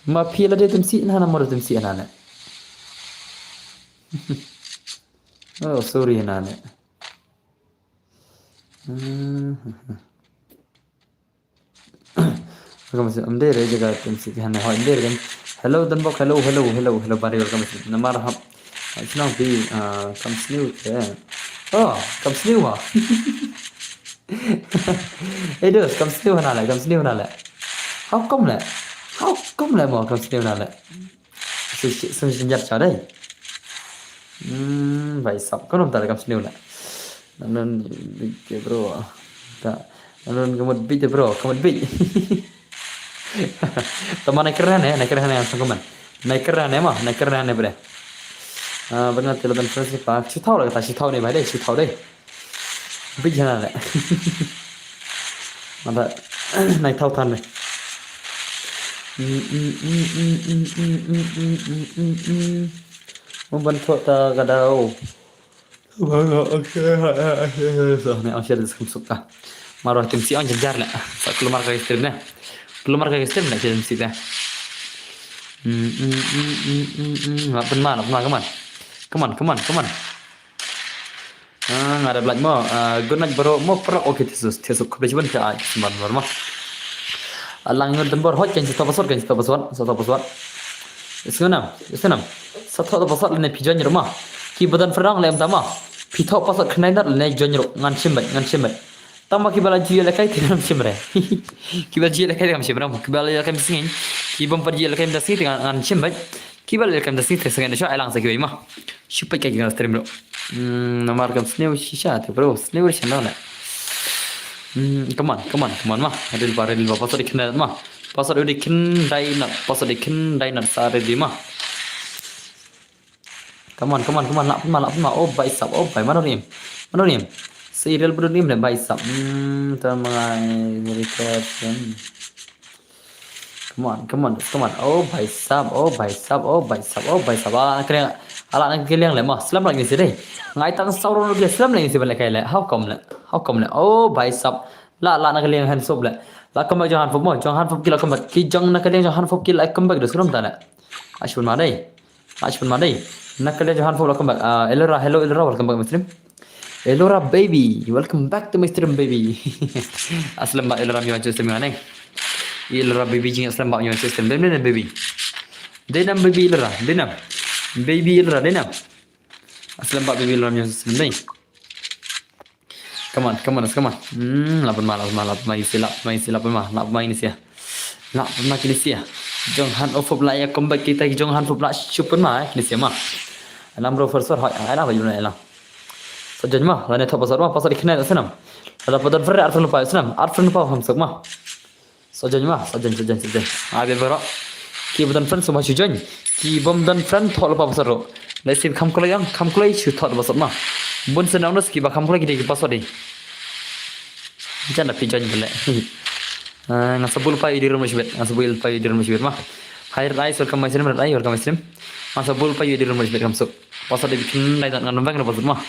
Mafi lah dia temsi nah nama temsi anak. Oh sorry nane. welcome masih amde re jaga tim si kan ho amde kan hello dan bok hello bari welcome masih namar ham senang bi comes new ya oh comes new ah dos comes new nala how come lại mà comes new nala sự sinh nhật cho đây vậy sắp có nằm tại comes new lại nên cái bro tak nên kamu bit bro kamu bit teman naik keren yang sangkuman naik keren bre benar telepon fresh pak si tahu lah kata si tahu nih bahaya si tahu deh bit jangan lah mana naik tahu tan nih membantu tak kadau so nih asyik diskusuk Maruah tim si on jejar lah. Saat keluar ke stream lah film si dah. Nggak pernah, come on. Nggak ada belanja mau. Guna baru mau perok oke tisus kubis pun ke ay sembar mah. Alang ngur tembor hot kan satu password. Isnam. Satu password lene pijan rumah. Ki badan ferang lem tama. Pithau password kenai dar lene jonyo ngan simbat. Tama kibala jia lekai tidak simre. Kibala jia lekai tidak simre. Kibala lekai misingin. Kibam pergi lekai mendasi dengan simbat. Kibala lekai mendasi tersengat show elang sekian mah. Supaya kayak gimana stream bro. Nomor kam snew shisha tu bro. Snew channel lah. Come on mah. Ada di luar pasal dikenal mah. Pasal dikenal dai nak sare di mah. Come on. Nak oh baik sab. Oh baik mana ni? Serial bro ni mana baik sab. Teman record. Come on. Oh baik sab. Ala nak keliang le mah. Selam lagi sih deh. Ngai tang saurun dia selam lagi sih balik kaya le. How come le? Oh baik sab. La nak keliang hand sob le. La kembali jangan fob mo. Jangan fob kila kembali. Ki jang nak keliang jangan fob kila kembali dah seram tak le. Ashpun madai. Nak keliang jangan fob la kembali. Hello welcome back Muslim. Elora baby, welcome back to my stream baby. Aslam ba Elora mi stream ngane. Elora baby jing aslam ba mi stream baby. Denam baby Elora, denam. Baby Elora denam. Aslam ba baby Elora mi stream dai. Come on. Lapan ma ini sia. Jong han ofop la ya comeback kita jong han ofop la super ma ini sia ma. Alam bro first hai ana ba yuna elang. Sajan mah, lain top pasal dikenal senam. Ada pada ferry arfan lupa senam, arfan lupa ham sakma. Sajan. Ada berok. Ki badan friend semua sujan. Ki bom dan friend thol lupa pasal ro. Lesin kam kulai shoot thol pasal mah. Bun senam nus ki ba kam kulai kita pasal di. Jangan pijan gele. Ngasabul pa idirum masbet mah. Hai rais welcome my stream. Ngasabul pa idirum masbet kamsuk. Pasal di bikin lain dengan nombang pasal mah.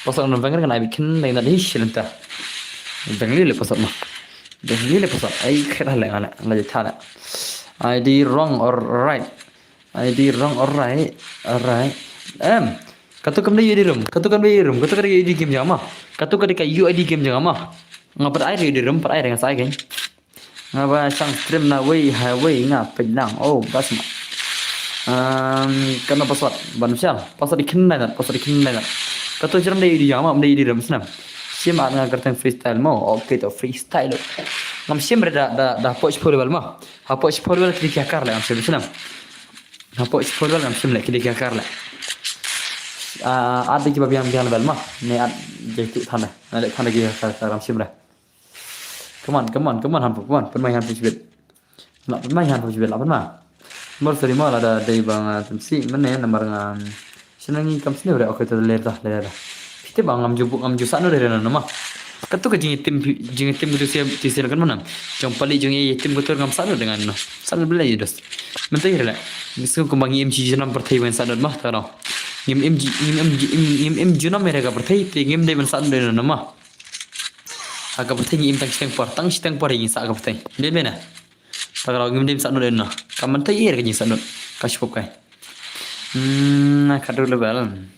Pasal nombang kan ai bikin lain dari silenta. Bangli le pasal mah. Ai kira le ala thala. ID wrong or right. Katu kam di room. Katu di game jama. Katu ka UID game jama. Ngapa ai di room per ai dengan saya kan. Ngapa sang stream na wei ngap pedang. Oh basma. Kena password bansyal. Password dikenal. Katu jeram di jama di room senam. Siam ada ngarteng freestyle mau. Oke to freestyle. Ngam siam dah poch level mah. Ha poch level klik akar lah ngam senam. Ha poch level ngam sim lek klik akar lah. Ada kiba biang level mah. Ni ad jaitu thana. Lek thana gi akar ngam sim lah. Come on hampuk. Permainan hampuk. Nak permainan hampuk lapan mah. Mor seri mah ada dari bang temsi mana nomor ngam. Senangi kam sini udah oke tu lerdah. Kita bang ngam jusak no dari nama. Katu ke jing tim itu siap kan mana? Jom pali jing tim betul ngam sanu dengan no. Sanu bela je dos. Mentai rela. Misal kumbang MG jenam pertai wen sanu mah taro. MG jenam mereka pertai ngim dai wen sanu dari nama. Agak pertai ngim tang steng por ingin sak agak pertai. Dia mana? Kalau ngim dai sanu dari no. Kaman tai kan jing sanu. Kasih kai. Kadu level.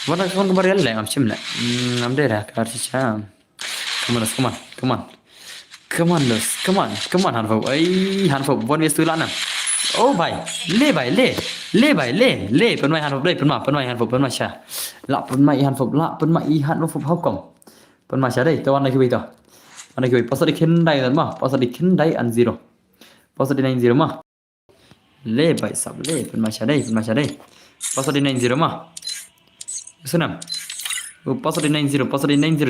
Mana kawan kembali lah, am cim lah. Am deh dah, kar sisa. Come on. Come on Lus, come on Hanfo. Hanfo วนเวสตูละนะโอ้भाई ले भाई ले भाई लेเป็นไม้Hanfo ได้เป็นไม้Hanfo เป็นไม้ชาละเป็นไม้Hanfo ละเป็นไม้Hanfo เฮากอมเป็นไม้ชาได้แต่วันไหนคือไปต่อวันไหนคือไปพอสดิคินได้นั่นมาพอสดิคินได้อัน0พอสดิ9 0มาले भाई सब लेเป็นไม้ชาได้พอสดิ9 0มาsunam pas di 90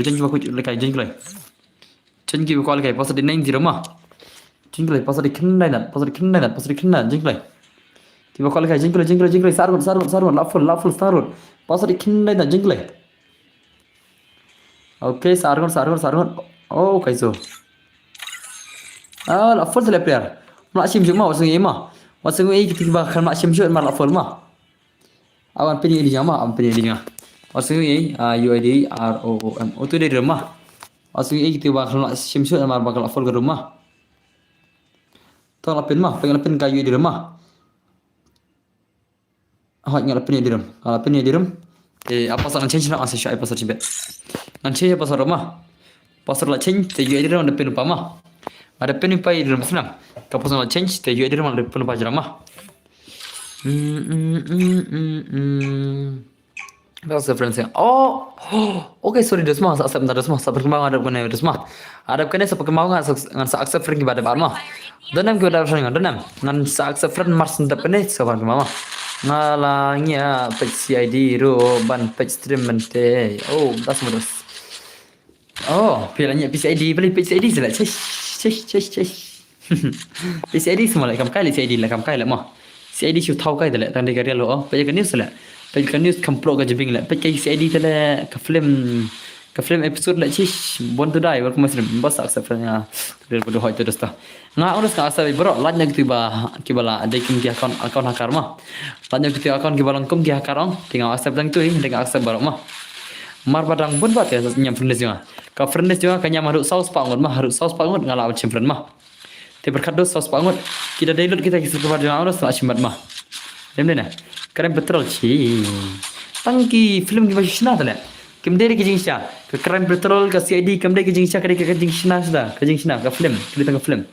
janji aku lekai janji kelai janji aku lekai pas di 90 mah janji kelai pas di kendai janji kelai tiba aku lekai janji kelai sarun laful sarun pas di kendai janji kelai oke sarun oh kaiso laful sele player maksim cuma wasung i tiba kan maksim shoot mar laful mah awan pilih ini mah Wasung ini UID ROOM itu dari rumah. Wasung ini kita bakal nak simsut amar bakal full ke rumah. Tong lapin mah, pengen lapin kayu di rumah. Ngak lapin di rumah. Lapin di rumah. Apa soal change nak asal apa soal cibet. Nanti apa soal rumah. Pasal la change te UID rumah lapin apa mah. Ada pin apa di rumah senam. Kapal soal change te UID rumah lapin apa jeramah. That's the friends. Oh, okay, sorry Desma, sa bentar Desma, sa perkembangan ada kena Desma. Ada kena sa perkembangan ngan sa accept friend kepada Barma. Danam kepada friend ngan sa accept friend mars ndap ne sa perkembangan. Ngalangnya page CID ro ban page stream mente. Oh, that's modus. Oh, pilihnya PCID beli PCID sila. Cek. PCID semua lah kam kai CID lah kam kai lah mah. CID shoot thau kai dah tang dekat dia lo. Page kan news lah. Page kan news kamplok ke jebing lah. Page CID tala ka film episode lah cish bon tu dai war kumasrim bas accept nya der bodo hoy tu dosta nga onos ka asa bro lanya gitu ba kibala ada kim dia account hakar mah lanya gitu account kibalang kum dia hakarong tinggal accept dang tu dengan accept baro mah mar badang bon bat ya nyam friends juga ka friends juga kanya harus saus pangut mah harus saus pangut ngala awat friend mah te berkat dos saus pangut kita download kita kisah kepada onos lah simbat mah dem dena keren betul ci tangki film ki bashna tala kim dari ke jingsha ke crime petrol ke CID kim dari ke jingsha ke jingsha sudah ke jingsha ke film kita tengah film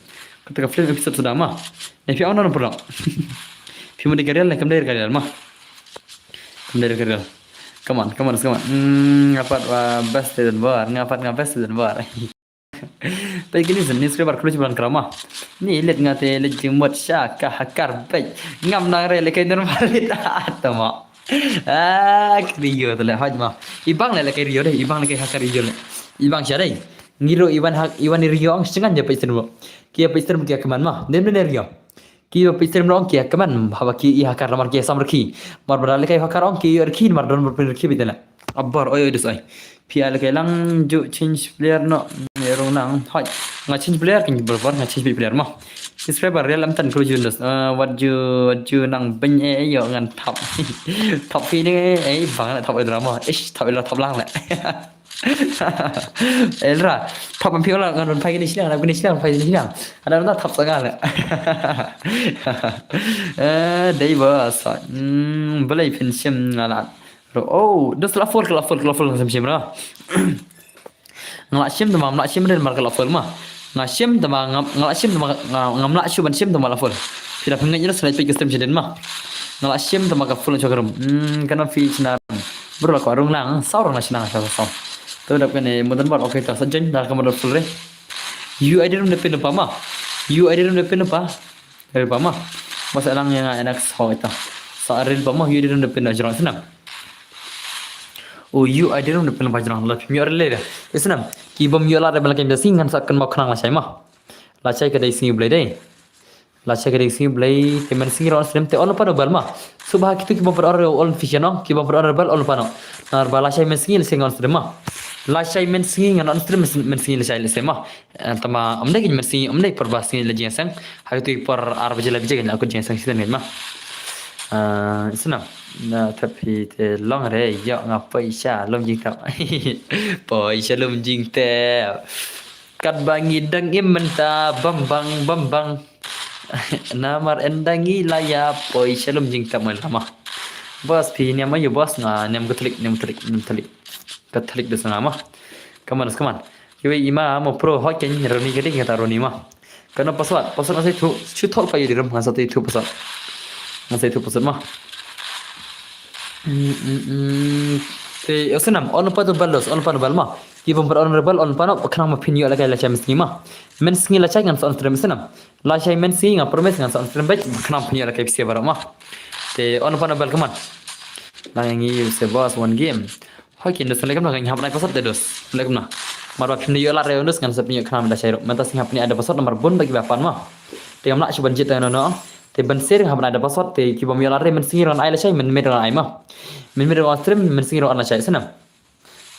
ketika film episode sudah mah nepi ono no pula film di karya lah kim dari karya mah kim dari karya come on ngapat best dan bar ngapat dan bar tapi gini sih subscriber keluar bulan kerama ni lihat ngate lihat jemut syaka hakar baik ngam nang rele kayak normal atau mah Rio tu lah hajma. Ibang lah kayak Rio deh. Ibang lah kayak hakar Rio lah. Ibang siapa deh? Ngiro Iwan Rio ang setengah je pistol mo. Kia pistol mo kia keman mah. Dem Rio. Kia pistol mo ang kia keman. Hawa kia hakar lamar kia samar ki. Mar berale kayak hakar ang kia erkin mar don berpindah ki betul lah. Abbar oyo dus ay. Pia kayak lang jo change player no. Merong nang haj. Nggak change player kan berbar nggak change player mah. Subscriber real am tan kru jundos what you nang ben yo ngan top phi ni bang la top drama top la top lang la elra top am phi la ngan pai ni silang pai ni silang ada na top sangat la dei ba sa belai pension ngala oh dos la for sim ra ngala sim tamam la sim den mar la for mah ngasim tama ngalasim tama ngamla syu ban sim tama laful tidak pengen jelas selai custom jeden mah ngalasim tama ka full chokarum kana fi sinar bro ko arung lang saurang na sinang sa to dap kene mudan bar okay ta sajen dar ka modal full re UID rum depend pa ma UID rum depend pa dari pa ma masa lang yang enak sa ita sa aril pa ma UID rum depend ajrang senam oh UID rum depend pa ajrang la mi aril le senam ki bom yo la de balakai da singan sakkan ma khnang la chai ma la chai ka dai singi blai dai la chai ka dai singi blai ke men singi ron stream te on pa no bal ma subha ki tu ki bom per order on fish no ki bom per order bal on pa no nar bala chai men singi singi on stream ma la chai men singi ngan on stream men singi la chai le sema tama amdai ki men singi amdai per ba singi la jeng sang ha tu per ar bajela bijeng la ko jeng sang sidan ma senang na tapi te long re yo ngapai sha lom jing tap poi sha lom jing te kat bangi dang im menta bambang namar endangi laya poi sha lom jing tap lama bos pi ni ma yo bos nga nem klik katolik de sana ma kaman Kiwi ima mo pro hot ken roni gede ngata roni ma. Karena password ngasih tu chutol pa yidi ram ngasih tu password. Ngasih tu password ma. Te osenam on pa tu balos on pa bal ma. Ki bom on rebel on pa no kana ma pinyo la kai la cham skima. Men skingi la chai ngan on stream senam. La chai men skingi nga promise ngan on stream baik kana pinyo la kai pisia bara ma. Te on pa no bal kaman. La yang i se boss one game. Hoi kin dos lekam na ngam nai password dos. Lekam na. Marwa pinyo la reunus ngan se pinyo kana la chai ro. Mentas ngap ni ada password nomor bon bagi bapan ma. Te ngam la chuban jit no. Te ban ser ngam ada password te ki bom yo la re men skingi ron ai la chai men med ron ai ma. Men med ron stream men skingi ron la chai senam.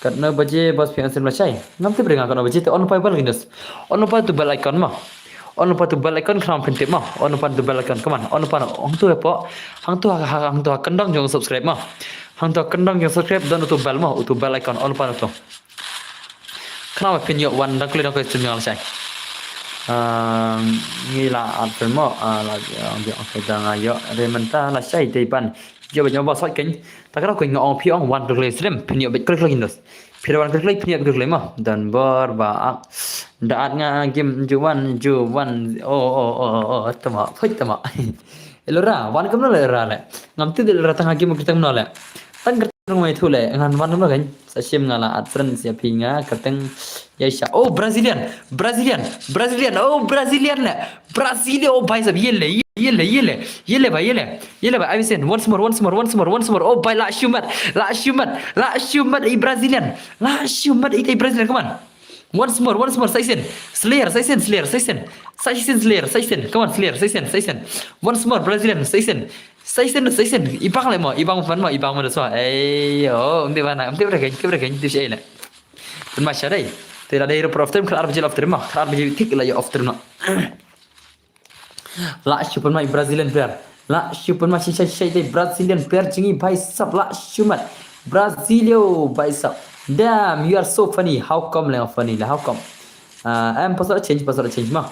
Karena baje bos pian sen macai ngam te brenga kana baje te on pa bal gindos on pa tu bal icon ma on pa tu bal icon kram pentip ma on pa tu bal icon kaman on pa ong tu po hang tu kendang jong subscribe ma hang tu kendang jong subscribe dan tu bal ma tu bal icon on pa tu kram pinyo wan dak le dak stream yang macai ngila atpen mo la dia okay dang ayo rementa la sai te pan giờ bây giờ vào soi kính ta cái đó quỳnh ngọn phi ông one được lấy xem phi nhiều bị click lên được phi one click phi nhiều được lấy mà dan bar và đã nga game ju one tama phết tama elora one kam na ra lại ngam ti del ra tang game kita na lại tan kertang mai thu lại ngan one na kan sa sim ngala atren sia pinga kertang yaisha Brazilian भाई सब ये ले भाई I seen once more by la shumat i Brazilian come on once more Saisen Slayer come on Slayer once more Brazilian Saisen ibang lại mà ibang mà được sao ông tiếp ra tiếp chơi lại bên mà đây thì là đây là time kelar bejel after ma kelar bejel tik la yo after no la super mai Brazilian player la super ma shay Brazilian player jingi bhai sab la shumat Brazilio bhai sab damn you are so funny how come la funny la how come em password change ma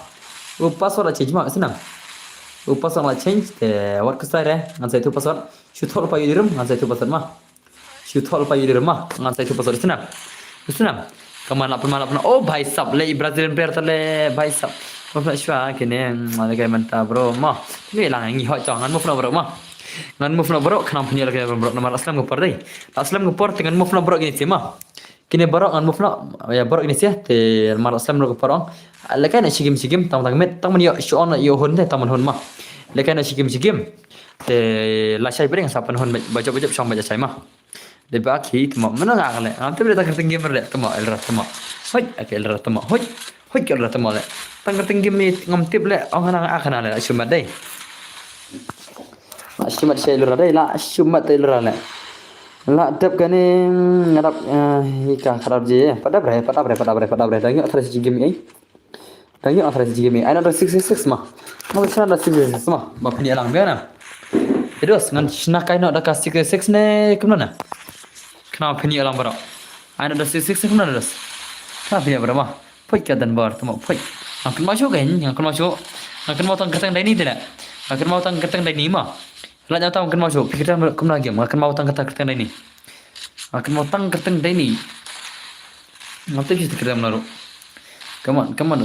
password change ma senang password la change the what kusai re ngan sai tu password shuthol pa yidirum ngan sai tu password ma ngan sai tu password senang Kemana भाई सब ले Brazilian player tale भाई सब mufna shwa kene lagay manta bro ma ni lang ngi ho chongan mufna bro ma ngan mufna bro khnam phni lagay bro namar aslam ko par dei aslam ko par dengan mufna bro gini ma kini bro ngan mufna ya bro gini sia te namar aslam ko par lagay na sigim tam met tam yo shon yo hon te tam hon ma lagay na sigim te la sai bring sapan hon bajo chong baja sai ma de ba ki tama mana ngale am te berita kerting game le tama el rat tama hoi akel rat tama hoi kel rat tama le tang kerting game ngam tip le ong hana akana le shumat dei shumat sai lura dei la shumat te lura le la tep kane ngadap ika kharap je pada bre dangyo atrasi game ai ana 666 ma mau sana 666 ma phni alang be na terus ngan snakai no da 666 ne kemana Kenapa punya alam barak? Ada dah six kenapa dah? Kenapa punya barak mah? Poi keadaan bar, temu poi. Akan masuk kan? Akan mau tang ketang dari ni tidak? Akan mau tang ketang dari ni mah? Lain tahu akan masuk. Pikiran kemana lagi? Akan mau tang ketang dari ni? Akan mau tang ketang dari ni? Nanti kita kerja menaruh. Come on. Apa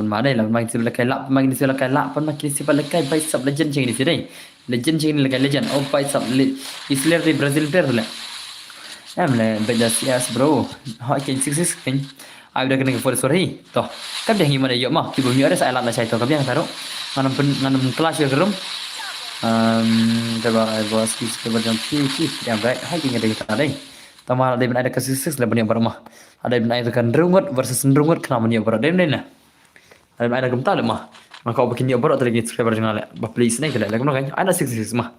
mana lah? Main sebelah kaila. Apa nak kisi sebelah kaila? Baik sab legend cing ni sini. Legend cing ni legend. Baik sab Isler di Brazil player tu lah. Emle beda sias bro. Hak ken 66 kan. Ai dah kena for sore. Toh. Kan dah gimana yo mah. Tiba ni ada saya lat saya toh. Kan yang taruh. Nganam kelas yo gerum. Coba bos kis ke berjam ki yang baik. Hak ken ada kita ada. Tamar ada ben ada ke 66 lah banyak barang mah. Ada ben ada kan rungut versus rungut kenapa ni berat dem lah. Ada ben ada gemta le mah. Maka kau bikin ni berat lagi subscriber jangan le. Ba please ni kala lagu kan. Ada 66 mah.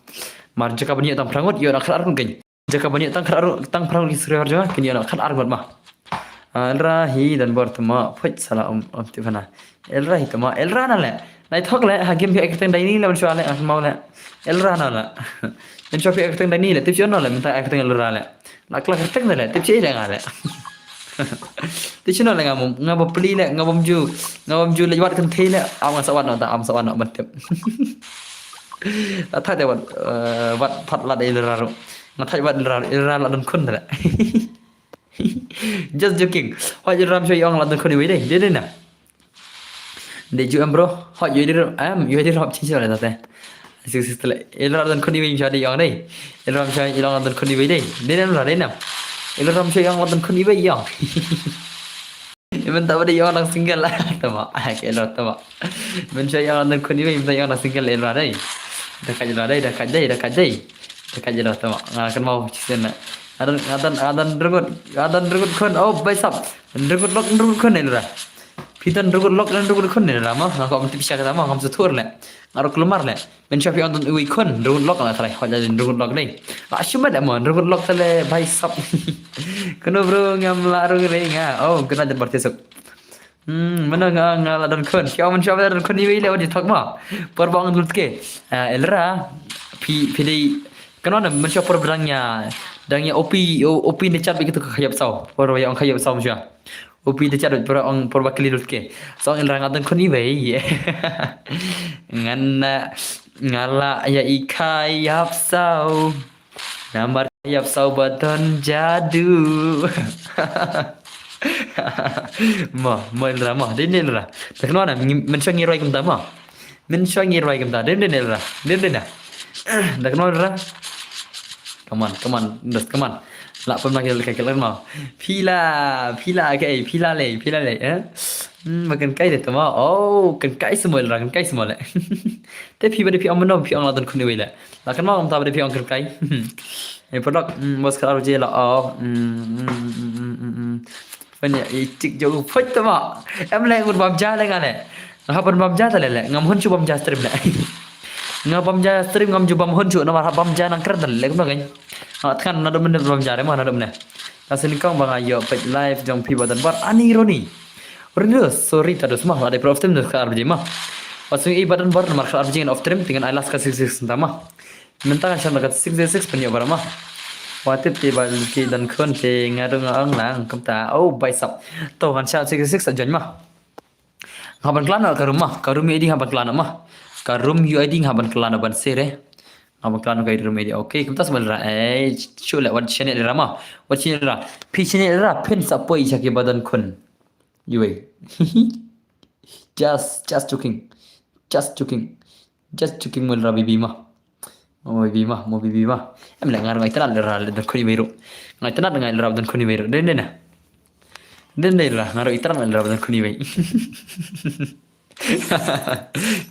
Mar jika banyak tam perangut yo nak kelar kan. Jika banyak tang perang di Sri Harjo kini anak kan argot mah elrahi dan bertemu put salah tifana elrahi tama elrana le nai thok le hagim bi ekten dai ni le man shwa le mau le elrana le men shwa bi ekten dai ni le tip chon le minta ekten elra le la kla ekten le tip chi le ngale tip chon le ngam pli le ngam ju le wat kan thei le am sawat no ta am sawat no ban tip ta thai de wat phat la dai elra ro Nggak tahu buat ilra la dun kun dah. Just joking. Họจะรำช่วยยองเราตอนคนนี้ไว้ได้เด้น่ะเดี๋ยวจูเอ็ม bro họอยู่ที่อยู่ที่รอบชิงอะไรต่อแต่สิเลยเอลเราตอนคนนี้ไว้ช่วยยองได้เอลรำช่วยยองเราตอนคนนี้ไว้ได้เด้น่ะเราได้น่ะเอลรำช่วยยองเราตอนคนนี้ไว้ยอง Minta pada yang orang single lah. Tamak. Elok tamak. Minta yang orang kon ni minta yang orang single elok dai. Dah kat jelah dai, dah kat dai. Dah kat jelah tamak. Kan mau cisen nak. Adan regut kon. Oh, baisap. Regut kon elok. Pitan regut kon elok mah. Kau mesti pisah kata mah, kamu setur le. Ngaruh keluar le. Mencapai yang tu uik kon regut lah tadi. Kau jadi regut dai. Asyik dah mah regut tadi baisap. Kena bro ngam laru renga. Oh, kena jadi bertisuk. Mana ngala dan kon. Kau mencapai dan kon ini lewat di tak mah. Perbang dulu ke. Elra. Pi kena nak mencapai perberangnya. Dangnya OP ni cat begitu khayap sau. Perwa yang khayap sau macam. OP ni cat perbakili dulu ke. So elra ngadan kon ini. Ngala ya ikai yap sau. Nambar yap sau badan jadu. Mah elra dia ni elra. Tak kenal nak mencuci ngirai kem tak mah. Mencuci ngirai kem tak. Dia elra. Dia nak. Tak kenal elra. Come on. Lak pun makin lekat mah. Pila le. Makan kai dah tu mah. Oh, kan kai semua elra, kan kai semua le. Tapi pada piang mana piang ladan kuni wei le. Lak kan mah om tak pada piang kan kai. Produk bos kalau je lah. Banyak cik jauh pun tu mak. Em leh ngut bam jah lengan le. Hapan bam jah tak le. Ngam hun cu bam jah stream le. Ngam bam jah stream ngam cu bam hun cu nama bam jah nang keren le kan kan. Kan nado benda bam jah le mah nado benda. Asal kau bang ayo pet live jong pi badan bar ani ironi. Orangnya sorry tak ada semua ada prof tim nak kerja mah. Pasal badan bar nak kerja off trim dengan alas kasih sentama. Minta kan saya nak 606 punya barang mah. Watip ti bal ki dan kon ti ngarung lang kam ta oh baisap. To kan saya 606 aja mah. Ngaban kelana ke rumah, ke rumah ini ngaban kelana mah. Ke room UID ngaban kelana ban sere. Ngaban kelana ke room ini. Okey, kita sebenarnya cula wat channel drama. Wat channel drama. Pi channel drama pin sapoi jaki badan kon. Yui. Just joking. Just joking mul rabi bima. Mau bibi mah. Em lah ngarang itu lah dan kuni biru. Ngai itu dengan elra dan kuni biru. Den lah ngarang itu dengan elra dan kuni biru.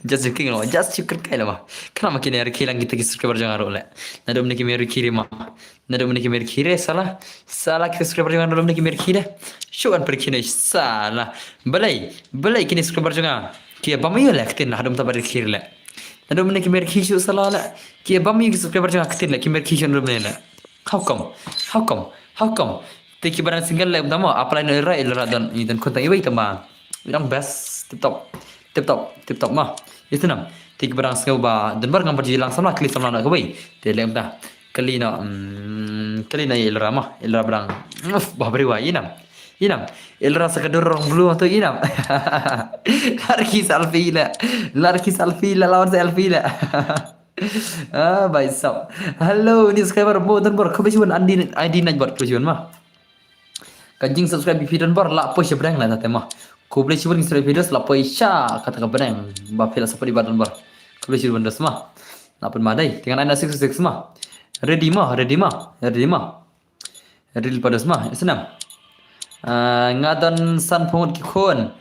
Just joking lah. Just joking kai lah mah. Kenapa kini hari kilang kita subscriber jangan role. Nado meniki meri kiri mah. Nado meniki meri kiri salah kita subscriber jangan nado meniki meri kiri. Syukur pergi ni salah. Belai kini subscriber jangan. Kia bami lah kita nak hadam tak kiri lah. Nado meniki meri kiri salah lah. Kia bami subscriber jangan kita lah. Kia meri kiri nado meniki lah. How come? Teki barang single lah utama. Apply elra dan kontak ibai tambah. Yang best tip top mah. Itu nam. Teki barang single ba dan barang pergi langsung lah klik sama nak kawai. Dia dah kali na elra mah. Elra barang. Bahberi wa inam. Elra sekadar orang blue atau inam. Larki selfie lah lawan selfie lah. Baisap. Hello, ni subscriber bo dan bor kebetulan ID nak buat kebetulan mah. Kanjing subscribe video dan bor la push brand lah tadi mah. Ko boleh cuba subscribe video la push kata brand. Ba fila seperti badan bor. Kebetulan benda semua. La pun madai dengan anda 66 mah. Ready mah. Ready pada semua. Senang. Ngadan san pemut kon.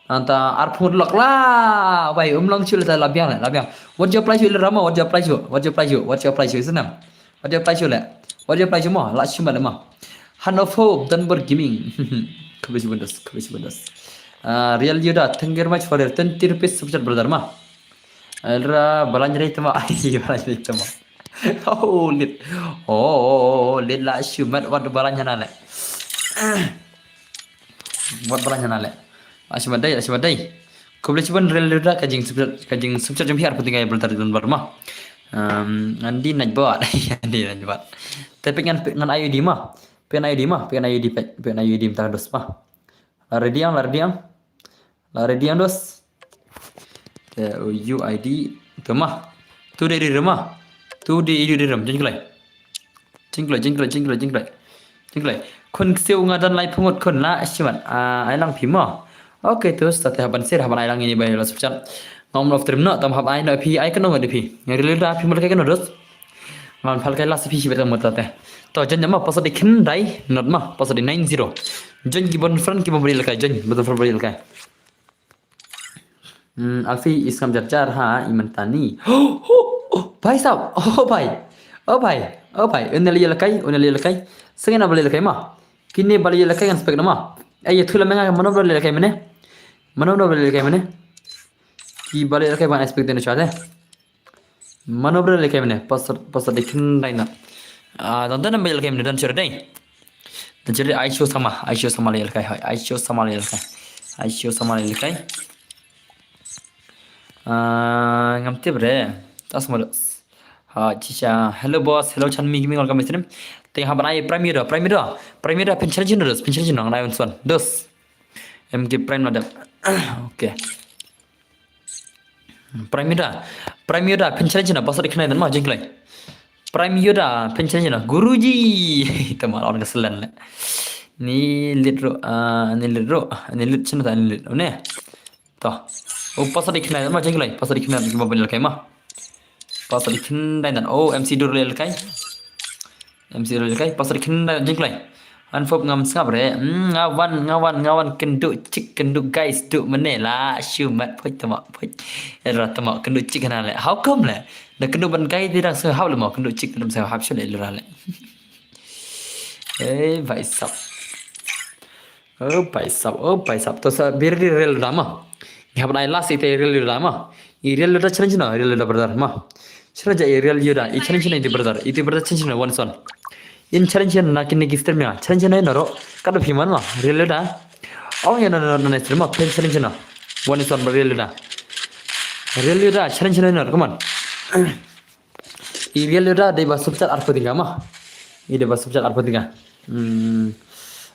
Anta arpun lok lah. Wai umlang cul ta labiang. What your price rama? What your price? Senang. What your price le? What your price mah? La cuma le mah. Hand of Hope dan bergaming. Kebetulan bonus. Real Yuda tengger match for 20 rupees subscribe brother mah. Elra balanja itu mah. Oh lit. Oh lit la cuma what balanja nale. What balanja nale. Asyik badai. Kau boleh cuba real dah kajing subscribe jam hiar penting gaya bertar dan bermah. Andi nak buat. Tapi dengan IUD mah. Pen IUD minta dos mah. Lari diam dos. UID tu mah. Tu dari rumah. Tu di ram. Jengkelai. chính lạiคนsiêu ngà dan lai phungคนละชิมันai lang phim oke terus tadi haban sir haban ai lang ini bayar lah subcan ngom lof terima tam hab ai no pi ai kan ngad pi ngari lida pi mal kai kan dos ngan phal kai las pi shi betam mata teh to jan jama pas di kin dai not ma pas di 90 jan ki bon front ki beri lekai jan betul front beri lekai Alfi Islam Jarjar ha iman tani भाई साहब ओ भाई उन्हें लकाई सेकंड अब लकाई मा किन्ने बले लकाई kan spek nama ये थुला menga mano bale लकाई मने ki bale लकाई ban spek देना चाहते mano bale लकाई मने pas dikin lain dan bale लकाई मने dan ceri Aisho sama le लकाई hai Aisho sama le लकाई ngamti bre tas modus cica hello boss hello chanmi gimi ngol kami stream te ha banai primera pension nang nayon son dos mg prime nada okay primera pension pas dik nai dan ma jengklai primera pension guruji temal orang keselan le ni litro ni lit cina ta ni lit ne to pas dik nai dan ma jengklai pas dik nai gima banyak kai ma pas di kendai dan MC durel kai pas di kendai jengklai anfop ngam sabre ngawan kenduk guys tu menela syumat phoi tama phoi era tama kenduk cik kana le how come le da kenduk ban kai tidak sehab le mau kenduk cik dalam sehab syule lura le भाई साहब तो sa birri rel dama ngap nai las ite rel dama real da challenge na real da brother ma Seraja real yuda, I challenge na itu brother challenge na one son. In challenge na kini gister mia, challenge na naro, kada piman ma, real yuda. Awang yana na stream ma, pen challenge na, one son real yuda, challenge na naro, come on. I real yuda de ba subcat arpo tiga ma, I de ba subcat arpo tiga.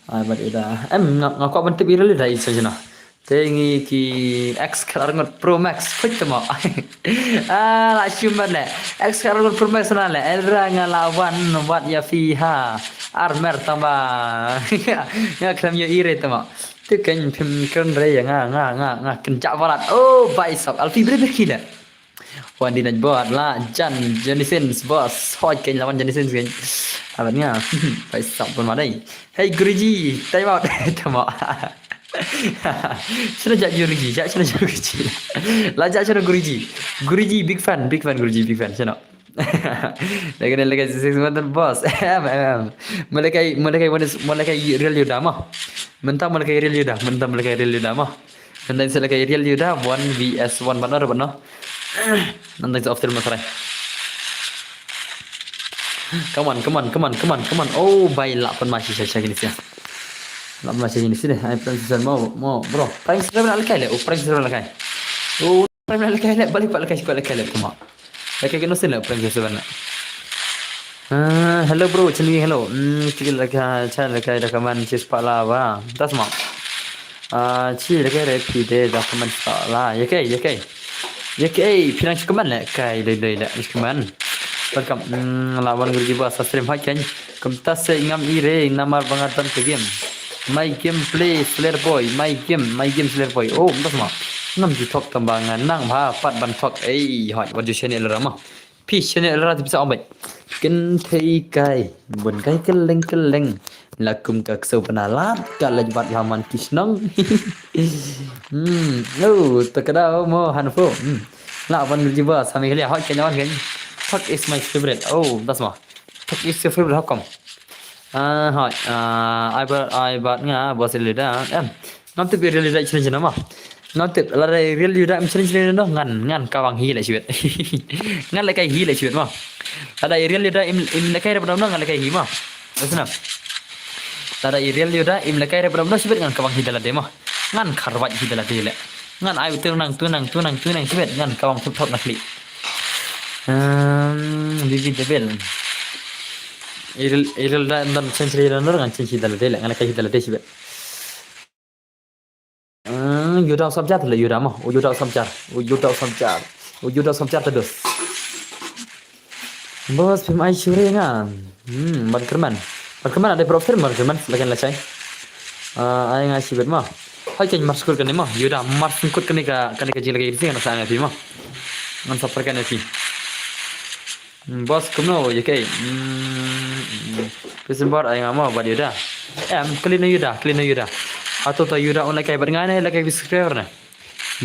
But yuda, ngaku apa nanti real yuda I challenge na. Tengi ki X karangot Pro Max fit mo. La syuman le. X karangot Pro Max na le. Elra ngalawan wat ya fiha. Armer tamba. Nga kram yo ire tama. Tu kan pim kan re nga kencak balat. Oh, baik sab. Alfi berapa kilo? Wan dinaj buat la Jan Jenisins bos. Hoi kan lawan Jenisins kan. Abangnya. Baik sab pun madai. Hey Guruji, time out tama. Sudah jak Guruji. Lajak sudah Guruji big fan Guruji big fan sana. Lagi six month boss. Mulai real yuda mah. Mentang mulai real yuda mah. Nanti saya lagi real yuda 1 vs 1 benar. Nanti saya after masalah. Come on. Oh, baiklah pun masih saya gini sih. Nak macam ini sini, I prime season mau bro. Prime season lekai le, prime season lekai. Prime lekai le, balik lekai sekolah lekai le cuma. Lekai kena sini prime season. Hello bro, chini hello. Kita lekai, cara lekai dah kaman cis pala ba. Das mau. Ci lekai repi deh dah kaman pala. Yakai, pirang kaman lekai le kaman. Welcome. Lawan Guruji bahasa stream hakian. Kemudian saya ingam ire namar bangatan ke game. My game play Slayer Boy. My game Slayer Boy. Oh, betul mah. Nam di talk tambangan nang ba pat ban talk. Hot what you channel rama. Pi channel rama bisa ombai. Ken thei kai, bun kai keleng. Lakum tak sau penalat kalaj bat yaman kisnang. Terkadang mau hanfo. Lawan Guruji bahasa sampai kali hot kenyawan kan. Talk is my favorite. Oh, betul mah. Talk is your favorite how come? Hỏi ai bạn nga boss leader ngam tiếp real leader challenge nama ngam tiếp là real leader challenge nó ngăn kawang hi lại chuyện ngăn lại cái hi lại chuyện mà ada real leader im lại cái benar ngăn lại cái hi mà betul na ada real leader im lại cái benar sibet ngăn kawang hi dalam demo ngăn kharwat hi dalam dele ngăn ai tunang sibet ngăn kawang thop nakli vivid debel Iril da dan century runner ngan century dalam dele ngan kai dalam desi be yuda samjar le yuda mah yuda samjar terus bos pem ai shure ngan ban kerman Bagaimana ada profil bagaimana lagi lah cai. Ay ngasih bet mah. Hai kan mas kul kan mah. Yuda mas kul kan ka jil lagi sih kan sana fi mah. Ngan sapar kan fi. Bos kumno ya kai. Pesembar ay ngama bad yuda. Klina yuda. Atau ta yuda on kai berngane lagi subscriber na.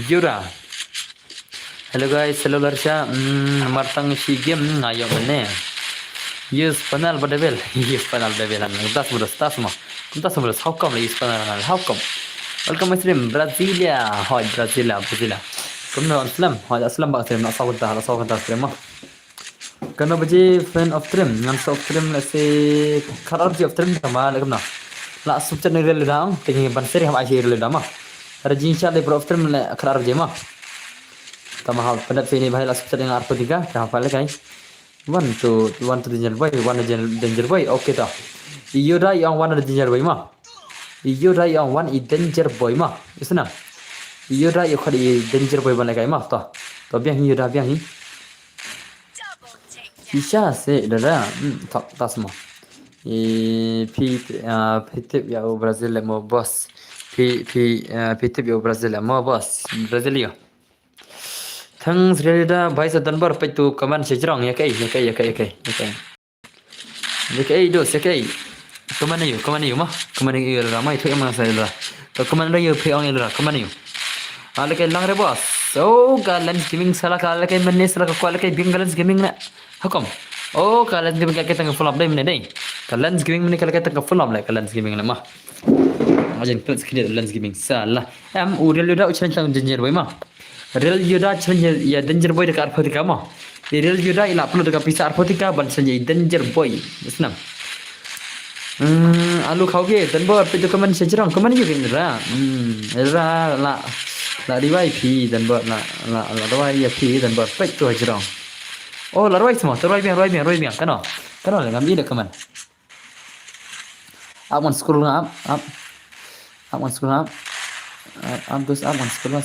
Yuda. Hello guys, hello Larsha. Martang si game ngayo mana. Yes, panel badabel. Yes, panel badebelan. Tas mah. Tas mudas. How come yes panel? How come? Welcome my stream Brasilia. Hi Brasilia. Kumno Islam. Hi Islam ba stream nak sawat dah stream mah. Kena baje fan of stream. Ngan of stream la se kharar of stream sama la kumna. La subchat ni rel dang. Tinggi ban seri ham akhir rel dang mah. Rajin insya Allah of stream la kharar je mah. Tama hal pendat ini bahaya la subchat yang arpo 3. Dah hafal kai. One to danger boy, one danger boy. Okay ta. Iyo dah yang one danger boy mah. Iyo dah yang one danger boy mah. Isna. Iyo dah yang khadi danger boy bana kai mah ta. To biang iyo dah biang ni. Double takedown. Isha se dah tak semua. Tip ya Brazil mo boss. Tip ya Brazil mo boss. Brasilia. Thang Sreda bhai sa danbar pe tu comment sejrong ya kai. Do se kai. Comment you mah. Comment you ramai tu emang saya lah. To comment you pe ong lah. Comment you. Ala kai lang re boss. Oh Galens Gaming salah kala kai menes salah kala kai bing Galens Gaming na. Hukum. Oh Galens Gaming kai tengah full up dai mene dai. Galens Gaming mene kala kai tengah full up lah Galens Gaming na mah. Ajan plus kini Galens Gaming salah. Real yuda ucapan tang danger boy mah. Real yuda challenge ya danger boy dekat arpotika mah. Real yuda ila perlu dekat pisah arpotika ban challenge danger boy. Isnam. Alu kau ke dan buat itu komen sejrong komen juga ni lah. La riwai pi dan buat la riwai ya pi dan buat pek tu sejrong. Oh la riwai semua, riwai biang kan? Kan lah ngambil dah komen. Abang scroll up. Abang scroll up. Terus abang scroll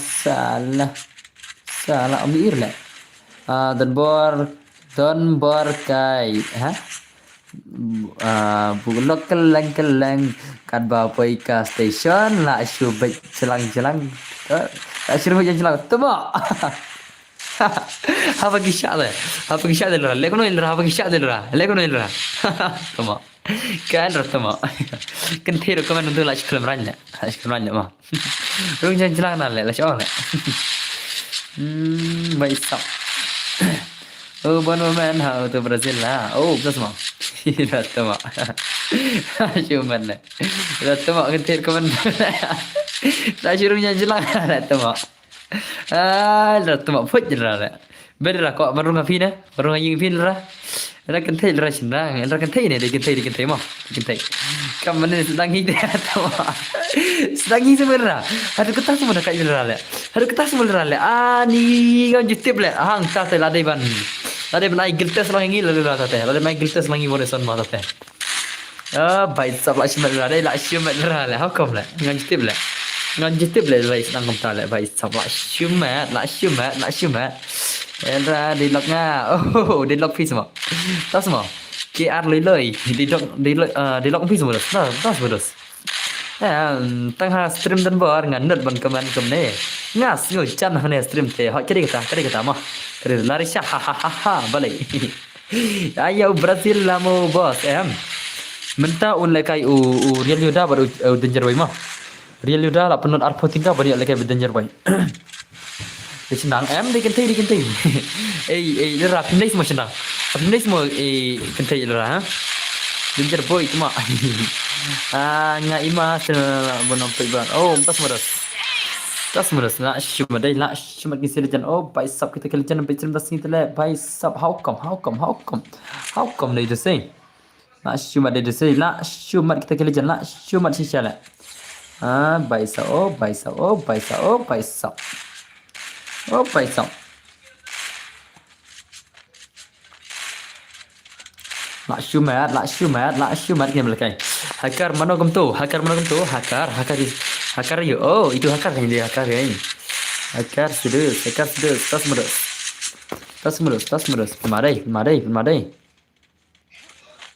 salah ambil lah. Dan buat kai, bulok kelang kan bapai ka station la syubek celang la syubek celang tama apa kisah dah lekono ilra apa kisah dah lekono ilra tama kan tama kan thero kaman ndu la shklam ranya mah rung celang na la syol baik sap oh bono man how to Brazil lah oh betul semua Ratama cuman Ratama kentir kaman tak suruhnya jelang Ratama Ratama put jelah berlah kok baru ngafina baru ngaying fin lah kentir lah senang kentir ni kentir mah kentir kaman ni sedang hidup Ratama sedang hidup sebenarnya ada ketah semua dah kat jelah ada ketah semua lah ni kan jutip lah hang tak ladai ban Lade naik giltes langi lalu lah tete. Lade naik giltes langi boleh son mah tete. Baik sab lah simat lah. Lade lah simat lah. How come lah? Ngan jutip lah. Baik senang komputer lah. Baik sab lah simat. Era di lock nga. Oh, di lock fee semua. Tas semua. KR loi. Di lock fee semua. Tas bodos. Tengah stream dan bar ngan net ban keman kemne. Ngas ngucan hane stream te. Hak kiri kata mah. Kiri lari syah balik. Ayo Brazil lah mo boss Menta un lekai real yuda baru danger boy mah. Real yuda lah penut arpo tinggal baru lekai danger boy. Di senang dikentai. Lera pindah semua senang. Pindah semua kentai lera danger boy cuma. Nga ima bonopik ban. Oh, tas mudas la cuma kisah lejan. Oh, baik sab kita kelejan sampai cerita sini tele. Baik sab how come they just say. La cuma kita kelejan la cuma sisa la. Baik sab. La syumat game lekai. Hakar mana gam tu? Hakar yo. Oh, itu hakar kan dia hakar kan. Hakar sudah. Tas mudas. Pemadai.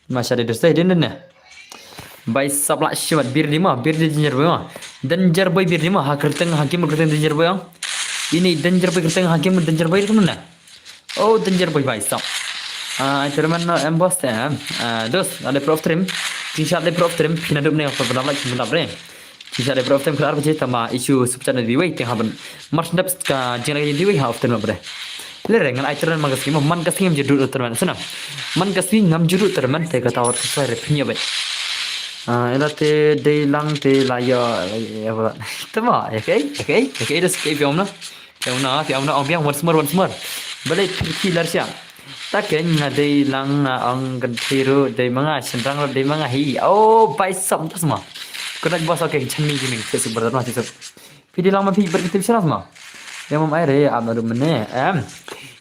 Masih ada dosa dia ni. By sabla shimat bir di danger boy mah. Danger boy bir di mah. Kerteng hakim kerteng danger boy ang. Ini danger boy kerteng hakim danger boy kemana? Oh danger boy by sab. Terman emboss dos ada prof trim. Kisah ada prof trim. Pina dum ne apa benda lagi benda bre. Kisah ada prof trim kelar baca tama isu subchannel diwei teng haben. Mars daps ka jenga diwei half trim bre. Lere ngan aiteran magas kim man kasing judul terman sana. Man kasing ngam judul terman te kata awat sesuai repinya bay. Elate day lang te laya apa. Tama okay das kayak fiamna. Fiamna ang biang once more. Balai pergi larsia. Takkan day lang ang gantiru day mga sentrang day mga hi. Oh by some tas ma. Kena bos okay chami gini kesu berdana sisap. Pidi lang ma pi berkitip sana ma. Yang mam air ya abna rumene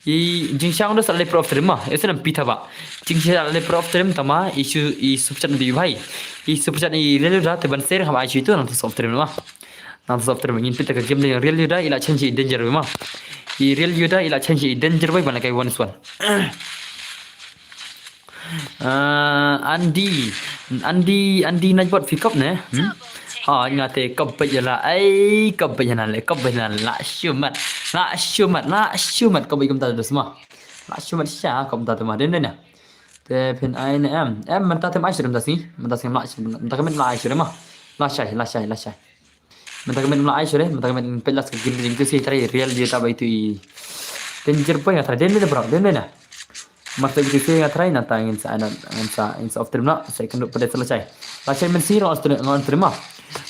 I jingsang do sale prof trim ma ese nam pita ba jingsang sale prof trim tama isu subchan di bhai I subchan I real da te ban ser ham isu itu nam soft trim ma nam soft trim ingin pita ka game ni real da ila change danger ma I real da ila change danger boy ban kai one swan Andi najbot fikop ne ngate kap bejala kap bejana la shumat kap bejam ta semua la shumat sha kap ta ma den ne te pin ai ne em man ta tem ai shirim ta si man ta sim la man ta kamen la ai shirim ma la shai man ta kamen la ai shirim man ta kamen pelas ke gil jing si trai real dia ta baitu I danger boy ngata den ne bro den ne masa begitu saya try nata ingin sa of terima saya kena pada selesai. Lacai mensi orang terima.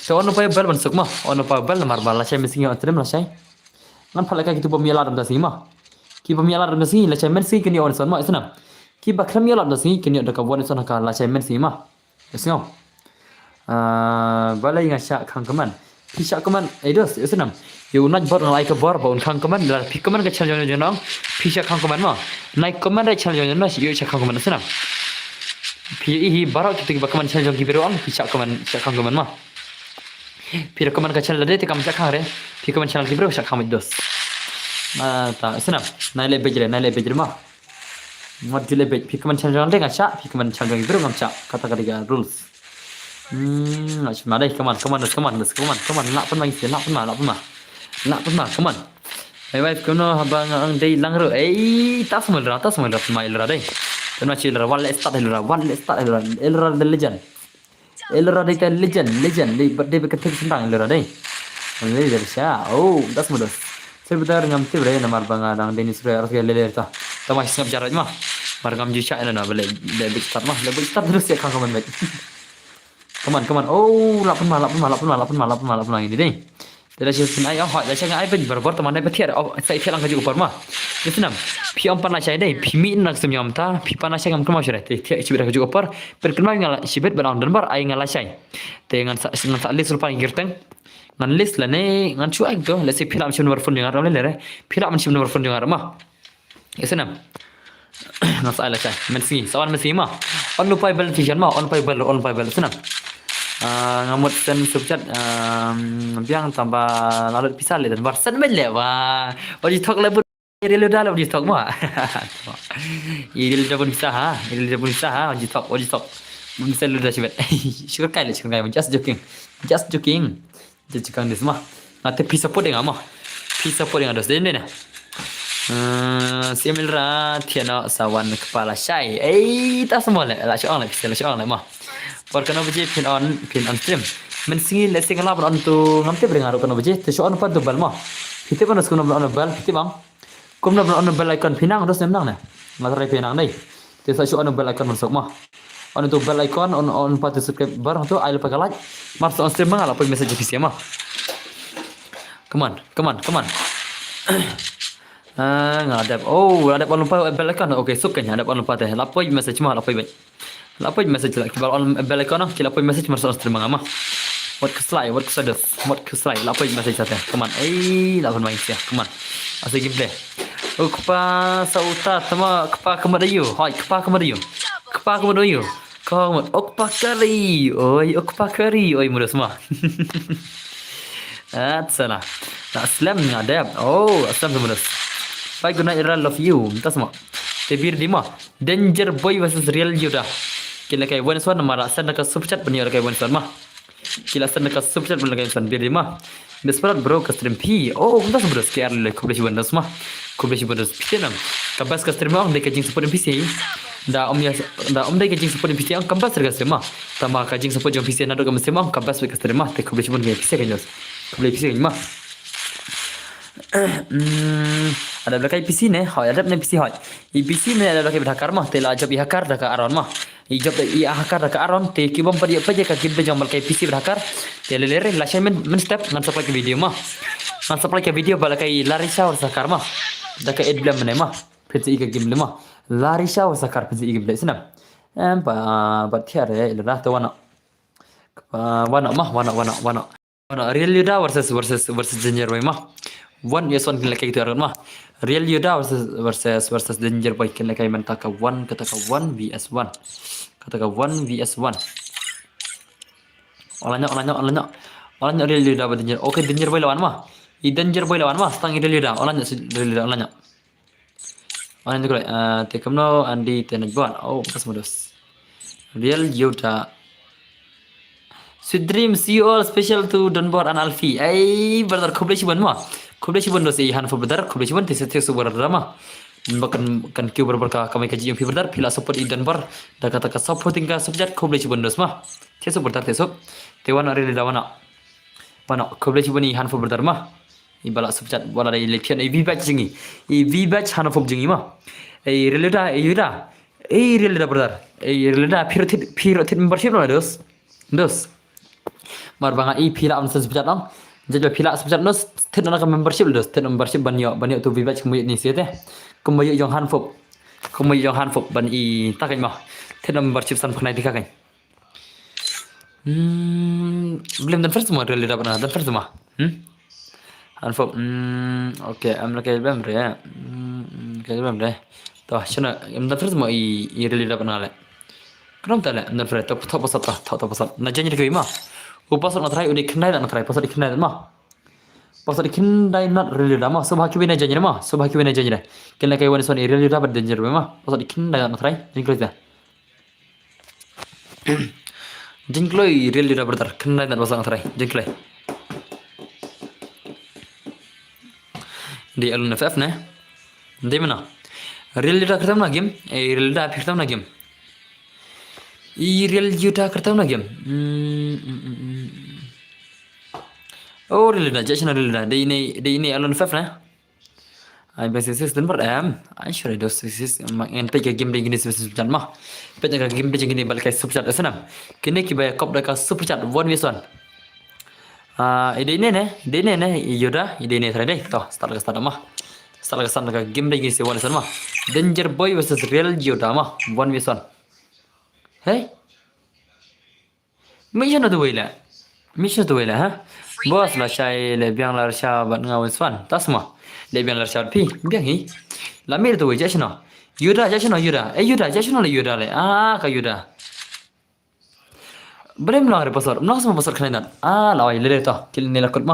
So ono pa bel masuk mah, ono pa bel marba lacai mensi orang terima lacai. Ngan pala gitu pemialar dah sini mah. Ki pemialar dah sini lacai mensi kini orang son mah isna. Ki bakram mialar dah sini kini ada kawan son ka lacai mensi mah. Isna. Balai ngasyak kang keman. Pisyak keman edos isna. Yo naj bor ngai ka bor baun khang kaman la phi kaman ka chal jonong phi khang kaman ma nai kaman ra chal jonong na yo cha khang kaman sana phi hi barak tu ba kaman chal jong ki bero ang phi cha khang kaman ma phi kaman ka chal de te kam cha khang re phi kaman chal ki bero cha khang dos ta sana nai le bejre ma mod jile bej phi kaman chal jong de ga cha phi kaman chal jong ki bero ngam cha kata kata rules Macam come on nak pun ma nak pun mah come on my wife kono habang ang day lang ro tak semua mai lera dai dan macam lera wal start lera the legend di birthday beketik sentang lera dai ini dari sia das semua sebentar ngam tibre na marbang adang deni sura harus lele ta tamai singap jarak mah margam jisha na bele le start terus ya kang komen baik come on lapun mah ini deh. Tidak sih ai hỏi là ai bên bờ teman đây thiệt sai thiệt lang cái upar mah itu nam pi am pana sai dai pi mi nak semyam ta pi pana sai ngam kemau sure te thiệt sibir ka upar perkenal ngala sibet barang dan bar ai ngala sai te ngan sa list sulpan girteng ngan list la ne ngan chu ai do la se philam chim number phone ngar le re philam chim number phone ngar mah itu nam ngan sa la sai mensi sawan mensi mah on lupai bel tijan mah on pai bel itu nam ngamut dan subjat biang tambah lalu pisah le dan barsan mele wah odi tok le real dah odi tok mah il dah pun pisah odi tok misal lu dah sibet suka kai just joking this mah nanti pisah pun dengan dos den na similra tiana sawan kepala syai tak semua le la syong le mah Perkara biji pin on stream. Mensingi lesing lah on tu ngamte beringaruh kena biji. Tesu on padu bal mah. Kita pun harus on bal. Kita bang. Kum on bal icon pinang terus nemang ne. Materai pinang ni. Tesu on bal icon masuk mah. On tu bal icon on padu subscribe bar tu ail pakai like. Mars on stream mah apa message official mah. Come on. Ngadap. Ada on bal icon. Okay, sukanya ada on padu. Lapoi message mah lapoi baik. Lapoi message lah kibal on bel icon nah lapoi message marsa stream mah what keslai lapoi message sate come on lapon main sia come on asal gameplay kepa sauta sama kepa kemadayu kepa kemadayu kau kepa kari mudah semua sana aslam ngadap aslam mudah bye good night I love you entah semua tebir di mah danger boy versus real you dah Kila kai wan swan mara san ka super chat bani kai wan swan mah. Kila san ka super chat bani kai swan biar mah. Desperat bro ka stream pi. Oh, untas bro scare le kublesi bonus mah. Kublesi bonus pitenam. Kabas ka stream mah dek jing support PC. Da om dek jing support PC ang kabas ka stream mah. Tama ka jing support jong PC na do ka stream mah kabas ka stream mah te kublesi bonus PC kan jos. Kublesi PC kan mah. Ada belakang PC ne, ada belakang PC hoi. PC ne ada belakang berhakar mah, tela jab ihakar dah ke aron mah. Ijab ihakar dah ke aron, te kibam pada apa je ka kibbe jam belakang PC berhakar. Tela lere lasai men step ngan supply ke video mah. Ngan supply ke video belakang lari shower sakar mah. Dah ke ad blam ne mah. PC ke game mah. Lari shower sakar PC ke blam senam. Ba tiar ya ilah tu wana. Wana real Yoda versus Danger Boy mah. 1vs1 kena kayak gitu orang mah. Real Yoda versus Danger Boy kena kayak mentaka 1 kata 1vs1. Kata 1vs1. Olanya Real Yoda ber Danger. Oke Danger Boy lawan mah. Danger Boy lawan mah stang Real Yoda. Olanya. Olanya kalau tekamno Andi tenajban. Oh pas modus. Real Yoda. Sweet dreams, see you all special to Donbor and Alfie. Brother, kublesi ban mah. Kublesi ban dosi Hanfo brother, kublesi ban tisu super drama. Kan kiu berberkah kami kaji yang brother, pila support i Donbor. Da kata ka supporting ka subject kublesi ban dos mah. Tisu brother tisu. Tewana rili dawana. Wana kublesi ban i Hanfo brother mah. I balak subject wala da election i V-batch jingi. I V-batch Hanfo jingi mah. Relida relida brother. Relida pirotit membership no dos. Marbanga pila am sebejat am. Jadi pila sebejat nos tet nak membership dos. Tet membership banyak tu vibat kemudian ni siete. Kemudian yang hanfop. Ban takai mah. Tet membership san kenai dikakai. Belum dan first semua real dapat dan first semua. Hanfop. Okay, am nak belum re. Kayak belum re. Toh, cina am dan first semua real dapat nale. Kenapa tak le? Dan first top pasat. Nak janji dekai mah. Pasal nak try udah kendai nak try pasal kendai mah. Pasal kendai nak real dah mah. Sebab hakimin aja mah. Sebab hakimin aja dah. Kena kayak wanita real dah ber danger mah. Pasal kendai nak try. Jengkloi dah. Jengkloi real dah ber kendai nak pasal nak try. Jengkloi. Di LNFF ne. Di mana? Real dah kerja mana game? Real dah kerja mana game? Real Yoda kerja mana game? Oh real dah, jadi real dah. Di ini LNFF nah. Ai basis dan beram. Ai sure dos sis ente ke game begini sebesar mah. Peta ke game begini balik super chat sana. Kini kita kop dah super chat 1vs1. Ide ini Yoda, ide ini tadi. Toh start mah. Start ke game begini sebesar mah. Danger Boy versus Real Yoda mah 1vs1. Hey, mission tu wila, ha? Bos lah saya lebiang lar syabat ngawan swan, tas mah. Lebiang lar syabat pi, biang hi. Lamir tu wila jasno. Yoda. Yoda jasno le Yoda le. Ka Yoda. Belum lang repasar. Nak semua pasar kena. Lawai le ta. Kil ni lakut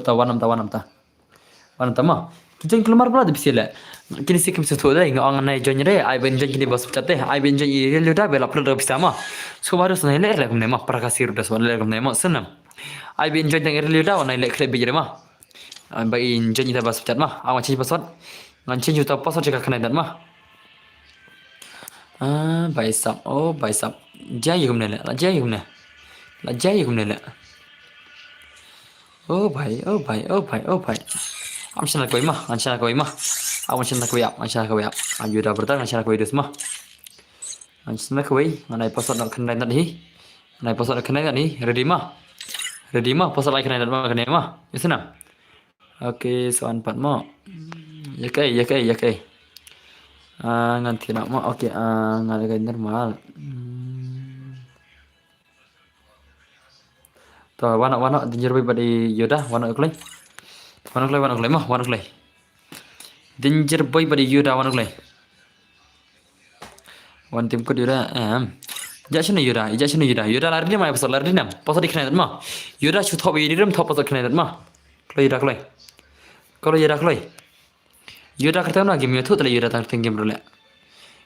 ta wanam ta. Wanam ta mah. Kita keluar pula di sini. Kini sih kita sudah ingat orang naik join re. I ben join kini bos pecate. I ben join real Yoda bela upload bisa mah. So baru sana le kum nema prakasir dah sana le kum nema senam. I ben join dengan real Yoda wana le klip bijre mah. Baik join kita bos pecat mah. Awan change password. Ngan change kita password jika kena dan mah. Baisap. Oh baisap. Jaya kum le. Jaya kum le. Oh bhai. Awan koi mah. Yoda bertar awan koi dus mah. Awan koi. Mana password nak kena dan hi. Ready mah. Password like kena dan mah. Isna. Okay, soalan 4 mah. Ya kai. Nganti nak mah. Okay, ngalai normal. Toh wana Danger Boy pada Yoda, wana klay mah. Danger Boy pada Yoda wana klay. Wan tim ko Yoda jasno Yoda. Yoda lari dia mah pasal lari nam. Pasal dikena mah. Yoda chu thop ini ram thop pasal kena mah. Klay. Kalau Yoda klay. Yoda kerja mana game itu? Tadi Yoda tentang game dulu.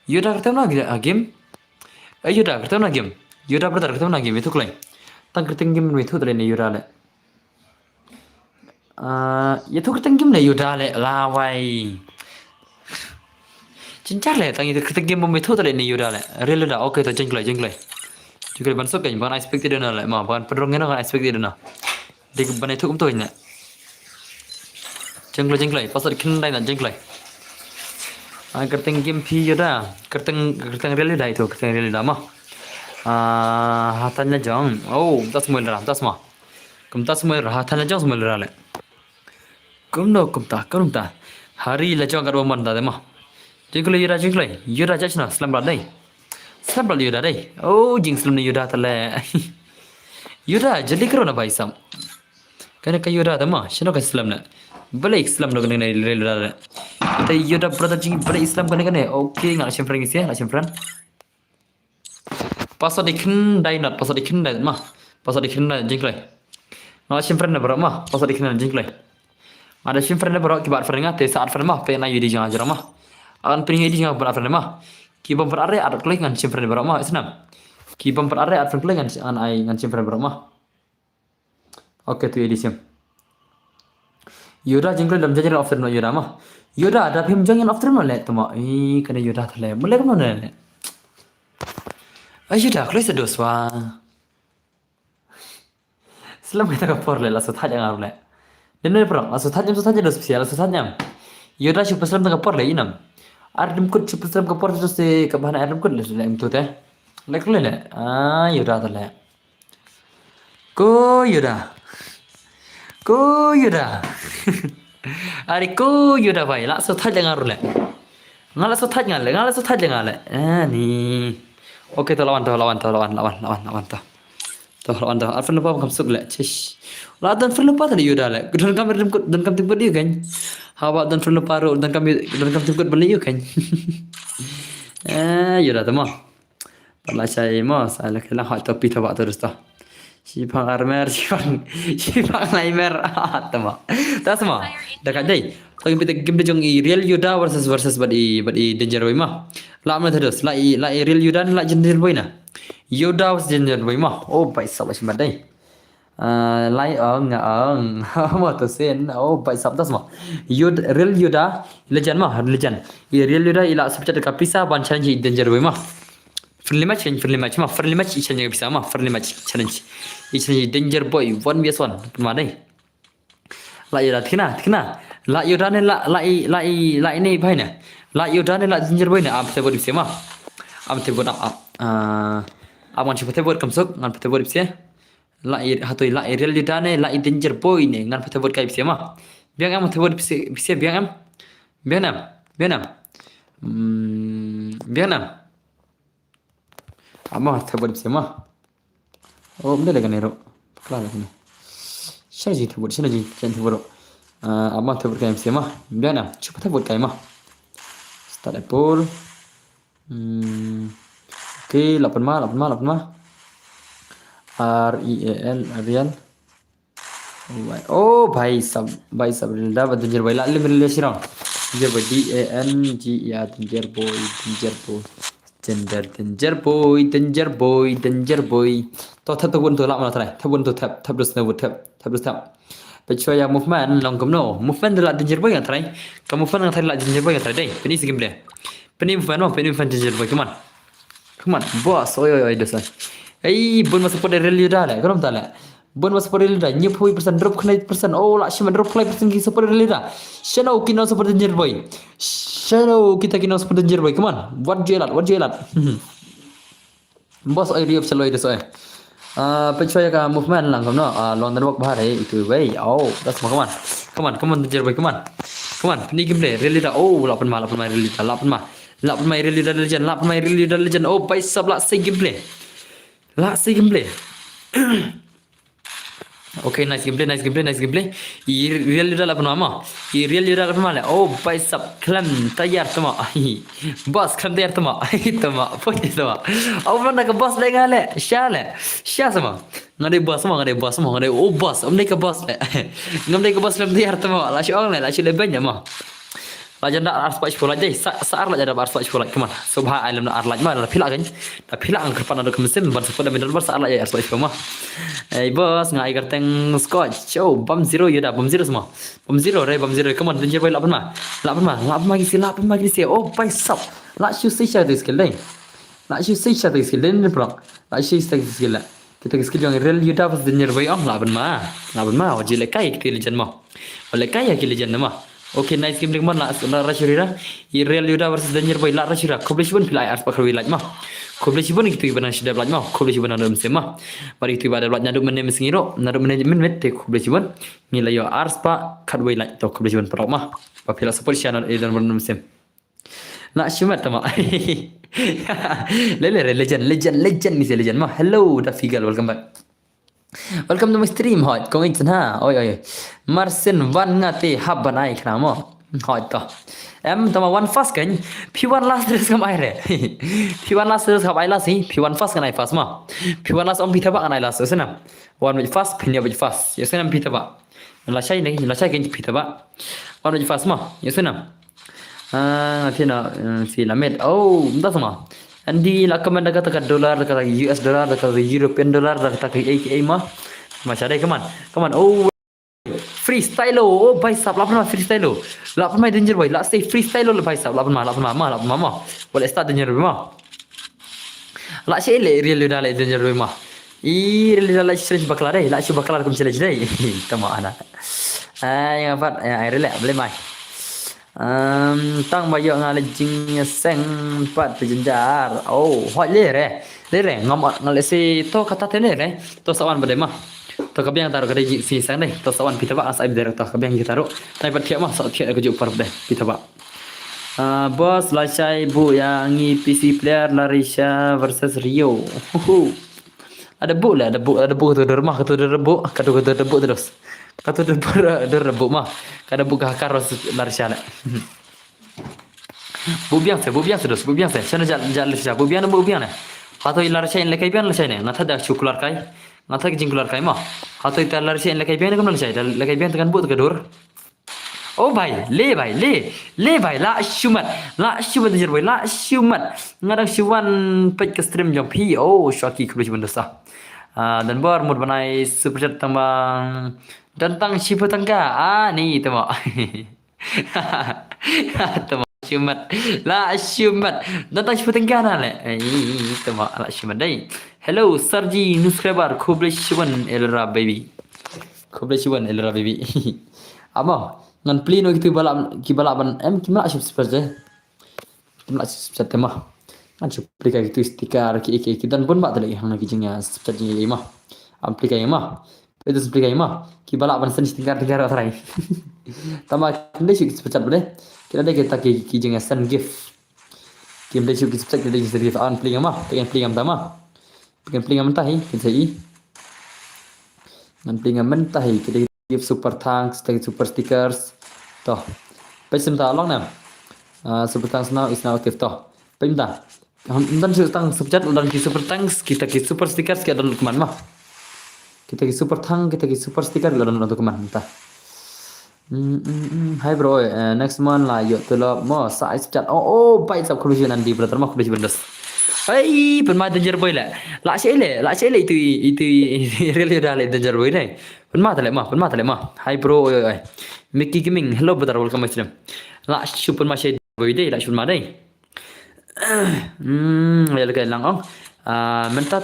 Yoda kerja mana game? Yuda kita mana game Yuda brother kita mana game itu klay tang kita game itu dari ni Yuda le itu kita game le Yuda le lawai cincar le tang itu kita game itu dari ni Yuda le real dah okay tu jengklay juga ban sok kan ban expected na le ma ban pedrong na expected na dik ban itu tu nya jengklay pasal kin dai na jengklay kerteng game pi Yuda kerteng real dah itu kerteng real dah mah hatannya jong oh tas semua dah tas mah kumta semua hatannya jong semua dah le kumta hari la jong karo man dah mah jengklay Yuda jachna slam bra dai slam bra Yuda dai oh jing slam ni Yuda tale Yuda jali karo na bhai sam kana ka Yuda da mah shino ka slam na bale Islam lo kena real dah kita Yuda brother jing bale Islam kena okay ngak sim friend ngak sim friend pasal dikin dai not pasal dikin dai mah pasal dikin dai jingklay ngak sim friend na bro mah pasal dikin jingklay ada sim friend na bro kibat friend ngate saat friend mah pe na yudi jang ajar mah akan pilih yudi jang bro friend mah kibam berare adat klay ngan sim friend bro mah isnam kibam berare adat friend klay ngan ai ngan sim friend bro mah okay tu yudi sim Yuda jingklay dalam jajan after no Yuda mah Yuda ada phim jangan after no le tuma kena Yuda thale mulai kena le Yuda klay sedos wa Selam kita kapor le la sotha jangan le Dene perang la sotha dos spesial la sotha jam Yuda super selam tengah kapor le inam Ardim kut super selam kapor tu se kabahan ardim kut le itu teh le klay le Yuda thale ko Yuda Ari ko Yuda bhai la sotha jangan rule ngala sotha jangan le ni okay to lawan to alfan lupa kam suk le chish la dan fir lupa tadi Yuda le dan kam timbut dia kan hawa dan fir lupa ro dan kam timbut beli kan Yuda tu mah pala saya mah saya kena hak topi tu waktu terus tu si pang armer si pang laimer tama tas mah dekat dai tapi kita game jong real Yuda versus badi danger boy mah la mana terus la real Yuda la danger boy na Yuda was danger boy mah oh bai sab si badai lai mah tu sen oh bai sab tas mah real Yuda legend mah legend real Yuda ila seperti dekat pisah ban challenge danger boy mah friendly match challenge bisa mah friendly match challenge danger boy 1vs1 pemadai la Yuda kena la Yuda ne la ini bhai ne la Yuda ne la danger boy ne am te bod bisa mah am te bod aman si pete bod kamsuk ngan pete bod bisa la hatoi la real Yuda ne la danger boy ne ngan pete bod kai bisa mah biang am te bod bisa biang am Ama tebur bisa mah. Oh, benda lagi nero. Kelar lagi ni. Siapa je tebur? Siapa je jangan tebur? Ama tebur kaya bisa mah. Benda na. Cuba tebur kaya mah. Start tebur. Okay, 8 mah. Real. Oh, bhai sab dah danger boy. Lalu beri sirang. Danger boy danger boy. Danger boy. To thap to la mana thai. Thap dus na thap. Pe chua ya movement long no. Movement la danger boy yang thai. Ka movement thai la danger boy yang thai dai. Peni sigim le. Peni movement danger boy. Come on. Boss. Oi dosa. Ei bun masuk pada real dah le. Kau tahu le. Bun masuk pada real dah. Nyep hui persen drop kena persen. Oh la shima drop kena persen ki support real dah. Shano kino support danger boy. Shano kita kino support danger boy. Come on. What jelat. Boss oi riap selo itu soe. Percaya ka movement lang kam no. Long dan walk bahar itu way. Oh, that's come on danger boy. Come on. Ni game play real dah. Oh, 8 mah real dah. 8 mah real dah legend. Oh, pai sab la say gameplay. Okay, nice gameplay. Real Yuda lah penama. Real Yuda lah penama. Oh, pai sab klam tayar tama. Boss klam tayar tama. Tama. Putih tama. Oh, mana ke boss lagi le? Syah sama. Ngade boss sama. Oh, boss. Omne ke boss le. Ngam ke boss klam tayar tama. Lashi orang le. Lashi lebih banyak mah. Lajan dak ars pak sekolah deh. Saar la jada ars pak sekolah keman. Subha alam na ar laj ma la pila kan. Da pila ang kerpan ada kemesin ban sekolah middle bar saar la ars pak sekolah. Bos ngai garteng scotch. Oh, bam zero ya dah bam zero semua. Bam zero keman danger boy lapan ma gisi. Oh, pai sap. La shu si sha skill deh. La shu si sha skill deh ni pula. La shu si skill la. Kita skill yang real yuda pas danger boy lapan ma. Wajib lekai kita legend ma. Lekai ya kita legend ma. Okay, nice game dengan la rashurira. Real yuda versus danger boy la rashura. Koblish pun pilai ars pakar wilaj ma. Koblish pun itu ibadah sudah belaj ma. Koblish pun ada mesin ma. Bari itu ibadah belaj nyaduk menem sengiro. Nyaduk menem met koblish pun. Nilai yo ars pa kad wilaj to koblish pun perok ma. Papila support channel dan menem mesin. Nak shumat ma. Legend ni legend ma. Hello Dafigal, welcome back. Welcome to my stream hot. Kong iksan ha. Oi. Marsin van ngati habban ai khna mo. Hot to. Em tama one fast kan. P1 last terus kam ai re. P1 last terus kam ai last hi. P1 fast kan ai fast ma. P1 last om pita ba kan ai last senam. One with fast pinya with fast. Ya senam pita ba. La chai kan pita ba. One with fast ma. Ya senam. Filamet. Oh, entah sama. Andi la kaman kata dolar kata US dollar kata European dollar kata AKA mah. Macam ada kaman. Oh, freestyle oh bhai sab lapan mah freestyle. Lapan mah danger boy. La stay freestyle le bhai sab lapan mah. Boleh start danger boy mah. La shele real dah le danger boy mah. Real dah le challenge baklar deh. La chu baklar kum challenge deh. Tama ana. Yang apa? Real boleh mai. Tang bayo nga lejing seng pat pejenjar. Oh, hot le re ngam ngale si to kata tene re to sawan bade mah to kabiang taruh kada si sang deh to sawan pita ba asai bade to kabiang kita taruh tai pat ma sa thiat ko ju par deh pita ba. Bos lachai bu yang PC player Larisha versus Rio. Ada bu tu rumah kata rebu kata rebu terus. Kata rebu mah. Kada bu ka karos Larisha la. Bu biang terus. Sana jalan bu biang. Hatoi Larisha in lekai biang Larisha ne. Ngata dah cukular kai. Ngata ke jingkular kai mah. Hatoi tar Larisha in lekai biang kam Larisha. Lekai biang tekan bu tegadur. Oh bhai, le bhai, la shumat danger boy, la shumat. Ngadang syuan page ke stream jom pi. Oh, Shaki kublis bendasa. Dan bar mood banai super chat tambang tentang shifu tangga. Ni temo. Temo shumat. La shumat. Tentang shifu tangga na le. Temo la shumat dai. Hello Sarji subscriber kublis syuan elra baby. Apa? Ngan plino gitu balap ban kimla sip seperti mah aplika gitu stiker ki dan pun mak lagi hang lagi jengnya seperti mah aplika mah itu aplika mah ki balap ban sen stiker atrai tama kende sik seperti boleh kita ada kita ki jengnya sen gift kim de sik seperti kita jadi gift an plinga mah pengen plinga tama pengen plinga mentah kita ngan plinga mentah kita give super thanks, thank super stickers. Toh, pesen tak long nam. Super thanks now is now active toh. Pemda. Dan super chat dan super thanks kita ki super stickers kita dan keman mah. Kita ki super thanks, kita ki super sticker dan untuk keman entah. Hi bro, next month lah yuk tulap mo size chat. Oh, baik sab conclusion nanti brother mah conclusion bendas. Hai, penma danger boy lah. La shele itu really dah le danger boy ni. Penma tak mah. Hai bro, Mickey Gaming, hello brother, welcome to stream. La super ma shele boy deh, la super ma deh. Ya lekai lang ong. Menta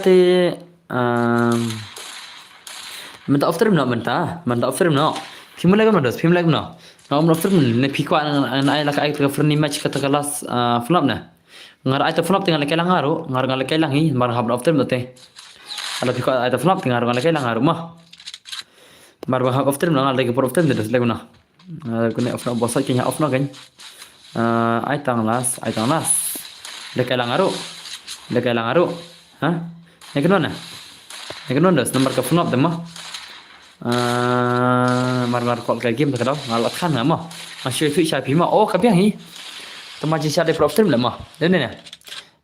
off stream no. Film lagi no. Ngam off stream ne pikwa ai la kai ka free match kata kelas flop na. Ngar ai ta flop tinggal lekai lang ngar lekai lang hi mar hab off stream te. Ala pikwa ai ta flop tinggal lekai lang mah. Mar hab off stream ngal lagi off stream des lagi na. Kena off bosa kenya off na kan. Ai tang las. Lekai lang ha? Yang kedua das nomor ka flop te mah. Mar call cái game tak tahu ngalat kan mah masih itu siapa mah oh kapiang hi temaji siapa prop stream lah mah dan ni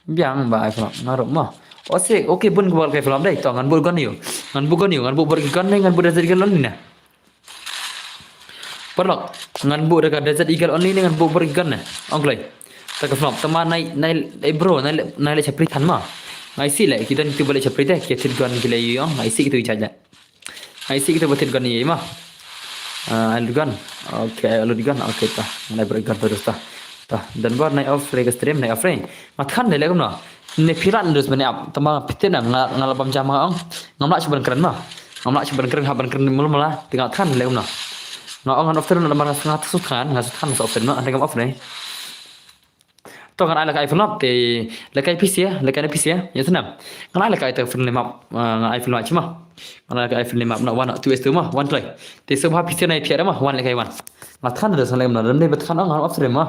biang ba iPhone ngaruh mah oke bun gua kai film deh to ngan bu gon yo ngan bu gon ngan bu ber gon ngan bu dah jadi gon ni na perlok ngan bu daga Desert Eagle only dengan bu bergan na onglai ta ka flop tama nai bro nai le chapri than ma ngai si le kidan tu bale chapri te ke thid gan gile yo ngai si tu chaja ngai si kita betit gan ye ma alugan okay ta nai bergan terus ta dan bar nai off reg stream nai off mat khan le legam na ne piran terus bane ap tama pitin ngalabam jama ong ngamla chuban keren ma ngamla chuban keren haban keren mula tinggal khan legam na ngao ngan often na bang ngat sukhan so often ma ngam off nei to kan ala kai phunap te la kai pisia ya senam kan ala kai te phun le map ngai phun chima ala kai phun le map na wan tu es tu ma wan play te so ha pisia nai phia ma wan le kai wan mat khan de salem na dam ne bet khan ngam off ma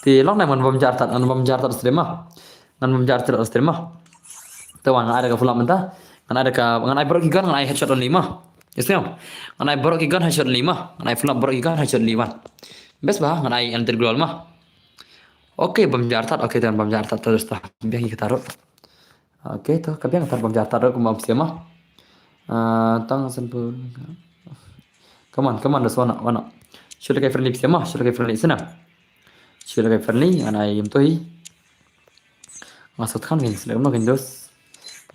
te long nai man bom jar tat ma ngan bom jar tat ma te wan ala ka phunap menta kan ada ka ngan ai brok gan ngan ai headshot on 5 yes no ngan ai brok gan headshot 5 ngan ai phunap brok gan headshot 5 bes bah ngan ai enter global ma oke bom jartat oke dan bom jartat terus tah biang kita taruh oke tuh kabiang tar bom jartat aku mau siapa tang sempur come on das wana sudah kayak friendly siapa sudah kayak friendly sana sudah kayak friendly ana yum tohi masuk kan ni selama no gendos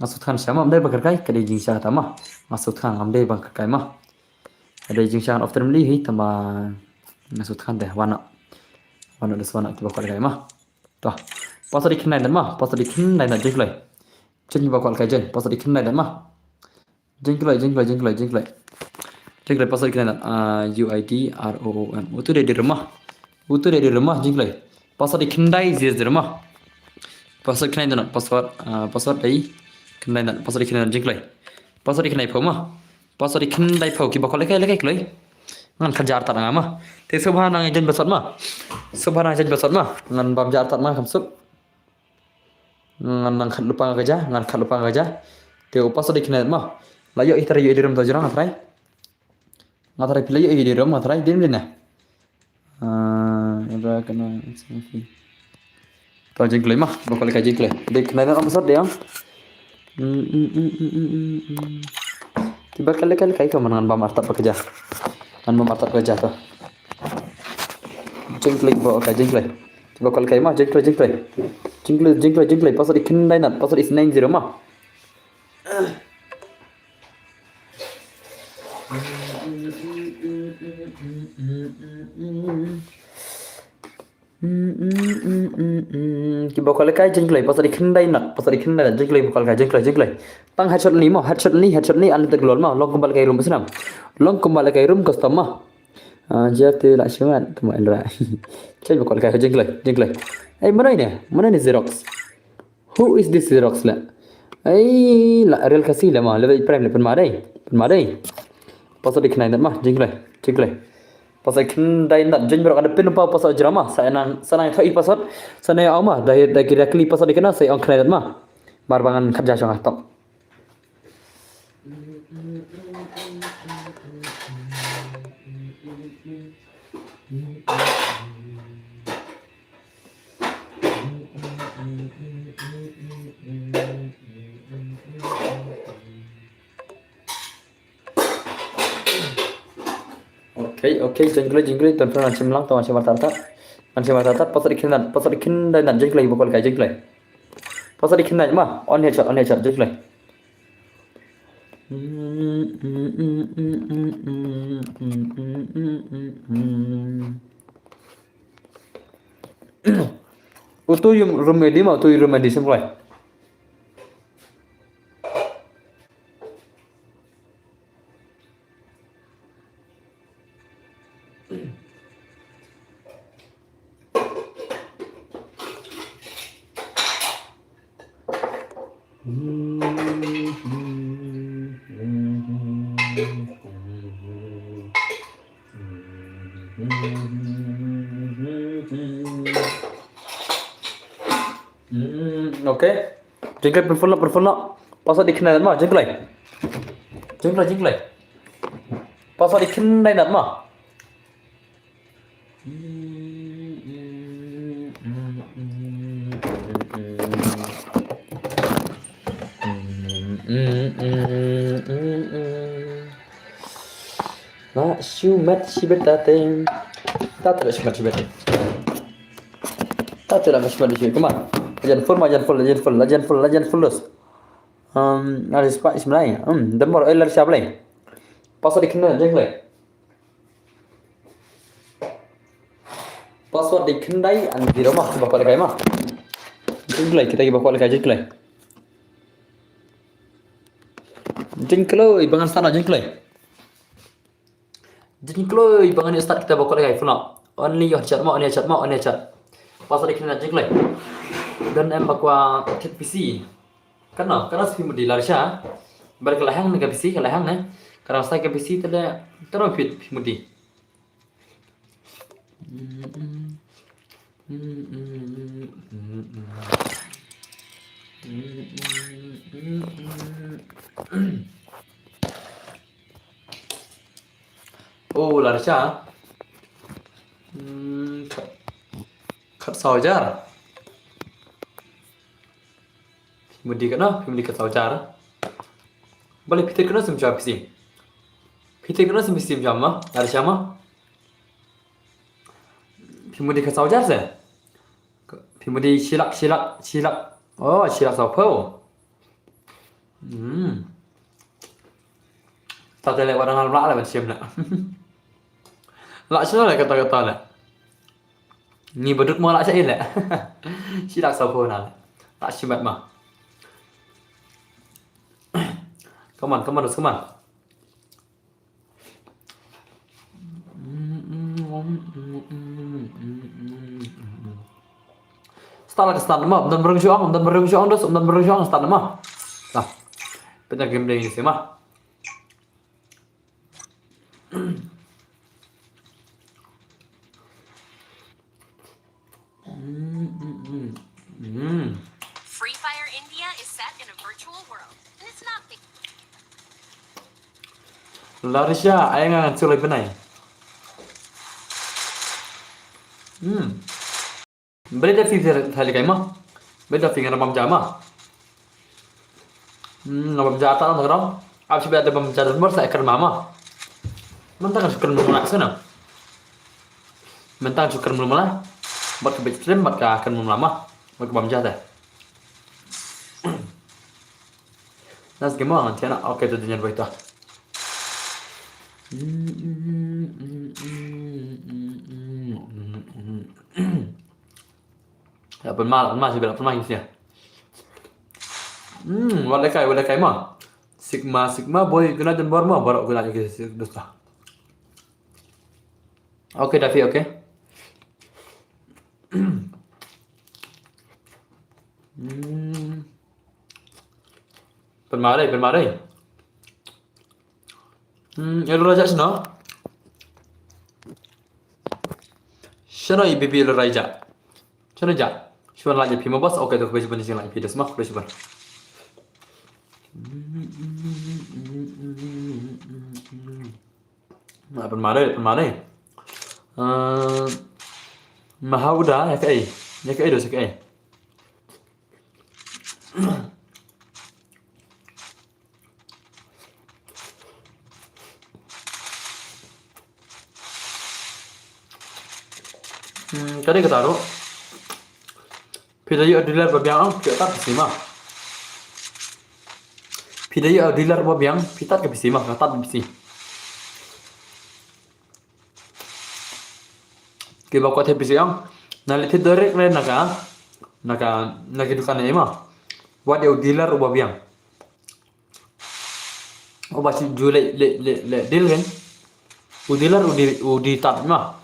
masuk kan sama amdai bakar kai kadai jing sha tama masuk kan amdai bakar kai mah kadai jing sha of termli hi tama masuk kan deh wana das wana kita bakal kai mah toh pas di kenai dan mah pas di kenai dan jeng lai chen bakal kai jen pas di kenai dan mah jeng lai pas di kenai dan UID ROOM itu dari rumah jeng lai pas di kenai zir di rumah pas di kenai dan password ai kenai dan pas di kenai dan jeng lai pas di kenai pau mah pas di kenai pau kita bakal kai ngan khajar tat ngama te subhan nang jen basat ma ngan bam jar tat ma kamsup ngan nang khat lupa gaja te upas dik net ma la yo itara yo diram tajrang ngatai pilai yo diram ngatai dim dina ibra kana to jeng klei ma bakal ka jeng klei dik net am basat dia tiba kali kai ka mangan bam artat bekerja an memartat kerja tu jengklek bawa ka jengklek bakal kai mah jengklek pasal ikan lain nak pasal is 90 mah ki bakal kai jengklek pasal ikan lain jengklek bakal kai jengklek tang headshot ni an tergelol mah long kembali kai rumah senam long kembali kai room custom mah jap tu lah syuat temu elra cai bakal kai jengklek mana ni Xerox who is this Xerox la la real kasi la mah level prime le penmadai pasal dikenai mah jengklek pasal kendai nak jen berok ada pin apa pasal jerama saya nang thai pasal sana au mah dah kira kli pasal dikena saya on kendai mah marbangan kerja sang top Oke, jengklek tuan macam lang tuan macam matatat pasal ikan dan jengklek bakal kai jengklek pasal ikan dan mah on headshot jengklek utu yung remedi mah utu yung remedi semulai Oke, jengklek berfull pasal dikenai mah jengklek pasal dikenai mah La Shumat Shibetate. Tak ada Shumat Shibete. Tak ada Shumat Shibete. Kemana? Lajan full los. Ada sepak sebenarnya. Dembor elar siapa lagi? Password dikenal je lagi. Password dikenal di rumah sebab pada kayak mah. Jengklay kita bagi bapak lagi jengklay. Jengklay bangan sana jengklay. Jengklay bangan start kita bapak lagi full. Only chat mau, Password dikenal jengklay. Dan em bakwa ket PC. Karena sih di larsha. Berkelahang dengan PC kelahang ne. Karena saya ke PC tidak terus mudi. Oh larsha. Kat saujar. Mudi kana, mudi kat saujar. Boleh Peter kena semua PC. Peter kena semua PC macam ada siapa? Pimudi ke saujar se. Pimudi silak. Oh, silak saupo. Tak ada lewat orang lak lah macam nak. Lak siapa lah kata-kata lah. Ni beduk mau lak saya lah. Silak saupo nak. Lak siapa mah. Come on. Start mah, dan berjuang start mah. Nah, kita game ini sih mah. Free Fire India is set in a virtual world, and it's not big. Larisha, ayah ngan sulai benai. Beda fitur tali kayak mah. Beda fitur ramam jama. Ramam jata tak ram. Apa sih ada ramam jata nomor saya kerja mama. Mentang suka mulai sana. Mentang suka mulai. Buat ke bitstream, buat ke akan mulai mah. Buat ke ramam jata. Nas gimana nanti anak? Oke, itu jangan berita. Ya penmal sih bilang penmal sih ya. Walai kai mah. Sigma boy kena dan mah baru kena gitu dosa. Oke Davi oke. Penmal. Elo raja sino. Shano ibi elo raja. Shano ja. Shwan lagi pima bos oke tuh baju sing lagi pidas mah baju ban. Nah penmare. Mahauda ya kai dosa kai. Tadi ketaruh. Pidai dealer babiang kita ke mah. Pidai dealer babiang kita ke mah kata bisi. Kita kau bisi ang naliti direct le naga dukan ni mah. Buat dia dealer babiang. Oh basi julai le deal kan. Dealer udi tat mah.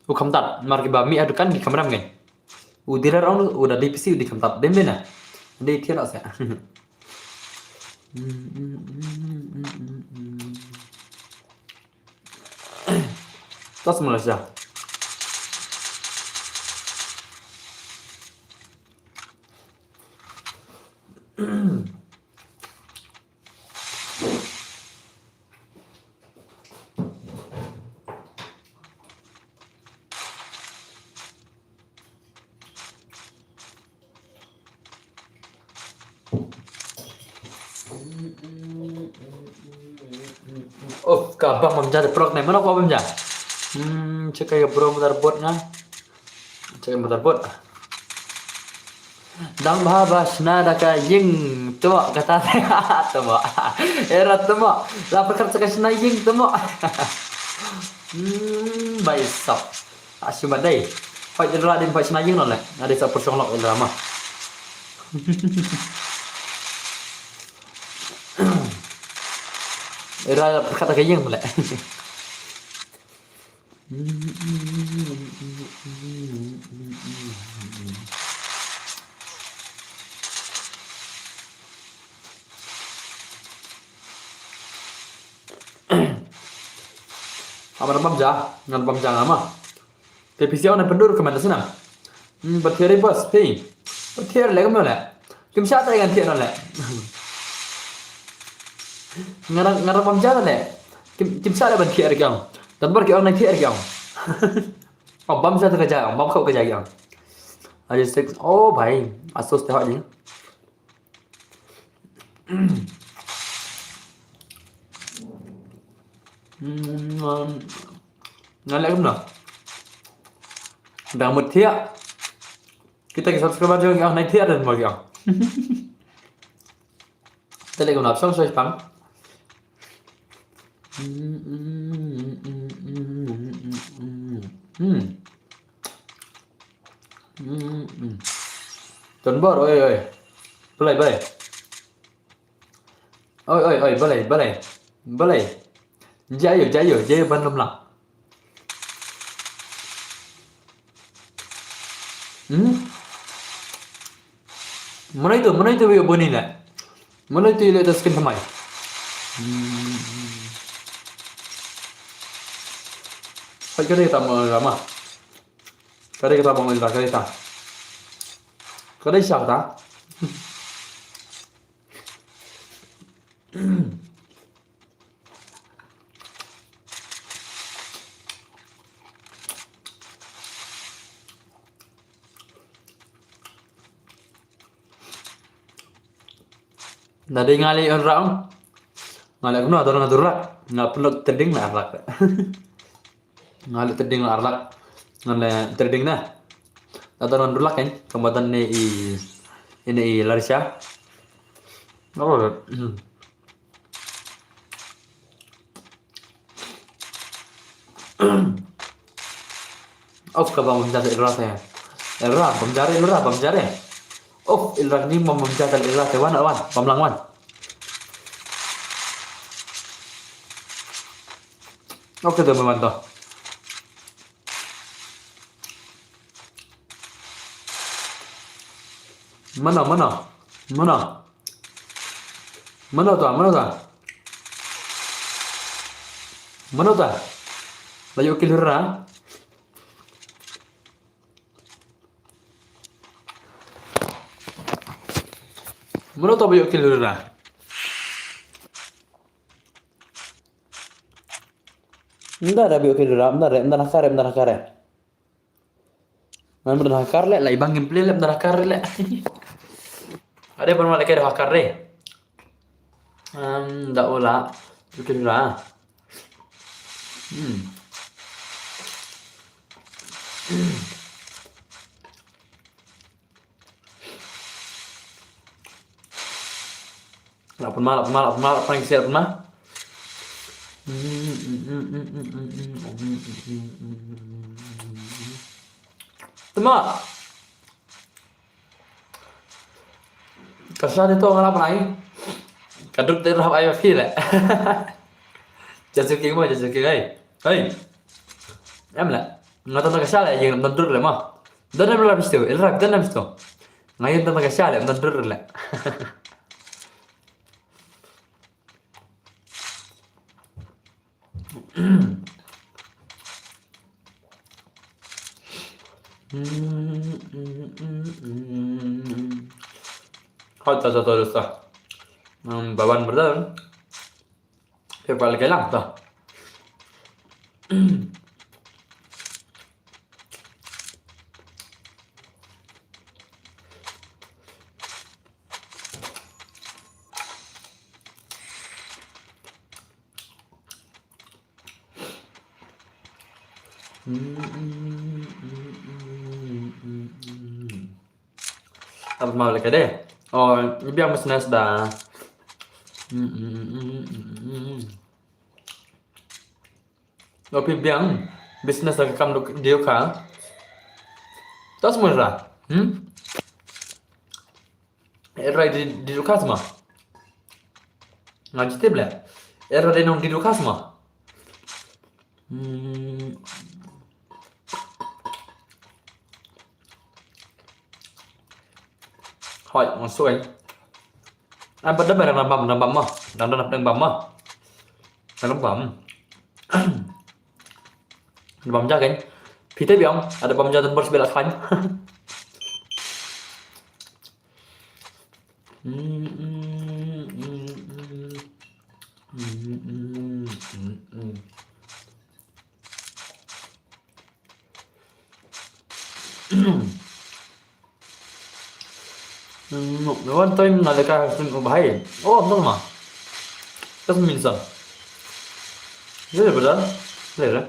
Ukam tat marki bami adukan di kamera kan. Udah orang udah di PC di kamtat dem bena. Dia tiada saya. Tas Malaysia. Oh, kabang mamja prok này mana kau mamja? Cek kayak bro motherboard na. Cek motherboard. Dang bahas nada ka ying tumo kata tumo. Era tumo. Lapar kerja kasih na ying tumo. Baik sap. Asyik badai. Phải ra đến phải snagging rồi này. Ada sa persong lok drama. Era kata kayeng boleh. Apa nama ja? Ngan pam jang ama. Televisi orang pendur ke mana sana? Bertiada bos, pay. Bertiada lagi mana? Kim siapa yang tiada lah? Ngarang pam jang lah. Kim siapa bertiada kau? Dan berkiau nanti tiada kau. Oh, bam siapa kerja? Bam kau kerja kau? Ada six. Oh, baik. Asus teh aja. Ngan lagi mana? Đang một thiện cái tay subscribe cho anh này thiện rồi mọi người đây là còn nạp xong rồi bắn chuẩn bớt ơi ơi bơi bơi ơi ơi ơi bơi trái dữ bên lâm lặng mana itu bio boni lah. Mana itu lihat skin samai. Phải cái đây tầm lắm à? Cái đây kita bangun lah, cái đây ta. Cái đây sao ta? Nadi ngali orang ngali kuno atau orang turun nggak perlu terding lah arlak ngali terding lah arlak ngali terding nah atau orang turun kan kembatan ini Larisha oh oh kabang menjadi erat ya erat pemjari oh ilah ni mau menjadi ilah tewan awan pemlangwan oke tuh membantu mana tuh layu kilura mana tuh layu kilura Entar ada bio kilura entar nakar Nan benar hakar le, lai bangin play le benar hakar le. Ada pun malah kira hakar le. Ndak ula, bikin lah. Lah pun malah paling siap mah. Tama. Kasar itu ngalap naik. Kaduk terhap ayam fil le. Jasuki ay. Hey. Amla. Ngata na kasar le yang nandur le mah. Dan amla bistu, elrak dan bistu. Ngayon ta kasar le nandur le. Hatta terus baban berdan. Kepala kelang tuh. Apa mau lagi deh? Oh, biar bisnis dah. Tapi biang bisnis lagi kamu dia kan? Tas murah. Era di Lukas mah. Ngaji tebla. Era di Lukas mah. Hỏi một số anh bắt đầu bài làm bầm mà đang bầm mà đang bầm bầm ra cái phía tây biong ada bầm ra tempat sebelah kanan Nawan time nalika sing bahaya. Oh, betul mah. Tas minsa. Iya betul. Iya.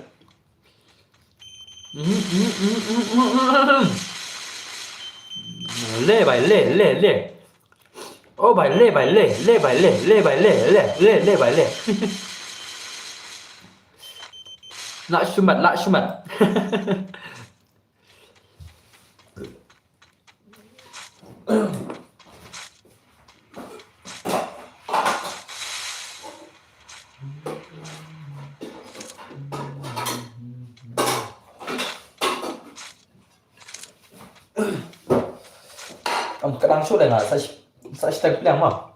Le bài le. Oh bài le le bài le bài le. Lại sumat. Kadang sudah lah, saya stempel mah.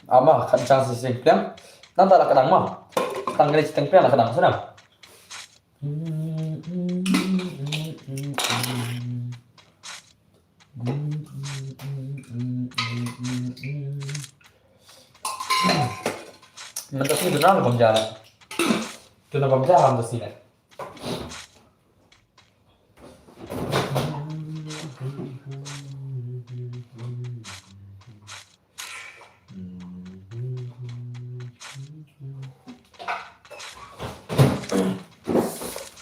Ama kadang saya stempel, nanti lah kadang mah. Tanggal stempel lah kadang senang. Mentas ni benar bom jalan. Kita bom jalan di sini.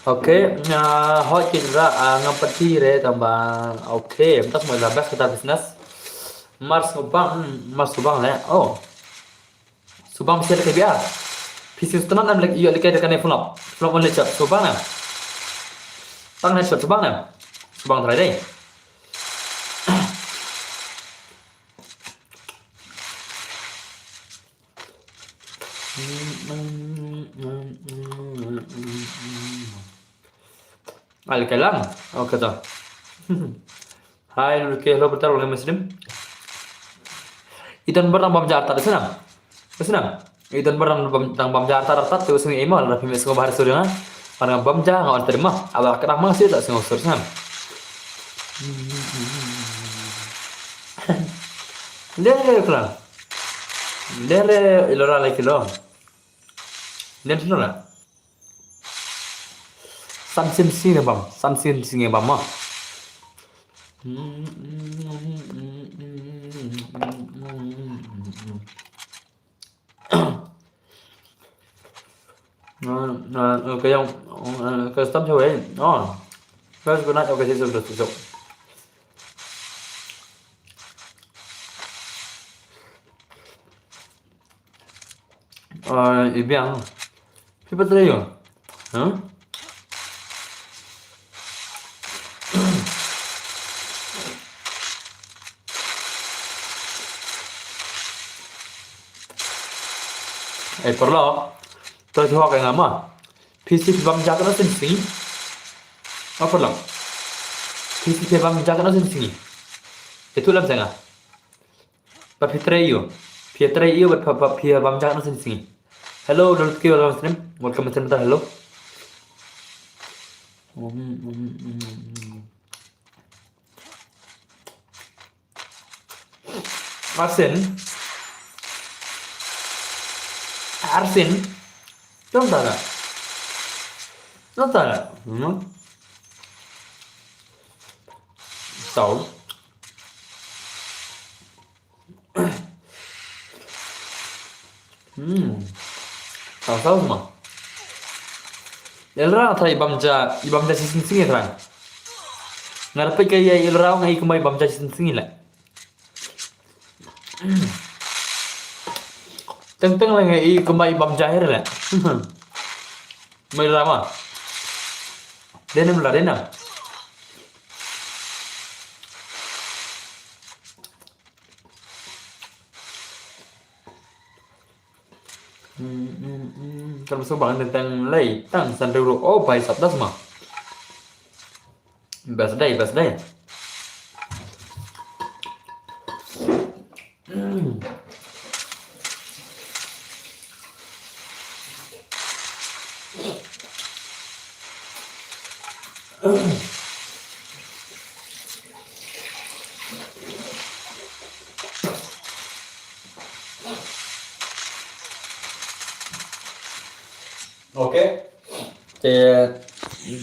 Oke, hỏi chuyện ra ngam peti re tambah. Oke, mentas mau labas kita bisnis. Mars subang le. Oh. Subang bisa dekat biar. PC tenan am lagi lagi dekat flop. Flop on lecet subang na. Tang lecet subang na. Subang try deh. Al-kalam. Oh kata. Hai lo betul orang Muslim. Idan barang bam Jakarta di sana. Di sana. Idan barang bam Jakarta rata tu sungai email rapi mes bahar surya. Barang bam Jakarta nggak terima. Awak kena masih tak sungai surya. Dere kelang. Dere ilora lagi lo. Dere tu lah. Samsin sini bang, samsin sini bang mah. Cái dòng cái stop cho ấy, cái nát cho cái gì được sử dụng. Bien, ¿qué pasa ahí? Perlo tôi thì cái ngắm à PC bấm jaga nó xin xí apa lang PC bấm jaga nó xin xí itu làm sao pa Pietra iyo pa pia bấm jaga nó xin xí hello don't kill our stream welcome to the hello Arsin Don't tell that. Don't tell that. So sao mà Elra thai ibam ja sing terang. Ngarep ke ya elra ngai kumai ibam ja sing la. Teng lah ngai kumai ibam jahir la. Mai lama. Denam la denam. Kalau sobat tentang lay tang sandero oh bai sabda semua. Birthday. Oke.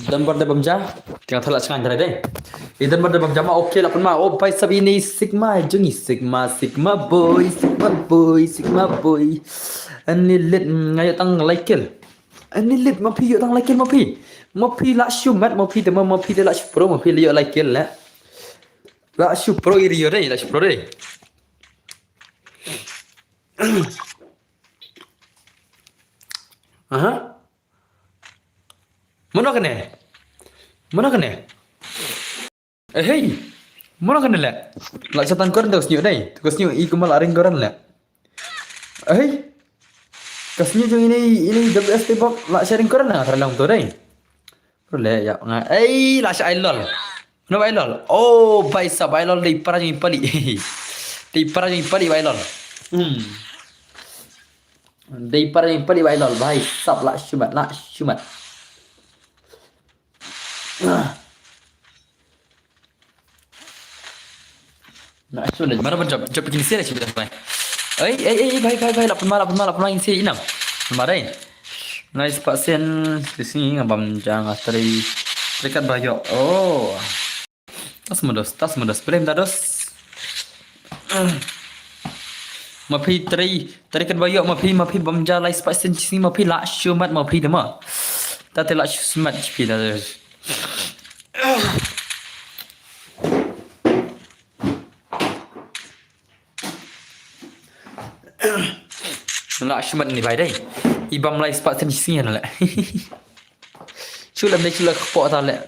Dan pada bamja tinggal thalak sengan jarai deh. Idan pada bamja mah oke lah pun mah oh pai sab ini sigma jungi sigma boy. Ani lit ngayo tang laikil. Ani lit ma pi yo tang laikil ma pi. Ma pi la shumat ma pi de ma pi de la pro ma pi yo laikil la. La shu pro iri yo deh, la shu pro deh. Aha. Mana kena? Hey, mana kena lah? Lak catatan koran terus nyuk dai. Terus nyuk i kemal aring koran lah. Hey, kasnya jung ini WST box lak sharing koran lah terlang tu dai. Boleh ya ngai. Hey, lak sha ilol. No ilol. Oh, baisa ilol di para jung pali. Di para jung pali ilol. Di para jung pali ilol. Bahai sab lak shumat. Nah, sudah. Mana jawab begini sih sih dah. Baik. Lapan malam ini inam. Kemarin. Nice pasien di sini ngabam jang astri terikat bayo. Oh. Tas medos. Belum dados. Mapi terikat bayo mapi bamja nice pasien di sini mapi lak shumat mapi dema. Tadi lak shumat pi dah. Lak shumat ni bai dai. Ibam lai spat sen sini lah. Chula kepok ta le.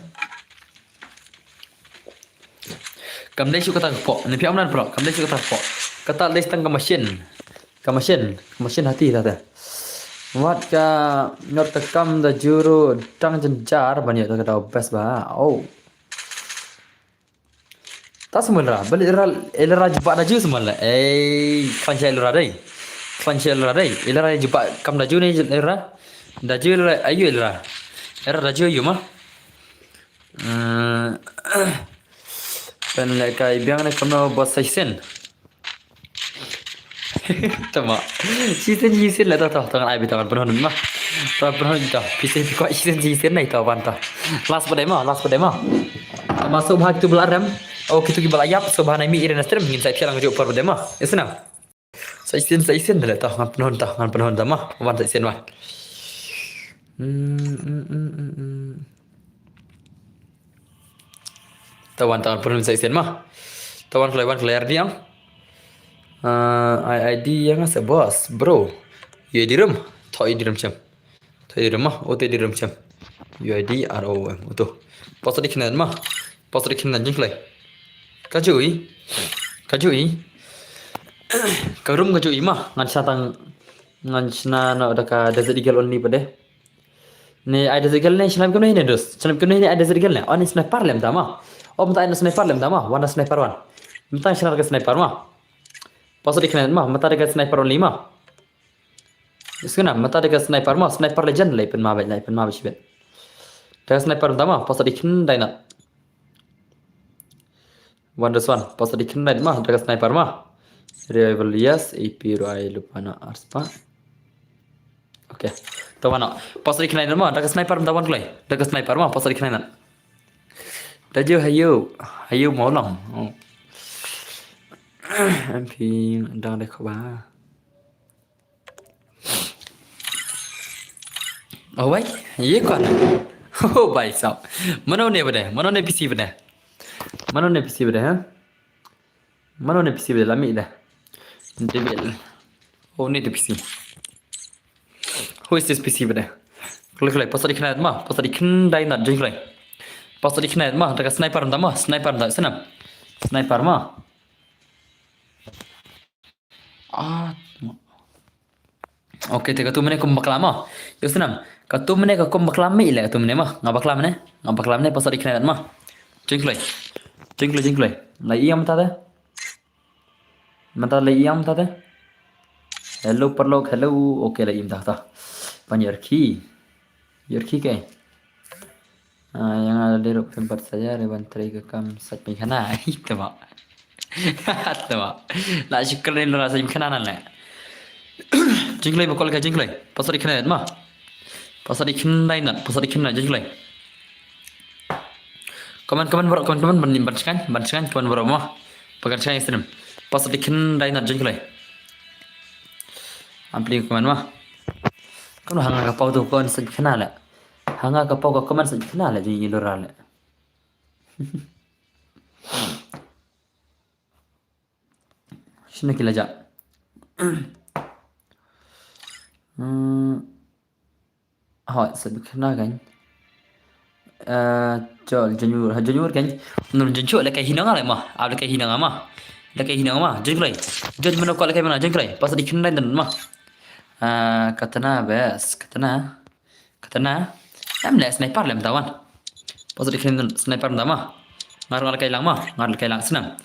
Kam dai kata kepok. Ni piam nan pro. Kam dai kata kepok. Kata dai tang mesin hati ta. Wat ka not tekam da juru tang jenjar banyak ta kata best ba. Oh. Tak semula. Balik elra jebak daju semula. Kanca elra dai. Elra jebak kam daju ni elra. Daju elra ayu elra. Elra daju ayu mah. Pen lai kai biang na kam na bos saisen. Tama. Season lah tahu tangan ai bitangan penuh mah. Tangan penuh itu. Bisa kau season nai tahu bantah. Last pada mah. Masuk bahag tu belaram. Oh kita kibal ayap subhanai mi irin astrim ngin sai pialang jo par pada mah. Esna. Saisen dah tahu ngan penuh dah mah. Wan saisen mah. Tawan penuh saisen mah. Tawan kelayar diam. ID yang asa bos bro. UID rum. Thoi ID rum cham. Thoi rum mah. OT di rum cham. UID ROM itu. Pas di kenan mah. Pas di kenan jing lay. Kajui. Karum kajui mah. Ngan satang ngan sna no daka desert eagle only pade. Ni ada desert eagle ni salam kene ni dos. Salam kene ni ada desert eagle ni. Oh ni sniper lem tama. Oh mata ni sniper lem tama. Wana sniper wan. Mata sniper ke sniper mah. Pas di kenan mah mata dekat sniper only mah. Iskena mata dekat sniper mah sniper legend lai pen mah sibet. Dekat sniper tama pas di kenan dai nak. Wonders one pas di kenan mah dekat sniper mah. Reliable yes AP roi lupa na arspa. Okey. Tawana pas di kenan mah dekat sniper tawan klai. Dekat sniper mah pas di kenan. Daju hayu mau long. MP đang đây khó ba. Oh baik, iya kan? Oh baik sao? Mana ni benda? Mana ni PC benda? Mana ni PC benda? Ha? Mana ni PC benda? Lami dah. Debil. Oh ni tu PC. Who is this PC benda? Klik pasal dikenal mah, pasal dikendai nak jeng klik. Pasal dikenal mah, dekat sniper entah mah, sniper entah senam. Sniper mah. Ah. Okay, teka tu mana kau bakal lama. Yo senam. Katu mana kau bakal lama ile katu mana mah. Ngabak lama ne? Ngabak lama ne pasal dikenal mah. Jeng klik. Jeng klik. Lai iam tadi. Mata lai iam tadi. Hello perlok, hello. Okay lai iam tadi. Panyarki. Yarki ke? Yang ada di tempat saya reban teri kekam sat mekana itu mak. Itu mak. Lah syukur ni rasa mekana nala. Jinglai bakal ke jinglai. Pasal ikan mah. Pasal ikan lain nak. Pasal ikan nak jinglai. Komen banskan komen baru mah. Pekerjaan istri. Pasal ikan lain nak jinglai. Ampli komen mah. Kan hanga kapau tu kon sa kenal. Hanga kapau ka komen sa kenal je iloral. Sino kila ja? Sa kenal kan. Jol janyur kan. Nur jancu la kai hinang ala mah. Ala kai hinang mah. La kai hinang mah. Jinglai. Jod mana ko la kai mana jinglai. Pasal dikenal dan mah. Katana bes, katana. Amla sniper lem tawan. Pasal dikenal sniper mah. Ngar kai lang mah, ngar kai lang senam.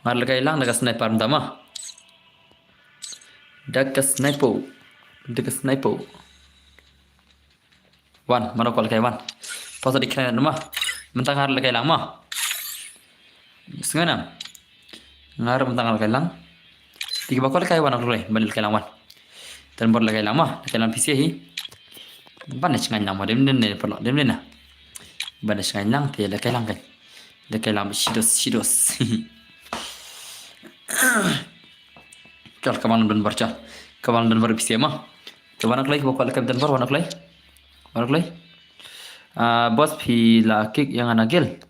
Ngar kai lang dekat sniper mah. Dekat sniper. Wan, mana kau kai wan. Pasal dikenal mah. Mentang ngar kai lang mah. Senganam. Ngar mentang ngar kai lang. Tiga bakal kai wan aku balik kai lang wan. Dan baru lagi lama, dalam PC hi. Banyak sengai lama, dem na. Banyak sengai lang, tiada lagi lang kan. Lagi lang sidos. Cal kawan dan baca, kawan dan baru PC mah. Kawan aku lagi, bakal lagi dan baru aku lagi. Bos pila kick yang anagil.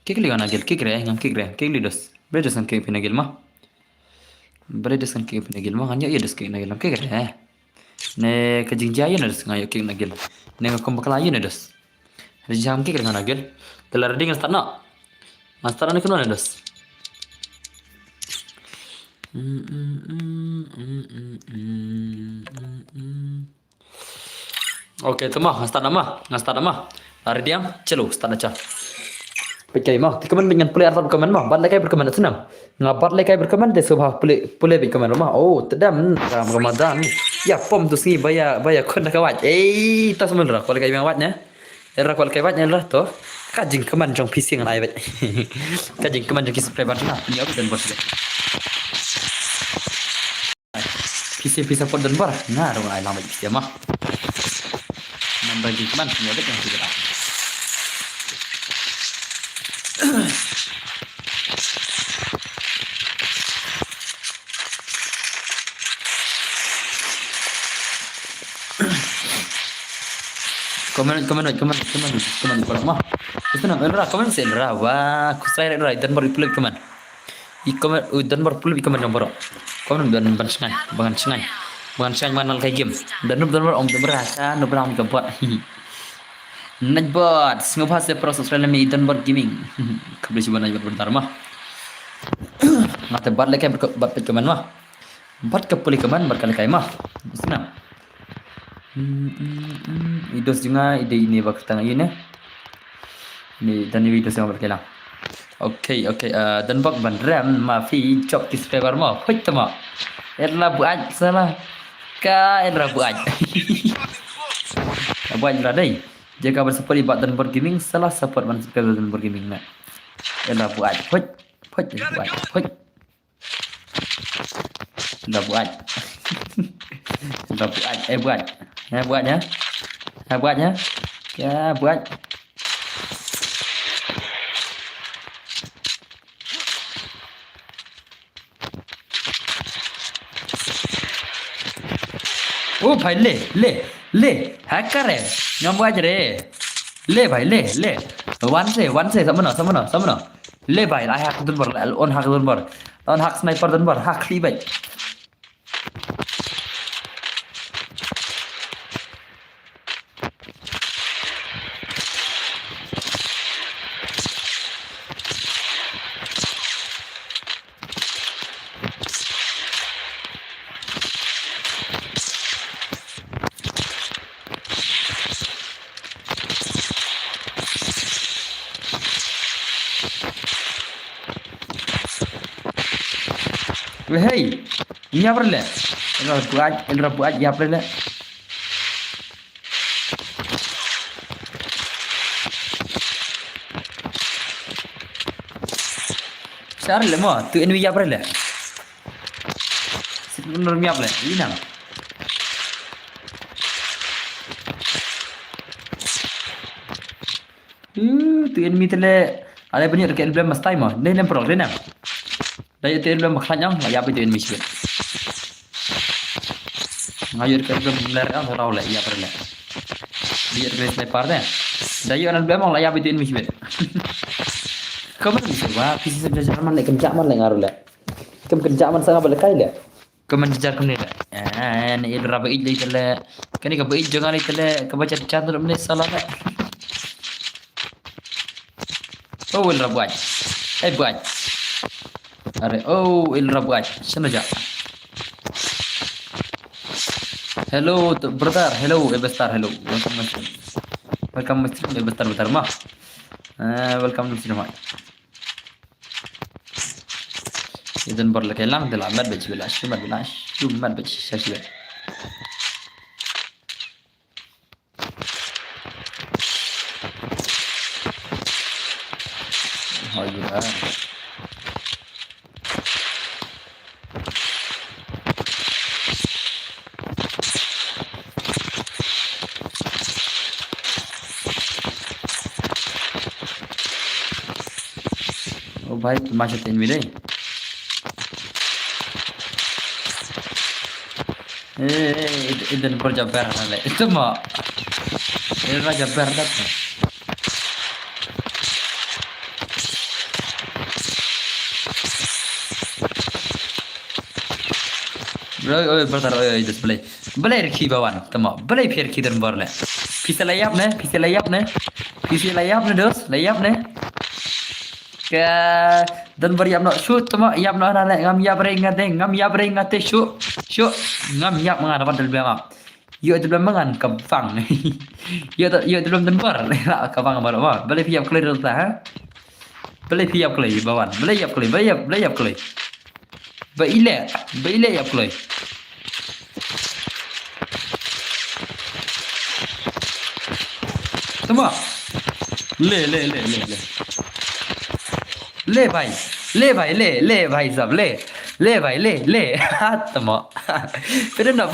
Kick lidos. Beres kan kick pinagil mah. Hanya ia dos kick nagil kick ne kejingjaya nas ngayo kick nagil. Ne ngakon bakal ayu ne dos. Rijam kick dengan nagil. Telar ding start ni kuno ne dos. Okay, tu mah start nama. Lari diam, celo start aja. Pekai mah, komen dengan player atau komen mah, bat lekai berkomen senam. Ngabat lekai berkomen dia subah pulih berkomen mah. Oh, tedam Ramadan. Ya pom tu sini baya kon nak kawat. Tas sebenarnya kalau lekai mawatnya. Era kalau lekai mawatnya lah tu. Kajing keman jong PC yang lain. Kajing keman jong subscriber lah. Ni aku dan bos dia. PC pon dan bar. Nah, orang lain lama dia mah. Nambah keman ni ada yang tidak. Komen kalau mah. Itu nak komen selera. Wah, aku saya ada dan baru peluk komen. Komen dan baru peluk komen yang baru. Komen dan bansengan mana kayak game. Dan baru om berasa, om kebuat. Najbat, ngubah saya proses dalam dan baru gaming. Kabel coba najbat bentar mah. Ngata bat lagi bat komen mah. Bat kepulih komen berkali-kali mah. Senang. Idos juga ide ini bak tengah ini. Ni dan ini video saya berkelang. Okay. Dan bak bandram mafi cok subscriber mah. Hoi tama. Erla buat salah. Ka erla buat. Buat radai. Jika bersupport ibat dan bergaming salah support man subscriber dan bergaming nak. Erla buat. Hoi. Erla buat. Buatnya. Ya, buat. Oh, भाई ले. Hacker है. Ngam aja deh. Le bhai le. One se sama no. Le bhai I hak dun bor on hak dun bor. On hak sniper dun bor hak li bhai. Hey, ini apa le? Ini buat ya apa le? Siapa le mo? Tu ini ya apa le? Sebenarnya apa le? Ini nama. Tu ini le. Ada banyak rekan belum mesti mo. Ini lempar le nama. Daya tu belum makan yang, ya apa tu ini mesti. Ngayur ke belum ler kan tahu lah ya pernah. Dia terus lepas deh. Daya orang belum lah ya apa tu ini mesti. Kamu bisa wah, visi sebenarnya zaman lek kencak man lek ngaruh lek. Kem kencak man sangat balik kali lek. Kemen jejar kene lek. Ni idra ba ijli tele. Kani ka ba ij jangan tele ka baca cantur menit salah lek. Oh il rabuaj. Buaj. Are oh il rabuaj. Sana ja. Hello brother, hello Ebestar, hello. Welcome Ebestar mah. Welcome to cinema. Idan bor lek lang dela mad bej bila shumat bila shumat bej shashi. Hayya. Oh भाई macet ini deh. Idan bor jabar nale. Itu mah. Ini raja jabar dah. Bro, brother, display. Belai riki bawan, temo. Belai pier ki dan bor le. Pisa layap ne. Dos, layap ne. Ke dan beriap nak shoot temo iap nak nale ngam iap ringate shoot ngam iap mengan apa dalam belakang yo dalam mengan kepang yo dalam denbar kepang baru mah boleh piap klay dulu ha boleh piap klay bawan boleh iap klay baile iap klay temo le ले भाई साहब ले भाई ले हाथ तमो पेनेम ना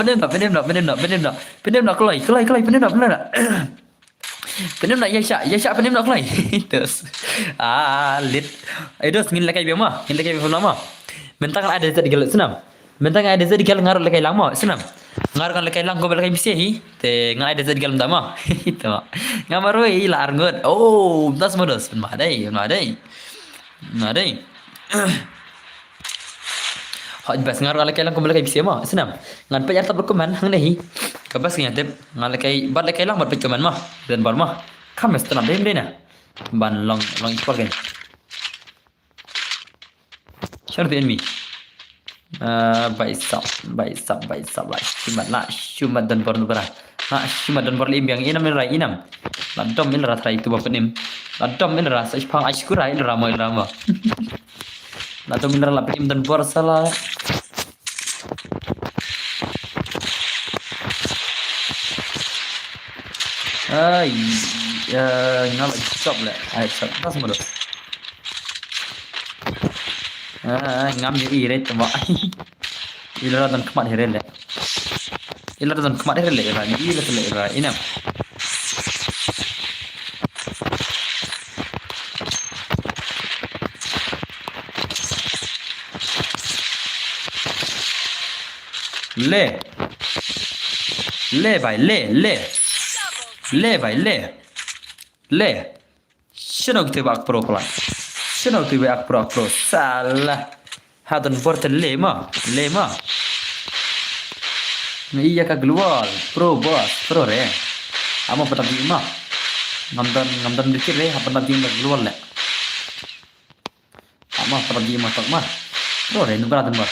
kelai penem nak yasha penem nak kelai terus lit dos ngin lekai bema ngin lekai bema lama mentang ada zat digal senam mentang ada zat digal ngarut lekai lama senam ngarut kan lekai lang go lekai bisi te ngai ada zat digal mama itu ngamaroi la arngot oh das modos madai Nadai. Hot bas ngar lekai lang ko lekai bisi mah senam. Ngan pa yata berkoman hang nahi. Kabas nya tep ngal lekai bat lekai lang bat berkoman mah dan bar mah. Kames tanam dem dena. Ban long ikor kan. Syar tu enmi. Baisap lah. Shumat dan bar nubara. Shumat dan bar limbiang inam inam. Ladom in rat rai tu bapenim. Ladom in ras pang ashkurai rama. Ladom in rat lapim dan bar salah. Ngam stop le. Stop. Tas modo. Ngam je iret tama. Ila dan kemat herele. Ila inam. Le bhai le ले भाई ले ले Shanno kita bak pro pula Shanno kita bak pro salah hadon porter le ma iya ka global pro bos pro re amo patap di ma ngamdan dikit re apa nanti nggak global le amo patap di ma tak ma pro re nubra dan ba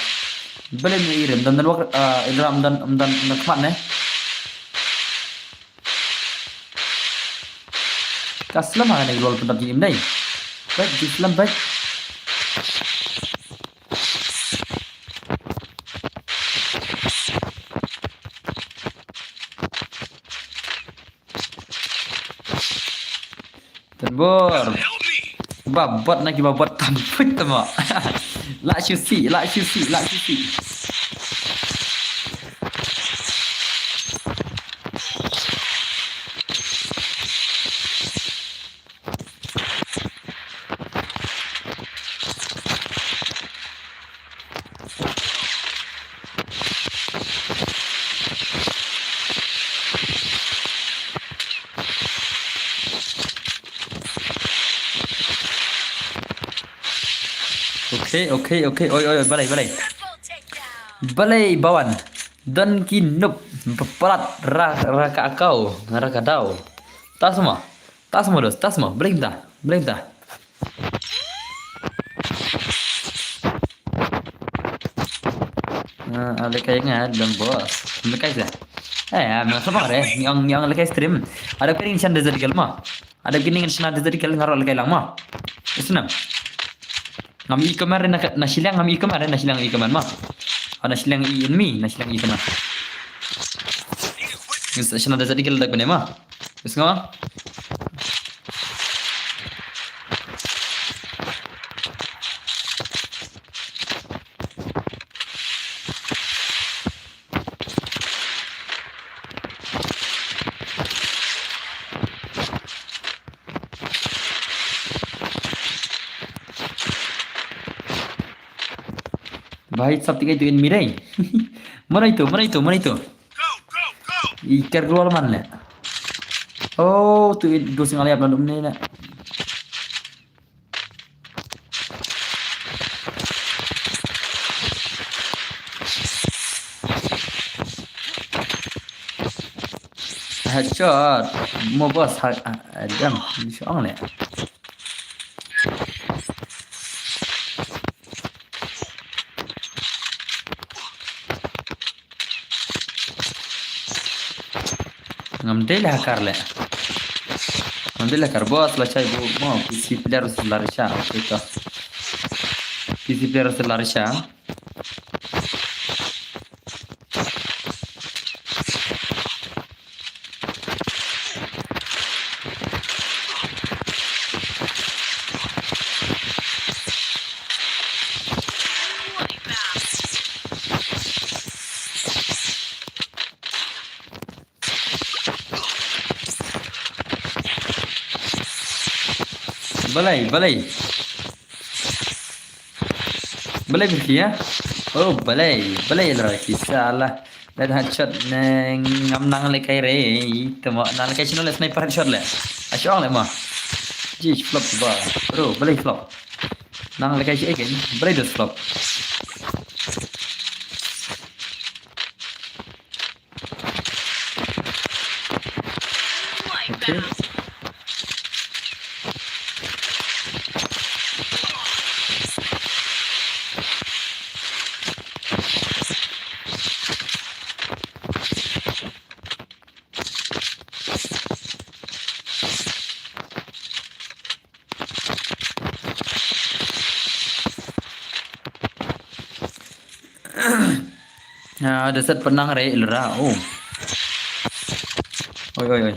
beli ni irim dan wak idram dan kmat ne kaslam ada global patap di im dai baik Islam baik Terbor babot lagi babot tampuk temo lak syusi Oke. Oi, balai. Triple takedown. Balai bawan. Dan kinup pelat raka dau. Tas semua dos, tas semua. Beli entah. Ada kayaknya dan bos. Mereka aja. Sama yang lagi stream. Ada piring chan dari kelma. Ada piring chan dari kel ngaral kay lang ma. Isnam. Ngami kemarin nasilang ikaman ma. Nasilang ikaman. Chan dari kel dak bene ma. Is nga. Bahit sabti kayo in miray. Mana itu? Iker keluar mana? Oh, tu dosing aliyap na dum na. Headshot. Mo bos jam. Siang le. Ngamdel hakar bos la chay bu mo PC player selarisha itu PC player selarisha balai berkia oh balai lah salah dan headshot ngam nang le kai re temo nang kai chino le sniper headshot le asyong le ma ji flop ba bro balai flop nang le kai chi again balai dos flop okay. Ada set penang re lera. Oh. Oi.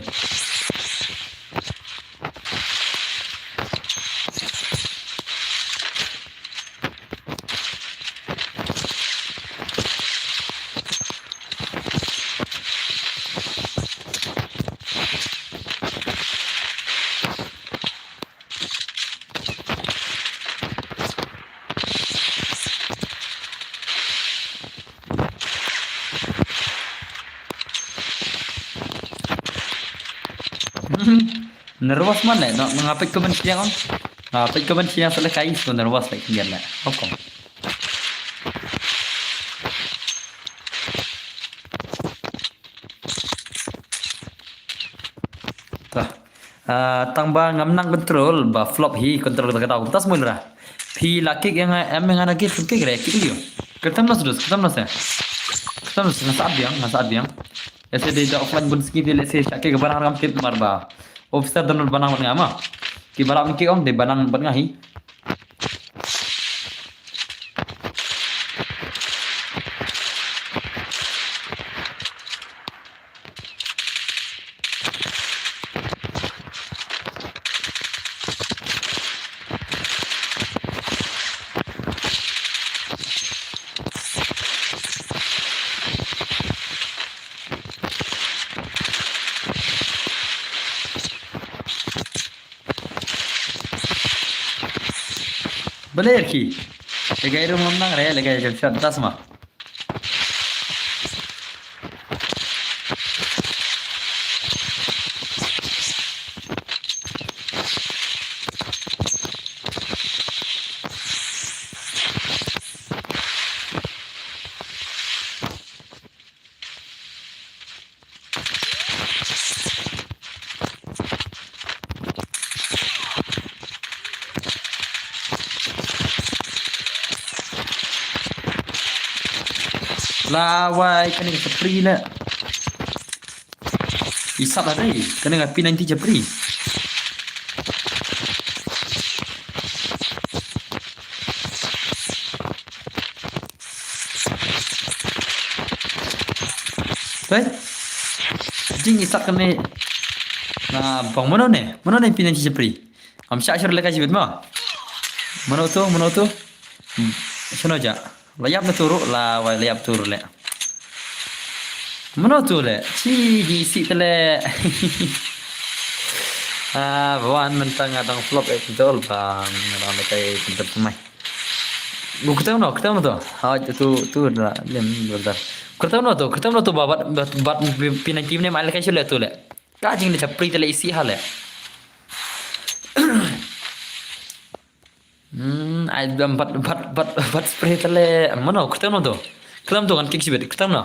Nervous mana? Nak mengapit ke menciang on? Ngapit ke menciang selesai so nervous lagi kian lah. Okey. Tah. Tambah ngamnang control ba flop hi control tak tahu tas mulra. Phi laki yang emang anak kita kira kira. Ketam nas dus, ketam nas ya. Ketam nas nasab yang. ऐसे दे जो offline goods की दिले से शाके के barang ram tit marba officer dan banang ngama ki barang ki om de banang ban ngahi bener ki legai rum nang re legai jam tas mah lawai kena japri lah isap ada kena ngapi nanti japri baik jing isap kena nah bang mana ni pinanti japri am syashur leka jibet mah mana tu sono aja layap na turu la wai layap turu le mana tu le ci di si tele bawan mentang adang flop betul bang adang kai pintar pemain bu ketemu tu tu dah lem bentar ketemu tu bat pinai tim ni mal kai sule tu le ka jing le chapri tele isi hal le ai bat spray tele mana ketemu tu kan kick sibet ketemu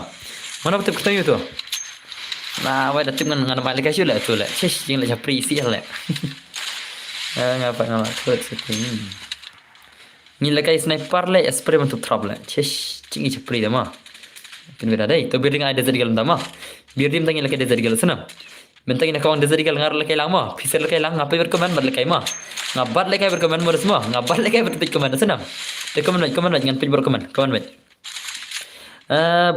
mana betul ketemu tu nah wai datang dengan balik kasih lah tu lah cesh jing lah japri isi lah ngapa tu setting ni lah kai sniper le spray untuk trouble cesh jing japri dah mah kan beda dai tu biar ada jadi galam dah mah biar dim tangi lah kai jadi galam sana bentang ini kawan jadi galam ngar lah kai lang mah pisar lah kai lang ngapa berkomen balik kai mah ngabat lagi berkomen baru semua ngabat lagi berpikir komen senang komen dengan pin berkomen kawan baik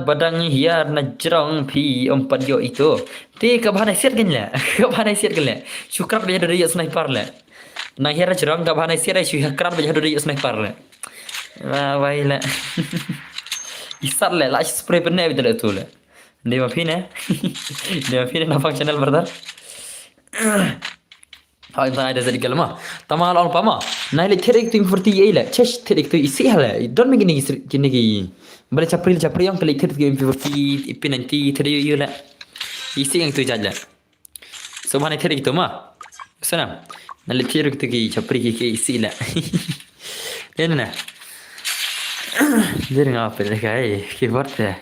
badang hiar na jerong pi empat yo itu ti kabhanai siat genla syukrak dia dari sniper le na hiar jerong kabhanai siat ai syukrak dia dari sniper le waila isar le la spray pernah betul tu le dia mapine na functional brother Hai ada jadi kalma. Tamal al pama. Naik terik tu seperti ye lah. Chesh terik tu isi lah. Don't make ni gini. Balik capri yang terik terik seperti ipin nanti terik ye lah. Isi yang tu jalan. So mana terik tu mah. Sana. Naik terik tu capri isi lah. Dia na. Dia ngapa dah kai? Keyboard dah.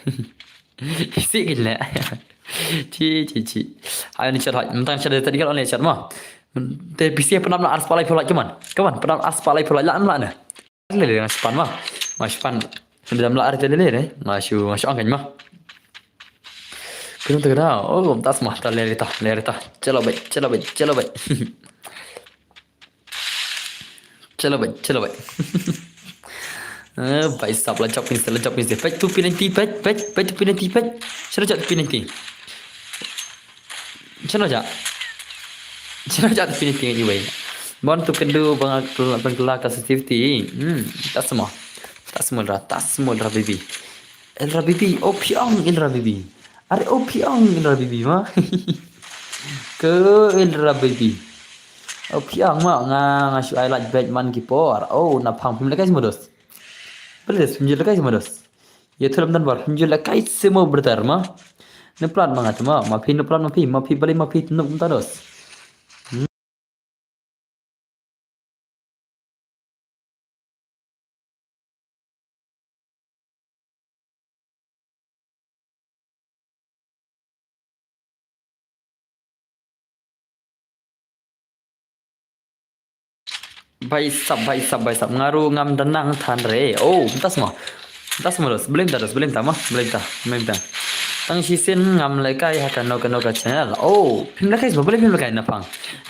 Isi gila. Ci. Ayo ni chat. Mentang chat tadi kalau ni chat mah. Te PC pernah nak aspalai pula cuman. Kawan pernah aspalai pula lah na. Le dengan span mah. Mas span dalam lah arti le. Masuk angin mah. Kena terkena. Oh, tas mah tak lerita. Chalo baik. Chalo baik. Baik stop lah chop ni. Pet tu penalty. Chalo jat penalty. Chalo jat penalty ni baik. Bon tu kedua bangla kasus safety. Tak semua dah baby. El Rabibi, opiang El Rabibi. Are opiang El Rabibi mah. Ke El Rabibi. Opiang mah ngasu I like Batman kipor. Oh, napang pim lekai semua dos. Beres pim lekai semua dos. Ya tu dalam bar pim lekai semua bertar mah. Ne plan mangat mah, mapi balik mapi nuk dos. Baik sab ngaru ngam danang than re. Oh, tas mo. Tas mo dos. Belum ta mah. Belum ta. Tang sisin ngam lekai hakan no channel. Oh, film lekai boleh film lekai napang.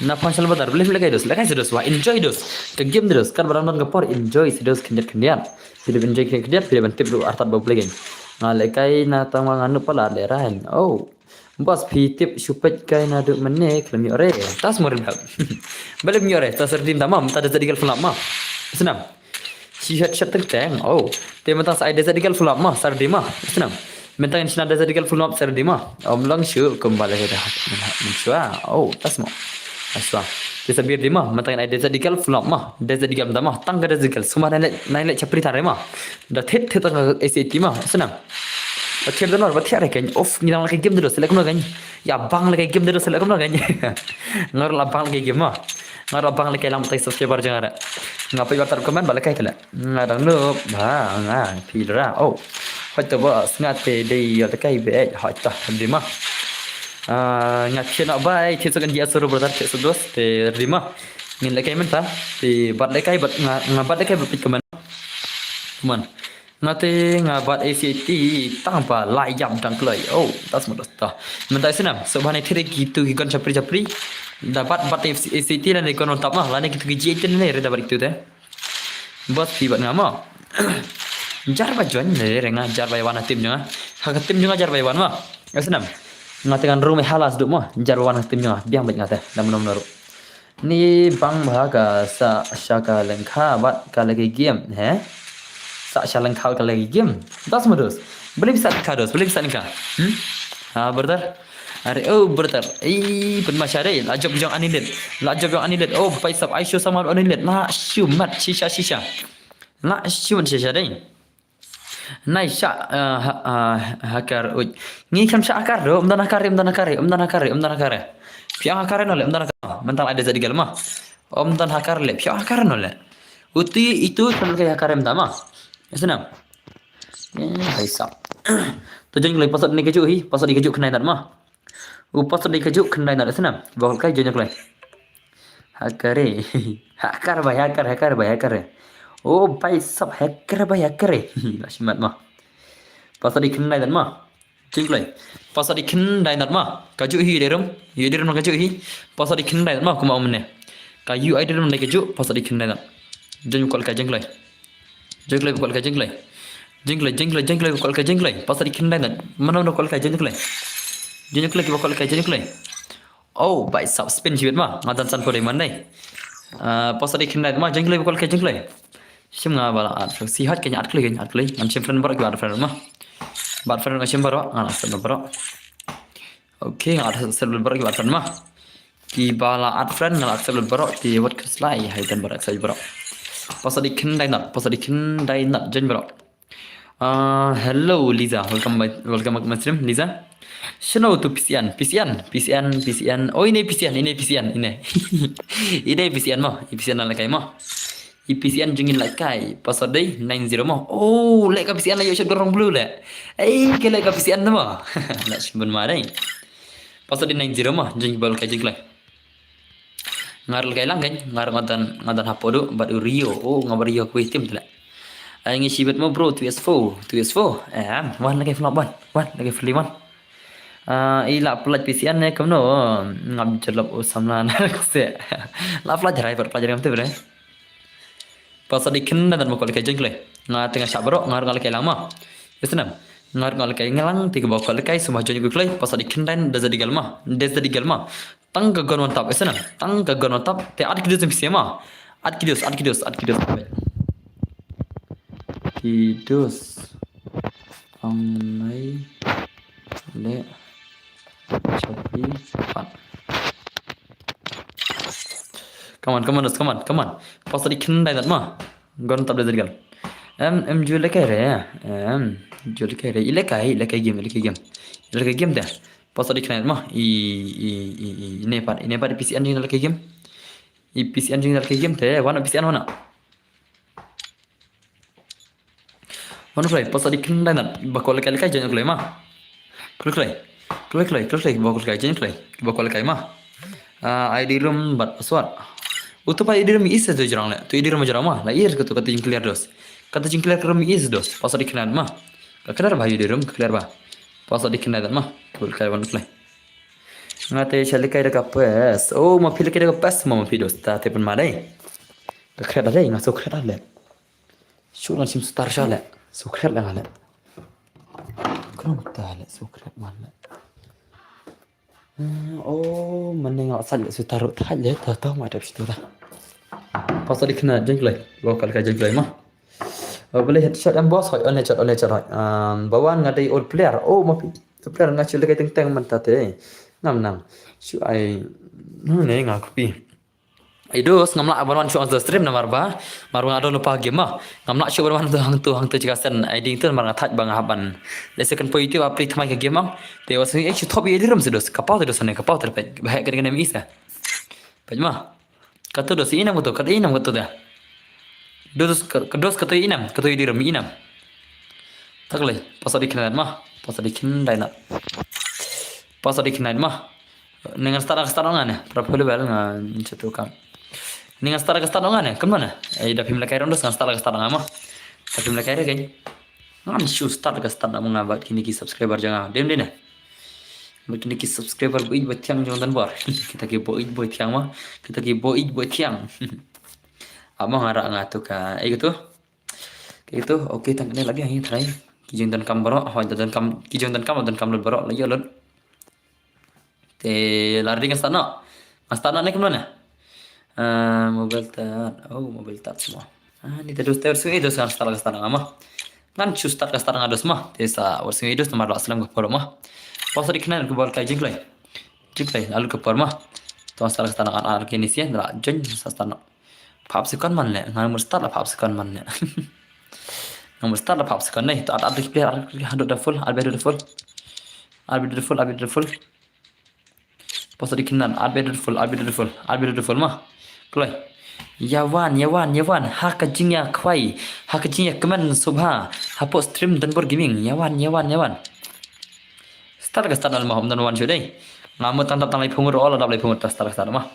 Napang sel batar boleh film lekai dos. Lekai dos wah enjoy dos. Ke game dos kan barang gapor enjoy dos kendian. Tidak enjoy kendian tidak bentip lu artat bawa play game. Ngalekai na tang nganu pala lerahan. Oh. Bos pitip supet kai na duk mene klemi ore. Tas mo rin. Boleh mi ore tas serdim tamam tak ada jadi film mah. Senang. Shishat teng. Oh, dia mentang saya desa digal full up mah sardi mah. Senang. Mentang sina desa digal full up sardi mah. Om lang syu kembali ke dah. Mencuah. Oh, tas mo. Aswa. Desa bir di mah mentang ai desa digal full up mah. Desa digal mah tang ga desa digal. Suma naik capri tare mah. Dah tet tang ACT mah. Senang. Batir donor batir kan off ni lang lagi game dulu selek kan. Ya bang lagi game dulu selek kan. Ngar la bang lagi game mah. Ngar la bang lagi lang tai subscriber jang ada. Ngapai batar komen balik kai kala. Ngadang lu ba pidra. Oh. Hoita ba ngate dei ya kai be hoita dima. Ngat chena bai thiso kan dia suruh brother thiso dos te rima. Ngin lekai menta te bat lekai bat ngabat lekai bat komen. Kuman. Ngate ngabat ACT tanpa layam dang klai. Oh, tas mo dosta. Mentai senam sobane thire gitu gigon capri dapat bat ACT dan ikon top mah lane gitu GJ ni reda balik tu teh. Bos pibat ngama. Jar bajuan ni renga jar bayawan tim juga. Hak tim juga jar bayawan mah. Senam. Ngate kan rumah halas duk mah jar bayawan tim juga biang baik ngate dah menom. Ni bang bahaga sa syaka lengkha bat kalagi game Sa shalang khau ka lagi game. Das modus. Boleh bisa nikah. Brother. Are oh brother. Ben masyare lajab jong anilet. Oh paisap Aisyu sama anilet. La syumat shisha. La syumat shisha dai. Nai sya hakar uj. Ngi kam sya akar do umdan akare. Piang akare nole umdan akare. Mental ada jadi galma. Umdan hakar le piang akare nole. Itu sama kayak hakar mtama. Senang. Baisap. Tujuan kelai pasal ni kejuk kenai tak mah. Pasal ni kejuk kenai tak senang. Bakal kai tujuan kelai. Hakar. Oh baisap hakar. Lasimat mah. Pasal ni kenai tak mah. Tujuan kelai. Pasal ni kenai tak mah. Kejuk derum nak kejuk Pasal ni kenai tak mah kuma omne. Kayu ai derum nak kejuk pasal ni kenai tak. Tujuan kelai kelai. Jenglai bukan jenglai. Pasal dikenai dan mana nak kualkai jenglai. Jenglai kita kualkai jenglai. Oh, baik sub spin jiwet mah ngadan san kode mana. Pasal dikenai mah jenglai kualkai jenglai. Sim ngabala sihat kenya atkli. Macam friend baru kita friend mah. Bat friend macam baru ngalas friend baru. Okay, ngalas friend baru kita friend mah. Kibala friend ngalas friend baru di what keslai hai dan baru saya baru. Pasal dikenai nak jen bro. Hello Liza, welcome back my stream Liza. Shino tu PCN. Oh ini PCN. Ini PCN mah, PCN lakai mah. PCN jengin lakai. Pasal day 90 mah. Oh, lakai PCN lah yo gorong blue lah. Ke lakai PCN mah. Nak simpan marai. Pasal day 90 mah jeng bal kai jeng lai. Ngar kai lang kan ngar ngadan hapodo bad Rio. Oh ngabar Rio ku tim tela. Ai ngi sibet mo bro 2s4. Wan lagi flop wan lagi free wan. Ila pelaj PCN ne kamno ngam jelap usamna nak se. La pelaj driver ngam te bre. Pasal diken dan mo kai jeng lai. Ngar tengah syabro ngar kai lang mah. Isnam. Ngar kai ngalang tiga bawa kai semua jeng ku klai pasal diken dan deza digal mah. Tang gagon mantap esana tang gagon mantap te ad kidos msema ad kidos amai le chapi pan come on pasal ikan dai mah gon tab dazal gal em jule kai re ile kai game dah pasal ikan mah ini part PCN jeng lagi game. PCN jeng lagi game teh wana PCN wana. Mana play pasal ikan dah nak bakal kai jeng play mah. Klay bakal kai jeng play bakal kai mah. ID room bat password. Utu pa idir mi is do jarang le. Tu idir ma jarang mah. La ir kata jingklir dos. Kata jingklir keram mi is dos. Pasal dikenal mah. Kaklar ba idirum kaklar ba. Pasal dikenal mah. Kul kai wan klai. Ngate chale kai da kapes. Oh ma pil kai da kapes ma pidos ta te pun ma dai. Kaklar dai ngaso kaklar le. Shu lan sim star sha le. Sukrat la ngale. Kram ta le sukrat ma le. Oh, menengok saja taruh saja tahu macam itu lah. Pasal dikena jengklai, lokal kai jengklai mah. Boleh headshot yang bos, on headshot. Bawaan ngadai old player. Oh, mapi. Player ngacul dekat teng-teng mentate. Nam. Su ai, ni ngakupi. Idus ngamlak aban show on the stream namar ba marung ado lupa game mah ngamlak show berman tu hang tu jika sen iding tu mar ngatat bang haban le second point itu apri thamai ke game mah te wasni ek top ye diram sedus kapau terus ne kapau terpet bahaya kena misa pajma katu dos inam katu kata inam katu dah dos katu inam katu diram inam takleh pasal dikenal mah pasal dikenal mah dengan start ngan berapa level ngan cetukang Ningan start ngan kemana? Dah film lekar rondos ngan start mah. Dah film lekar kan? Ngan show start mau ngabat kini ki subscriber jangan. Dem deh. Kini ki subscriber buat tiang jangan dan bar. Kita ki buat tiang mah. Kita ki buat tiang. Abang ngarak ngatu ka. Gitu. Okey tangkene lagi yang try. Ki jangan dan kam barok, ki jangan dan kam lut barok lagi lut. Te lari dengan start ni kemana? Mobile tab semua. Ni terus itu sekarang start mah. Kan cu start ngados mah. Desa warung itu nomor 8 ke mah. Pasal dikenal ke bal kai jengklai lalu ke mah. Tuan start kan kini sih dah jen start. Pap sekan man le, ngan start lah pap sekan man le. Nomor start lah pap sekan ni. Tu ada player ada full, albedo full. Pasal dikenal albedo full mah. Kloi. Yawan. Hak jingya kwai. Hak jingya keman subha. Hapo stream dan gaming. Yawan. Start al mahum dan wan sudai. Ngamu tandap tanglai pumur all ada pumur start mah.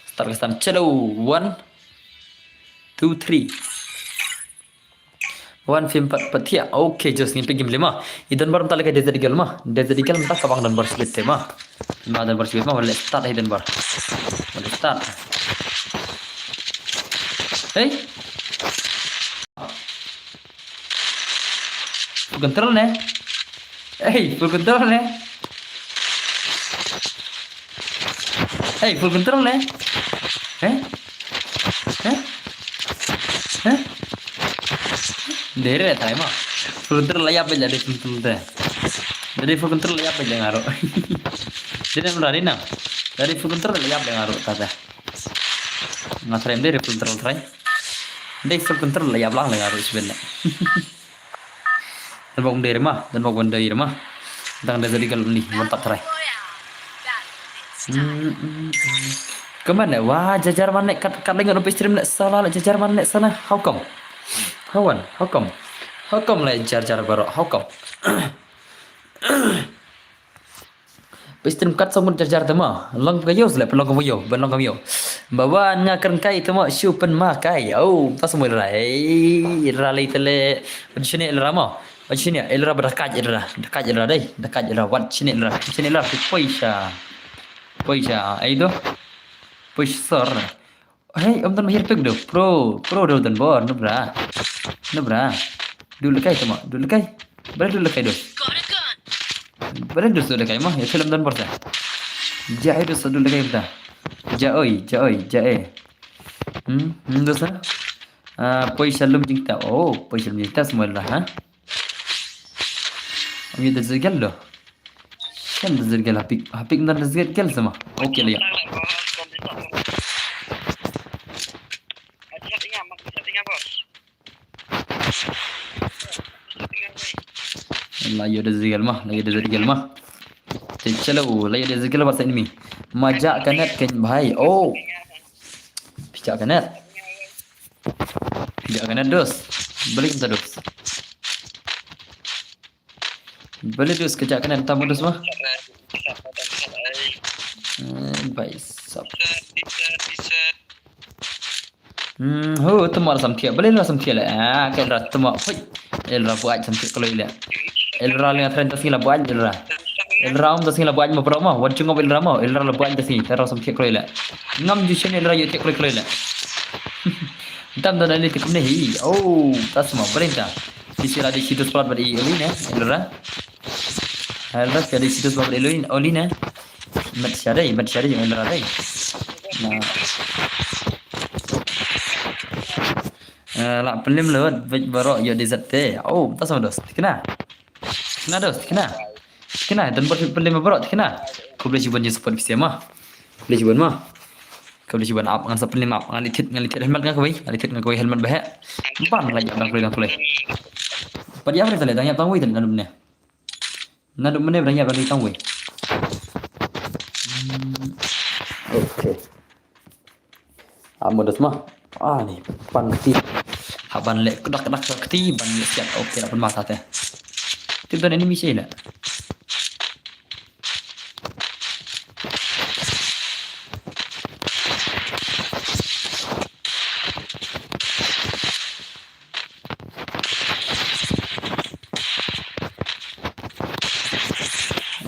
Start chalo 1 2 3. One film patia. Okay, just ni pergi lima. Idan baru tak lagi desert girl mah. Desert girl entah kabang dan bersibit mah. Lima dan bersibit mah boleh start idan bar. Boleh start. Hey. Full control ne? Hey, full control ne? Hey, full control ne? Dere tay mah. Full control layap aja dari full control deh. Dari full control layap aja ngaruh. Jadi melari na. Dari full control layap aja ngaruh kata. Ngasrem dari full control try. Dek full control layap lang ngaruh sebenarnya. Dan bang dari mah, Tang dari kalau ni mantap try. Kemana? Wah, jajar mana? Kat dengan rupiah stream nak salah, jajar mana sana? How come? How come lah jar barok? How come? Pistin kat semut jar tema. Long kayo sila pelong kayo, belong kayo. Bawa nya kerengkai tema syupen makai. Oh, pas semua rai. Ralai tele. Sini elra mo. Sini elra berdekat elra. Dekat elra. Wat sini elra. Poisha. Aido. Poisor. Hey, om tan mahir peg do. Pro do dan bor no bra. Dulu kai tema. Dulu kai do. Berada sudah kai mah ya film dan borsa. Jae do sudah kai dah. Jae. Dosa. Poisha lum jingta. Oh, poisha lum jingta semua lah ha. Am dah zirgal do. Kan zirgal hapik dan zirgal sama. Okey lah ya. Lagi ada zirgal mah. Chalo, lagi ada zirgal bahasa ini. Majak kanet kan bhai. Oh. Pijak kanet dos. Balik kita dos. Balik dos kejak kanet tamu dos mah. Baik. Ho temo sam thia balen ra sam thia le ke ra temo phoi el ra buat sam thia koloi le el ra le tren tasing la buat el ra tasing la buat ma pro ma wan chung el ra ma el ra la buat tasing ra sam thia koloi le ngam ju chen el ra yu thia koloi le tam dan ali tik ne hi oh tasma balen ta sisi la di situs plat badi oli ne el ra ke di situs plat badi oli ne mat syadai el ra dai la pelim lewat vej barok yo di zate oh tas sama dos kena dos kena dan pelim barok kena ko boleh cuba je support bisa mah boleh cuba mah kau boleh cuba up ngan sa pelim up ngan litit helmet ngan kau helmet bah ban la jam ngan kau pada yang kita lihat tang wei dan nadum ne beranya bagi tang wei okey amo dos mah ni pan ti haban le kedak keti ban le siap okey dapat mata teh kita ini misi lah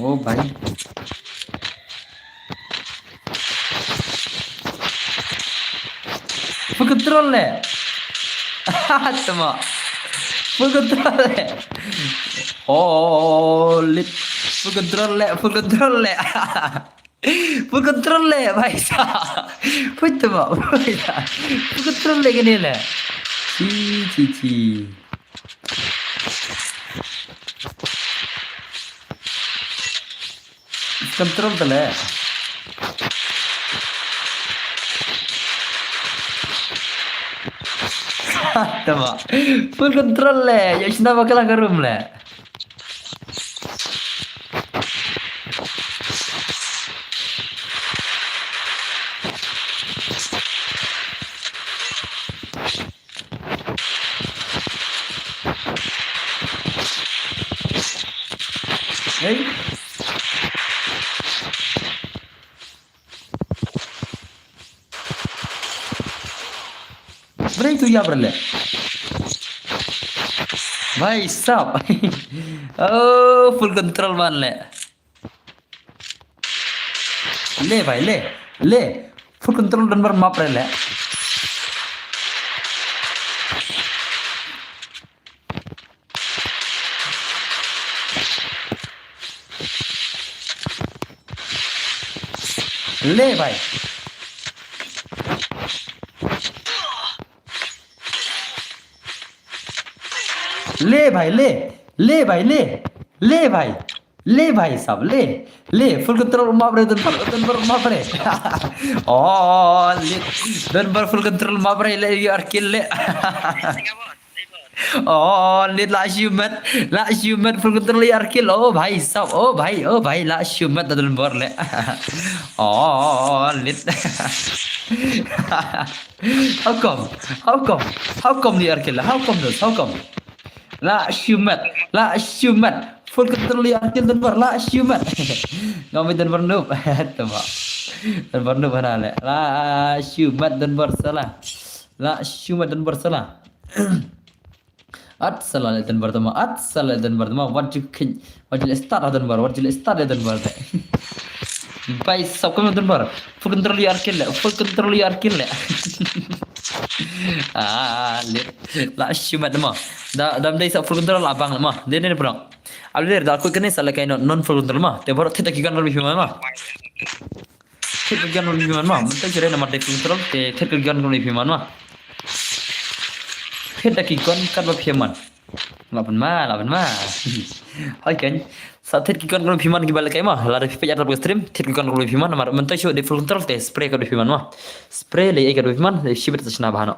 oh baik Control le. Tama. Full control le. Oh, lit. Full control le. Full control le, भाई साहब. Puta ma. Full control le gini le. Ci. Control tu le. Tama. Full control le. Ya sina bakal ke room le. Hey. Break tu ya berle. भाई साहब oh full control man le भाई ले full control dan bar map le भाई ले भाई साहब ले full control माप रहे dan bar माप रहे oh ले dan bar full control माप रहे ले यार kill le oh ले last human full control यार kill oh भाई साहब oh भाई last human dan bar le oh ले how come यार kill how come La Shumat full control ya kill dan bar la Shumat ngomit dan bar noob tama dan bar noob le la Shumat dan bar salah at salah dan bar tama wajil start dan bar Pai sab kamu dan bar full control ya kill le la Shumat tama dam dai sa full control abang mah dia ni bro alur da ko kene sala kaino non full control mah te baro theta kigan bar bifima mah theta kigan bar bifima mah menta jere na mate full control te theta kigan bar bifima mah theta kigan kan bar bifima lapan mah hai kan sa theta kigan bar bifima ki bal kai mah la da fipa jar stream theta kigan bar bifima na menta show de full control te spray ka bifima mah spray le ka bifima le shibet tasna bahano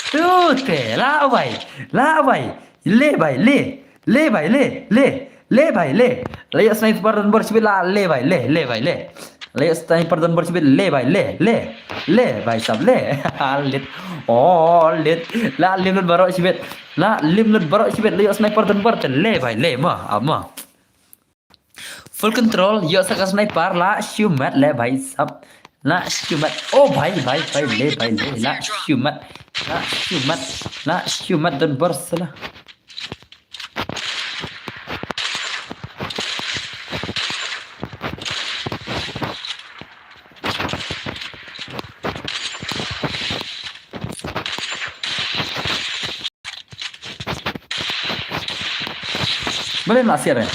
Tute, la भाई ले भाई ले sniper dan bersibit la le भाई ले sniper dan bersibit le भाई साहब ले lit oh lit la limut barok sibit le sniper dan bersibit le भाई le mah full control yo saka sniper la shumat le भाई साहब ना शुमत ओ भाई ले ना शुमत dan bersalah boleh nasir ya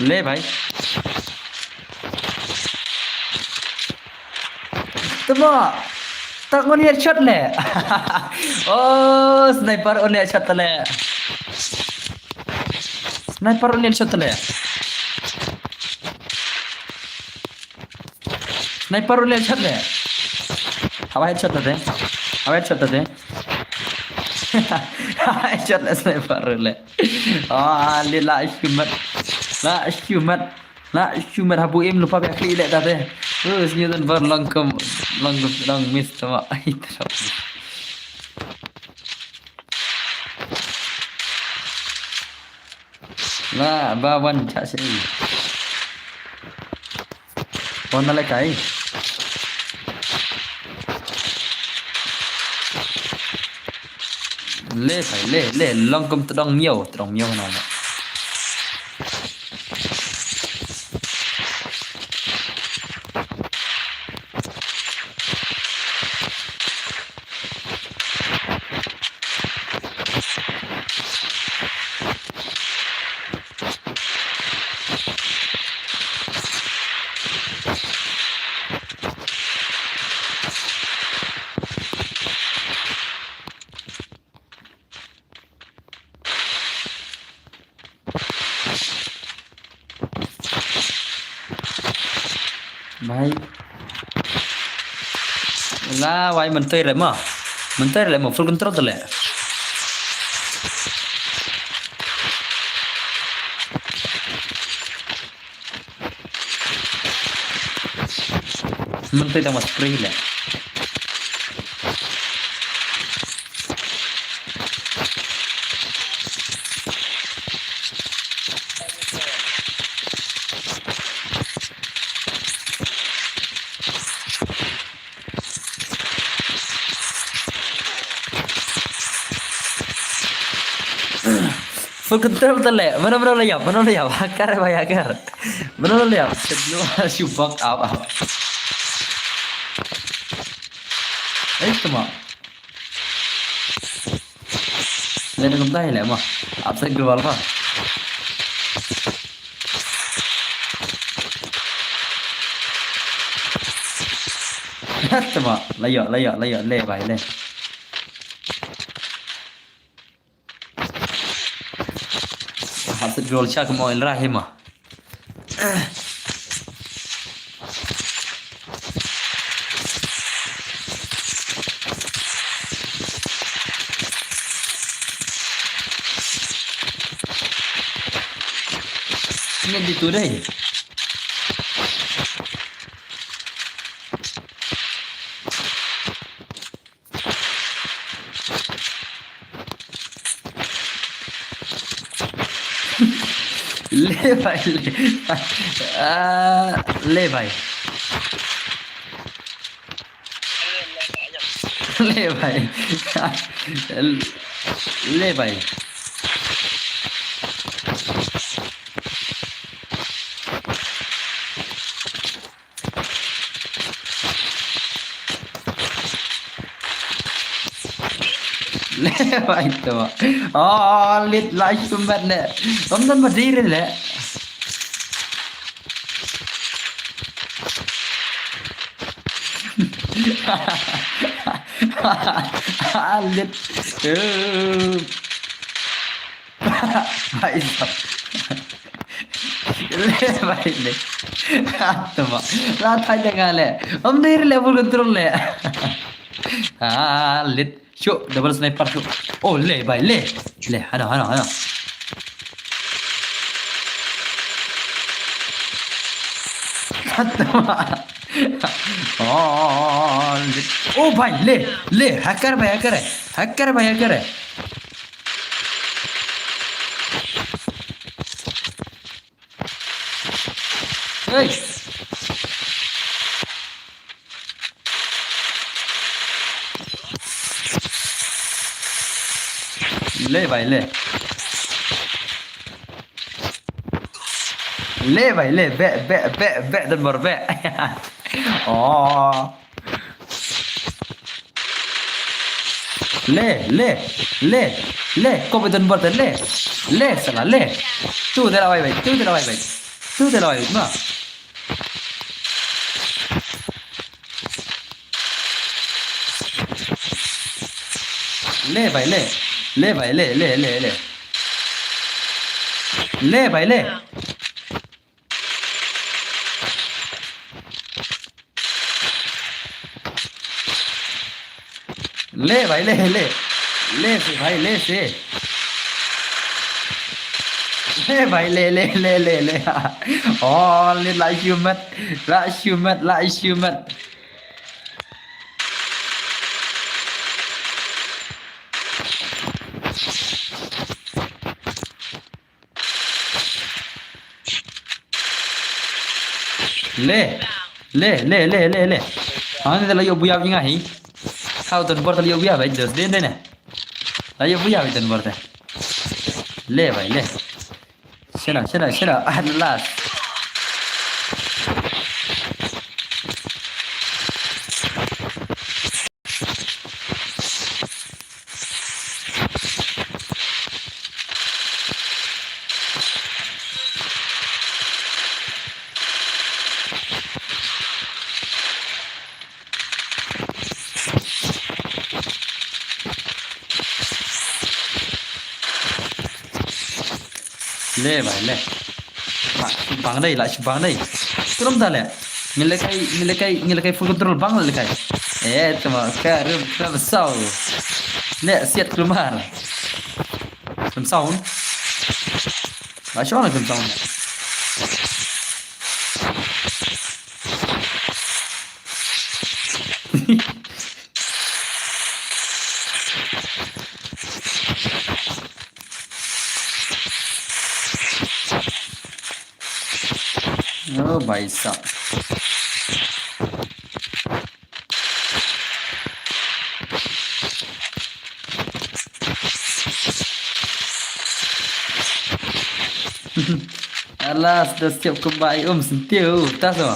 ले भाई temo tak mau lihat shot le oh sniper on lihat shot le sniper on lihat shot le sniper on lihat shot le hawa headshot le hawa headshot le headshot le sniper le oh lila shumat habu im lupa be kli le tade senyedan bar long miss sama itu lah bawan cak sih wana le kai le phải le long kom tdong miêu nào भाई lah wai menteri le mah full control tu le menteri tak mas spray le full control tu le mana le ya akar bhai akar mana le ya sebelum shubak apa itu mah लेने घूमता है ले मah आपसे ग्लोबल का itu mah layak le bhai le आपसे ग्लोबल शा के मोइल रहा है mah ini gitu deh ले भाई ले भाई ले भाई ले भाई ले भाई तो लिट लाइक तुम बैठ ले तुम तो बदीर ले लिट भाई ले भाई ले तो रात भाई जगह ले हम देर लेवल कंट्रोल ले लिट शो डबल स्नाइपर शो ओ ले भाई ले हना ओ भाई ले हैकर है Hey. ले भाई ले ले भाई ले बे बे बे बे dan baru bे oh ले ले ले kau betul betul le salah le tu dah lawai baik tu dah lawai baik tu dah lawai baik mah ले भाई ले भाई ले भाई ले ले भाई ले से भाई ले से ले भाई ले oh lên lại siêu mất lại siêu mất ले हाँ nên là yêu bùi như ngay how tuần bớt là yêu bùi vậy giờ đến đây này là yêu bùi vậy tuần bớt này le vậy le xem nào at last ले भाई ले lại bang đây belum dah le ngelekai full control bang le kai tama karum kam sau le siat keluar kam sau macam mana kam sau oh भाई साहब alah sudah siap kembali sentiu tas semua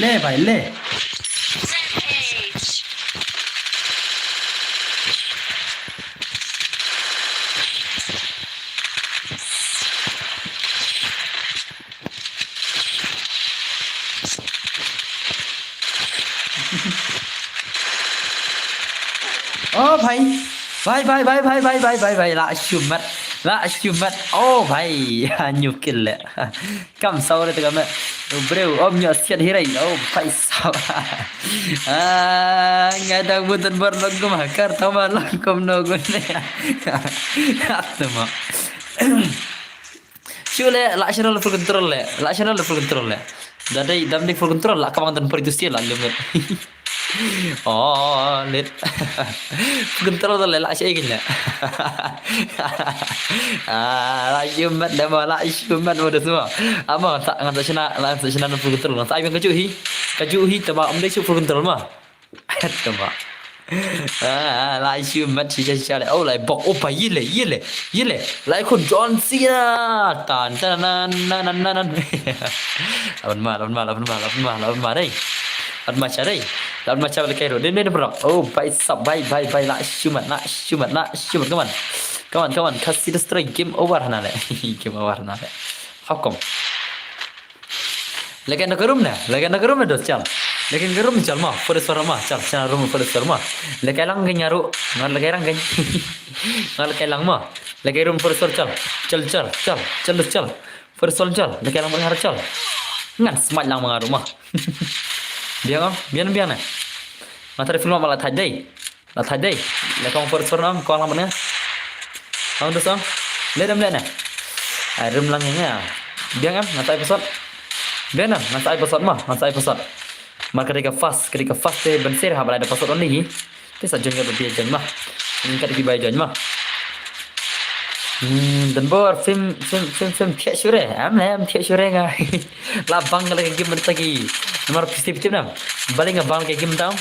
ले भाई ले Rampage. oh भाई lại chùm mất oh भाई nhiều kinh lệ cầm sau đây tôi cầm bro ôm nhựa xiết thế này oh phải sao nggak ada buatan berlagu mah kartu mah langsung nogun ya atau mah Shule la channel full control le dadai dam full control la kamang tan itu sih la lemet oh let full control le la sih gila la yumat dah la yumat udah semua ama tak ngan tak cina full control tak yang kajuhi tama om dai full control mah tama lại siêu mất chỉ lại ô lại bọc ô phải yết lại con John Cena tàn nan lawan ma đây lawan macam cái rồi đến berapa oh baik sab baik lại siêu mất kawan kasih strike game over hana le học công legenda ke room dah cal lekin ke room cal mah pada suara mah cal room pada suara mah lekai lang nyaru ngal lekai lang mah Lagi room first floor chal. First floor chal. Lagi lang mengar chal. Ngan smart lang mga rumah. Biar na. Mata film malah thajai. Lagi first floor nam kau lang mana? Ang dosa. Ledam na. Room lang nya. Biar kan mata episode. Biar na masa episode. Maka ketika fast benser habal ada episode lagi. Itu saja yang berbiaya mah. Ini kan dibayar mah. Dan bor film thiệt sure am thiệt sure nga la bang la game tagi nomor positif nam balik ngabang ke game tau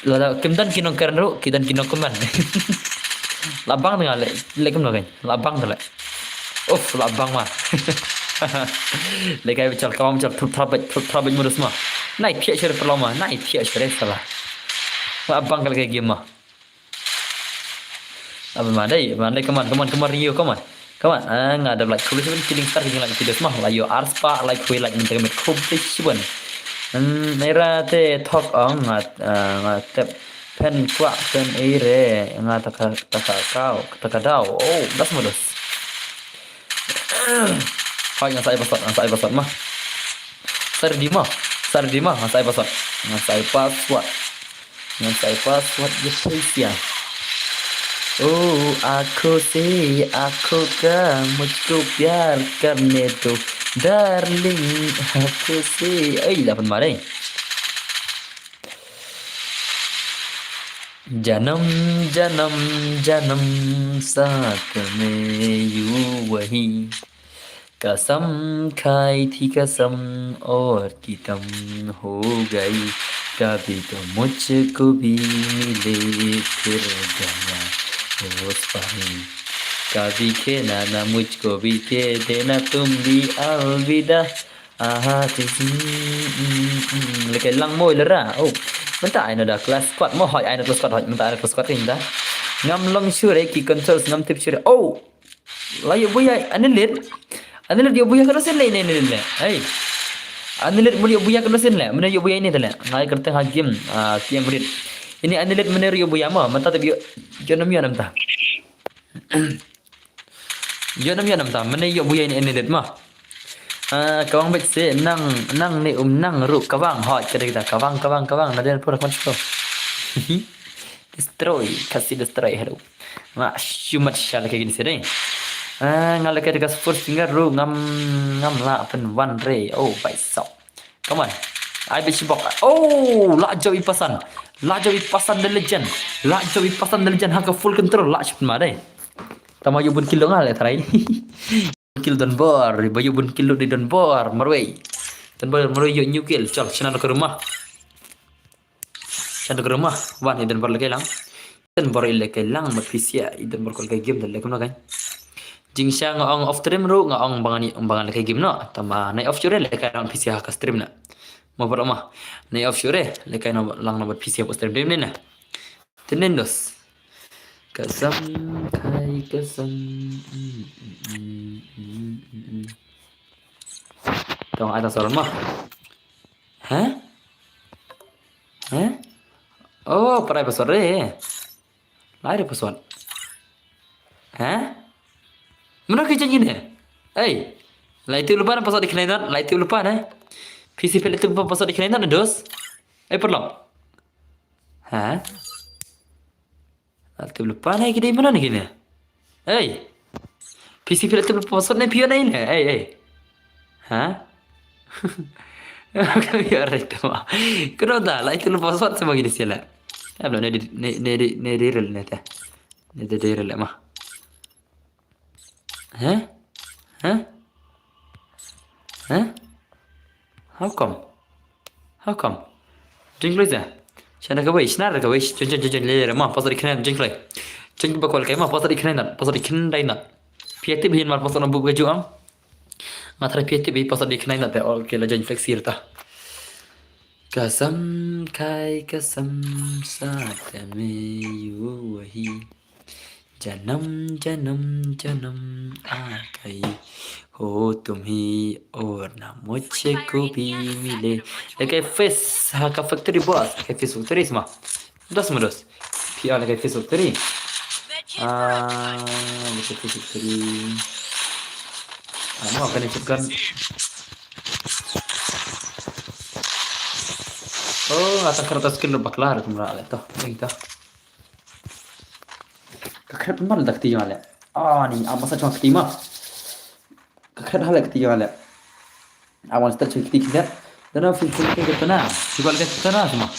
la kim dan kinong karno kidan kinong kuman la bang nga le kim nogai la bang tale la bang mah le kai bicar kawam bicar trabaj modus mah nai thiệt sure perlama nai thiệt sure salah la bang ke game mah apa mandai kemar Rio kemar nggak ada like kulit pun killing star killing like video semua layo arspa like kue like minta kemet komplis pun nera te talk on ngat tep pen kuat pen aire ngat taka dau oh das modus hai ngat saya pasat mah sardi mah ngat saya password je sia. Oh, aku muझको प्यार करने दो darling aku dah penmarah जन्म साथ में यूं वही कसम खाई थी कसम और कितम हो गई कभी तो मुझको भी मिले फिर गया होश पानी कभी खेला ना मुझको भी दे देना तुम भी अलविदा lekai lang moy lera oh menta ai dah kelas squad mo hoi ai kelas squad hoi menta ai kelas squad ini dah ngam long sure ki control ngam tip sure oh layo buya anilit dia buya kalau sen lain le hey anilit mulio buya kalau sen le mana yo buya ini tele ngai kerteng hakim kiam murid ini anilit mana yo buya mo menta tapi jonom yo namta mana yo buya ini anilit mah kawang baik sih nang ni nang ru kawang hot kita kawang ada pun kontrol kasih destroy hello cuma syal kayak gini sih deh ngalah kita first finger ru ngam la pen one ray oh baik so come on I bet you oh la jauh pasan the legend haka full control la cepat mah deh tama yo bun kilo ngal trai kill don bor bayu bun kilo di don bor marway yo new kill chal chana ke rumah wan idan bor lagi lang dan bor ile ke lang mat fisia idan bor kol ke game dal lekum kan jing sha ngong off stream ru ngong bangan ke game no tama nai off sure le ka lang fisia ka stream na mo bor ma nai off sure le ka no lang no mat fisia po stream ni na tenendos कसम खाई कसम dong ada soal mah oh pernah episode lahir episode mana kerja gini lah itu lupa pasal di kalender lah itu lupa PC itu pasal di kalender dos perlu Altu lupa na kita mana ni kini? PC film tu password ni pion ni le. Kami orang itu mah. Kenapa lah itu password semua gini sila. Belum ni diril ni teh. Ni diril mah. How come? Jinglo je. Sana ka wish nar ka wish jen le ma pasal iknan jeng klai jeng bakal kai ma pasal iknan dai na piati bihin mar pasal bu gaju am matra piati bi pasal iknan ta okay la jen flexir ta kasam kai kasam साथ में यूं वही जन्म आ गई हो तुम ही और ना मुझको भी मिले kayak face haka factory boss kayak face factory semua dos PR kayak face factory betul. Mau akan ikutkan. Oh, atas kertas skill lebak lah kumra toh. Kita. Kakek pun tak tiga le. Nih, apa saja cuma ketima. Kakek hal ketiga le. Awal start cuma ketiga. Dan aku fikir ke tanah. Juga lihat ke tanah semua.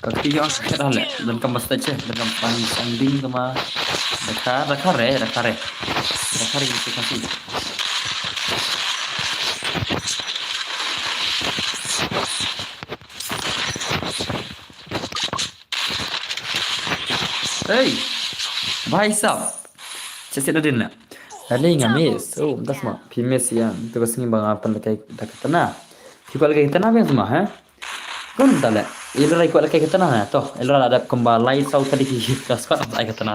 Ketiga kakek hal le. Dan kamu start je. Dan kamu panding kama. Rakare gitu kasih. Hey, भाई साहब, कैसे दिन ना? Ada yang ngamis, entah semua. Pimes yang tugas ni bang apa lagi dekat tanah. Kita lagi tanah yang semua, ha? Kau entah le. Ilo lagi lagi ke tanah, toh. Ilo ada kembali sau tadi kita sekarang lagi ke tanah.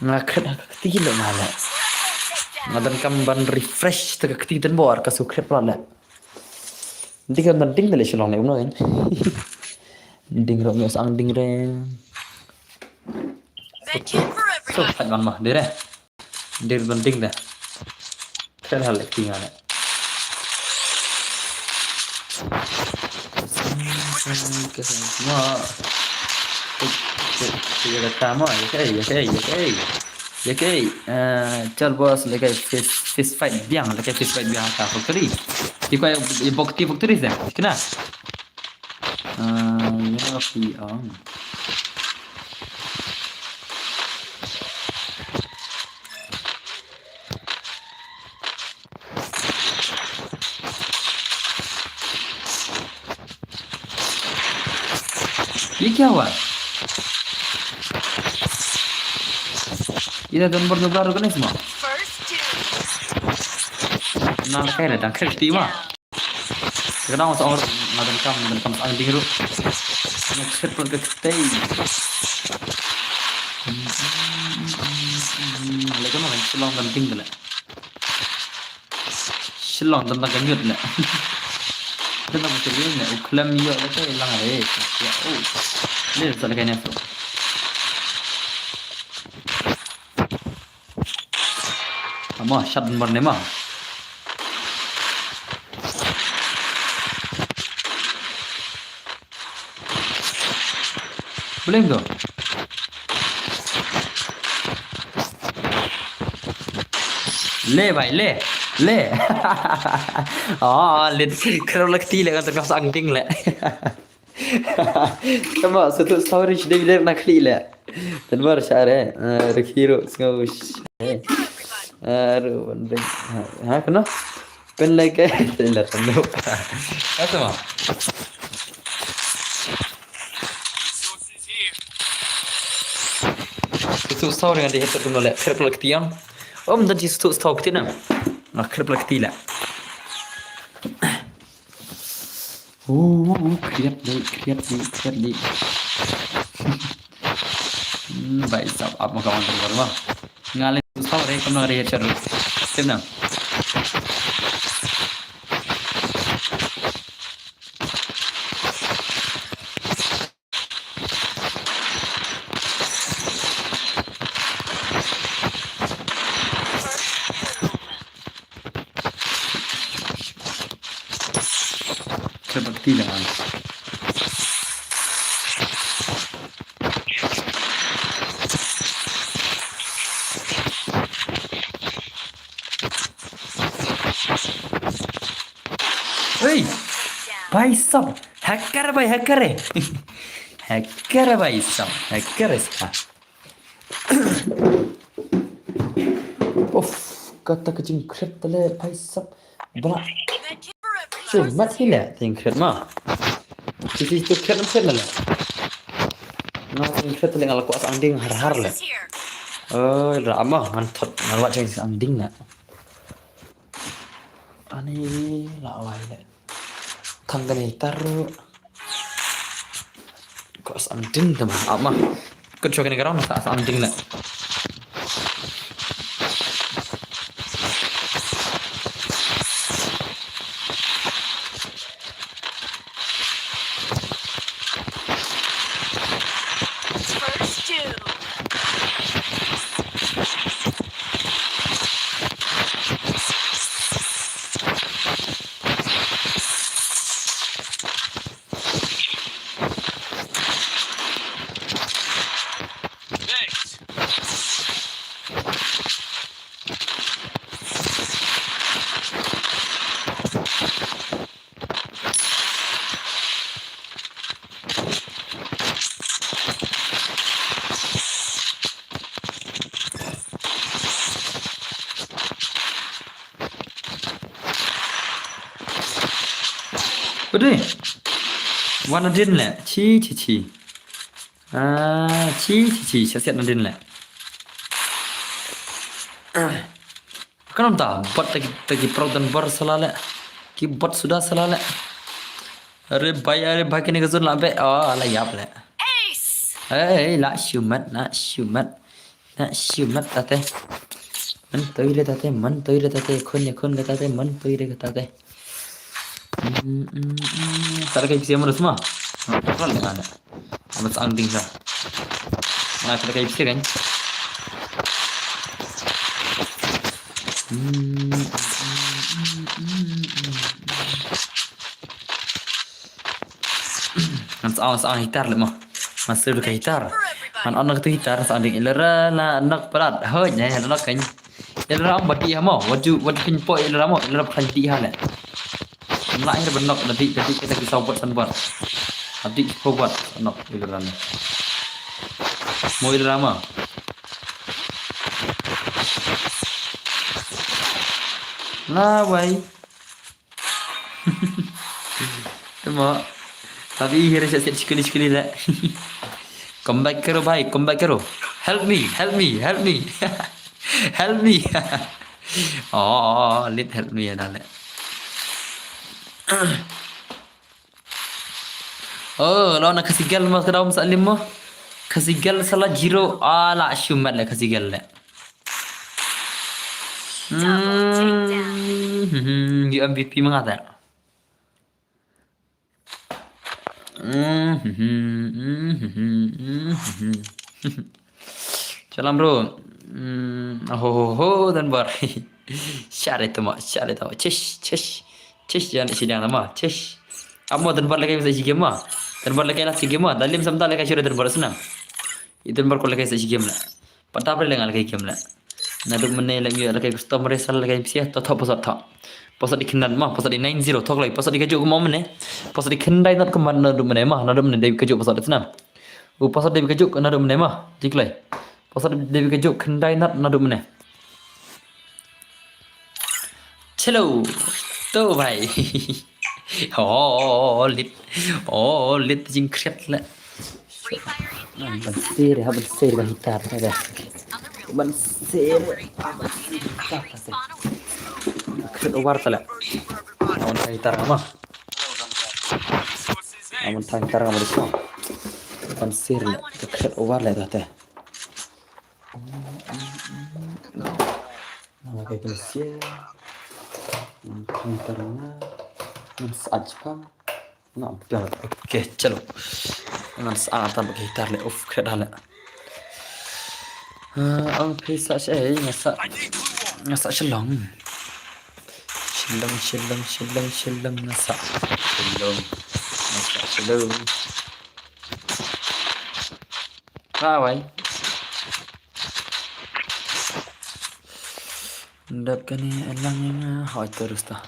Nak ketiga mana? Ngadan kamban refresh tegak ketiga dan bawa kasih krep lah. Nanti kan ding dari silong ni, kan? Ding rong yang sang ding reng. So, tangan mah, deh. Dia penting dah. Kan hal tinggal. Semua. Kita tamu ya kai. Chal bos lekai fist fight biang ka factory. Iko bokti factory dah. Kena. Ya piang. ये क्या हुआ? Ini gambar baru kan semua? Nah, kayak ada kreatif mah. Kadang masuk orang ngadan kam ang dingru. Ngeset pun ke stay. Lagi mana silong dan tinggal. Silong dan tak nyut lah. Kita mesti lihat ni, uklam ni ada tu hilang ada. Ya, oh, ni tak ada kena tu. Amah, shot nomor ni mah. Boleh tu? Le, bhai, le. Lihat kalau lekti le kan terkas angting le. Kamu satu storage dia nak kli le. Dan baru syare, rekiro ngaush. Aduh, benda. Ha, kena? Pen like tidak tahu. Apa mah? Itu story yang dihitung tu le. Kerap lekti yang. Om dan jitu stok tu na. Nak kerap lekti le. Kriap di. Baik, sab apa kawan terbaru mah? Ngalih story kamu ngari cerita. Tidak. Berbakti dengan Hey, भाई साहब hacker भाई hacker है hacker है भाई साहब hacker है इसका kata kecing krep tele भाई साहब बड़ा mati lah ting krep mah sisi tu krep lah nah ting krep tele ngalah kuas anding har lah oh ramah mantap ngalah ceng anding nak ani lawai lah kanggan taruh kuas anding teman amah Ikut coba negara orang tak anding lah. First two. Next. Betul. Warna din lah. Ci. Ci. Siap nadin lah. Kan tak bot tagi pro dan bar salala. Ki bot sudah salala. Are bayar kini kezun lah be. Oh lah yap lah. Ace. Nak syumat tate. Man toile tate. Kon le tate. Man toile tate. Tak ada kayak bisa mana semua. Kan ada. Amat anding sah. Nah, ada kayak bisa kan? Ang hitar le mah. Masih ada hitar. Man anak tu hitar anding ilera na anak berat. Hoi nya anak kan. Ilera ang bati mo. Waju pinpo ilera mo. Ilera pandi hala. Nak air benok tadi kita bisa buat sanbar. Tadi kita buat anak ilera ni. Mau ilera mah. Nah, why? Cuma tapi hira siap sekali lah. Come back karo bhai, come back karo. Help me. Help me. Oh, let help me ya dale. Oh, lawan kasigal mas kadang salim mah. Kasigal salah zero. Ala syumat lah kasigal lah. Di MVP mengata. Salam bro. Dan bar. Syare tu mak, Cish jangan sidang nama. Cish. Amo dan bar lagi bisa game mah. Dan bar lagi lah game mah. Dalim samtal lagi sudah dan bar senang. Itu dan bar ko lagi game lah. Patah apa lagi game lah. Naduk menai lagi customer resal lagi siapa tahu pasal tak. Pasal dikenal mah, pasal di 90 talk lagi, pasal dikejuk ke mana? Pasal dikendai nak ke mana naduk menai mah, naduk menai dikejuk pasal itu senang. Pasal dikejuk naduk menai mah, jiklai. Pasal dikejuk kendai naduk menai. Chelo, tu bhai. Lit jing kreat lah. Free Fire India Bersih dah hitar ada. Bersih. spawn away. Kreat over tala. Amun hitar mah. Amun hitar mah bersih. Bersih lah. Kreat over lah dah teh. Nama kayak bersih. Hitar mah. Massage pam. Okay, chalo. Nas atan pakai hitar le off kreat hala. Ang pisa siya nasa shilong. Shilong nasa. Shilong. Kawai. Ndap kani elang yang hoy terus dah.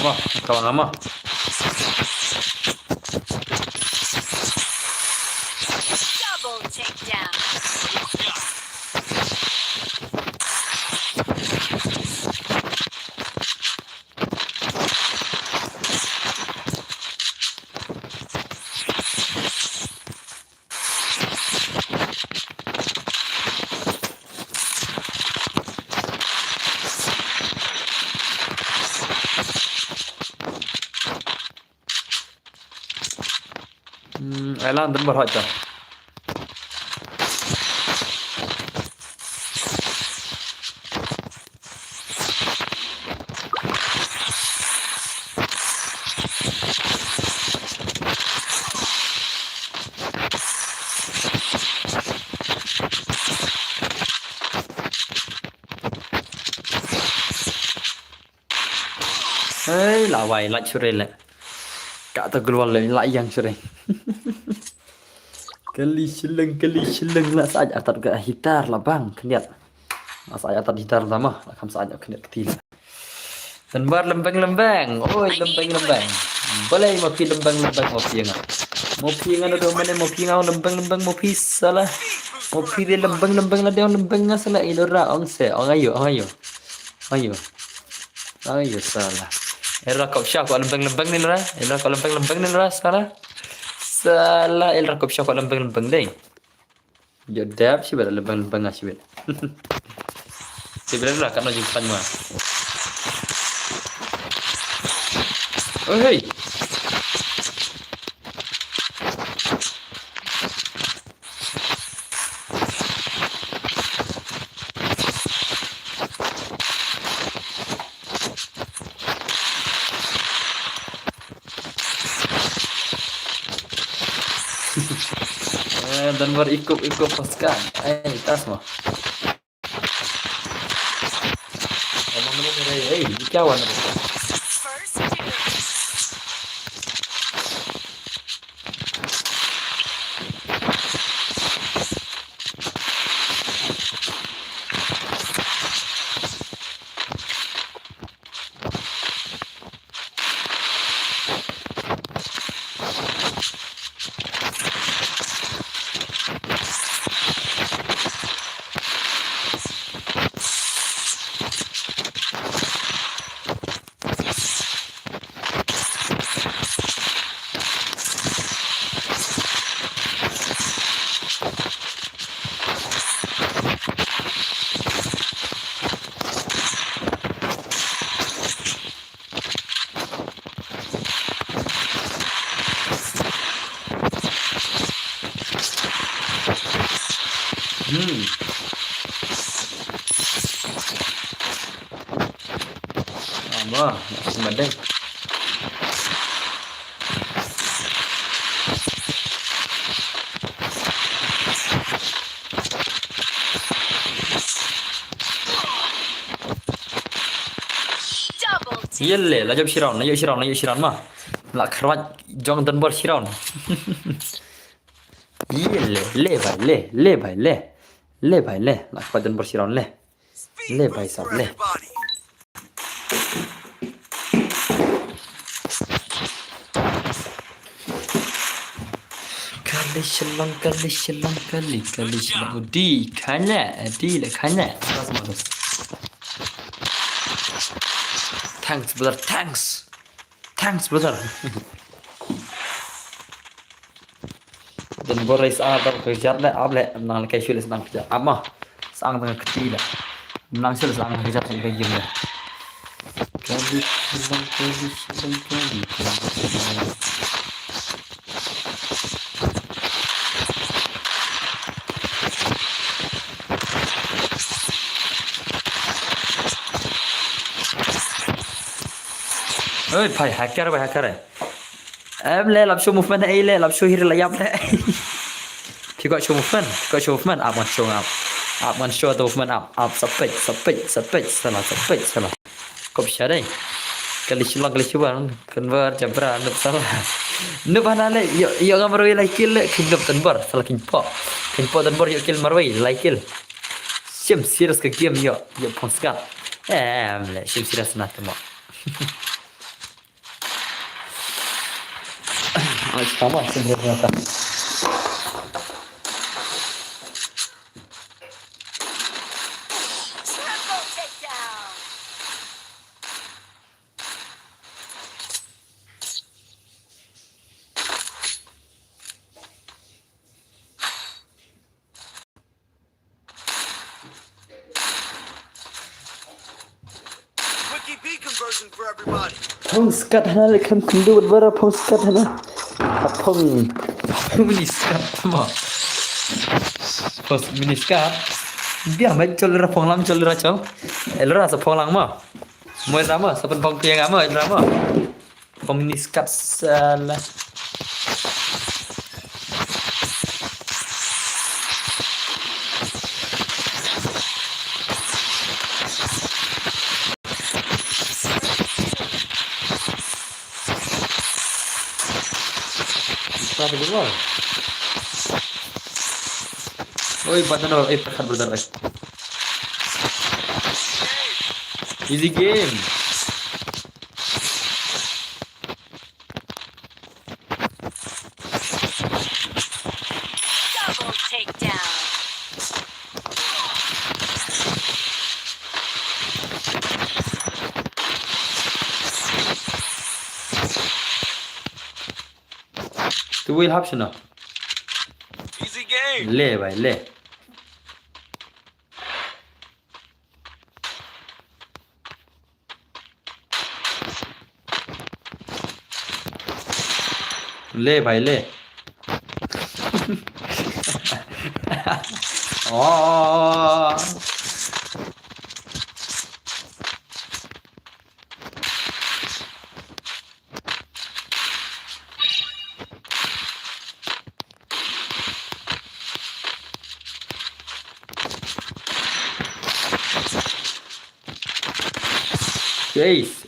Wah, kawan lama. Double takedown. Elan dan berhajat. Hei, lawai lại chure lại. Cả tao keluar lại yang chure. Kali shilling lah saja atas ke hitar lah bang, keniat. Saja atas hitar lama, akan saja keniat ketiga. Dan bar lembang-lembang, oi lembang-lembang. Boleh mau pi lembang-lembang mau pi enggak? Mau pi enggak ada mana mau pi enggak lembang-lembang mau pi salah. Mau pi dia lembang-lembang lah dia lembang enggak salah idora ong se, ong ayo. Ayo salah. Era kau siapa lembang-lembang ni lah? Era kau lembang-lembang ni lah salah. Salah el rakop siapa lembang-lembang deh. Jodap sih bela lembang-lembang sih bela. Sebenarnya lah kan jumpan mah. Oh hey. Dan berikut pasukan. Tas mah. Emang bener di kawan. First two. Wah, semedeng. Double take. Yelle, lajab Shiron mah. Lah kerat jong dan bor Shiron. Yelle, le bhai le. Lah kerat dan bor Shiron le. Le bhai sab le. Kali selang. Di le kanya. Thanks brother. Dan boris ada kerja le able menang ke syulis nang kerja. Ama sang tengah kecil lah. Menang syulis sang kerja sampai gym lah. Kali selang. Ôi phải hacker. Em lên làm show movement ấy lên làm show hero lại yapđấy. Thì gọi show movement, up one show the movement up speed salah. Kop siya đây. Kali silang convert jabra nup salah. Nup hanale yo ngamarwi like kill kill tanbar salah kinpo tanbar yo kill marwi like kill. Sim serious ke game yo ponskat. Em le sim serious na temo. Sama sebenarnya kan. Triple takedown. Quickie B conversion for everybody. Postcard hana lekan kundu berbara postcard hana. Apong miniskat sama. Post miniskat. Biar mai cholera phonglang cholera chong. Elora sa phonglang ma. Moi sama sa pen phong piang ama elora ma. Phong miniskat salah. Apa dulu? Oi, badan perkat brother. Easy game. Double takedown. Tu will have shuna. Easy game. Le bhai le. ले भाई ले oh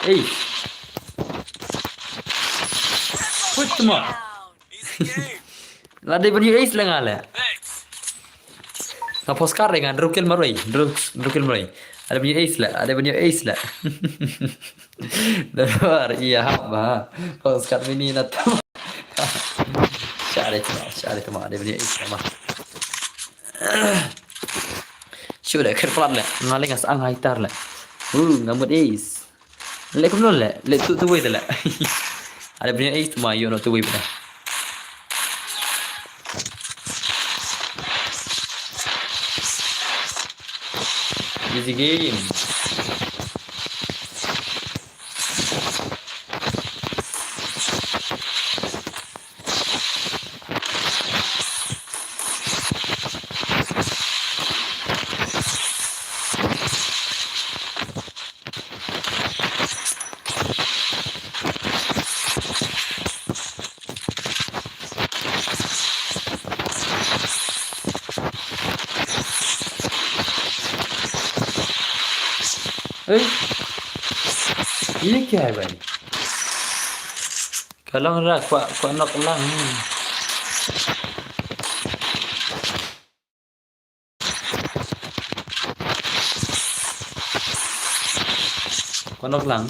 ace Wait semua Easy game. lade punya ace lah ngala Thanks. ngapos kar dengan rukil marai ada punya ace lah Dar iya apa postcard mini nata cari tu ada punya ace mah sudah kerpelan lah ngaling as ang haitar lah ngamut ace le kum le tu wei lah ada punya ace mah yo no tu wei pada easy game ये क्या है भाई कलंग रख को नक लंग को नक lung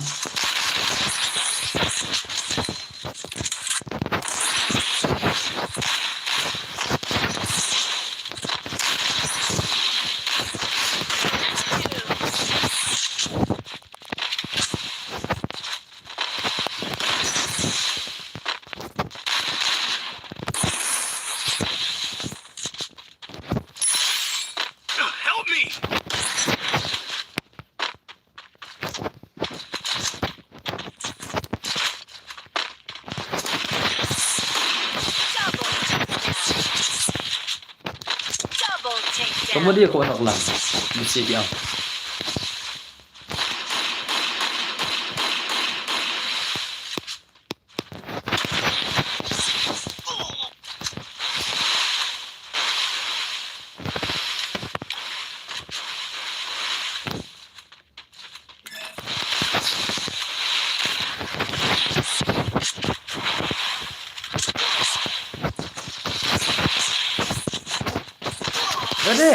Help me. Double takedown. kamu dia ko nok lang mesti dia अरे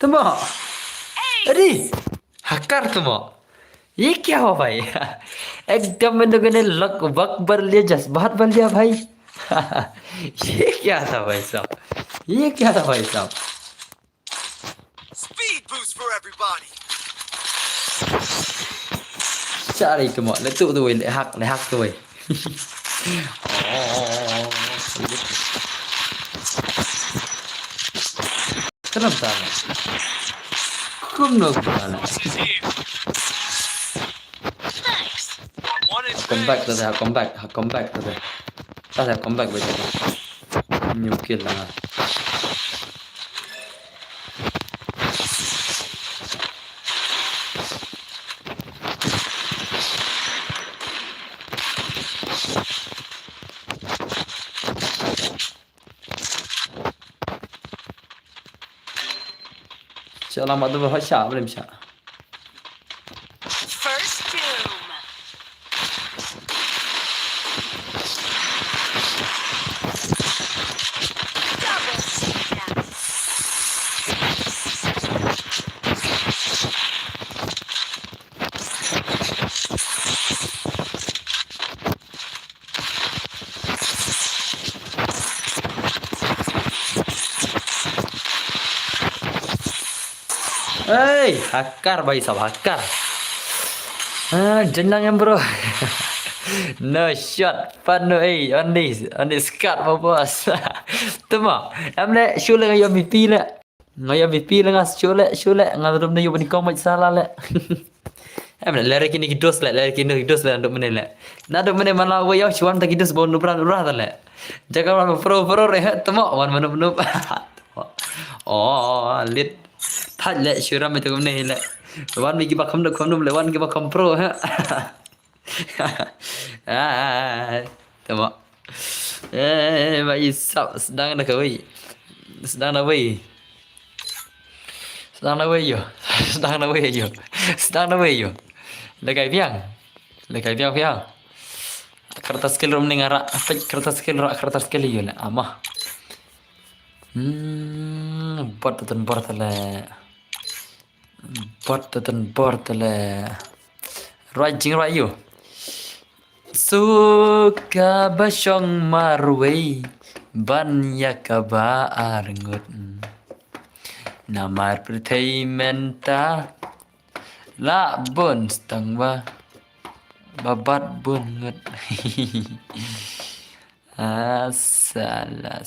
तुम अरे हकार तुम ये क्या हुआ भाई एकदम मैंने लक वक भर लिया जज्बात भर लिया भाई ये क्या था भाई साहब ये क्या था भाई साहब Speed boost for everybody. Cari itu mak letuk tu weh le hak tu weh kenapa tak kenapa tak Is here. Thanks. One in come back tu dah come back tu dah tak dah come back betul new kill lah Selamat tu berhasyak boleh bisa. First doom. Double takedown. Hey, hakar bhai sab hakar. Jenang bro. No shot, fun no on this cut my boss. Tama, em le show le ngayon VP le. Ngayon VP le ngas show le ngayon na yung ni comment salah le. Em le lere kini kidos le nduk mene le. Na nduk mene mana wa yaw chuan ta kidos bon nubran urah ta le. Jaga wan pro rehat tama wan manu. Oh, lit. Thật lệ sửa ra mấy thứ này lệ Văn mình kìa không được không đúng lệ Văn kìa không pro ha Tầm ạ Vậy sao đang là cái đang là gì đang là gì là cái viang kertas skill room ning ara kertas skill yun ama bot ten bortale rajing rayu suka basyong marway banyak kabar ngut namar pertai menta la bun stangwa babat bun ngut salah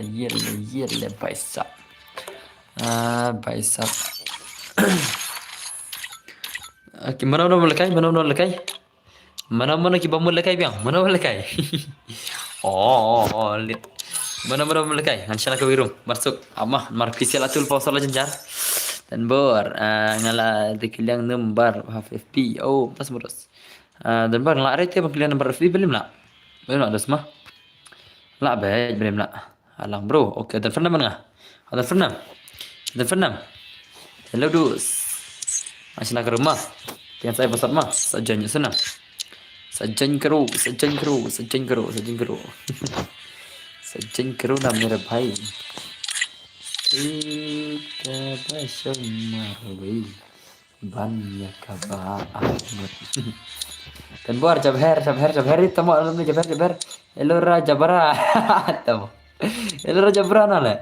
yelle baisap baisap mana lekai mana ki bamu lekai biang mana lekai oh lit mana lekai hansana ke wirum masuk amah mar pisial atul pausala jenjar dan bor ngala dikilang nembar half fp oh pas boros dan bar ngala rete bang nomor fp belum lah ada semua lah baik belum lah alang bro okey dan pernah mana ada pernah hello dus masih nak ke rumah yang saya pesan mah sajannya senang sajan kero ना मेरा भाई banyak kabar dan buar jabher itu mau alumni jabher elora jabara tahu elora jabara nale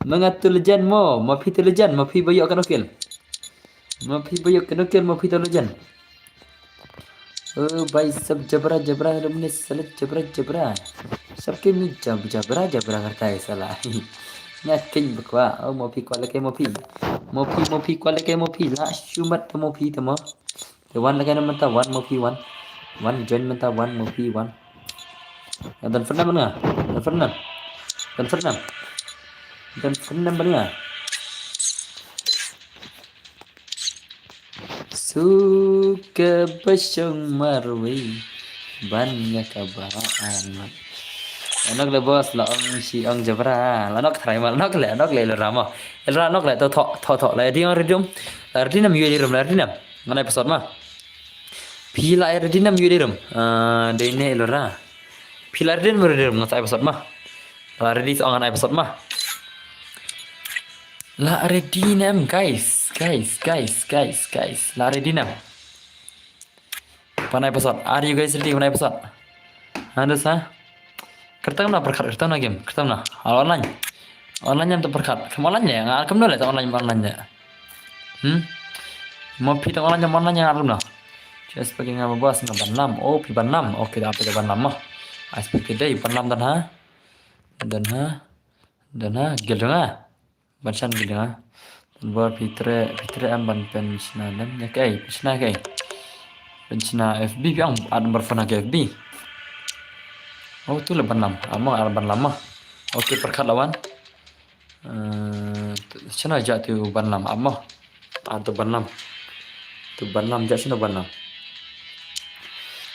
mengatul lejan mo mafi tu lejan mafi bayok kanokil mafi tu lejan oh भाई सब जबरा हमने साले जबरा सबके में जबरा करता है साला yakin bakwa oh mopi kuala ke mopi la shumat to mopi tamo the one lagi nama ta one mopi one join menta one mopi one dan pernah mana dan pernah mana suka basyong marwi banyak kabaan Anak le bos la ong si ong jabra la nok thrai mal nok le rama elra nok le to tho le di ong redum ardinam yuri rum ardinam ngana episode ma phila ardinam yuri rum de ne elra phila ardin rum ngata episode ma la release ong ngana episode ma la ardinam guys la ardinam pana episode are you guys ready pana episode anda sah Kertam na perkat kertam na game kertam na online online yang perkat kamu online ya nggak kamu nolak online ya mau pitang online yang alam na just sebagai ngapa bos ngaban lam oh pi ban lam oke dah apa ban lam mah aspek kedai ban lam dan ha gel dong bansan gel dong buat fitre am ban pensna dan ya kai pensna FB yang ada berfana ke FB oh tu leban lam ama ban lam mah oke perkat lawan cina aja tu ban lam ama atau ban lam tu ban lam jak sino ban lam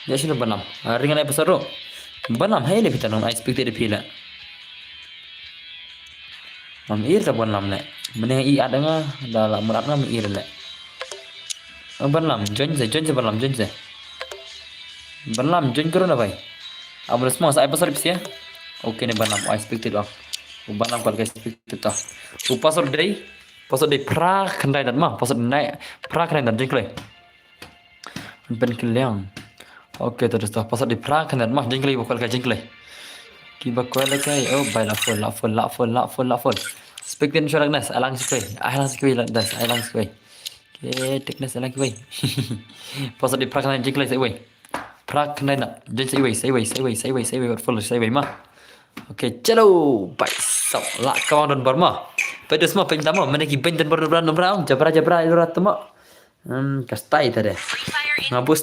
jak sino ban lam ringan episode ban lam hai le kita nong I speak de pila mam ir ta ban lam le mene I ada nga dalam merat nga ir le ban lam join se ban lam join se ban lam join karo na bhai अब semua saya pasal bisa oke nih ban lam I speak de ban lam kalau guys speak de ta pasal dei pra kendai dan mah pasal naik pra kendai dan jengklei ben keliang oke terus dah pasal di pra kendai mah jengklei bakal kai jengklei ki bakal kai oh bai la full speak den shorak nas alang sekoi la das alang sekoi ke teknas alang sekoi pasal di pra kendai jengklei sekoi pra kendai na jeng sekoi full sekoi mah oke chalo bai sok la kawan dan barma pada semua pertama mana ki ben dan baru jabra ilurat temo kastai tadi Free Fire India. ngabus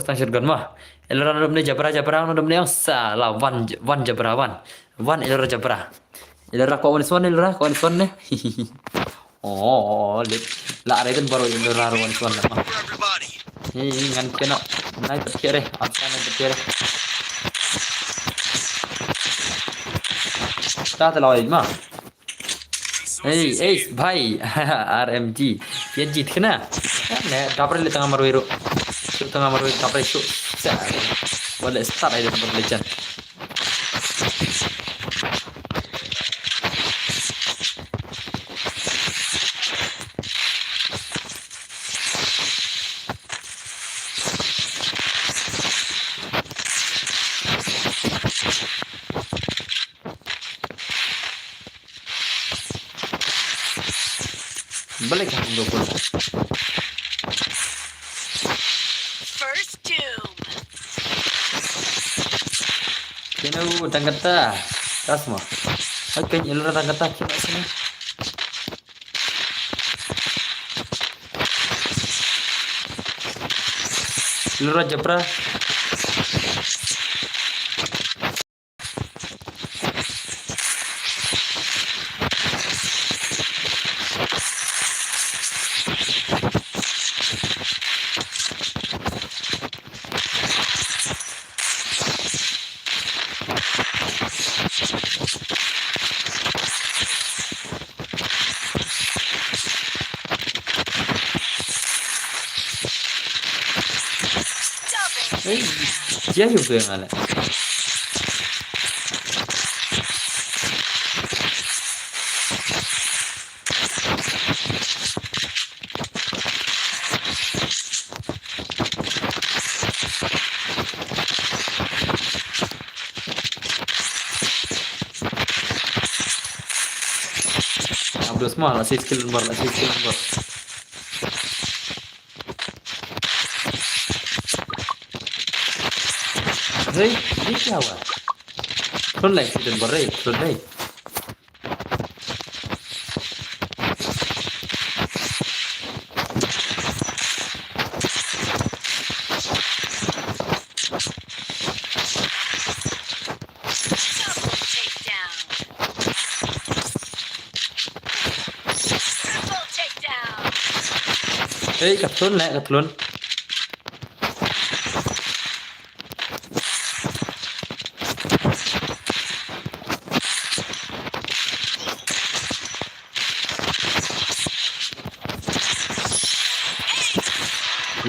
stang shotgun mah ilurat namne jabra namne yang salah wan jabra wan ilurat jabra ilurat ko swan ne oh la are kan baru ilurat wan swan mah For everybody. ngan kena naik terkere akan terkere ta telawai mah भाई RMG PNG kena ne dapur di tengah marwiru dapur itu boleh start aja tempat legend balik kan 20 First Doom. kena tangkata tas mah oke ilurat tangkata kena sini ilurat jabra dia juga yang ada Abdul semua lah skill lembar Hey, ini siapa? Kau lagi dan berai, kau lagi. Double takedown. Triple takedown. Hey, ketlun lek, ketlun.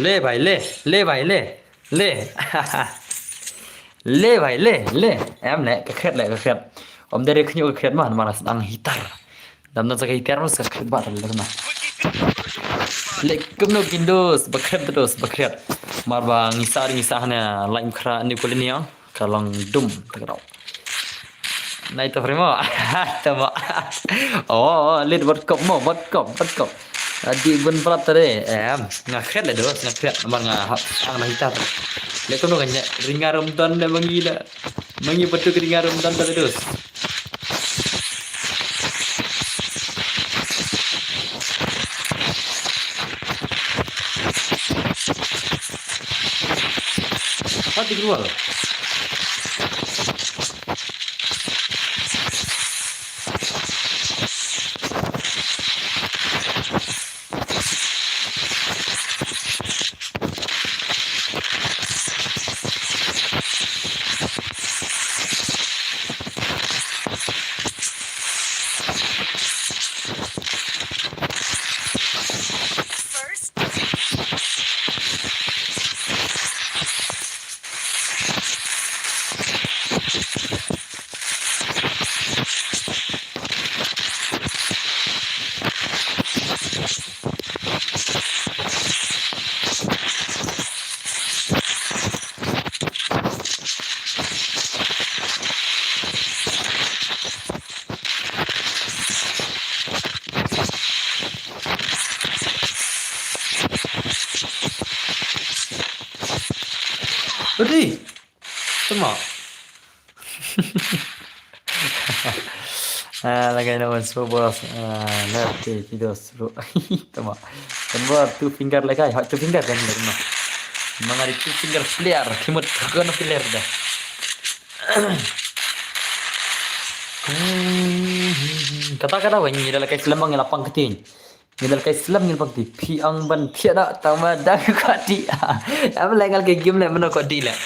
ले भाई ले भाई ले ले भाई ले em này cái khét om dari kenyu cái khét mana sedang hitar dan nanti cái hitar mas cái bat le na le kumno kindos bakret marba ngisahnya lain kra ni kulinia kalong dum tagrau Nah itu primo. Tama. Oh, lihat bot mo, bot kop. Adi bun prat tadi. Ngakret lah dos, ngakret. Amar ang nahita. Lihat kono kanya ringarum ton na mangila. Mangi betul ringarum ton tadi dos. Pati keluar. First, Tadi. Tama. Lagay naman sa boss. Left video seru. Tama. Convert two finger lagay. Two finger kan lagay. Mga di two finger player. Kimot ko na player dah. Kata-kata wah ni dalam kai selamang yang lapang ketin. Ni dalam kai selam yang lapang ketin. Piang ban tiada tama dah kadi. Apa lagi kai game lah mana kadi lah.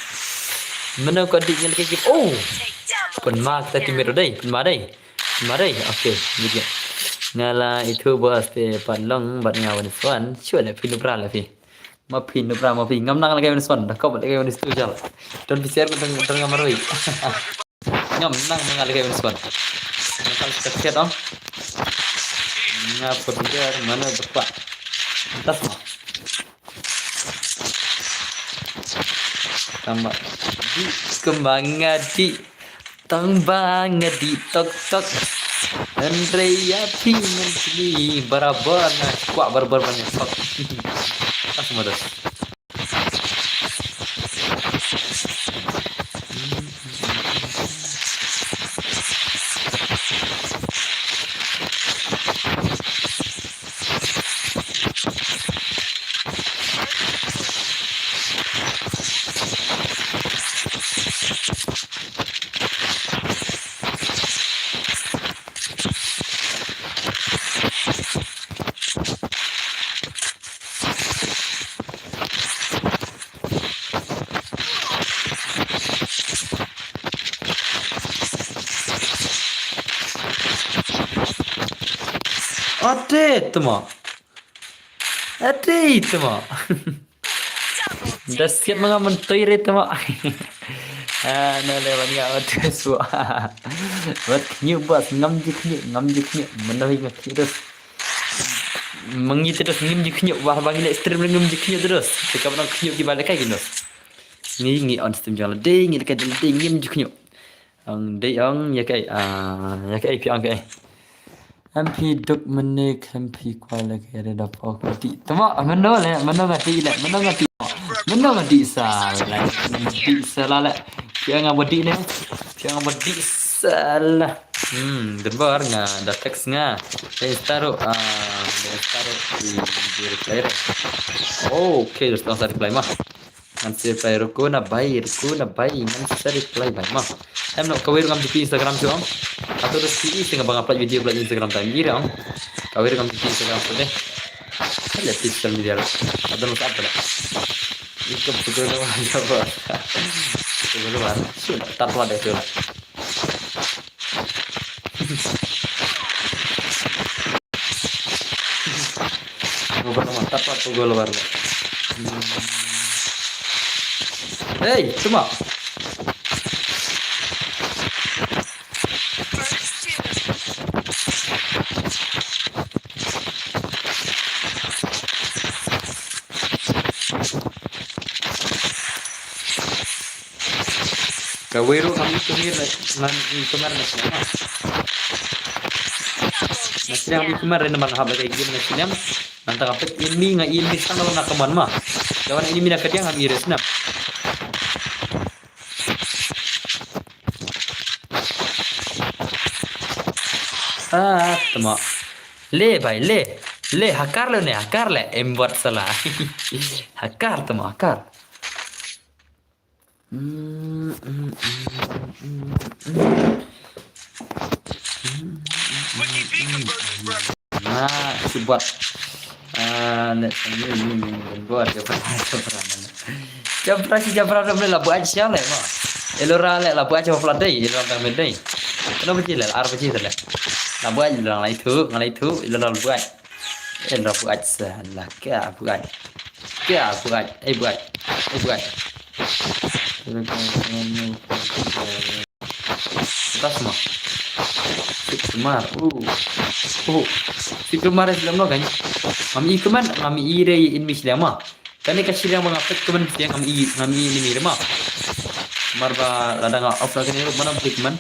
Mana kadi yang kai game. Oh. Penma kita timir dai, penma dai. Penma dai. Okey, begitu. Ngala itu bos te panlong bat ngawan swan. Cua le pinu pra la pi. Ma pinu pra ma pi ngam nang lagi swan. Dah kau lagi tu jal. Don share ko teng ngamaroi. Ngam nang lagi swan. Nakal seket om. Ngapa dia mana berpak. Tas mah. Tambah di kembang di tambang di tok tok Andrea pingin sini barabar na kuat barabar banyak tok. Tas mah das. Ate tuma. Ate tuma. Dah siap mga mentoy rin tuma. Nalewan nga ate so. Wat nyu bas ngam jik nyu menawi ngak terus. Mengi terus ngim jik nyu wah bagi lek stream ngim jik nyu terus. Cakap nang nyu di balik kai gino. Ngi on stream jalan ding ngi kai ding ngim jik nyu. Ang dei ang ya kai pi ang kai. MP duk menik MP kuala kere dapat kati. Tama mana ngati salah. Ngati salah. Yang ngabadi ni. Yang ngabadi salah. Dengar nga da text nga. Taruh di reply. Oh, okay, terus langsung reply mah. Nanti reply ko na bay. Nanti reply bay mah. Em nak kawir ngam di Instagram tu am. Atau terus di bang upload video di Instagram time ni am. Kawir ngam di Instagram tu deh. Lihat di social media. Ada lu apa dah? Ikut betul lu apa? Betul lu. Sudah tak ada tu. Gua mantap apa gua luar. Hey, cuma. Kawero kami kumir nan kumar na siya. Nasira kami kumar rin naman habla kay game na siya. Nanta kapit ilmi sang na nakaman ma. Kawan ini mina kadiang kami iris na. Tama. Le bhai le hakar le em buat salah. Hakar tama hakar. Nah, si buat ini buat Jabra dah lah buat siapa le mah. Elora le lah buat siapa peladai, elora tak medai. Kenapa sih le? Arab sih le. Lah buat elora ngalai tu, elora buat. Elora buat salah, kya buat. Buat. Tas mah. Si Kumar Islam no kan. Mami ire in Mislama. Kan ni kasih yang mengapit kemen yang kami ini mirma. Marba ladang off lagi ni mana balik man.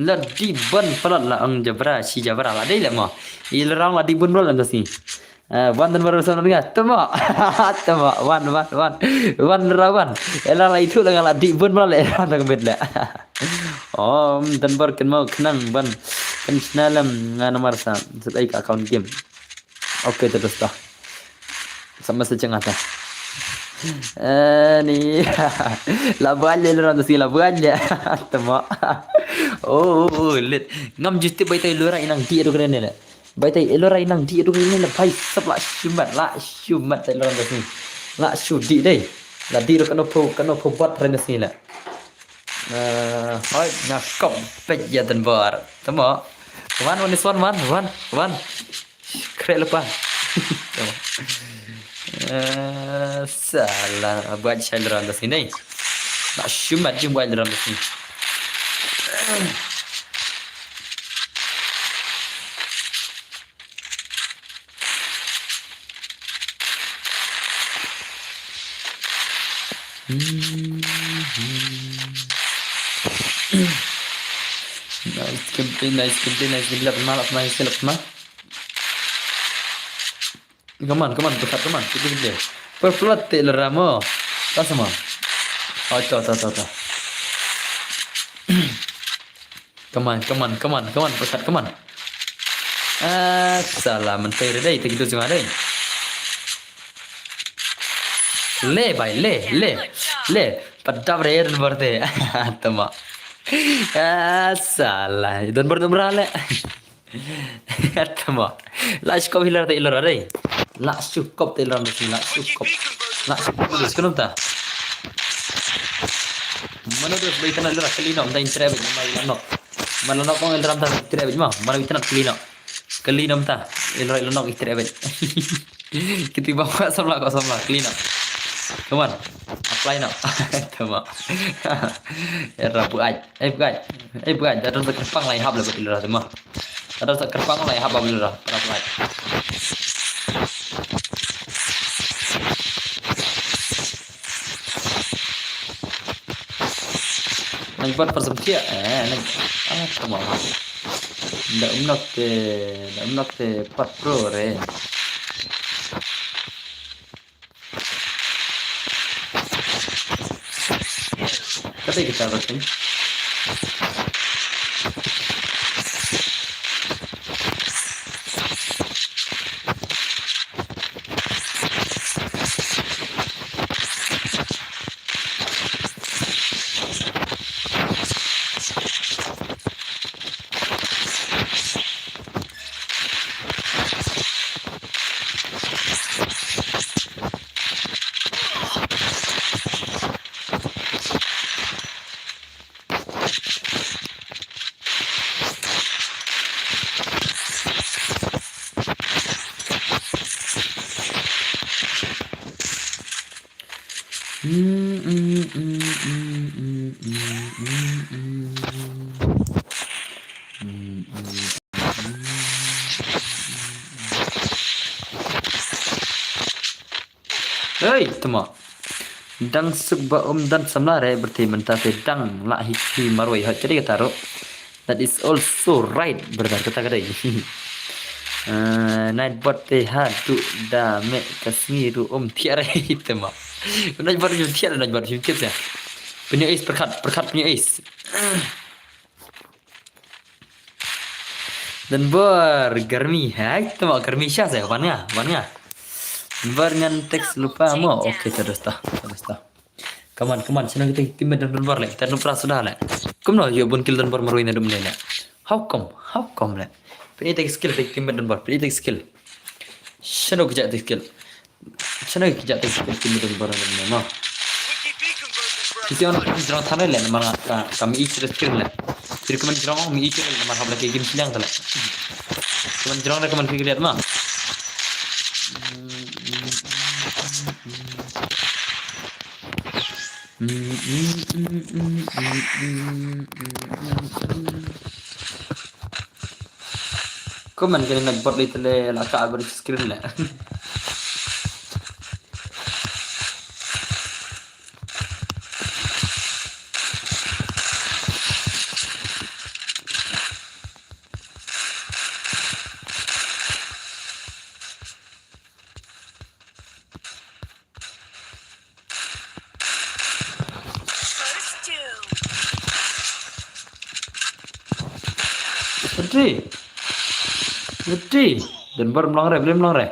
Ladi ban pelat lah ang Jabra lah deh lah mah. Ilerang ladi ban pelat lah sih. Wan dan baru sana dengar, tama, wan rawan. Elah lah itu dengan ladi ban pelat elah tak beda. Oh, dan baru mau kenang ban kan semalam ngana marsa sebaik account game. Oke terus dah. Sama secengah dah. Ni labu aja lorang tu si labu aja tama lit ngam justi bai tai lora inang di ru kene le bai tai lora inang di ru kene le bai sap la shumat tai lorang tu si la shu di dei la di ru kano po buat rene si le hai na kop pet ya dan bar tama wan kre lepas salah buat cairan di sini. Nak shumat je buat cairan di sini. Nice campaign. Malap nice. Come on, kita gede. Perflat le ramo. Tak sama. Oh, ta. Come on, perflat, come on. Salah menteri deh, kita gitu cuma deh. Le. Pada berair dan berde. Tama. Salah. Dan berde Tama. Last kau hilar tak hilar deh. Nak cukup telan mesti nak cukup terus kenapa? Mana tu baik nak lerak kelina, kita internet mana nak orang dalam tak internet mah, mana kita nak kelina mta, lerak internet. Kita bawa sama kelina. Come on, apply nak, tama. Era buat, ada tak kerpang lain hab lepas lerak mah, ada tak kerpang lain hab lerak, apply. Nang buat persempit tama. Ndak umnak te 4 Pro re. Kata kita rating. Hey, tama. Dang sugba dan samlare berarti mentase dang la hiki marwai ha jadi kata ro. That is also right berarti kata kadai. Nightbot teh hadu da me kasmiru tiara tama. Nightbot jum tiara nightbot jum tiap ya. Punya ace perkat punya ace. Dan germi hai tama germi syah saya warna. Dengan teks lupa mo. Oke, terus dah. Come on. Senang kita tim dan bar lek. Kita numpra sudah lek. Kum no yo bun kill dan bar maruin adum lek. How come lek? Pilih teks skill tim dan bar. Pilih teks skill. Senang kerja teks skill. Tim dan bar adum lek. No. Kita orang jerang tanah lek. Mana kami each skill lek. Jadi keman jerang kami each lek. Mana habla game silang lek. Keman jerang lek keman fikir lihat mah. Komen kena nak buat little laka abri screen lah. Betul. Dan baru belum melong re.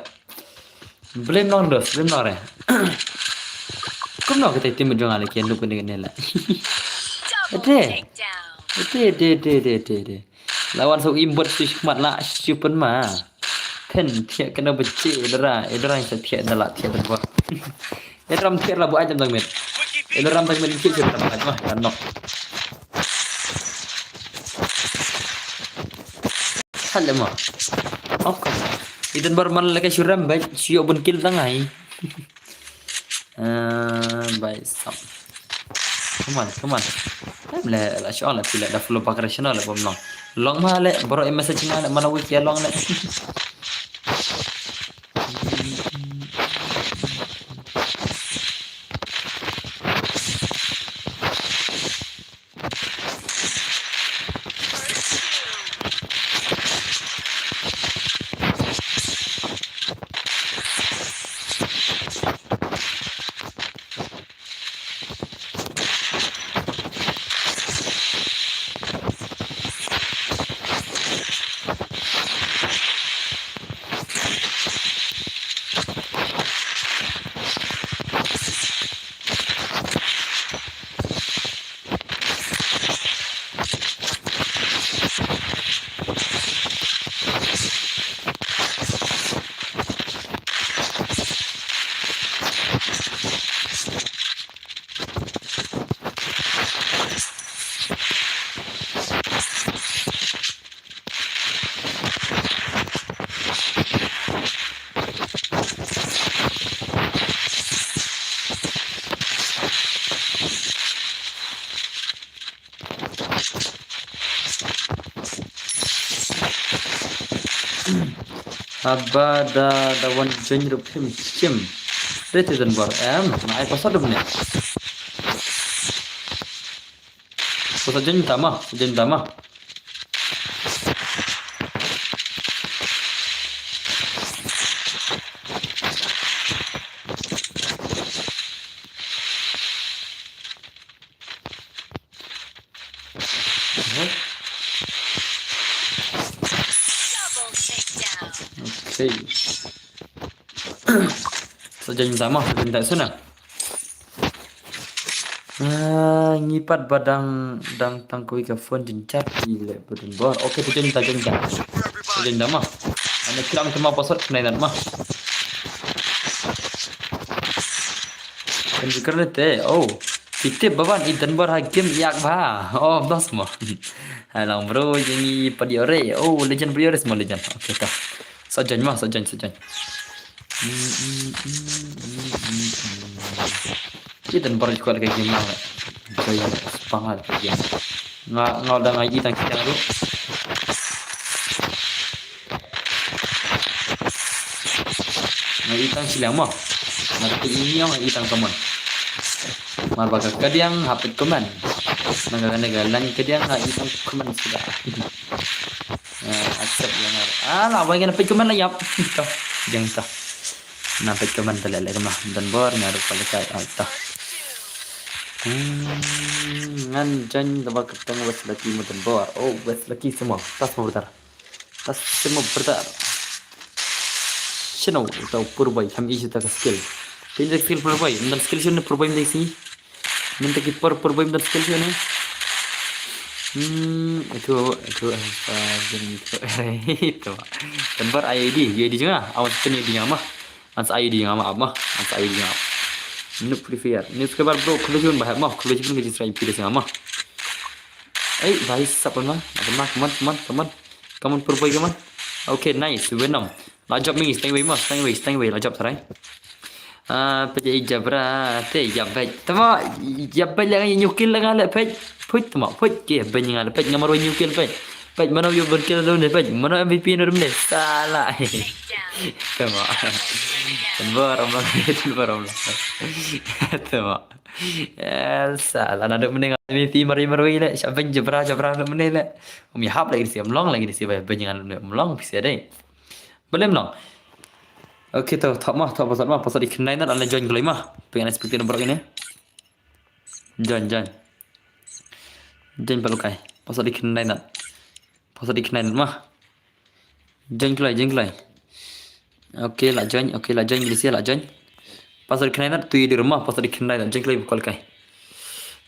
Kau nak kita tim berjuang lagi yang lupa dengan lah. Double Betul. Lawan so import si mat lah super mah. Pen tiak kena becik edera yang setiak dalat tiak terbuat. Edram tiak lah buat aja tang met. Edram tang met kecil sudah tak mah kan nok. Halle mah. Oke. Idan berman lagi syuram baik siok bun kill tangai. Baik sam. Come on. La soalan tidak ada flow pakai rasional lah bomong. Long mah le baru message mana wiki long le. Abada dawan jenrup him. Rete dan bar naik pasar dum ne. Pasar jen tama. Okay. Saja sama, tak sana. Ngipat badang dang tangkui ke phone jencat gila betul bor. Okey, tu jencat. Saja mah. Anda kiram cuma password kena mah. Kan kerana teh. Oh, kita bawan idan bor hakim yak bah. Oh, das mah. Halang bro, jadi padiore. Oh, legend padiore semua legend. Okey dah. Sajan. Kita dan baru juga lagi game lah. Kaya sepangat kaya. Ngau dah ngaji tang kita tu. Ngaji tang silang mah. Nanti ini yang ngaji tang teman. Marbaka kadiang hapit keman. Nagagalan kadiang ngaji tang keman sudah. Accept yang ada. Lah, why hapit keman lah yap. Toh, jang toh. Napit keman talala kemah dan bor ngaruh pada kai toh. Ngan jan tabak ketang wes laki mutan bor. Oh, wes laki semua. Tas bertar. Tas semua bertar. Sino tau purbai ham isi tak skill. Pindah skill purbai. Dan skill sini purbai mendek sini. Minta kiper purbai dan skill sini. Itu itu. Dan bar ID juga. Awas tanya dia mah. Ans ID ngama mah. Ans ID ngama. Ini prefer. Ini sekarang bro keluar bahaya mah. Keluar pun kerja serai pilih ngama. Bahaya siapa mah? Apa mah? Kaman purbai kaman. Okay, nice. Venom. Lajab mingi, stay away. Lajab sarai. Pejai jabra, jabaj. Tama, jabaj lang nyukil lang ala pej. Pej tama, pej ke banyak ala pej ngamaro nyukil pej. Pej mana yo berkil daun pej. Mana MVP nur mle. Salah. Tama. Barom. Tama. Salah nada meneng MVP mari le. Siapa jabra nak meneng le. Hap lagi siap long lagi siap banyak ala long bisa deh. Boleh menang. Okey tahu tak pasal ikan lain ada join kelai mah. Pengen seperti nombor ini. Join palukai. Pasal ikan lain mah. Join kelai. Okey lah join Malaysia lah join. Pasal ikan lain tu di rumah pasal ikan lain join kelai palukai.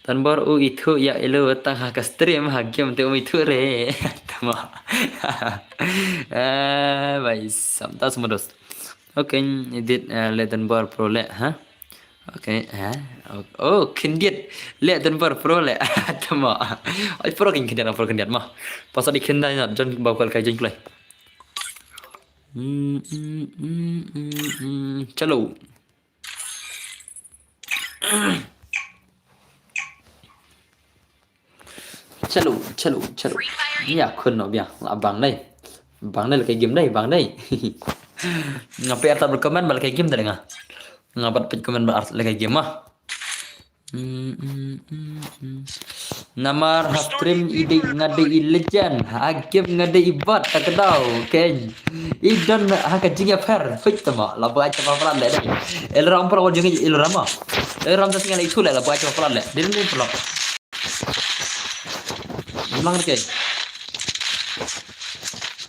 Dan baru itu ya elo tang stream game tu itu re. Tama. Baik, sampai semua dos. Okay, edit Leaden Bar Pro le, ha? Okay, oh, kendiat Leaden Bar Pro le. Tama. Ai pro kendiat mah. Pasal ikendiat nak jon bakal kai jon klai. Chalo. Chalo. Ya, kun no biar. Abang đây là cái game đây. Ngapai arta berkomen balik game tadi ngah. Ngapat pet komen balik lagi game mah. Namar stream ide ngade legend. Game ngade ibat tak tahu ken. Idan hakajingnya fair. Fit tama. Labu aja papalan le. Elram pro wajung elram. Elram tas ngal itu le labu aja papalan le. Dia ni pelak. Memang ke?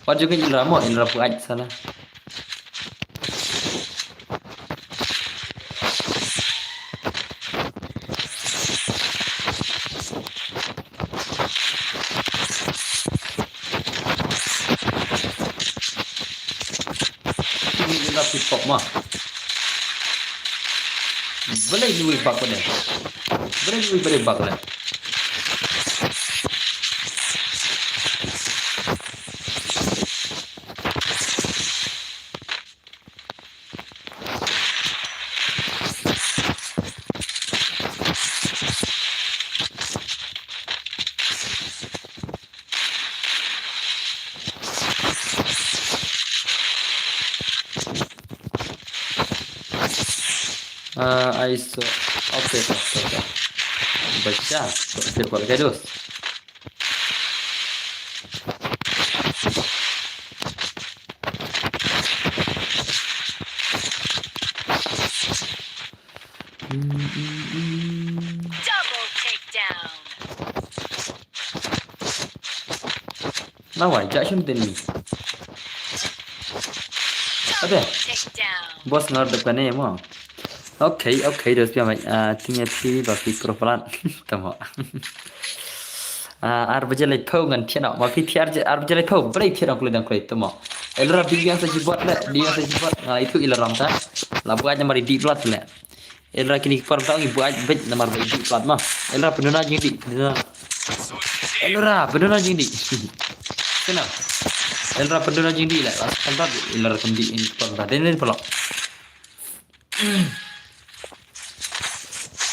Wajung elram aja sana. Pop mah. Boleh juga bak boleh. Boleh bak boleh. ISO okay. Baca cepat lagi dos. Double takedown. Nawai jak shun teni. Ada. Takedown. Bos ngar depan ni mah. Okay, terus biar tinggal TV bagi profilan, tama. Arbaja lagi tahu kan tiada, tapi tiada arbaja lagi tahu, break tiada kulit dan kulit, tama. Elra dia yang saya buat itu ilram ta, labu aja mari di plat le. Elra kini pertama ibu aja bet nomor di plat mah. Elra pendana jadi, Elra jadi. Kenapa? Elra pendana jadi le, tempat Elra kendi ini plat, dan ini pelak.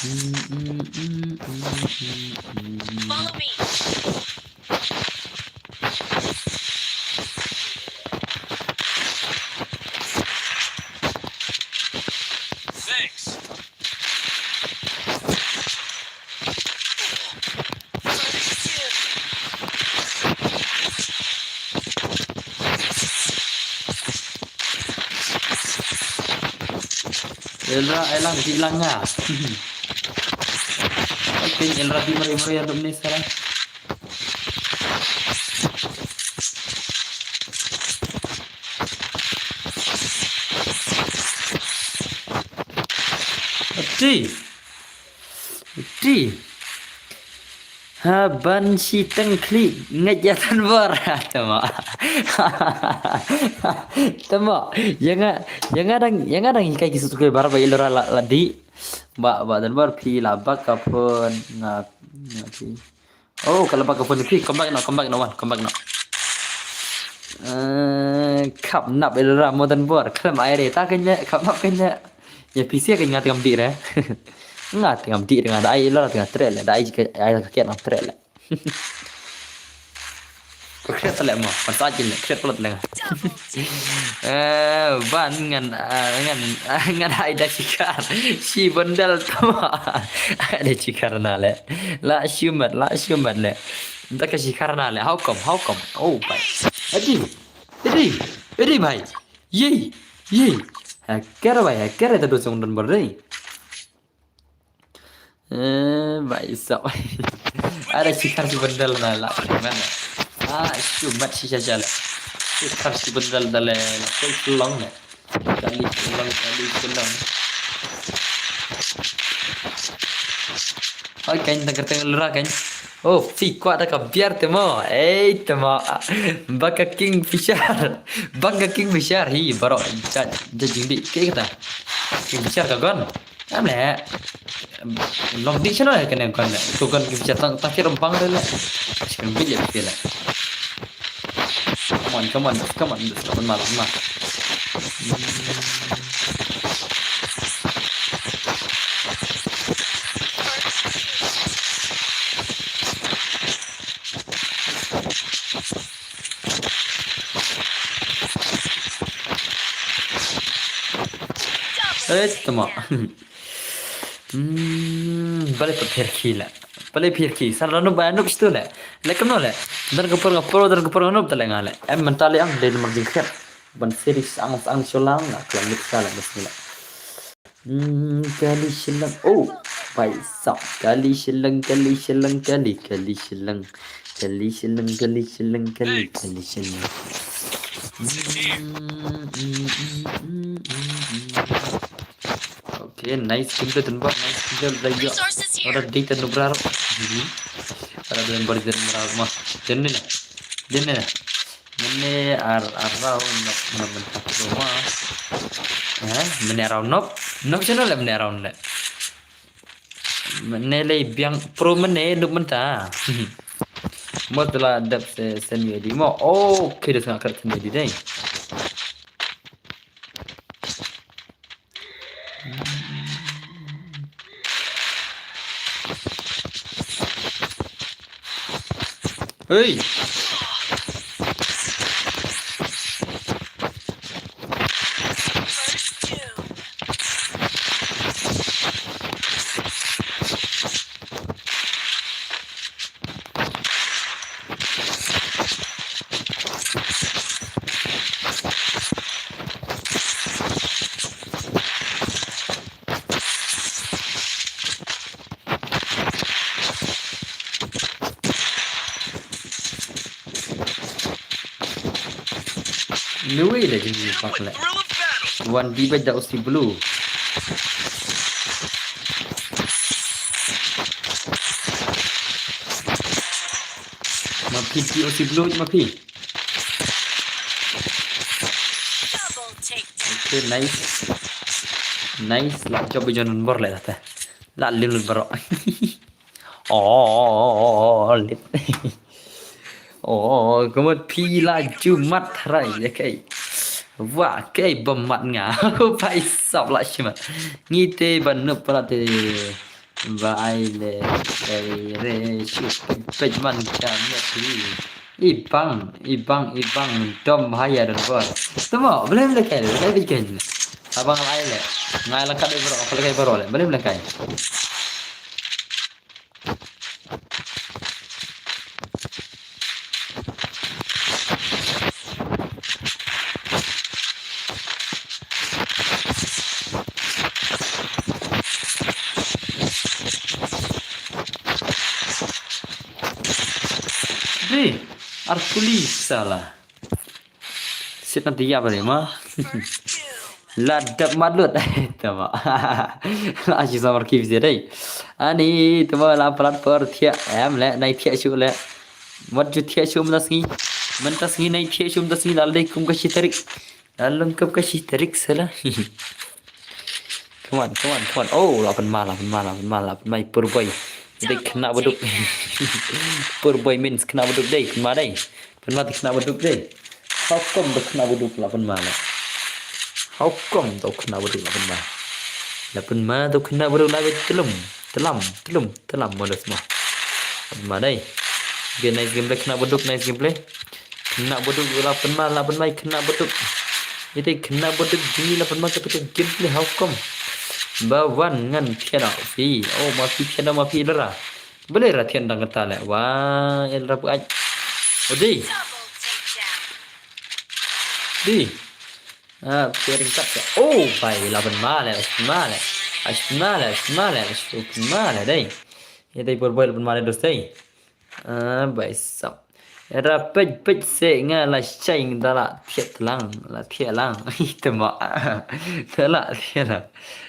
Follow me. Thanks. Elra elang hilang nggak? Oke, Elra di meri-meri adem nih sekarang. Di Haban si tengkli ngejatan berat temak. Temak, yang ada kayak gitu tuh bar bayi lora ladi. Mbak dan bar pi labak kapun ngapi. Oh, kalau bak kapun pi come back no one, come back no. Kap nap lora modern bar, kalau air ta kenya kap nap kenya. Ya PC kenya ngam di re. Ngat ngam di dengan ai lora tengah trail, ai kayak nak trail. Kret lek mo, pantajin lek kret pelat lek. Double take. Ban ngan ada cikar. Si bendal tama. Ada cikar na le. La syumat le. Entah ke cikar na le. How come? Oh, bai. Edi bai. Ye. Hacker bai, hacker itu dosong dan berdei. Bai sok. Ada cikar si bendal na la. Mana? Syumat si jajal. Cikar si bendal dale. Pulang le. Kali pulang. Oi kan tengah lura kan. Oh, fi kuat ada biar temo. Temo. Baka Kingfisher. Hi baro. Jajing di ke kata. Kingfisher ka gon. Am le. Long di chano kan yang kan. Tu kan Kingfisher tak rempang le. Sekarang bijak dia le. Come on, malam. تمام. بله pergi. Sana nub situ le. Lekam no le. Dan kepur nub telenga le. Mentali ang dari merjingkat. Ban series ang solang nak kelam salah bismillah. Kali silang. Oh, baik sak. Kali silang. Okay, nice skill tempat, nice skill lagi. Resources here. Orang data nubrar. Orang dalam bari dan merar mah. Denne. Mene arau nak mentak rumah. Mene arau nop channel le mene arau le. Mene le biang pro mene nuk menta. Mo telah dap seni di mo. Oh, kira sangat kerat seni di deh. Hey. First two. Lui lagi ni pak le. Thrill of battle. One di baca usi blue. Mapi usi blue mapi. Double take. Okay, nice lah coba jangan nombor le tata. La lilul baro. Oh, lit. Oh, kemudian pila jumat rai kai. Wah, kai bemat ngah. Pai sap lah cuma. Ngite ban nup pala te Violet Ray shoot page macamnya ibang dom bahaya dan bos semua boleh kai boleh bikin abang lain le ngai lengkap dari bro apa lagi bro le boleh kai Di Arkulis salah sit nanti ya boleh mah ladap madlut tama asyik samar kif je dai ani tama la plat per thia em le nai thia chu le mat ju thia chu man tasngi nai thia chu tasngi dal dai kum ka tarik dalam kap ka tarik salah come on oh lapan mai purboy dai kena beduk purboy means kena beduk dai kena dai kena beduk dai hukum kena beduk lapan malam hukum tau kena beduk lapan ma tau kena beduk lagi telam mana semua ma dai game nice gameplay kena beduk nice gameplay kena beduk lapan ma kena beduk jadi kena beduk gini lapan ma tapi gameplay hukum bawan ngan tiada fi oh mafi tiada mafi lera boleh ratian dang kata le wah elra bu aj odi di piring kat oh bai laban male dai ya dai berbel laban male dos dai bai sap era pej se nga la chai dala thiet lang la thiet lang itama dala thiet la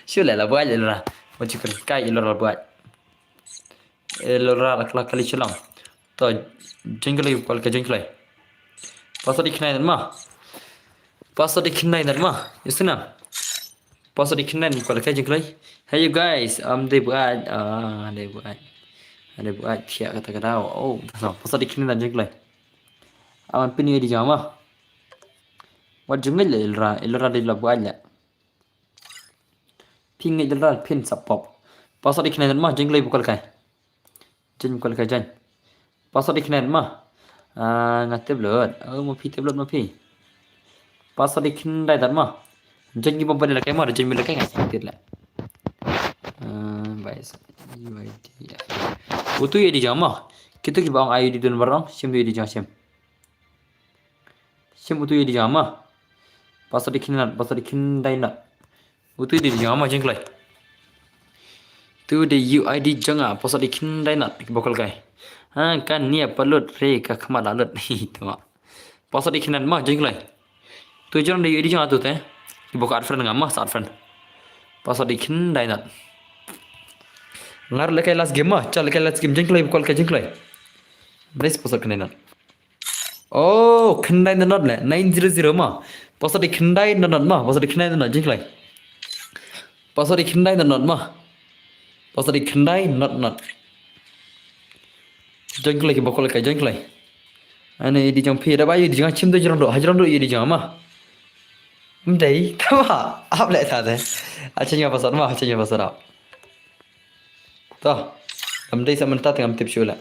shu la buat je la macam kai la buat lora la kali chulang to jingle kal ke jingle pasal diknai dan mah yusna pasal diknai kal ke jingle hey you guys they buat ada buat thiet kata oh pasal diknai dan jingle awan pini di jama wat jungle elra di la buat la pingi elra pin sapop pasal diknai dan mah jingle bukal kai jen bukal kai jan pasal diknai mah ngate blood ma pi pasal diknai dan mah jen gi bomba la kai mah jen bila kai ngai la baik utu ye di jama kita ki bang ayu di dun barang sim di jama sim utu ye di jama pasal diknai na utu di jama jingle tu de UID janga pasal diknai na bokal kai kan nia palut re ka khama lalut ni tama pasal diknai ma jingle tu jang de UID janga tu te bokal friend ngama sat friend pasal diknai na ngar lekai last game mah chal lekai last game jingle bokal kai jingle brace pasal kena na oh khendai na not le 900 ma pasal diknai na not ma pasal diknai na jingle pasal diknai na not ma pasal diknai not jingle ki bokol kai jingle ane di jang phi da ba yi di jang chim de jang do hajran do yi di jang ma mdai tawa ap le tha de achanya pasal ma achanya pasal da to damdai samanta tengam tip shula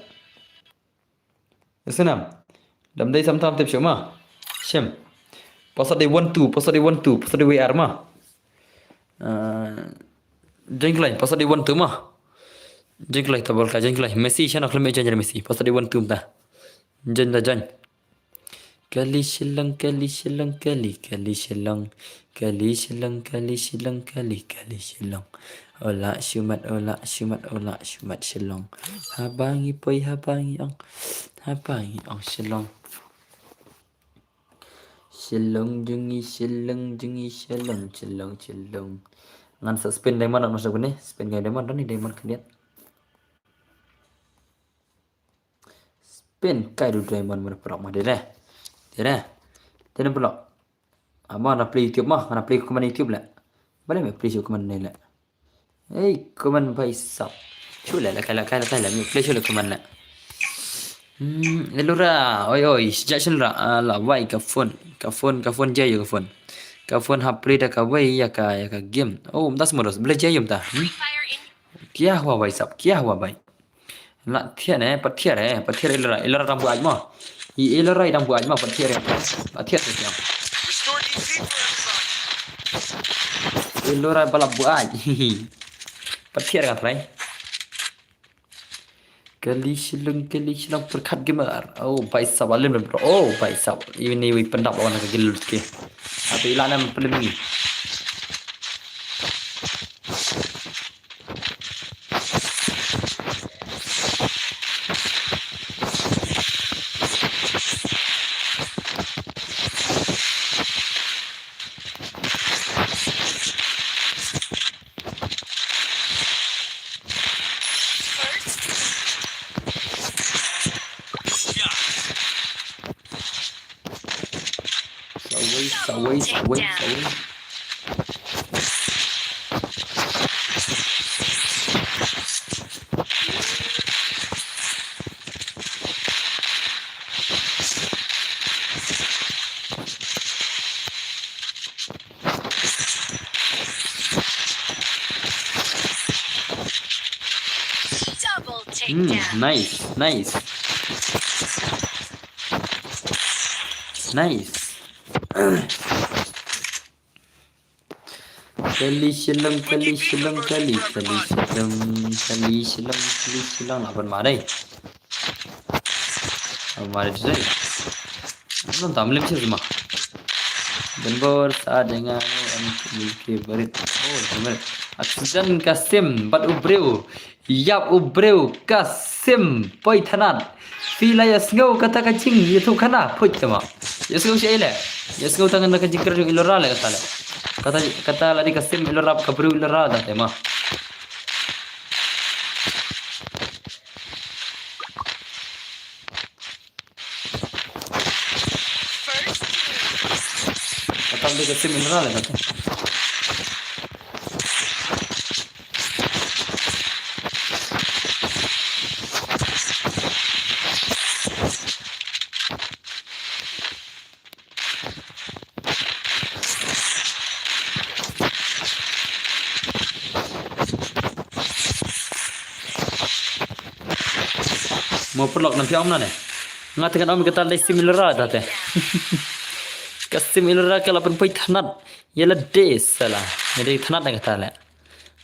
senam damdai samtam tip shuma shem pasal di 12 pasal di WR ma jingle pasal di 12 mah jingle tabal ka jingle Messi chana klem jangan Messi pasal di 12 ta jan kali shilang ola shumat shilong habangi ang shilong jungi shilong ngan spin diamond nak masuk ni spin gay diamond ni diamond kalian spin kai du diamond mana pulak mah dia pulak ama nak play YouTube mah nak play komen YouTube lah boleh me play komen ni lah komen bai sap chula la kala me play chula komen lah elura oi suggestion ra la wai ka phone je yo ka phone ka phone hap play da ka wai ya ka game oh mtas modos boleh je yum ta Free Fire in क्या हुआ भाई साहब, क्या हुआ भाई? Latihan petir ilara rambu aja mah. Ilara rambu aja mah petir tu siang. Restore DP for everybody. Ilara balap buat. Petir kan try. Kali silang perkat gemar. Oh भाई साहब alim bro. Oh भाई साहब ini pendap lawan ke gilul ke. Atau ilana pelemi. Sawai. Double takedown. Nice. Kali silang apa marai? Marai tu. Ano tamlim siya cuma. Denbor saat dengan milki berit. Oh, benar. Accident Kasim bat ubreu. Yap ubreu Kasim poi thanat. Fila yasngau kata kacing itu kana poi cuma. Yasngau siya ile. Yasngau tangan nak kacing kerja ilora le kata le. Kata lari Kasim ilora kabru ilora dah tema. Kata lari Kasim ilora le kata. Mau perlok nanti om nane. Ngatakan om kata lagi similar dah teh. Kasim ilora kalau pun poi thanat. Yala des salah. Jadi thanat nak kata le.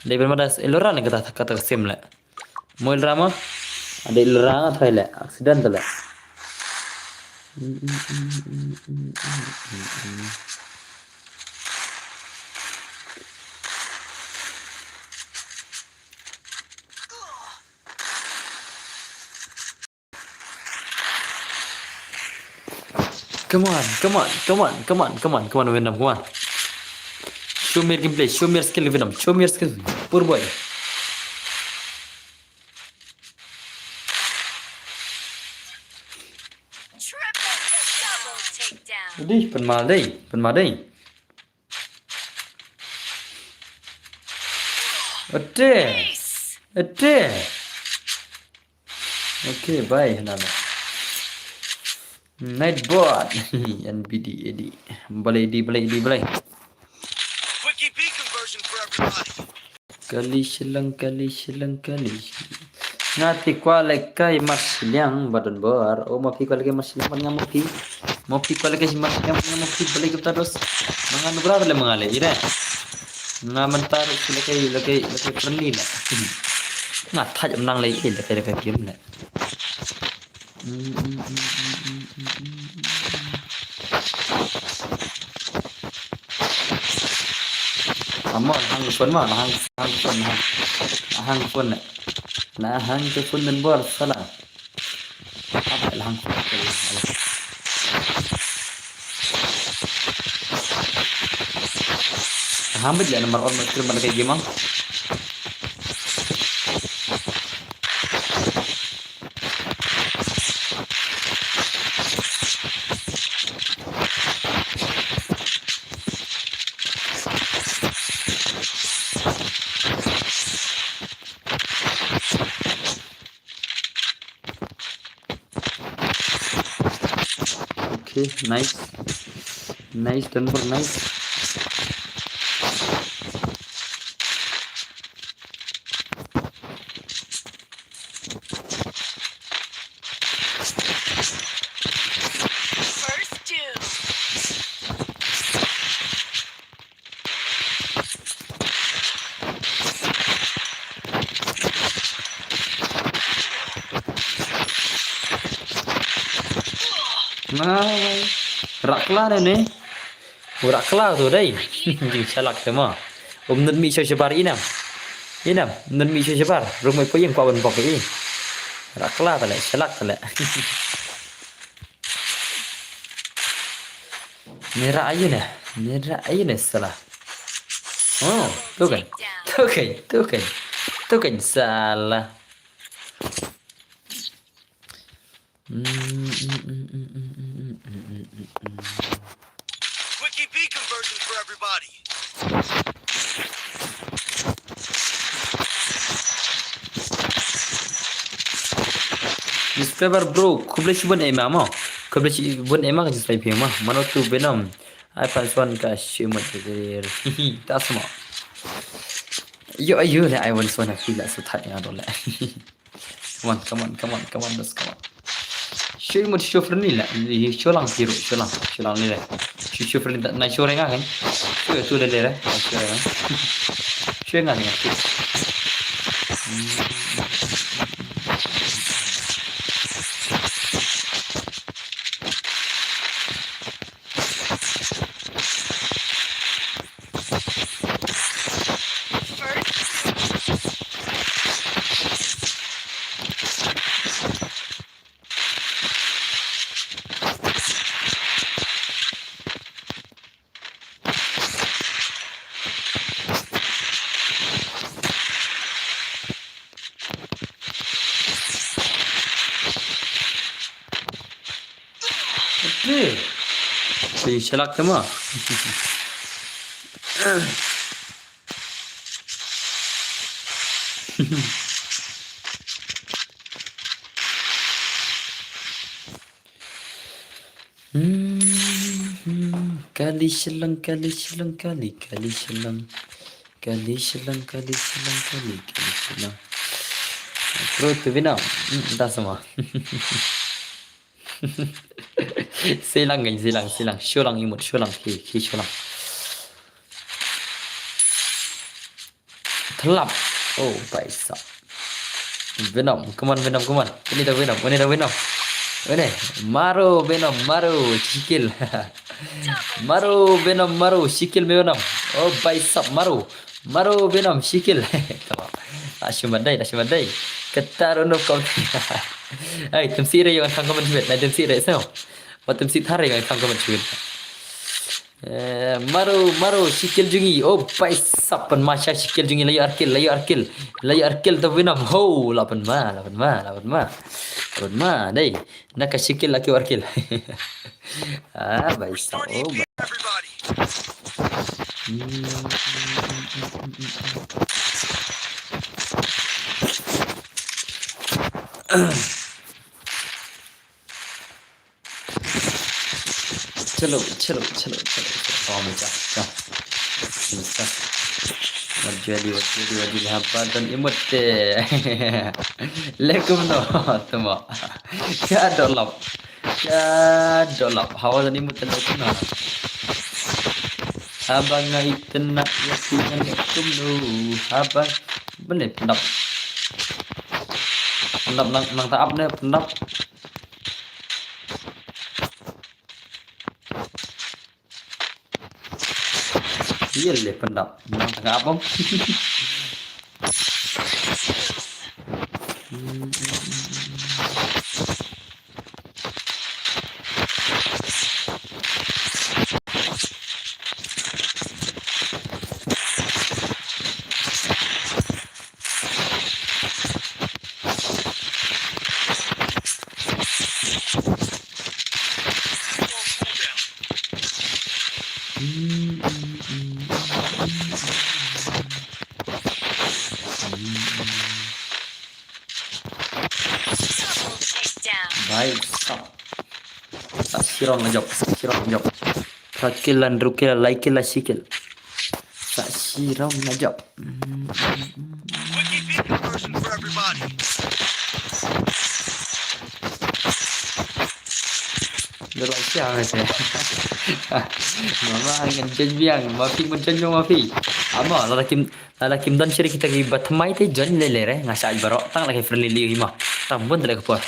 Dari bermada ilora nak kata Kasim le. Mau ilora mah? Ada ilora ngat le. Accident le. Come on, Venom, come on. Show me your gameplay, show me your skill, Venom, show me your skill. Poor boy. Double takedown. Đi, phần mà đây. Ate. Okay, bye, Nana. Nightbot. NBD, AD. Balai. Quick EP conversion for everybody. Kali. Ngati kwa lekai masliang badan bar. Oh mafi kwa lekai masliang ban ngamufi. Mafi kwa lekai masliang ban ngamufi balik kita terus. Mangan berapa le mangale ire. Ngamentar lekai friendly lah. Ngata jam nang lekai game lah. Amon hang phun mah hang phun lah. Nah hang ke phun dan bor salah. Apa lah hang phun. Hamid lah nomor on macam mana kayak gimana? Okay, nice, Denver, nice. Mai. Rakla này. Rakla tu đây. Jing salak semua. Nan mi sebar inam. Inam, nan mi sebar. Rumah ko yang kawan bok ini. Rakla tale, salak tale. Merah ayu nih salah. Oh, tuh kan salah. Quickie B conversion for everybody. Newspaper bro, kubla buat emang mah. Kubla buat emang kan just pay mah. Mana tu Venom. I paswan ka shumat der. Tak semua. Yo lah I want to feel so tight ya dole. Come on, let's come on. Shumat shofar ni lah. Sholang hero, sholang ni lah. Shofar ni tak naik shore kan? Tu dah der. Shore kan? Okay. Shalak semua. Kali selang. Terus tu bina, dah semua. Silang. Sholang imut, sholang. Telap. Oh, baisa. Venom, come on. Ini dah Venom. Ini, maru Venom, sikil. Maru, sikil Venom. Oh, baisa, maru Venom, sikil. Asyumadai. Ketarunuk kau. Ay, temsi ray yang kang komen cuit. Nah, temsi ray sao? Wat temsi thare yang kang komen cuit. Maru sikil jungi. Oh, paisapan masya sikil jungi layu arkil tu Venom. Ho, lapan ma. Dai. Nak sikil laki arkil. Baisa. Oh, Everybody. चलो आओ मचा bisa wajali hambatan imut lekum no temo ya dolap hawa dan imut dan lekum no abang ngai tenak ya dengan lekum no abang bener pendap nang taap ne pendap. Iya le pendap. Nang tengah apa? Baik, Saksiron ngejok. Rakilan, rukil, laikil, sikil. Saksiron ngejok. Quickie B conversion for everybody. Dalam siang saya. Mama angin jenjang, mafi menjenjang mafi. Ama lalakim dan ciri kita gibat mai te jon lele ngasa barok tang lagi friendly hima. Tambun lagi puas.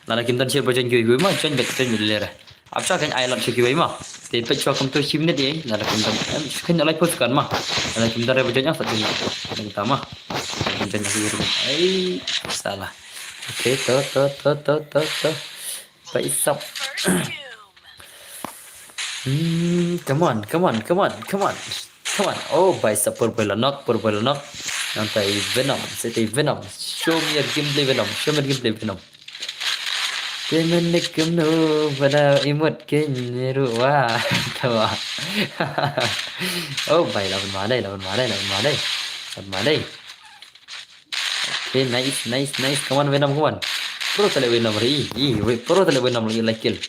Lalakim dan ciri bojan gue mah jon bet jon lele. áp cho cái ai làm chuyện vậy mà thì phải cho công ty chim nhất đi là chúng ta khi nhận lại post cần mà là chúng ta phải nhắc satu yang pertama kita nyari dulu salah oke to phải sắp come on oh by sắp purple knock nanti venom show me your gameplay venom Jangan nekem nu pada imut kenyeru wah tahu. Oh baik lawan madai. Okay nice. Come on Venom. Pro tele Venom ri. Pro tele Venom lagi kill.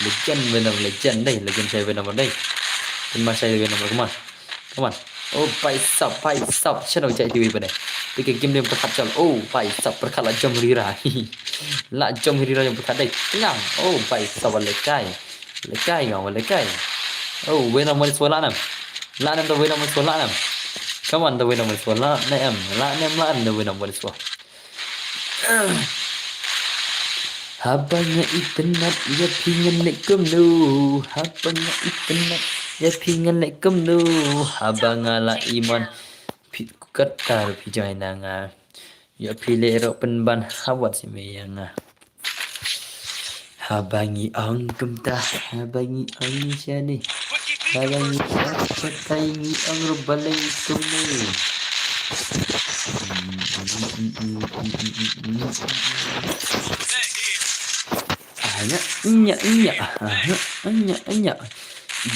Legend Venom legend saya Venom dai. Terima saya Venom come on. Oh baik sub channel chạy TV bên này. Cái game này berkat jam. Oh baik sub berkat lah jam rira. Lah jam rira yang berkat dai. Tenang. Oh baik sub lekai. Oh Venom mau suara nam. Lah nam tu Venom mau suara nam. Come on tu Venom mau suara nam. Lah nam tu Venom mau suara. Habangnya internet ya pingin nek kemnu. Habangnya internet ya pingin nek kemnu. Habangala iman katar pijai nanga. Ya pilih rok penban hawat si meyanga. Habangi ang kumta, habangi ang siani. Habangi katangi ang rubalay kumni. Anya.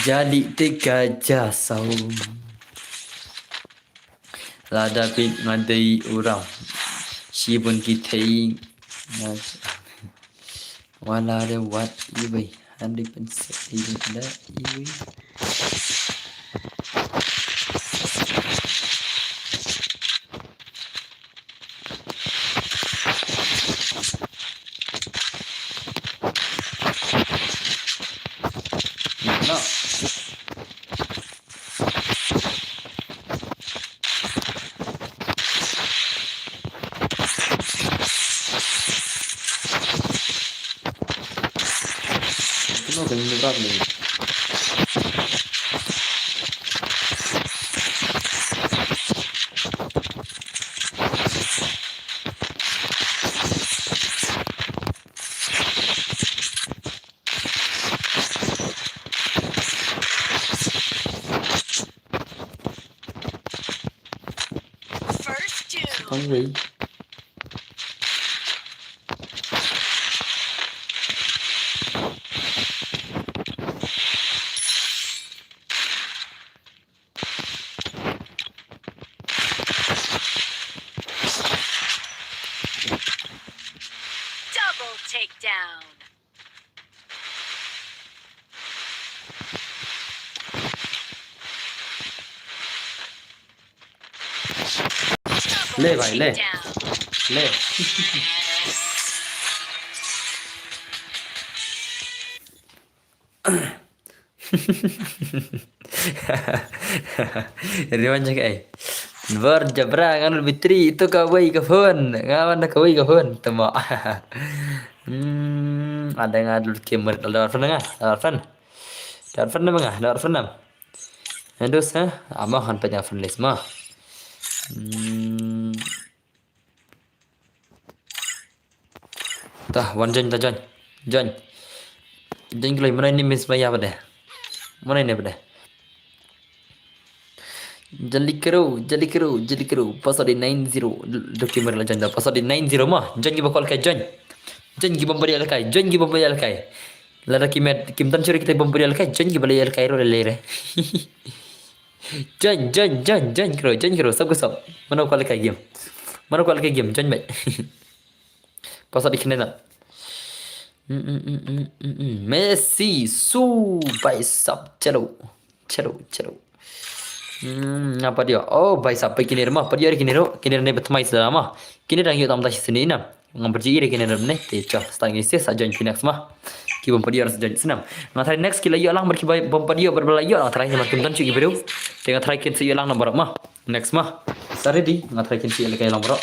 Jadi tiga jasau. Lada pit ngadai orang. Sibun kita wala de wat iwi. Andi pensat iwi iwi. No. Itu kan berat nih. Hungry. Double takedown. Le भाई ले ले Riwanya kayak Berjabra kan bitri itu kawai kahun ngawan kawai kahun temo ada yang ada gamer ada fan enggak ada fan enam Aduh amah kan punya fan list mah Tah, one John kelai mana ini miss bayar pada? Mana ini pada? Jali kero, pasal di 90 dokumen lah John, pasal di 90 mah, John kita bakal kai John bambari alkai, lada kim tan curi kita bambari alkai, John kita balik alkai ro lele. John kero, sab, mana kau alkai game, John baik. Pasal di kena Messi baik sab cero. Apa dia? Oh baik sab kini rumah. Pergi hari kini ni bertemai sudah lama. Kini dah yuk tamat sini nam. Ngambil jiri kini rumah ni. Tecah setang isi saja yang next mah. Kita pergi harus jadi senam. Ngatari next kita yuk lang berkibai pergi berbela yuk lang terakhir macam tan cuci video. Dengan terakhir kita yuk lang nombor mah. Next mah. Tadi di ngatari kita yuk lang nombor.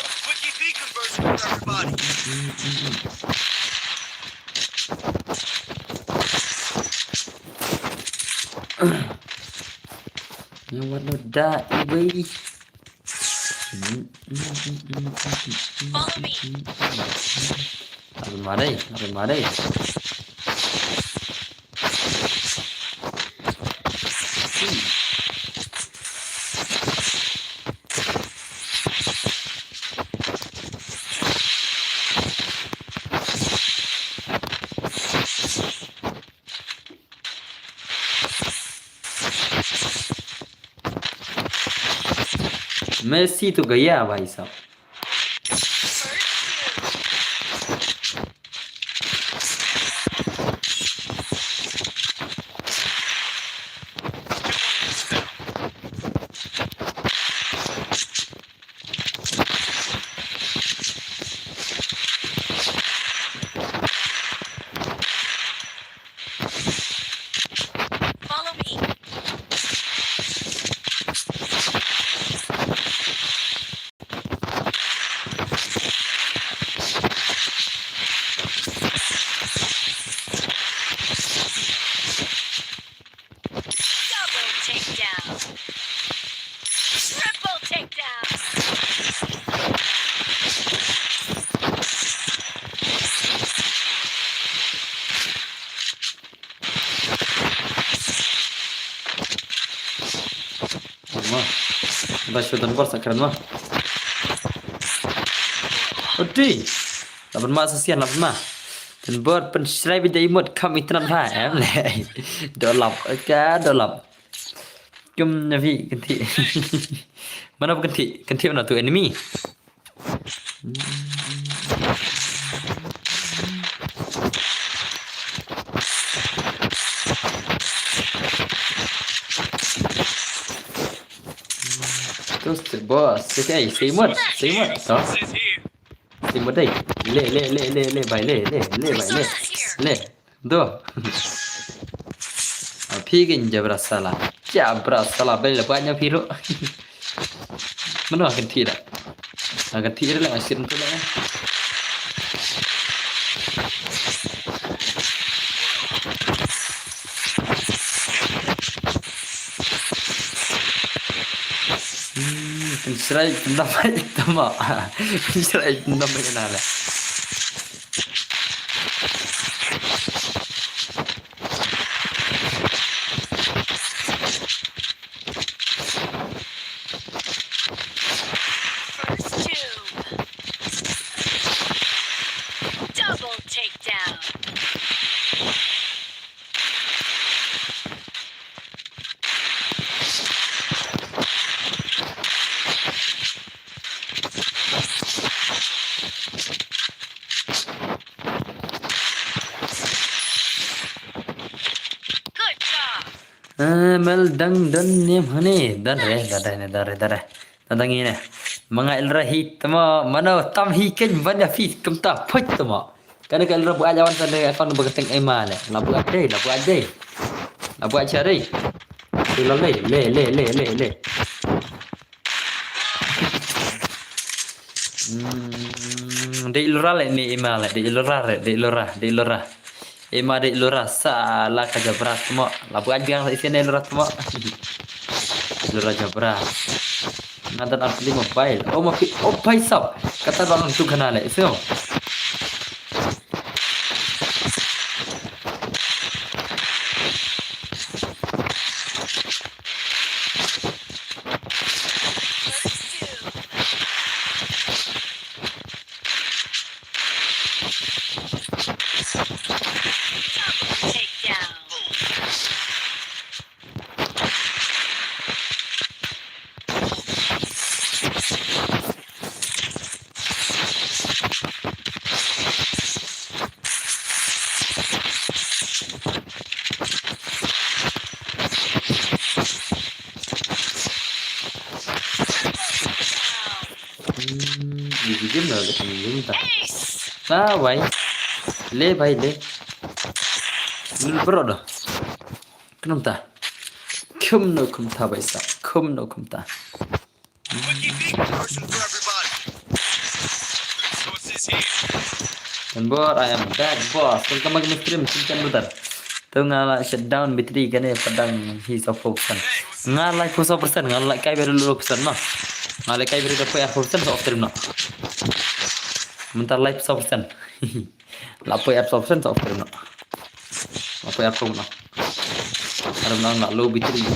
Yang warna dah ibu. Follow me. Abang marai. Messi tu gaya भाई साहब. Follow me. Double takedown. Triple takedown. Mah. Dah syutan bor sakran mah. Odi. Lapan mak sesian lapan mak. Dan bor pencerai bida imut kami tenan hai em le. Dolap ka dolap. Jom nabi ganti. Mana ganti? Ganti mana tu enemy? Terus tu bos, sekali simut. Toh. Says here. Simut dai. Le bai le. Do. Pigin jabra salah. Jabra salah bel banyak piru. Mana ganti dah? Ganti dah lah asyik tu lah. Pencerai nama itu mah. Pencerai nama yang ada. First two. Double takedown. Good job. Mel dang dan ni mana? Dar. Tentang ini. Mga ilrahi tama mana tam hikin banyak fit kemta put tama. Karena kalau rabu ajawan sana akan berketeng emal. Labu ada. Labu cari. Le. Di ilora ni emal, di ilora. Ema di ilora salah kerja berat tama. Labu aja yang sini ilora tama. Ilora jabra. Nanti asli mobile. Oh भाई साहब कतर वालों तू घना ले इसे हो Takedown. Di game lah kami game tak. Ace. Nah, भाई ले Nul bro dah. Kenapa? Kum no kum ta भाई साहब. Kum no kum ta. Quickie big version for everybody. So it says here. Dan bor I am back boss. Welcome back to stream. Sincan bentar. tu ngala shutdown battery kan padang hi 4%. Ngala 4%, ngala kai baru 2% mah. Ngala kai baru dapat 4% so optim nak. Mentar live 100%. Lapo app 100% so optim nak. Lapo app nak. Ada nak low battery.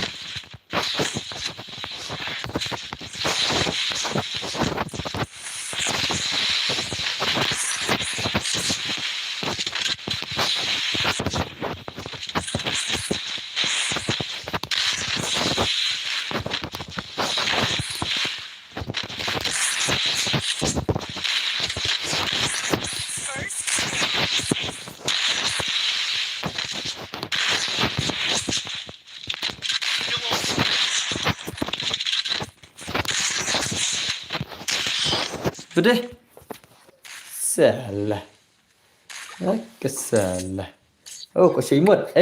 Betul? Salah. Kesalah. Oh, kau show imut.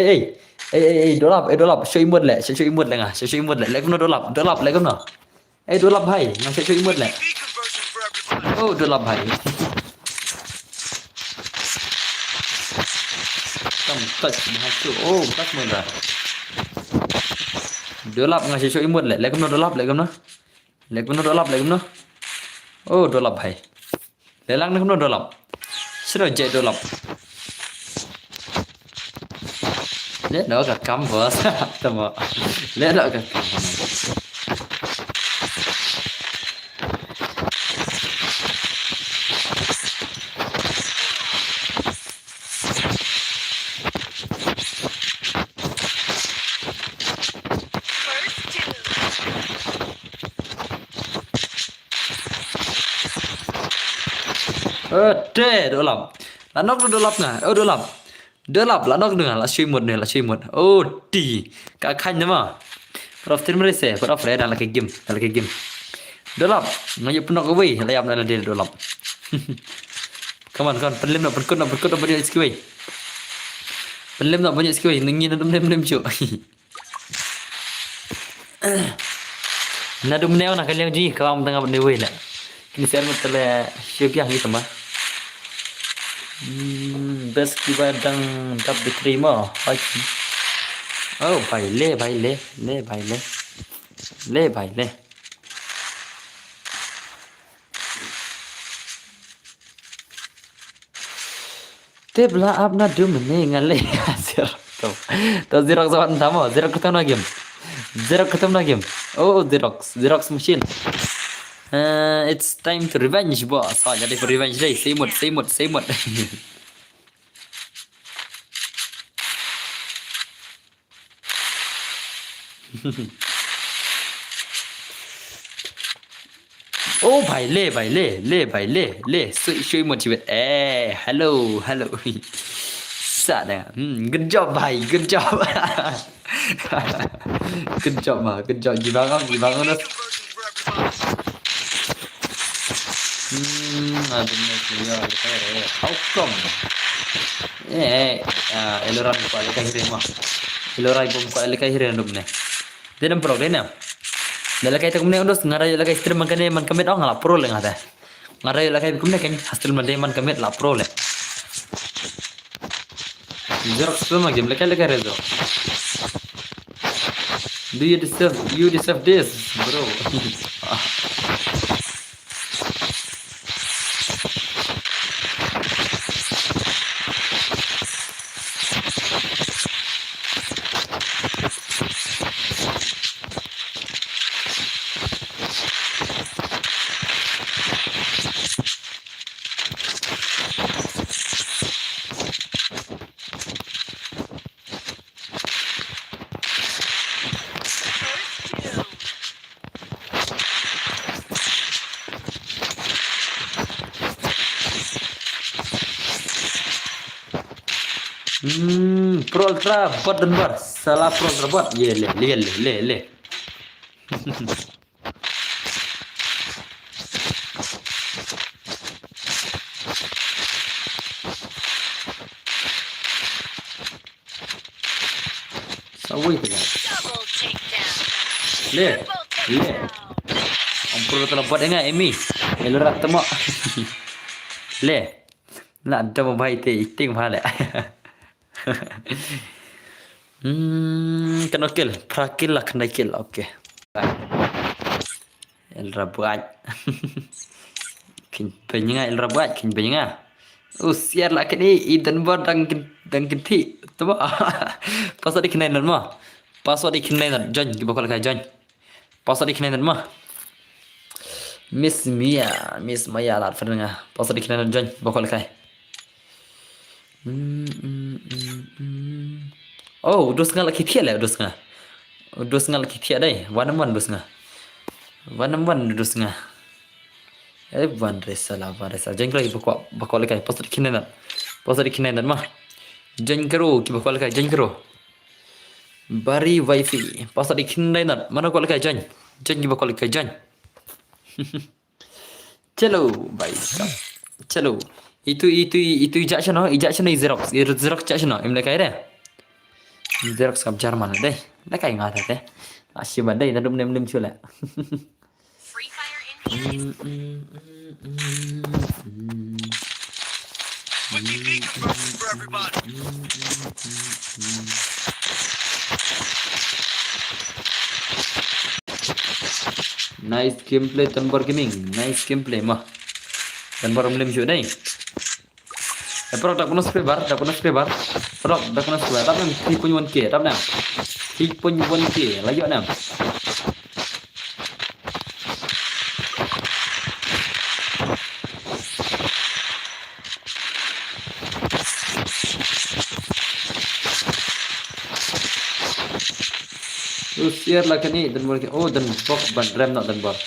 Dolap. Show imut le. Show imut le ngah. Show imut le. Lek dolap. Lek no. Dolap hai. Ngah show imut le. Speed conversion for everybody. Oh, dolap hai. Kam touch bahasa. Oh, touch mana? Dolap ngah show imut le. Lek no dolap. Lek no. Oh, dolap hai. Lelang nak dolap. Sudah je dolap. Lihat dah kat canvas. Tama. Lihat dah kat canvas. Dolap. Lanok dolap ngah. Oh, dolap. Dolap lanok dengan la shui mut. Oh, di. Ka khanh nama. Prof tin merese, prof re dalam game. Dolap. Ngayu penok away, layam dalam dia dolap. Come on, pelim nak perkut banyak skill. Pelim nak banyak skill, ningin nem cu. Nadum neo nak kalian ji, kau tengah berdewai lah. Kini saya mau tele siapa yang gitu mah. Best kita dang dap diterima. Oh, baile. Te bela apna dum ne ngale hasil. To Xerox wan tamo, Xerox ketam na game. Oh, Xerox machine. It's time to revenge, boss. Oh, jadi revenge day. Semut. Oh, baile. Shui motivate. Hello. Sada. Good job, bhai. Good job. Good job. Gibangan. Speed conversion for everybody. Adanya dia kayak how come? Eloran ko alika hirema. Elorai bom ko alika hiren dumne. Denam problem na. Lalakay takum ne undos ngaray lalakay stream man kamit oh ngala pro le ngada. Ngaray lalakay kumne kan hostel man man kamit la pro le. Xerox stream game lalakay rezo. Do you deserve this, bro? Pro ultra bot dan bar salah pro ultra bot ye le sawai tu Double takedown. le Triple takedown. om pro ultra bot enggak Emi elora temo le nak ada mau baik te iting pala Kena kill. Prakil lah kena kill. Okey. El Rabuat. Kin penyengah El Rabuat. Kin penyengah. Usiar lah kini. Idan buat dan kinti. Tuh. Pasal di kena nan mah. Pasal di kena nan. Jan. Kita bakal kaya Jan. Pasal di kena nan mah. Miss Maya lah. Fernanga. Pasal di kena nan Jan. Bakal kaya. Oh, 2,5 lagi tiada lah 2,5. 2,5 lagi tiada deh. 1-1 2,5. 1-1 2,5. One resa. Jangan lagi bakal lagi. Pasal di kinan mah. Jangan kero kita bakal lagi. Jangan kero. Bari wifi. Pasal di kinan mana bakal lagi jangan. Jangan bakal lagi jangan. Chalo, baik. Chalo. Itu ejection ni Xerox ejection em nak kaya deh. Xerox kam Jerman deh. Nak kaya ngat deh. Asyik badai dah nem cula. Free Fire India is Wiki version for everybody. Nice gameplay Tanbar Gaming. Nice gameplay mah. Tanbar nem cula deh. Pero dah kena spray bar. Pero dah kena spray. Tapi 3.1k. Tapi 3.1k. Lagi nak. Usiar lah kan ni dan boleh. Oh dan box ban rem nak dan bar.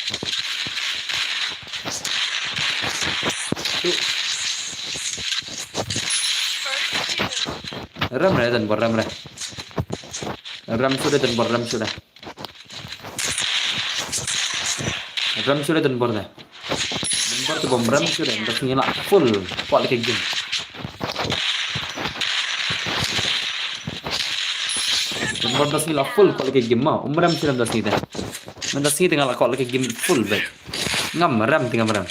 Ram lah dan bar ram lah. Ram sudah dan bar ram sudah. Ram sudah dan bar dah. Dan bar tu bom ram sudah. Dah tinggal full. Kuat lagi game. Dan bar dah tinggal full kuat lagi game mah. Ram sudah dah tinggal. Dah tinggal kuat lagi game full baik. Ngam ram tinggal ram.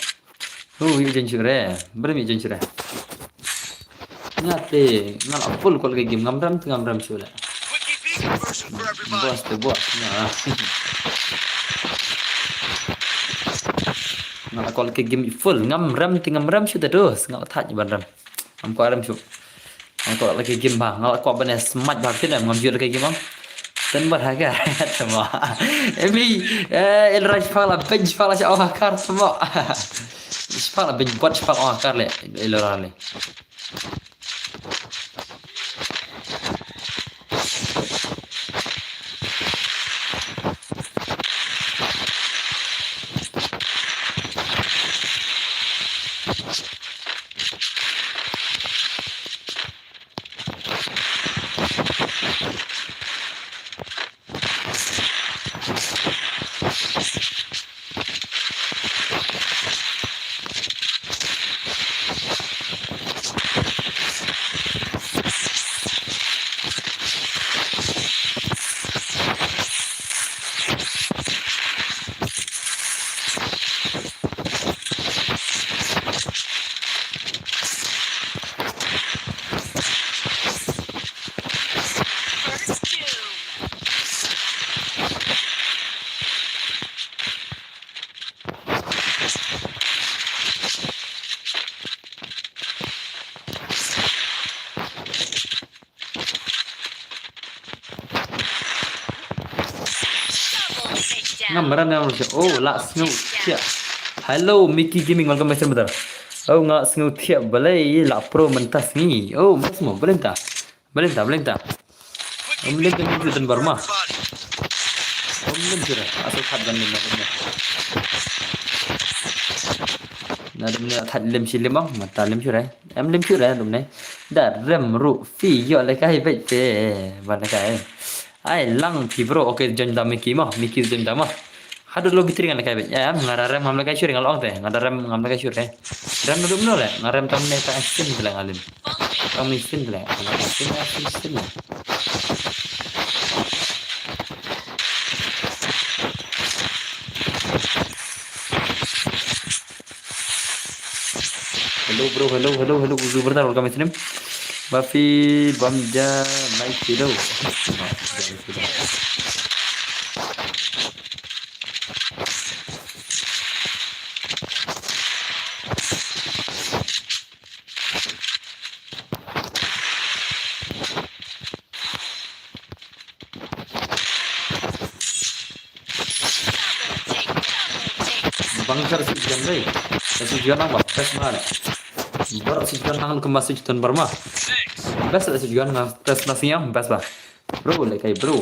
Oh ini jangan curah. Berapa jangan curah. Ngate ngal full kuat lagi game. Ngam ram sudah. Wiki version for everybody. Buat. Nah. Ngal kuat lagi game full. Ngam ram sudah terus. Ngal tak je ram. Ngam kuat ram sudah. Ngam kuat lagi game bang. Ngal kuat benar smart bang. Tidak ngam jual lagi game bang. Dan berharga semua. Emi el raj fala bench fala si awak kar semua. Fala bench buat fala awak kar le el rale. Ngamaran nama macam oh lah snow tiap. Hello Mickey Gaming welcome back sebentar. Oh nggak snow tiap balai lah pro mentas ni. Oh mas semua boleh tak? Boleh tak? Boleh tak itu dan barma. Oh boleh juga. Asal khadgan ni macamnya. Nah demi nak lem si lemang mata lem curai. Em lem curai demi ni. Dah rem ru fi yo lekai baik te. Mana kai? Ai lang pi bro okay jan da Mickey jan da mah. Hadu lo bitri kan lekai baik. Ya ngararem ngam lekai curai ngalong teh. Ngararem ngam lekai curai. Rem dulu no le. Ngarem tam ne ta action belang alim. Tam ni sin belang. Action. Hello bro, hello. Bentar welcome stream. Buffy Bamja Baik Video. Bangsa sejuan deh, sejuan apa? Tes mana? Baru sejuan tangan kemas sejuan bermah. Best lah sejuan tes nasinya, best lah. Bro, kayak bro.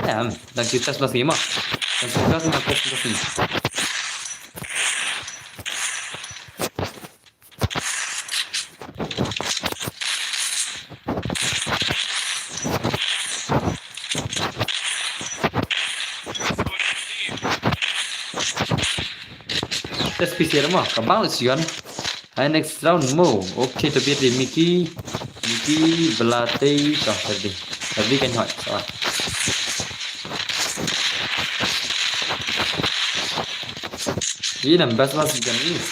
Ya, dan kita tes nasi mah. Dan sejuan sama tes nasi. Tes PC mah, kembang lah sejuan. Hai next round mo. Oke, tapi di Miki berlatih kah tadi kan hỏi salah. Ini nambah salah sejuan ini.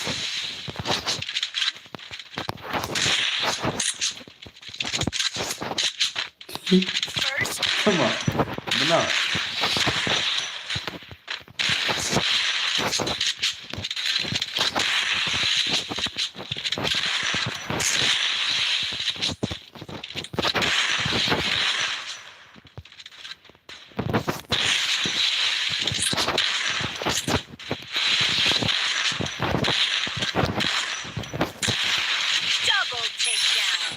Sama, benar. Double takedown.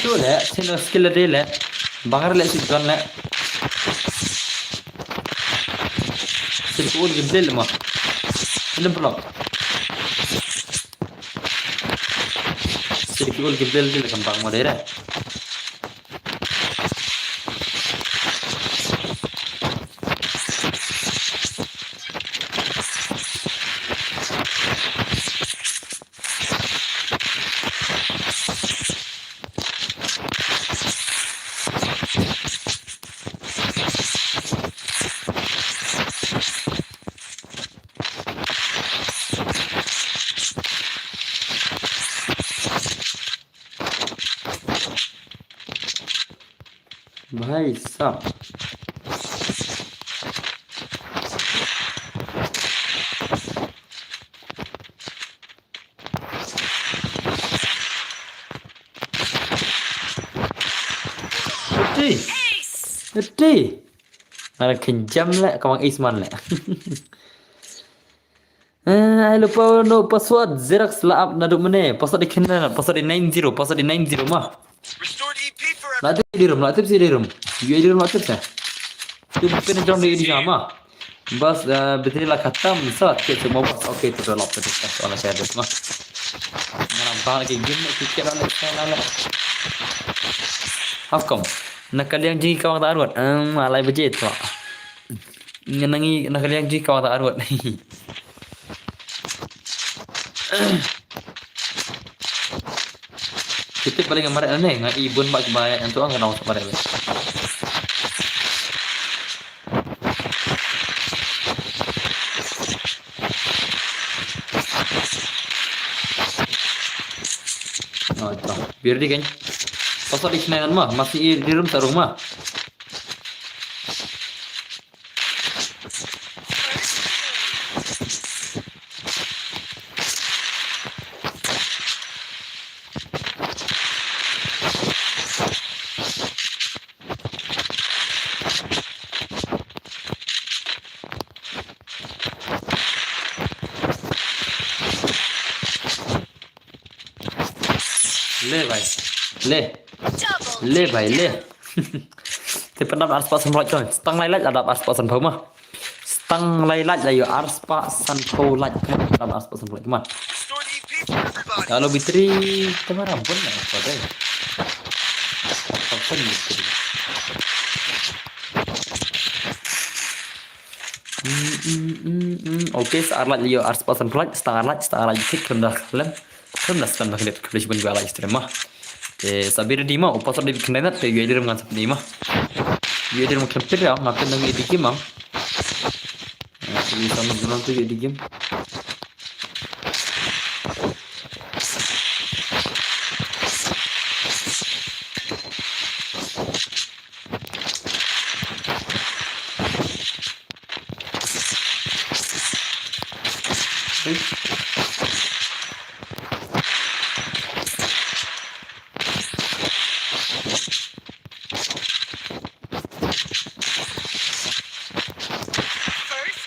Tu leh, sini skill dia leh. Bakar leh sejuan leh. Sirkuul gembel mah. Film pelak. Sirkuul gembel dia kembang modern. भाई साहब Gede. Mana kejam lah kawan Isman lah. Lupa no password Xerox lah up naduk mana? Password di kena, password di 90, password di 90 mah. Restored EP for Latip di room, latip sih di room. You di room latip sah. Tu bukan jam di sama. Bas betul lah khatam saat kita mau bas okey tu dah laptop kita soal saya ada mah. Mana bang lagi game kita nak lah. Hafkom. Nak kalian ji kawan tak arwat. Alai bejet tu. Ngenangi nak kalian ji kawan tak arwat. Kita paling kemarin ni ngai ibun bak bayar yang tu ang kenal kemarin. Oh, itu. Biar di kan. Pasal di sini mah masih di room taruh mah. Le भाई ले भाई ले thì phần năm Arspa sân phơi rồi tăng lại là đạp Arspa sân phơi mà tăng lại làอยู่ Arspa sân phơi lại đạp Arspa sân phơi mà restored EP for everybody. kalau bitri kemana pun ya pada apa bitri Oke, saat lagi yo Arspa sân phơi setengah lagi klik rendah lihat klik pun gua lagi stream mah sabir di mah upah di kendana te gue dir ngan seperti mah gue dir makan pir ya makan dengan di game mah ini sama dengan tu di game First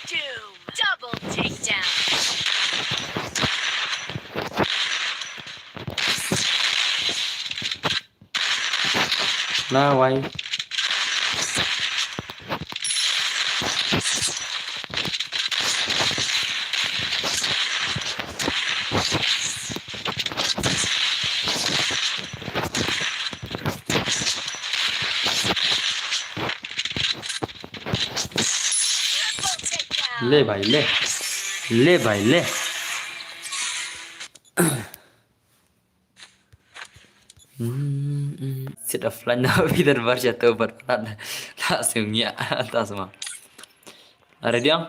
doom. Double takedown. Nah, why? Triple takedown. Le भाई ले, ले भाई ले. Sudah flan Peter Bar jatuh berat langsungnya atas semua. Ada dia,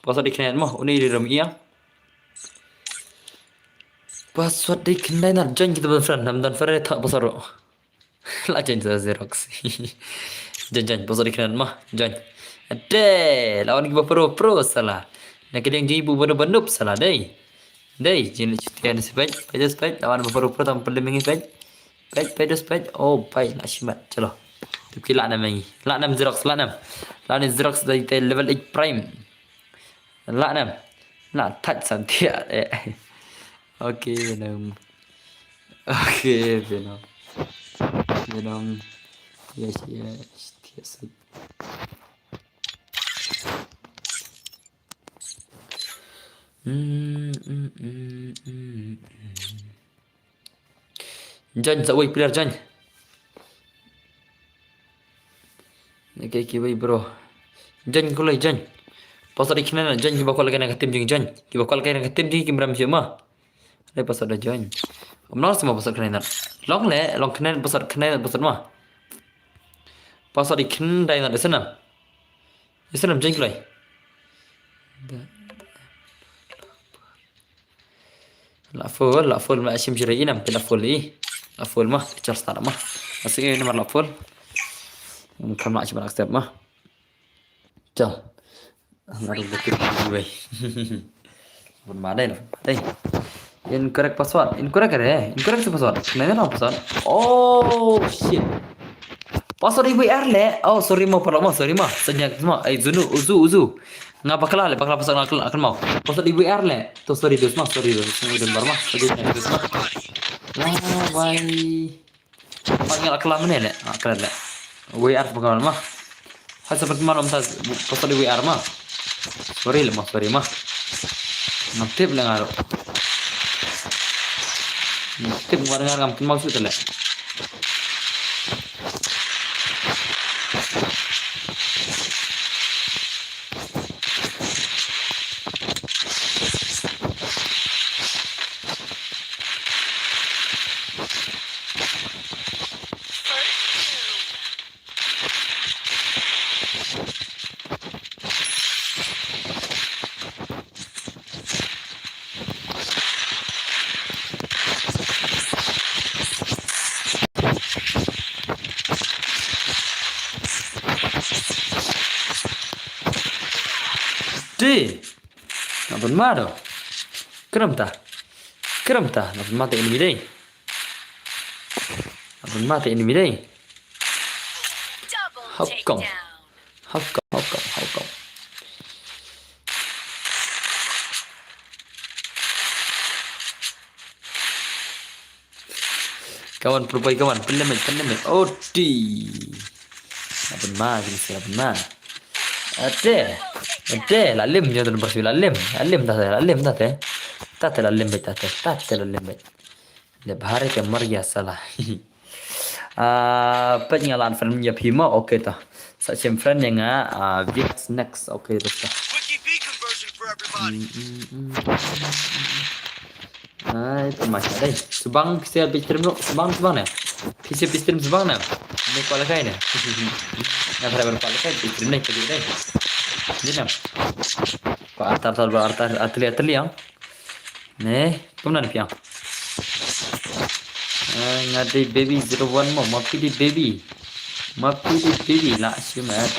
password di kena mah, ini di dalam iya. Password di kena nak join kita berfriend, nam dan friend tak password. Lah join saya Xerox. Join password di kena mah, join. Ade, lawan kita pro salah. Nak kena yang jibu benar-benar salah deh. Deh, jenis cutian sepet, lawan pro tanpa lemeng sepet. Page. Oh, baik nak simat. Chalo. Tu kila nam lagi. Lak nam Xerox, lak nam. Lak ni Xerox dari level 8 prime. Lak nam. Nak touch santia. Okay, Venom. Okay, Venom. Yes. Jan, wait, player Jan. Okay, wait, bro. Jan, kulai Jan. Pasal ikhna na Jan, kiba call kena tim jing Jan. Kiba call kena tim jing kimram siapa? Le pasal dah Jan. Amnal semua pasal kena na. Long kena pasal mah. Pasal ikhna dah na sana. Sana Jan kulai. La full ma asim jirai inam pila full la full mah charge tak mah masih ini nomor la full kam nak cuba accept mah chal naruh betul gue pun madai incorrect password incorrect password kenapa password oh shit password ibu le oh sorry mah senyak semua uzu ngapa kalah pasal akan mau pasal ibu le to sorry dos dan bar mah sorry dos mah lah why panggil kalah mana le kalah le WR pengalaman mah hal seperti malam tas pasal WR mah sorry mah ngaptip le ngaro ngaptip ngar ngam kin maksud le Di, nak mado. Keram ta, nak mati enemy deh. Nak mati enemy deh. Double Hakam. takedown. Kawan perupai kawan, pendemet. Oh di. Nak mah, Ade, lalim je dan bersih lalim dah teh. Tak lalim bet. Lebih ke meriah salah. Penyalaan friend ya Pima oke tah. Sacem friend yang Vix next oke tah. Wiki B conversion for everybody. Itu macam ada. Subang saya pikir dulu. Subang ya. PC pikir subang na. Ini kualifikasi ni. Yang saya berkualifikasi pikir ni jadi deh. Ini nam. Pak atli yang. Nih, kemudian piang. Ngadi baby 01 mau mapi di baby lah simat.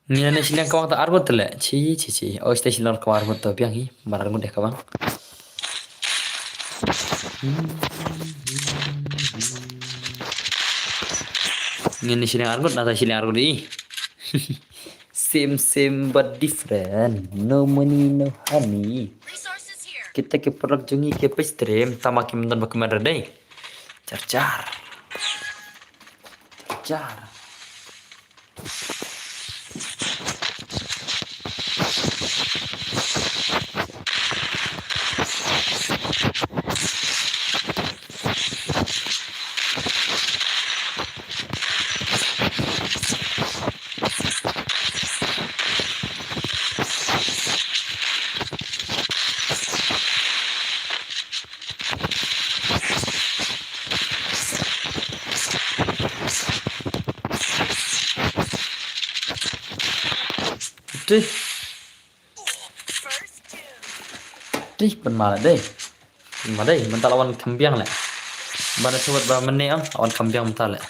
Nian silang kawang tak argut le. Ci. Oh, stay silang kawang argut tu piang hi. Barang argut deh kawang. Nian silang argut nata silang argut ni. Same but different. No money, no honey. Resources here. Kita ke produk jungi ke pestrim tamaki mentan bakimar deh. Jar. Trih, First two. pen malah deh. Mental lawan kambiang le. Mana sobat ba meneh lawan kambiang mental le.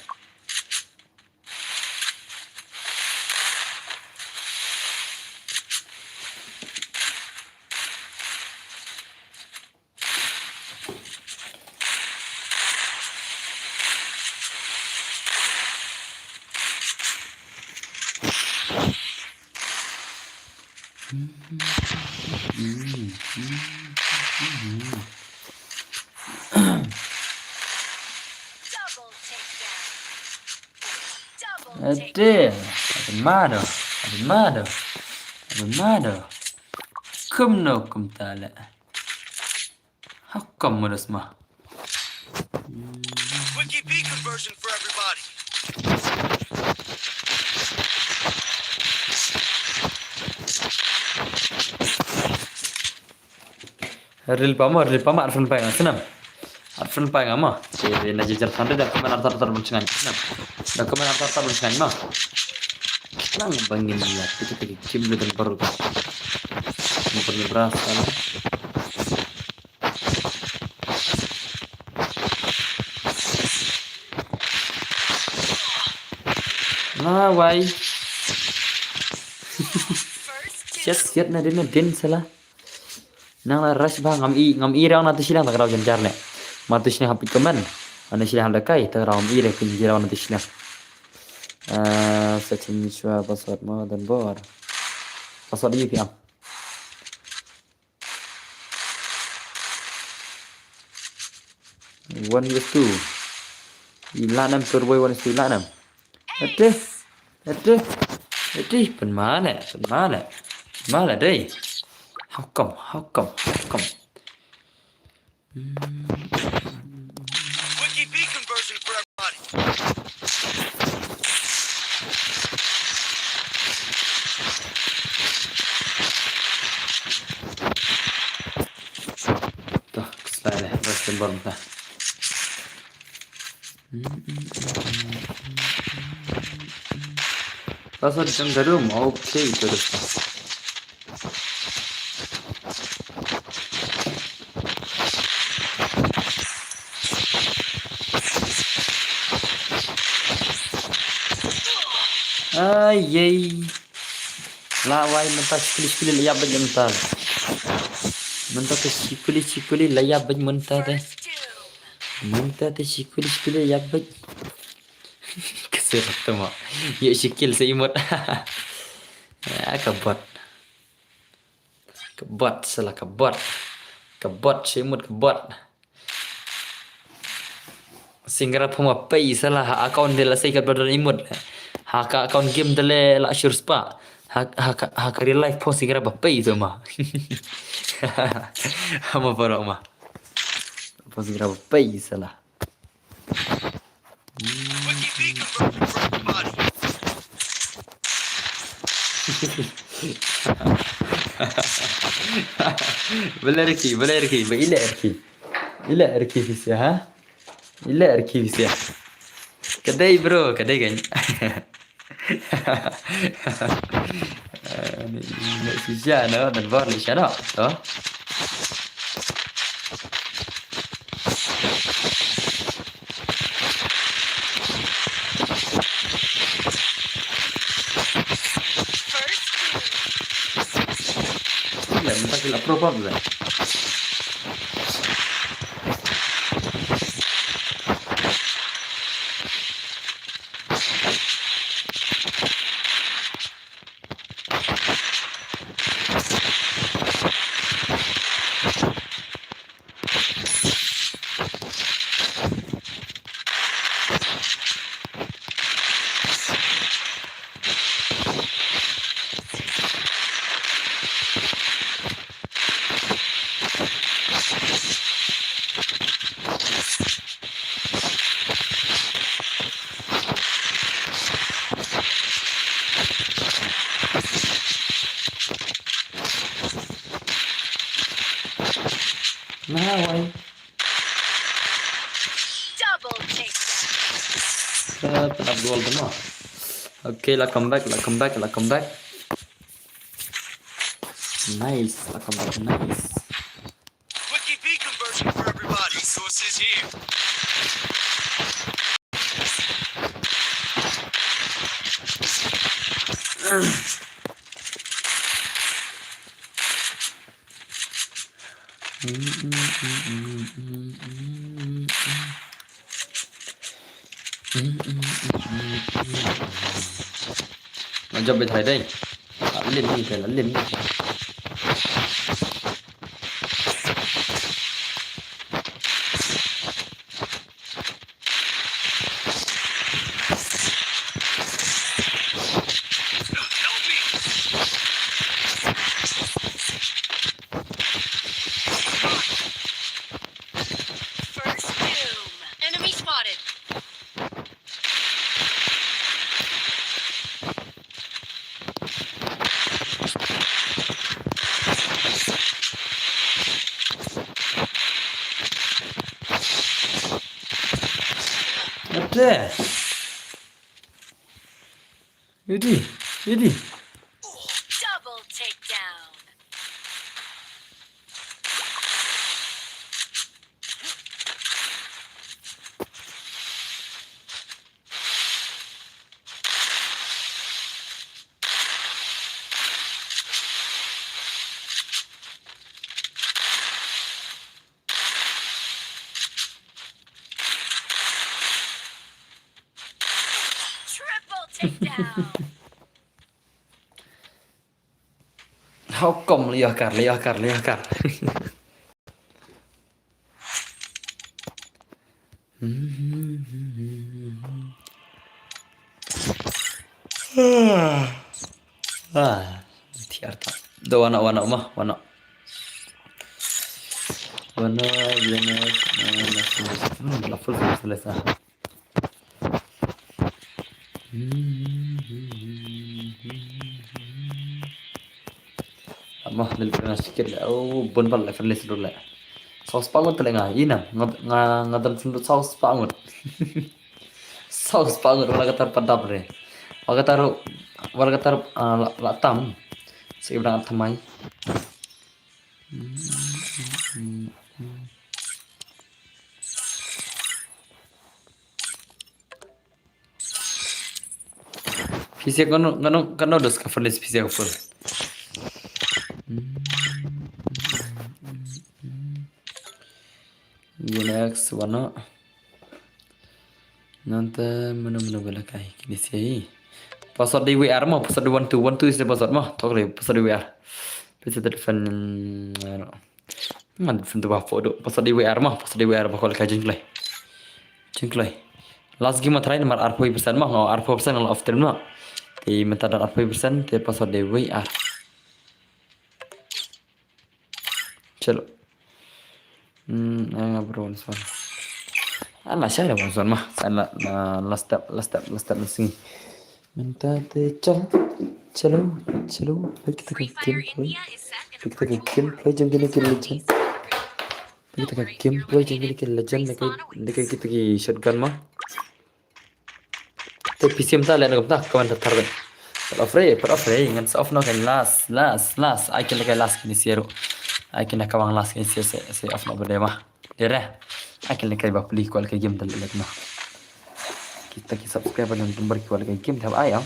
Double takedown. Double Ada mana? Kum tala. Hakam mana semua. Wiki B conversion for everybody. Ril pama arfan pa senam. Arfan pa ngama. Jadi najijar tanda dah kemen artar bercengan. Senam. Dah kemen artar bercengan mah. Lang bangin dia. Kita kim dengan baru. Mempunyai berasa. Nah, why? First two. Siat na din salah. Nang la rush ba ngam i rang na tu silang tak raw janjar le. Matu silang hapit kemen. Ana silang dakai tak raw i re pinjir raw na tu silang. Setting chua password mo dan bor. Password ni piang. One is two. Ilanam turboy one is two ilanam. Ate. Pen mana deh. How come? Wiki B conversion for everybody. Tuh, keselai terus tembak dah. Password jam darum. Okay, terus. Yay. Lawai mentas kili layab bej mental. Mentas sikuli layab bej mental teh. First two. Mental teh sikuli layab bej. Keserat tu mak. Yuk sikil seimut. Kebot. Kebot seimut kebot. Singgara puma pay salah akaun dia lah saya kat badan imut. Hak akaun game dale la sure spa. Hak real life post singgara pay tu mah. Ama parok mah. Post singgara pay salah. Wiki B conversion for everybody. Belerki. Ila erki fisya ha. Kedai bro, kedai kan. Nak sisa no dan bawa ni sana. Toh. la probable. Nah, why? Double takedown. Pernah duel semua. Oke, lah comeback. Nice, lah comeback, nice. Quickie V conversion for everybody. Sources here. Mà cho bên thầy đây. Lãnh lên đi, thầy lãnh lên đi. First doom. Enemy spotted. Ada. Ini. Double takedown. Triple takedown. Hukum liakar. Tiarta. Do wana mah, wana. La full selesai. Mah nilai sikit lah. Oh, bon lah verlis dulu lah. Saus pangut telenga, ina ngadal sundut saus pangut. Saus pangut wala katar padap re. Wala katar latam. Sige berang tamay. Fisya kano dos ka verlis fisya ko full. Next one. Nanti mana bela kai kini sih. Password di WR mah, password di 1212 is the password mah. Tahu le password di WR. Bisa telefon man telefon tu apa do. Password di WR mah, password di WR bakal kai jengklai. Last game terakhir nomor RP% mah, ngau RP% kalau after mah. Di minta dar RP% di password di WR. Chalo. Bro, soal. Alah saya dah soal mah. Saya last step sini. Minta te chalo. Kita Free ke Fire gameplay. India is set in a Kita ke virtual gameplay jam gini ke legend. Kita ke Don't worry, if you're gameplay jam gini eliminated, ke legend. respawn awaits. Dekat kita ke shotgun mah. Te PC mta lihat aku tak kawan tertar. Per afraid ngan off no kan last. I can like last kini zero. I can like kawang last kini se off no berde mah. Dere. I can like ba pli kual ke game dal lihat mah. Kita ki subscribe dan tumbar kual ke game tab ayam.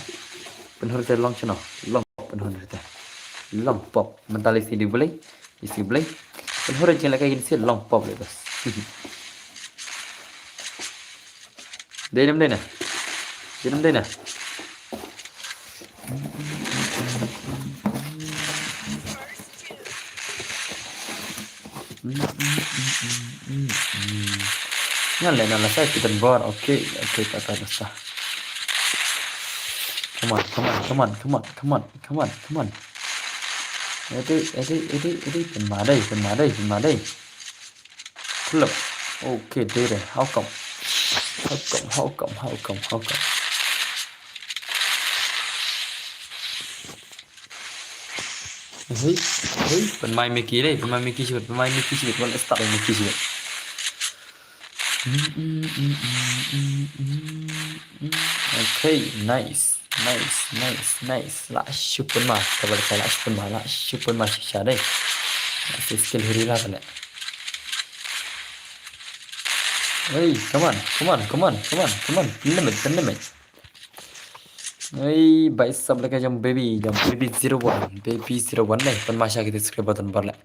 Penhur te long channel. Long penhur te. Long pop mentalis ini boleh. isi blay kan hore jeng lakai gini sih long pop le bas Denam dena Nala saya kita bor okay tak rasa come on Edi penmadai pull up okay deh how come Hei penmain Mickey shoot one start Mickey shoot okay nice lah super mas super mas syadai masih skill hurila pala hey come on limit hey baik sab lagi jam baby 01 nih penmasya kita subscribe button bar lah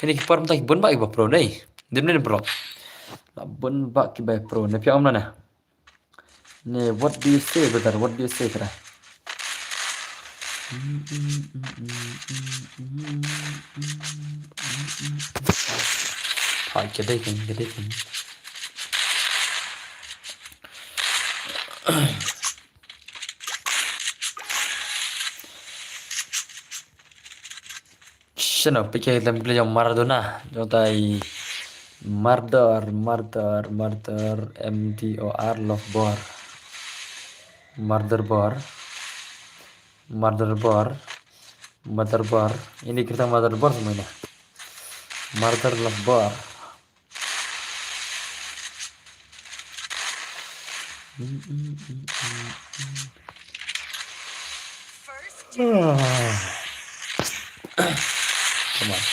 ini kipar mentah bun bak iba pro nih dimana pro lah bun bak iba pro nih piam mana nih what do you say kira gede kan Siapa pikir dalam film Maradona, jotai murder, MDOR love bar, murder bar, ini kita murder bar semuanya, murder love bar.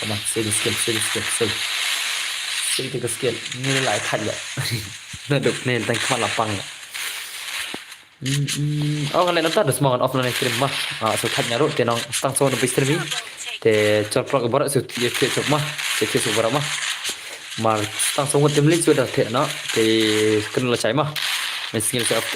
Come on, say the skill. Say the skill. Ini lại thật vậy. Nó được nên tăng khoan lapang. Cái này nó tắt được small offline stream mà. So thật nhà rồi thì nó tăng số nó bị stream thì cho pro cái bot sự thiệt chụp mà. Thiệt chụp vào mà. Mà tăng số một tim link chưa được thì nó thì cần là cháy mà. Mình skill sẽ